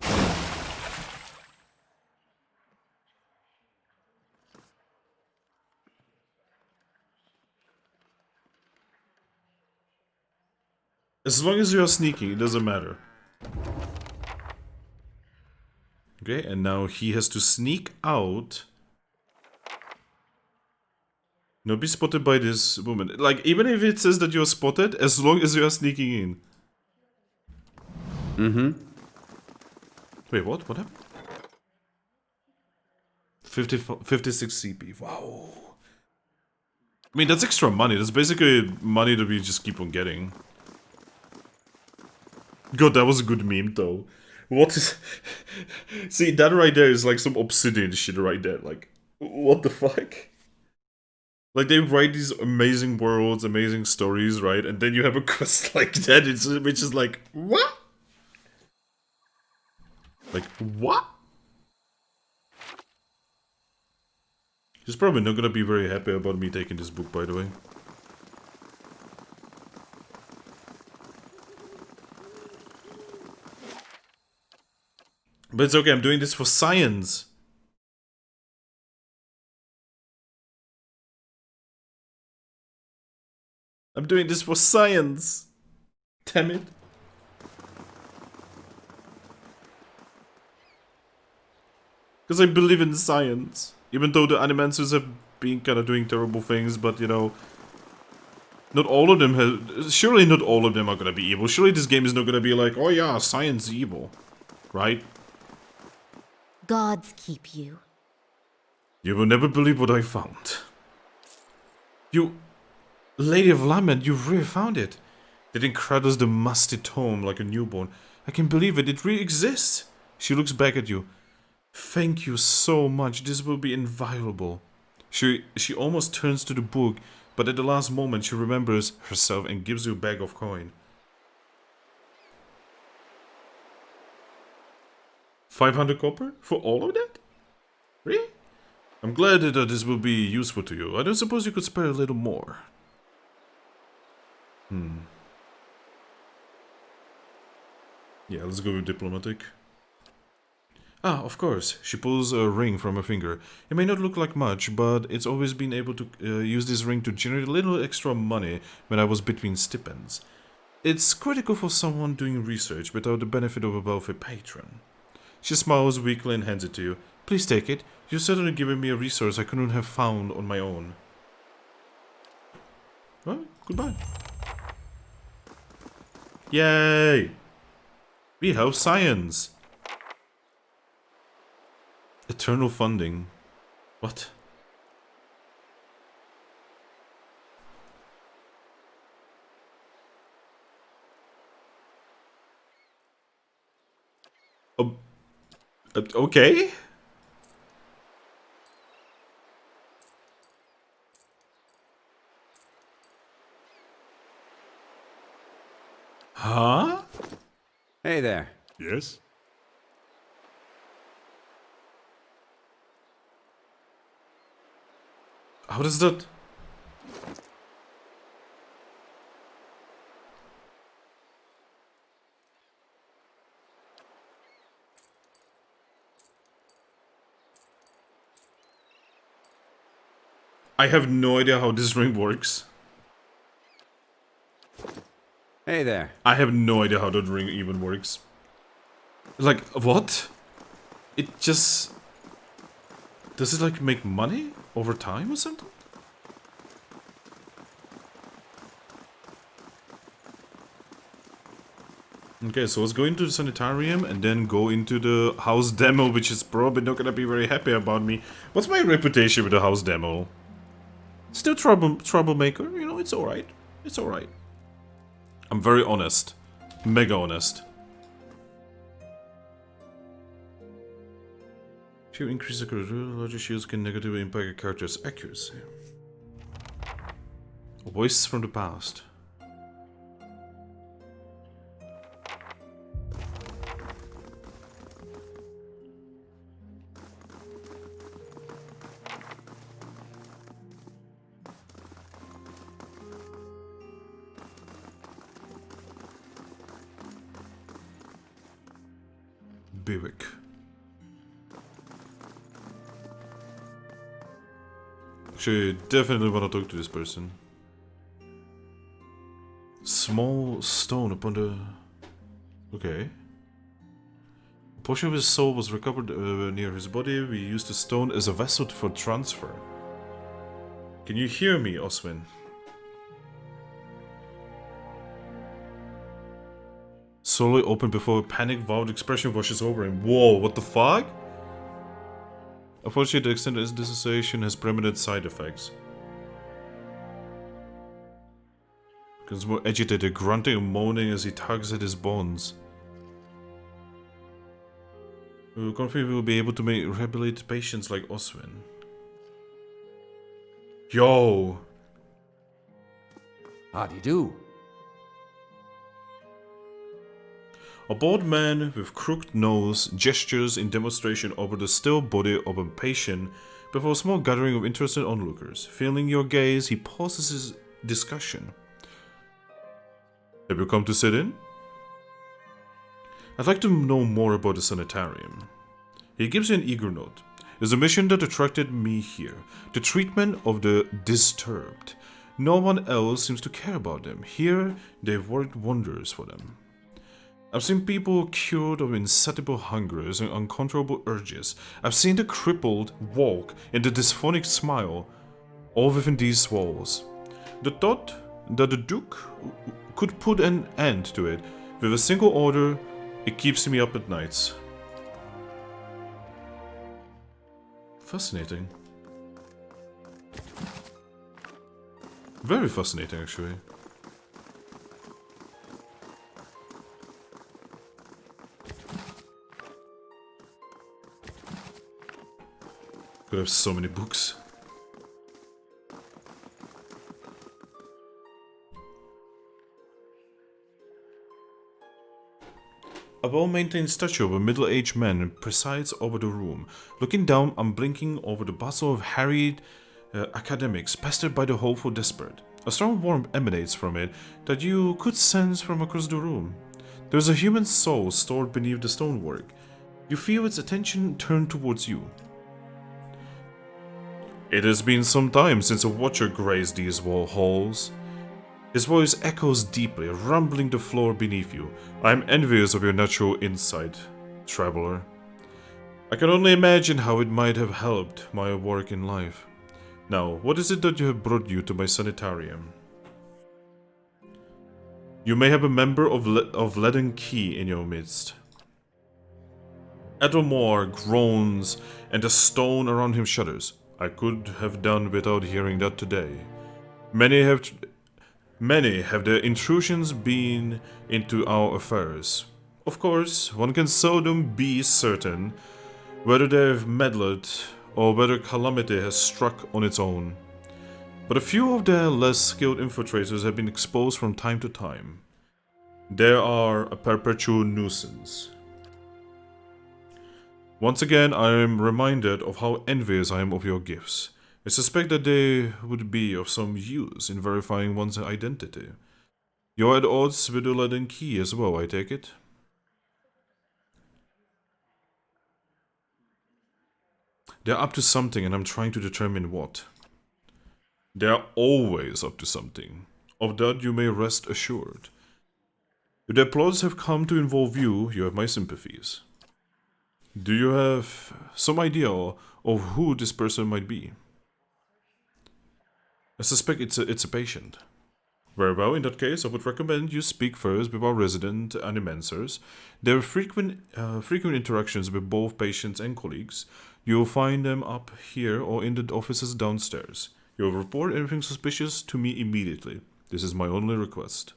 As long as you are sneaking, it doesn't matter. Okay, and now he has to sneak out. Not be spotted by this woman. Like, even if it says that you're spotted, as long as you are sneaking in. Mm-hmm. Wait, what? What happened? 56 CP. Wow. I mean, that's extra money. That's basically money that we just keep on getting. God, that was a good meme, though. What is... See, that right there is like some Obsidian shit right there. Like, what the fuck? Like, they write these amazing worlds, amazing stories, right? And then you have a quest like that, which is like, what? Like, what? She's probably not gonna be very happy about me taking this book, by the way. But it's okay, I'm doing this for science. I'm doing this for science. Damn it. Because I believe in science. Even though the Animancers have been kind of doing terrible things, but you know... Not all of them have... Surely not all of them are gonna be evil. Surely this game is not gonna be like, oh yeah, science is evil. Right? Gods keep you. You will never believe what I found. You... Lady of Lament, you've really found it. It encradles the musty tome like a newborn. I can believe it, it really exists. She looks back at you. Thank you so much, this will be invaluable. She almost turns to the book, but at the last moment she remembers herself and gives you a bag of coin. 500 copper? For all of that? Really? I'm glad that this will be useful to you. I don't suppose you could spare a little more. Yeah, let's go with diplomatic. Ah, of course. She pulls a ring from her finger. It may not look like much, but it's always been able to use this ring to generate a little extra money when I was between stipends. It's critical for someone doing research without the benefit of a wealthy patron. She smiles weakly and hands it to you. Please take it. You've certainly given me a resource I couldn't have found on my own. Well, goodbye. Yay! We have science! Eternal funding. What? Okay? Huh? Hey there. Yes? How does that... I have no idea how this ring works. Hey there. I have no idea how that ring even works. Like, what? It just... Does it like make money over time or something? Okay, so let's go into the sanitarium and then go into the house demo, which is probably not gonna be very happy about me. What's my reputation with the house demo? Still troublemaker, you know, it's alright. It's alright. I'm very honest. Mega honest. If you increase the character, larger shields can negatively impact a character's accuracy. A voice from the past. Biwick. Actually, definitely want to talk to this person. Small stone upon the... Okay. A portion of his soul was recovered near his body. We used the stone as a vessel for transfer. Can you hear me, Oswin? Slowly open before a panic-vowed expression washes over him. Whoa, what the fuck? Unfortunately, the extent of his dissociation has permanent side effects. Becomes more agitated, grunting and moaning as he tugs at his bonds. We're confident we will be able to rehabilitate patients like Oswin. Yo! How'd you do? A bald man with crooked nose gestures in demonstration over the still body of a patient before a small gathering of interested onlookers. Feeling your gaze, he pauses his discussion. Have you come to sit in? I'd like to know more about the sanitarium. He gives you an eager note. It's a mission that attracted me here. The treatment of the disturbed. No one else seems to care about them. Here, they've worked wonders for them. I've seen people cured of insatiable hungers and uncontrollable urges. I've seen the crippled walk and the dysphonic smile, all within these walls. The thought that the Duke could put an end to it with a single order, it keeps me up at nights. Fascinating. Very fascinating, actually. Could have so many books. A well-maintained statue of a middle-aged man presides over the room, looking down unblinking over the bustle of harried academics pestered by the hopeful desperate. A strong warmth emanates from it that you could sense from across the room. There is a human soul stored beneath the stonework. You feel its attention turned towards you. It has been some time since a watcher graced these halls. His voice echoes deeply, rumbling the floor beneath you. I am envious of your natural insight, traveler. I can only imagine how it might have helped my work in life. Now, what is it that you have brought you to my sanitarium? You may have a member of Leaden Key in your midst. Edelmore groans, and the stone around him shudders. I could have done without hearing that today. Many have their intrusions been into our affairs. Of course, one can seldom be certain whether they've meddled or whether calamity has struck on its own. But a few of their less skilled infiltrators have been exposed from time to time. They are a perpetual nuisance. Once again, I am reminded of how envious I am of your gifts. I suspect that they would be of some use in verifying one's identity. You're at odds with the Leaden Key as well, I take it? They're up to something and I'm trying to determine what. They're always up to something. Of that you may rest assured. If their plots have come to involve you, you have my sympathies. Do you have some idea of who this person might be? I suspect it's a patient. Very well, in that case, I would recommend you speak first with our resident animancers. There are frequent interactions with both patients and colleagues. You'll find them up here or in the offices downstairs. You'll report anything suspicious to me immediately. This is my only request.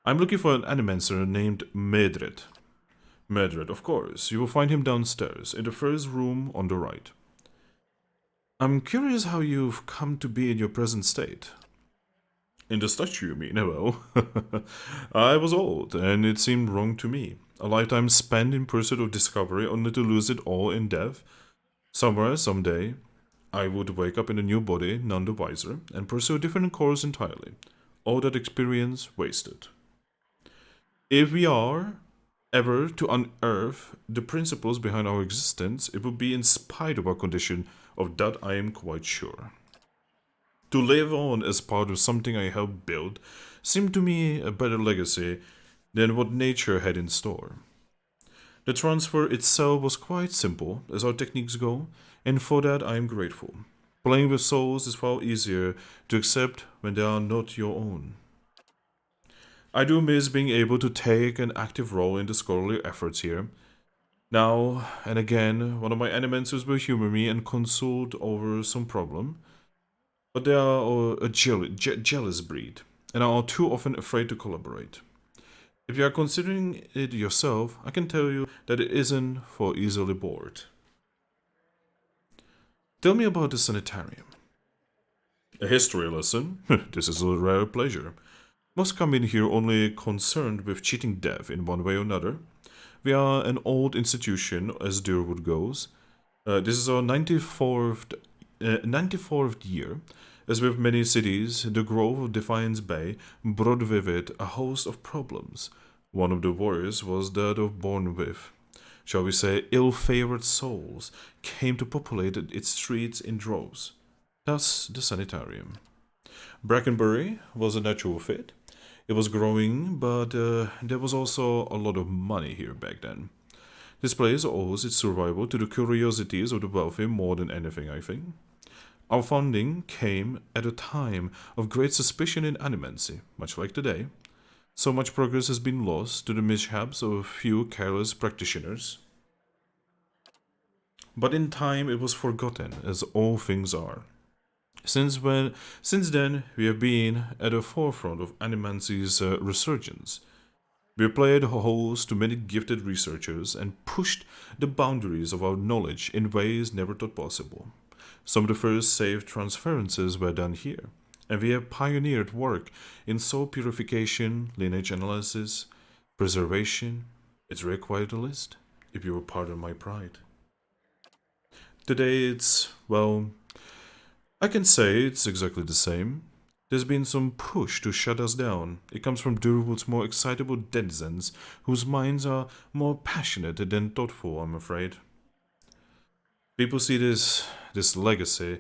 I'm looking for an animancer named Medred. Medred, of course. You will find him downstairs, in the first room on the right. I'm curious how you've come to be in your present state. In the statue, you mean? Well, I was old, and it seemed wrong to me. A lifetime spent in pursuit of discovery, only to lose it all in death. Somewhere, someday, I would wake up in a new body, none the wiser, and pursue a different course entirely. All that experience wasted. If we are ever to unearth the principles behind our existence, it will be in spite of our condition. Of that I am quite sure. To live on as part of something I helped build seemed to me a better legacy than what nature had in store. The transfer itself was quite simple, as our techniques go, and for that I am grateful. Playing with souls is far easier to accept when they are not your own. I do miss being able to take an active role in the scholarly efforts here. Now and again, one of my animancers will humor me and consult over some problem, but they are a jealous breed, and are too often afraid to collaborate. If you are considering it yourself, I can tell you that it isn't for easily bored. Tell me about the sanitarium. A history lesson? This is a rare pleasure. Most come in here only concerned with cheating death in one way or another. We are an old institution, as Durwood goes. This is our 94th year. As with many cities, the growth of Defiance Bay brought with it a host of problems. One of the worst was that of born with, shall we say, ill-favored souls came to populate its streets in droves. Thus, the sanitarium. Brackenbury was a natural fit. It was growing, but there was also a lot of money here back then. This place owes its survival to the curiosities of the wealthy more than anything, I think. Our founding came at a time of great suspicion in animancy, much like today. So much progress has been lost to the mishaps of a few careless practitioners. But in time it was forgotten, as all things are. Since then, we have been at the forefront of animancy's resurgence. We have played host to many gifted researchers and pushed the boundaries of our knowledge in ways never thought possible. Some of the first safe transferences were done here, and we have pioneered work in soul purification, lineage analysis, preservation. It's really quite a list, if you will pardon my pride. Today it's, well, I can say it's exactly the same. There's been some push to shut us down. It comes from Durwood's more excitable denizens, whose minds are more passionate than thoughtful, I'm afraid. People see this legacy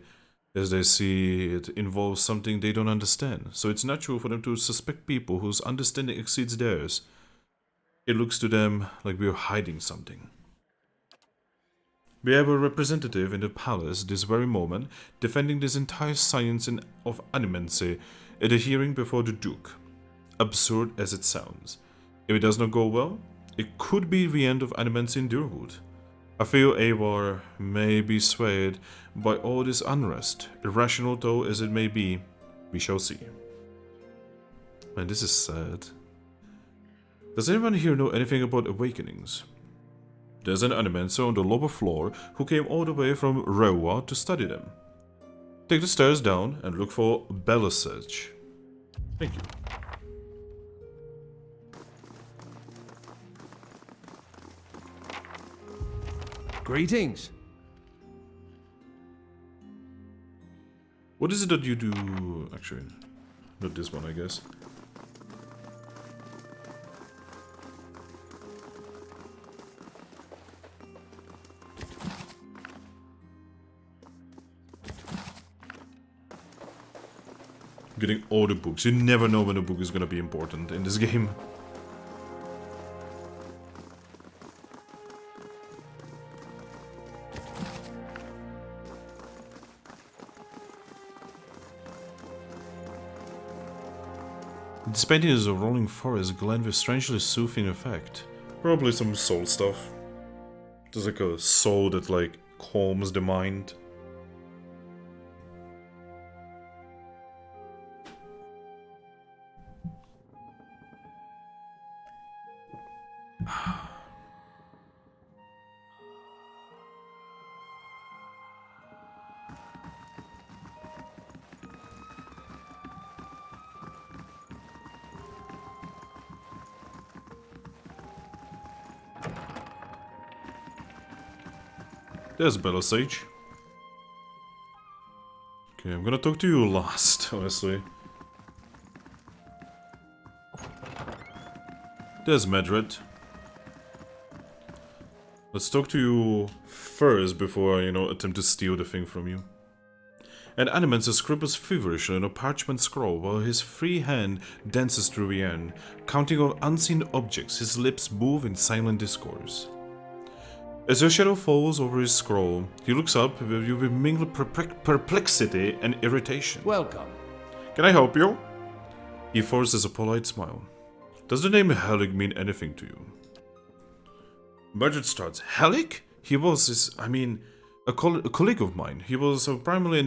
as they see it involves something they don't understand, so it's natural for them to suspect people whose understanding exceeds theirs. It looks to them like we're hiding something. We have a representative in the palace this very moment defending this entire science of animancy at a hearing before the Duke. Absurd as it sounds. If it does not go well, it could be the end of animancy in Durwood. I feel Avar may be swayed by all this unrest, irrational though as it may be. We shall see. Man, this is sad. Does anyone here know anything about awakenings? There's an animancer on the lower floor who came all the way from Rewa to study them. Take the stairs down and look for Belisage. Thank you. Greetings. What is it that you do? Actually, not this one, I guess. Getting all the books. You never know when a book is gonna be important in this game. This painting is a rolling forest glen with strangely soothing effect. Probably some soul stuff. There's like a soul that like calms the mind. There's Bella Sage. Okay, I'm gonna talk to you last, honestly. There's Medred. Let's talk to you first before I, attempt to steal the thing from you. An Animancer scribbles feverishly on a parchment scroll while his free hand dances through the air, counting on unseen objects. His lips move in silent discourse. As your shadow falls over his scroll, he looks up with mingled perplexity and irritation. Welcome. Can I help you? He forces a polite smile. Does the name Helig mean anything to you? Medred starts. Helig? He was a colleague of mine. He was primarily a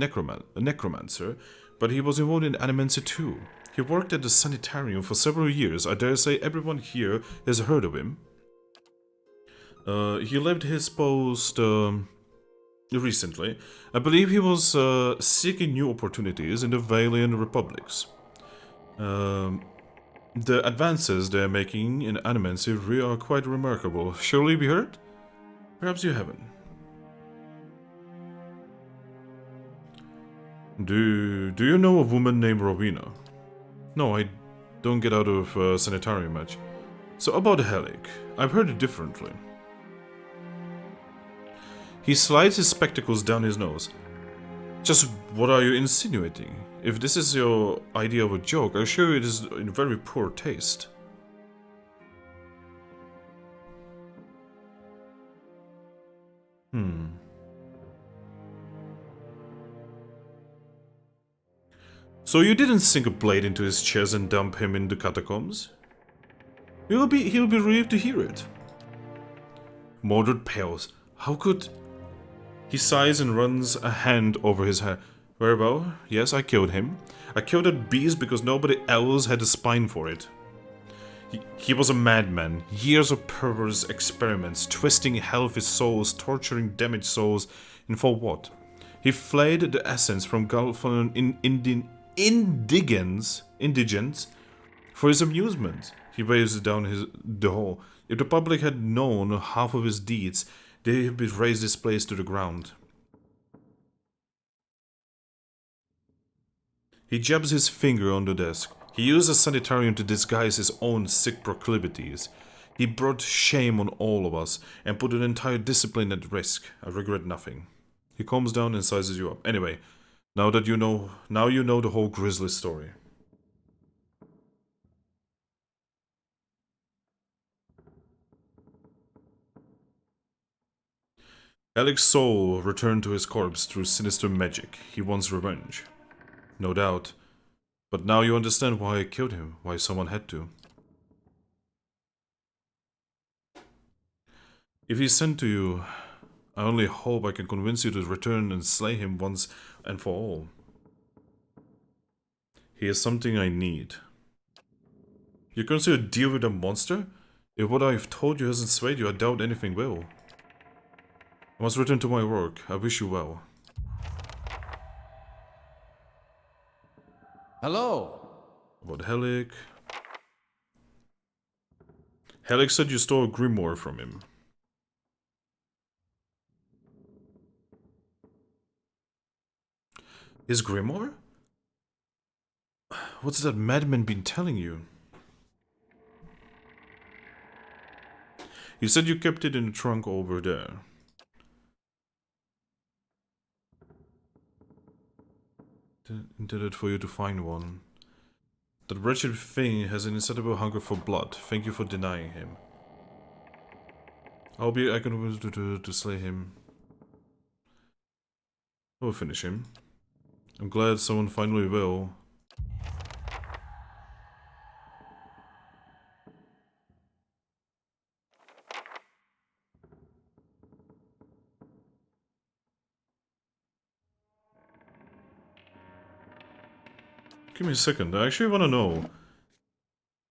necromancer, but he was involved in Animancer too. He worked at the sanitarium for several years. I dare say everyone here has heard of him. He left his post recently. I believe he was seeking new opportunities in the Valian Republics. The advances they are making in Animancy are quite remarkable. Surely we heard? Perhaps you haven't. Do you know a woman named Rowena? No, I don't get out of sanitarium much. So about Helig, I've heard it differently. He slides his spectacles down his nose. Just what are you insinuating? If this is your idea of a joke, I assure you it is in very poor taste. So you didn't sink a blade into his chest and dump him in the catacombs? He'll be relieved to hear it. Mordred pales. How could... He sighs and runs a hand over his hair. Very well, yes, I killed him. I killed that beast because nobody else had a spine for it. He was a madman. Years of perverse experiments, twisting healthy souls, torturing damaged souls, and for what? He flayed the essence from Gulfan indigents for his amusement. He waves down the hall. If the public had known half of his deeds, they would raze this place to the ground. He jabs his finger on the desk. He used a sanitarium to disguise his own sick proclivities. He brought shame on all of us and put an entire discipline at risk. I regret nothing. He calms down and sizes you up. Anyway, now you know the whole grisly story. Helig's soul returned to his corpse through sinister magic. He wants revenge. No doubt. But now you understand why I killed him, why someone had to. If he's sent to you, I only hope I can convince you to return and slay him once and for all. He is something I need. You're going to deal with a monster? If what I've told you hasn't swayed you, I doubt anything will. I must return to my work. I wish you well. Hello. About Helig. Helig said you stole a grimoire from him. His grimoire? What's that madman been telling you? He said you kept it in the trunk over there. Intended for you to find one. That wretched thing has an insatiable hunger for blood. Thank you for denying him. I can to slay him. I will finish him. I'm glad someone finally will. Give me a second. I actually want to know,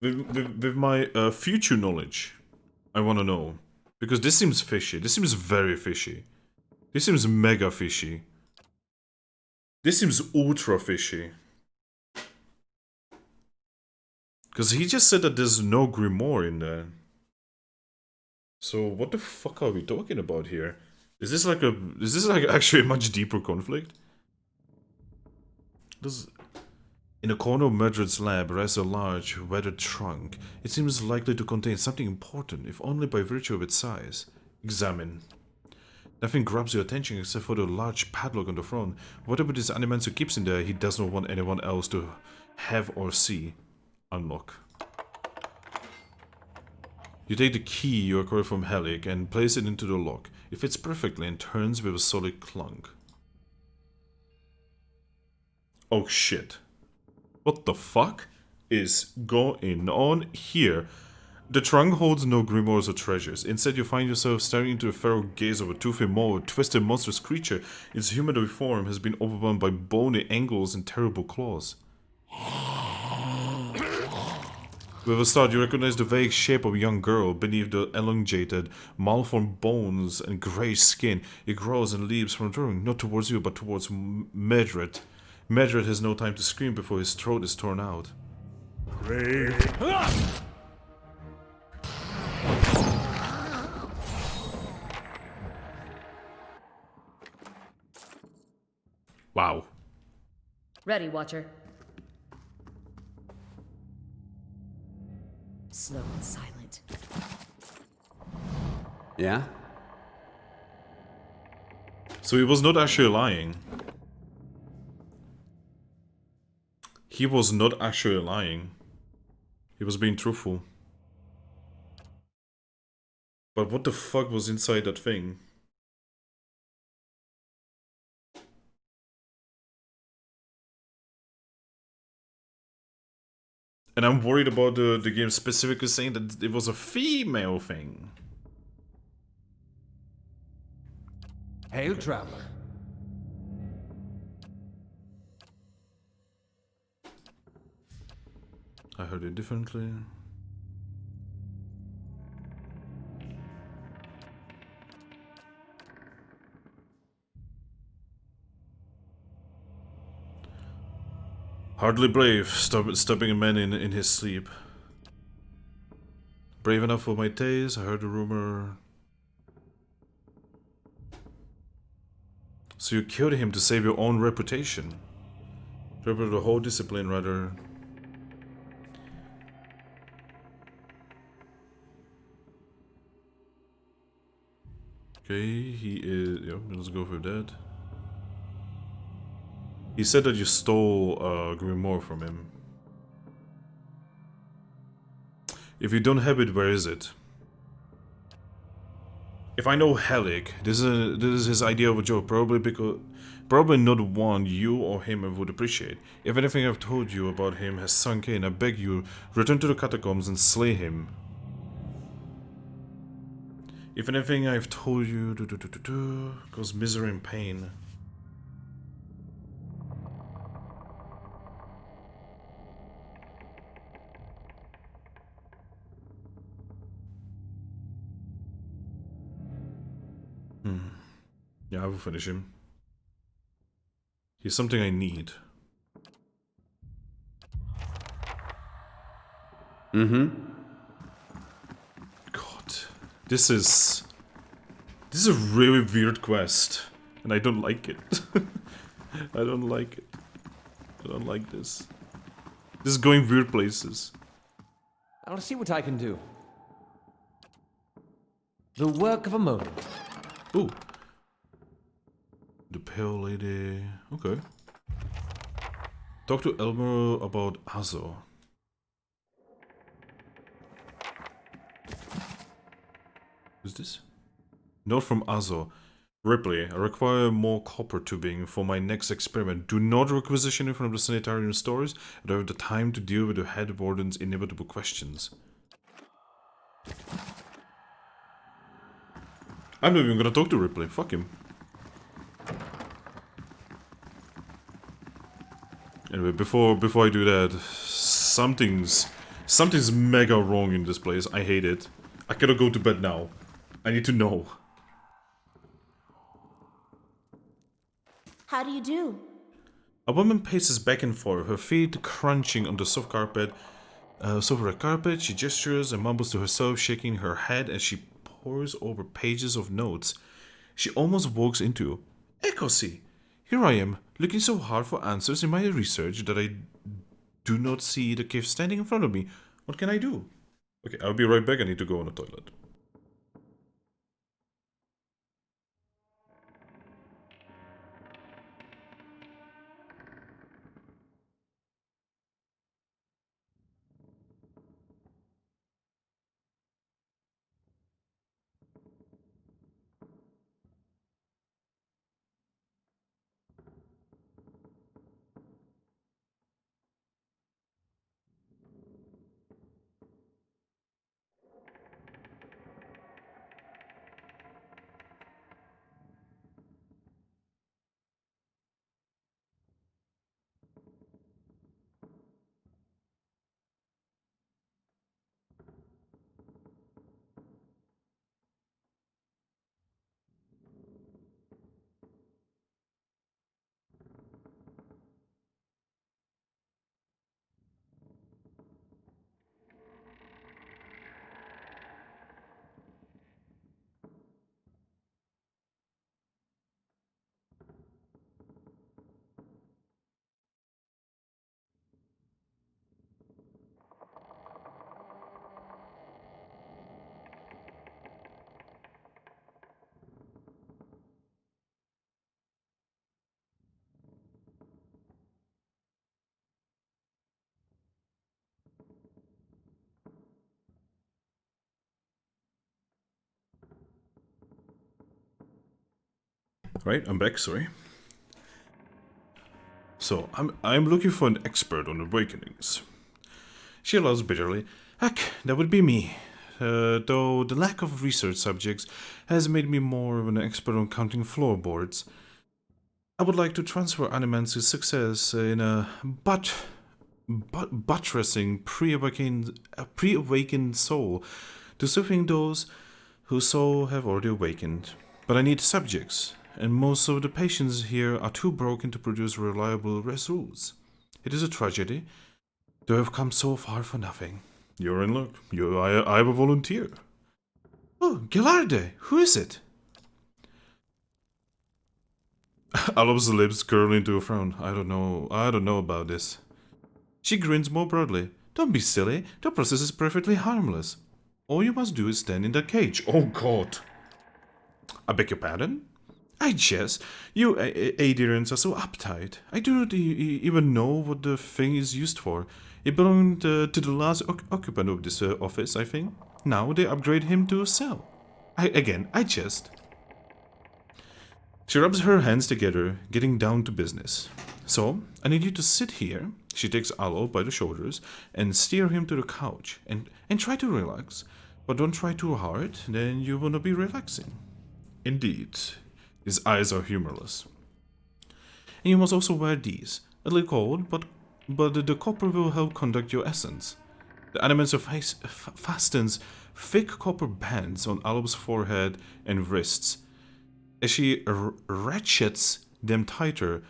with my future knowledge, I want to know. Because this seems fishy. This seems very fishy. This seems mega fishy. This seems ultra fishy. Because he just said that there's no grimoire in there. So what the fuck are we talking about here? Is this like actually a much deeper conflict? In a corner of Mildred's lab rests a large, weathered trunk. It seems likely to contain something important, if only by virtue of its size. Examine. Nothing grabs your attention except for the large padlock on the front. Whatever this animancer keeps in there, he does not want anyone else to have or see. Unlock. You take the key you acquired from Helic and place it into the lock. It fits perfectly and turns with a solid clunk. Oh shit. What the fuck is going on here? The trunk holds no grimoires or treasures. Instead, you find yourself staring into the feral gaze of a toothy maw, a twisted monstrous creature. Its humanoid form has been overwhelmed by bony angles and terrible claws. With a start, you recognize the vague shape of a young girl beneath the elongated, malformed bones and greyish skin. It grows and leaps from the drawing, not towards you, but towards Medred. Medred has no time to scream before his throat is torn out. Brave. Wow. Ready, Watcher. Slow and silent. Yeah? So he was not actually lying. He was not actually lying. He was being truthful. But what the fuck was inside that thing? And I'm worried about the game specifically saying that it was a female thing. Hail, traveler. I heard it differently. Hardly brave, stabbing a man in his sleep. Brave enough for my taste, I heard a rumor. So you killed him to save your own reputation. Trouble the whole discipline, rather. Okay, he is... Yep, let's go for that. He said that you stole grimoire from him. If you don't have it, where is it? If I know Helic, this is his idea of a joke, probably not one you or him would appreciate. If anything I've told you about him has sunk in, I beg you, return to the Catacombs and slay him. If anything I've told you cause misery and pain. Yeah, I will finish him. He's something I need. Mm-hmm. God, this is a really weird quest, and I don't like it. I don't like it. I don't like this. This is going weird places. I want to see what I can do. The work of a moment. Ooh. The Pale Lady. Okay. Talk to Elmer about Azor. Who's this? Note from Azor. Ripley, I require more copper tubing for my next experiment. Do not requisition it from the sanitarium stores. I don't have the time to deal with the head warden's inevitable questions. I'm not even gonna talk to Ripley. Fuck him. Anyway, before I do that, something's mega wrong in this place. I hate it. I cannot go to bed now. I need to know. How do you do? A woman paces back and forth, her feet crunching on the soft red carpet. She gestures and mumbles to herself, shaking her head as she pores over pages of notes. She almost walks into Ecosi. Here I am, looking so hard for answers in my research that I do not see the cave standing in front of me. What can I do? Okay, I'll be right back. I need to go on the toilet. Right, I'm back, sorry. So, I'm looking for an expert on awakenings. She laughs bitterly. Heck, that would be me. Though the lack of research subjects has made me more of an expert on counting floorboards. I would like to transfer Animance's success in a buttressing pre-awakened soul to soothing those whose soul have already awakened. But I need subjects, and most of the patients here are too broken to produce reliable results. It is a tragedy to have come so far for nothing. You're in luck. I have a volunteer. Oh, Gilarde, who is it? Alob's lips curl into a frown. I don't know about this. She grins more broadly. Don't be silly. The process is perfectly harmless. All you must do is stand in that cage. Oh god. I beg your pardon? I jest. You Adrians are so uptight. I do not even know what the thing is used for. It belonged to the last occupant of this office, I think. Now they upgrade him to a cell. I jest. She rubs her hands together, getting down to business. So, I need you to sit here. She takes Alo by the shoulders and steer him to the couch. And try to relax. But don't try too hard, then you will not be relaxing. Indeed. His eyes are humorless. And you must also wear these. A little cold, but the copper will help conduct your essence. The Animancer fastens thick copper bands on Alob's forehead and wrists. As she ratchets them tighter,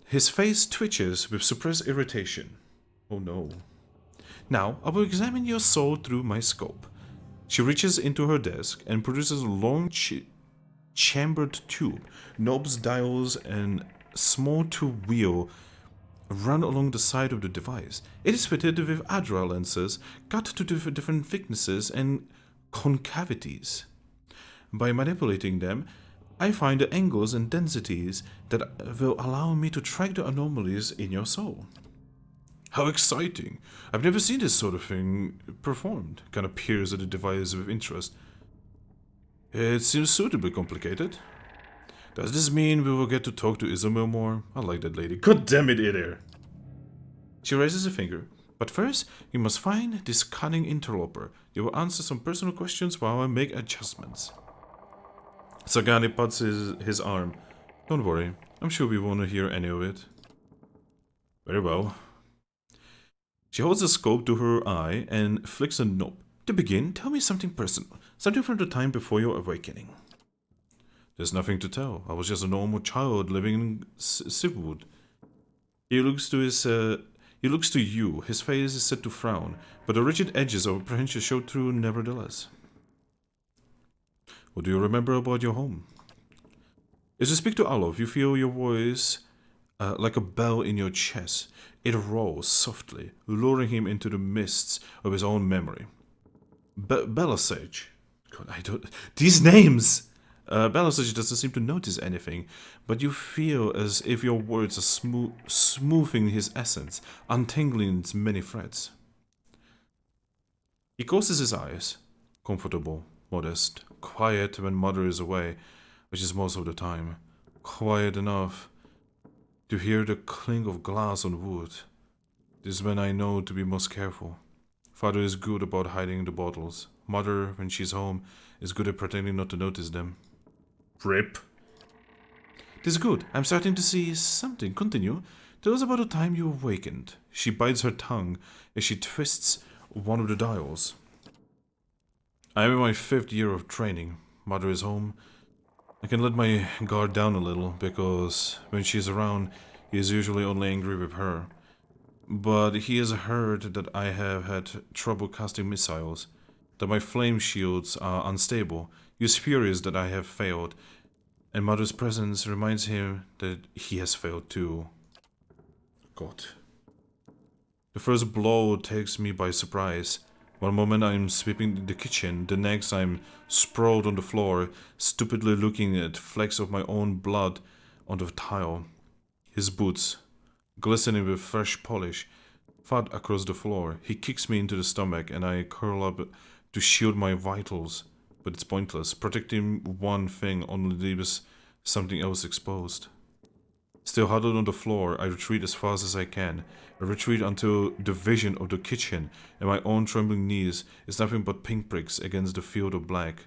his face twitches with suppressed irritation. Oh no. Now, I will examine your soul through my scope. She reaches into her desk and produces a long chambered tube. Knobs, dials, and small tube wheel run along the side of the device. It is fitted with Adra lenses cut to different thicknesses and concavities. By manipulating them, I find the angles and densities that will allow me to track the anomalies in your soul. How exciting! I've never seen this sort of thing performed. Kind of peers at the device with interest. It seems suitably complicated. Does this mean we will get to talk to Isabel more? I like that lady. God damn it, Idir! She raises a finger. But first, you must find this cunning interloper. You will answer some personal questions while I make adjustments. Sagani pats his arm. Don't worry, I'm sure we won't hear any of it. Very well. She holds the scope to her eye and flicks a knob. To begin, tell me something personal. Something from the time before your awakening. There's nothing to tell. I was just a normal child living in Civilwood. He looks to you. His face is set to frown, but the rigid edges of apprehension show through nevertheless. What do you remember about your home? As you speak to Alof, you feel your voice like a bell in your chest. It rolls softly, luring him into the mists of his own memory. Belasage. God, I don't... These names! Belasage doesn't seem to notice anything, but you feel as if your words are smoothing his essence, untangling its many threads. He closes his eyes, comfortable, modest, quiet when Mother is away, which is most of the time, quiet enough to hear the clink of glass on wood. This is when I know to be most careful. Father is good about hiding the bottles. Mother, when she's home, is good at pretending not to notice them. Rip. This is good. I'm starting to see something. Continue. Tell us about the time you awakened. She bites her tongue as she twists one of the dials. I am in my 5th year of training. Mother is home. I can let my guard down a little, because when she's around, he is usually only angry with her. But he has heard that I have had trouble casting missiles, that my flame shields are unstable. He is furious that I have failed, and Mother's presence reminds him that he has failed too. God. The first blow takes me by surprise. One moment I'm sweeping the kitchen, the next I'm sprawled on the floor, stupidly looking at flecks of my own blood on the tile. His boots, glistening with fresh polish, thud across the floor. He kicks me into the stomach and I curl up to shield my vitals, but it's pointless. Protecting one thing only leaves something else exposed. Still huddled on the floor, I retreat as fast as I can. I retreat until the vision of the kitchen and my own trembling knees is nothing but pinpricks against the field of black.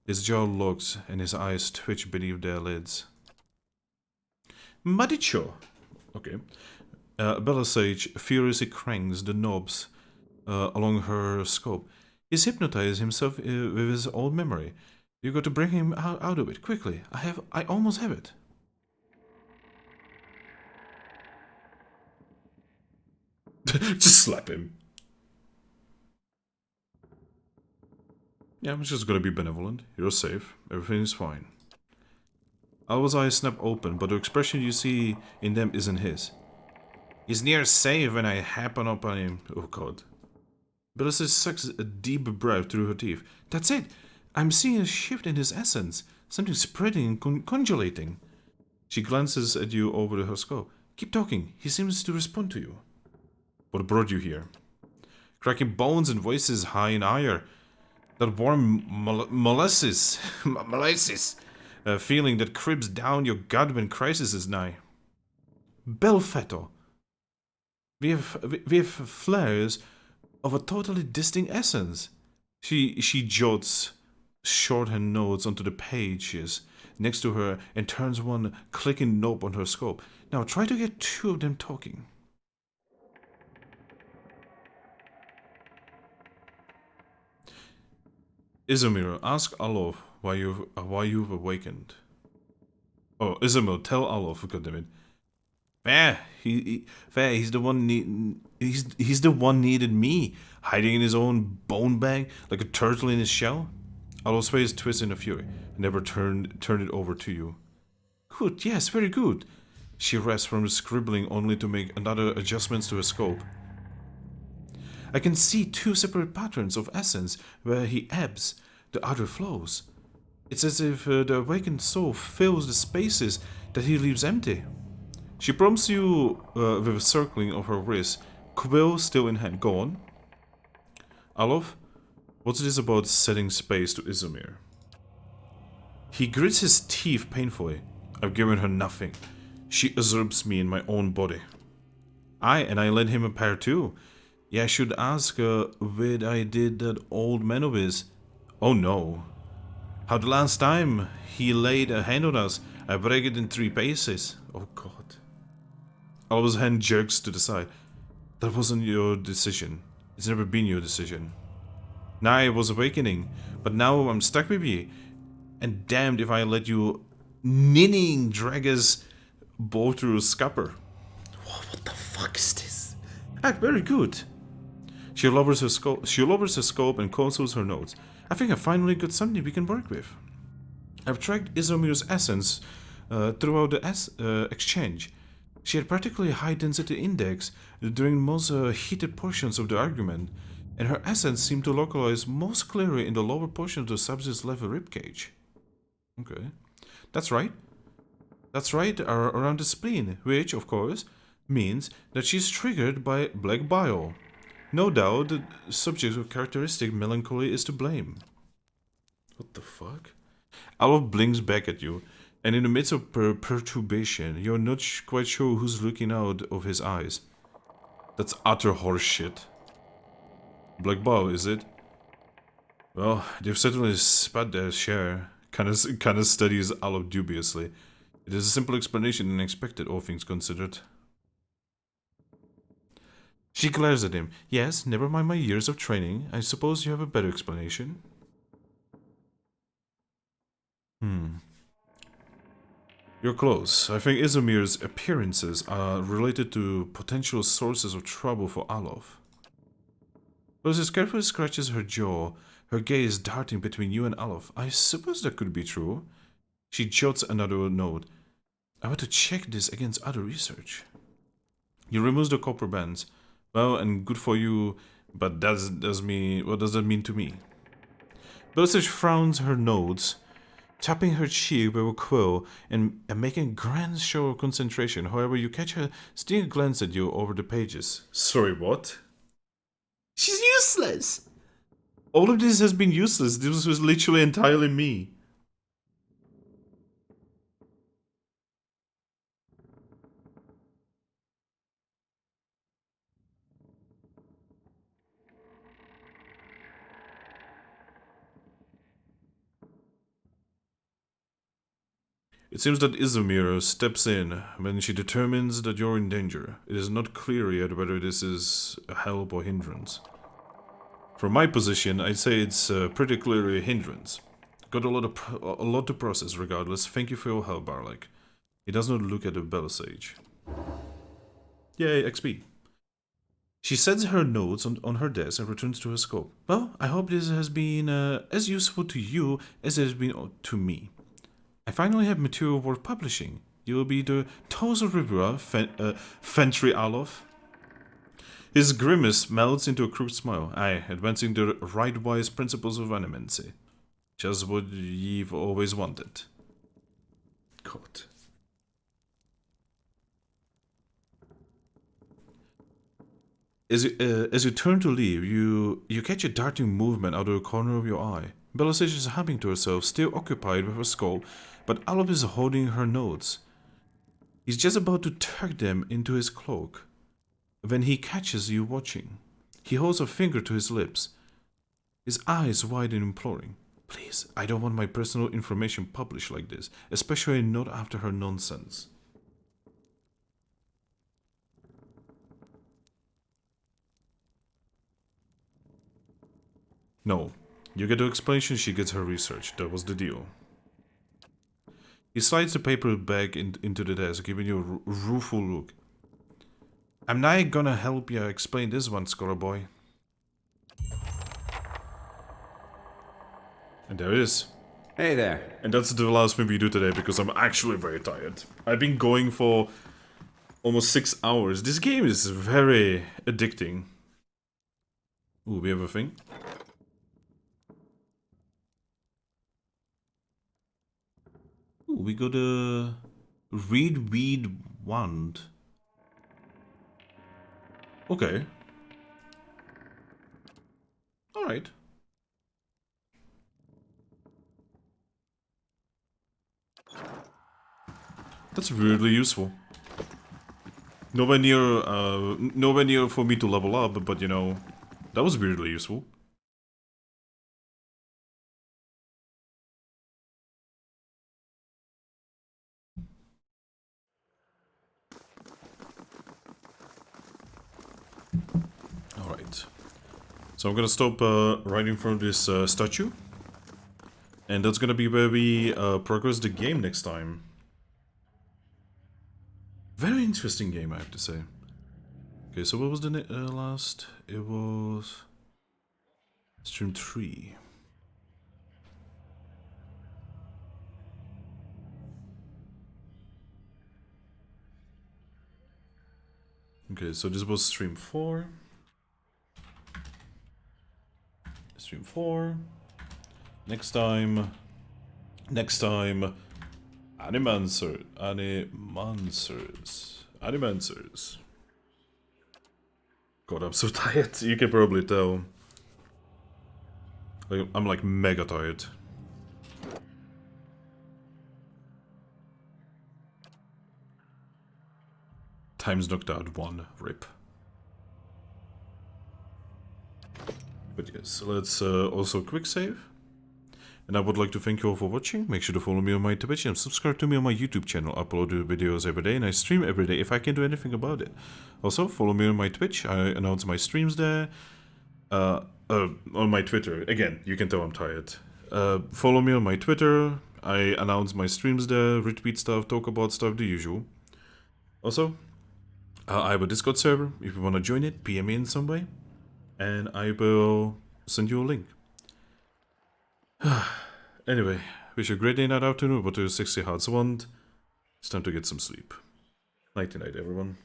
His jaw locks and his eyes twitch beneath their lids. Madicho! Okay. Belasage furiously cranks the knobs along her scope. He's hypnotized himself with his old memory. You got to bring him out of it quickly. I almost have it. Just slap him. Yeah, I'm just gonna be benevolent. You're safe. Everything is fine. Alva's eyes snap open, but the expression you see in them isn't his. He's near safe when I happen up on him. Oh god. Belasage sucks a deep breath through her teeth. That's it. I'm seeing a shift in his essence. Something spreading and congealating. She glances at you over her scope. Keep talking. He seems to respond to you. What brought you here? Cracking bones and voices high in ire. That warm molasses feeling that creeps down your gut when crisis is nigh. Belfetto. We have flares of a totally distinct essence. She jots shorthand notes onto the pages next to her and turns one clicking knob on her scope. Now try to get 2 of them talking. Izumir, ask Alof why you've awakened. Oh, Izumir, tell Alof, goddammit. He's the one he's the one needed me, hiding in his own bone bag like a turtle in his shell. Alof's face twists in a fury, never turned it over to you. Good, yes, very good. She rests from scribbling only to make another adjustments to her scope. I can see 2 separate patterns of essence where he ebbs, the other flows. It's as if the awakened soul fills the spaces that he leaves empty. She prompts you with a circling of her wrist, quill still in hand. Go on. Alof, what's this about setting space to Izumir? He grits his teeth painfully. I've given her nothing. She usurps me in my own body. And I led him a pair too. Yeah, I should ask where I did that old man of his. Oh no. How the last time he laid a hand on us, I break it in 3 pieces. Oh god. Alva's hand jerks to the side. That wasn't your decision. It's never been your decision. Now I was awakening, but now I'm stuck with you. And damned if I let you ninning drag us both through a scupper. What the fuck is this? Ah, very good. She lowers her scope and consults her notes. I think I finally got something we can work with. I've tracked Izomir's essence throughout the exchange. She had particularly high density index during most heated portions of the argument, and her essence seemed to localize most clearly in the lower portion of the subject's left ribcage. Okay. That's right. That's right, around the spleen, which, of course, means that she's triggered by black bile. No doubt the subject's characteristic melancholy is to blame. What the fuck? Alof blinks back at you, and in the midst of perturbation, you're not quite sure who's looking out of his eyes. That's utter horseshit. Black bile, is it? Well, they've certainly spat their share. Kinda studies Alof dubiously. It is a simple explanation and expected, all things considered. She glares at him. Yes, never mind my years of training. I suppose you have a better explanation? You're close. I think Izomir's appearances are related to potential sources of trouble for Alof. As she carefully scratches her jaw, her gaze darting between you and Alof, I suppose that could be true. She jots another note. I want to check this against other research. He removes the copper bands. Well, and good for you, but what does that mean to me? Belisage frowns her notes, tapping her cheek with a quill and making a grand show of concentration. However, you catch her stealing a glance at you over the pages. Sorry, what? She's useless! All of this has been useless. This was literally entirely me. It seems that Izomir steps in when she determines that you're in danger. It is not clear yet whether this is a help or hindrance. From my position, I'd say it's pretty clearly a hindrance. Got a lot to process regardless. Thank you for your help, Barlek. He does not look at the Belisage. Yay, XP. She sets her notes on her desk and returns to her scope. Well, I hope this has been as useful to you as it has been to me. I finally have material worth publishing. You will be the total reviewer, Fentry Alof. His grimace melts into a crooked smile. Aye, advancing the right-wise principles of animancy. Just what you've always wanted. God. As you turn to leave, you catch a darting movement out of the corner of your eye. Belisage is humming to herself, still occupied with her skull, but Alof is holding her notes. He's just about to tuck them into his cloak when he catches you watching. He holds a finger to his lips, his eyes wide and imploring. Please, I don't want my personal information published like this, especially not after her nonsense. No, you get the explanation, she gets her research. That was the deal. He slides the paper back into the desk, giving you a rueful look. I'm not gonna help you explain this one, Scholar Boy. And there it is. Hey there. And that's the last thing we do today, because I'm actually very tired. I've been going for almost 6 hours. This game is very addicting. Ooh, we have a thing. Ooh, we got a reed weed wand. Okay. Alright. That's weirdly useful. Nowhere near for me to level up, but you know, that was weirdly useful. Alright. So I'm gonna stop right in front of this statue. And that's gonna be where we progress the game next time. Very interesting game, I have to say. Okay, so what was the last? It was... Stream 3. Okay, so this was stream 4. Stream 4. Next time, Animancers. God, I'm so tired. You can probably tell. Like, I'm like mega tired. Time's knocked out 1, rip. But yes, let's also quick save. And I would like to thank you all for watching. Make sure to follow me on my Twitch and subscribe to me on my YouTube channel. I upload videos every day and I stream every day if I can do anything about it. Also, follow me on my Twitch. I announce my streams there. On my Twitter. Again, you can tell I'm tired. Follow me on my Twitter. I announce my streams there, retweet stuff, talk about stuff, the usual. Also, I have a Discord server. If you want to join it, PM me in some way. And I will send you a link. Anyway, wish you a great day, night, afternoon, whatever 60 hearts want. It's time to get some sleep. Nighty night, everyone.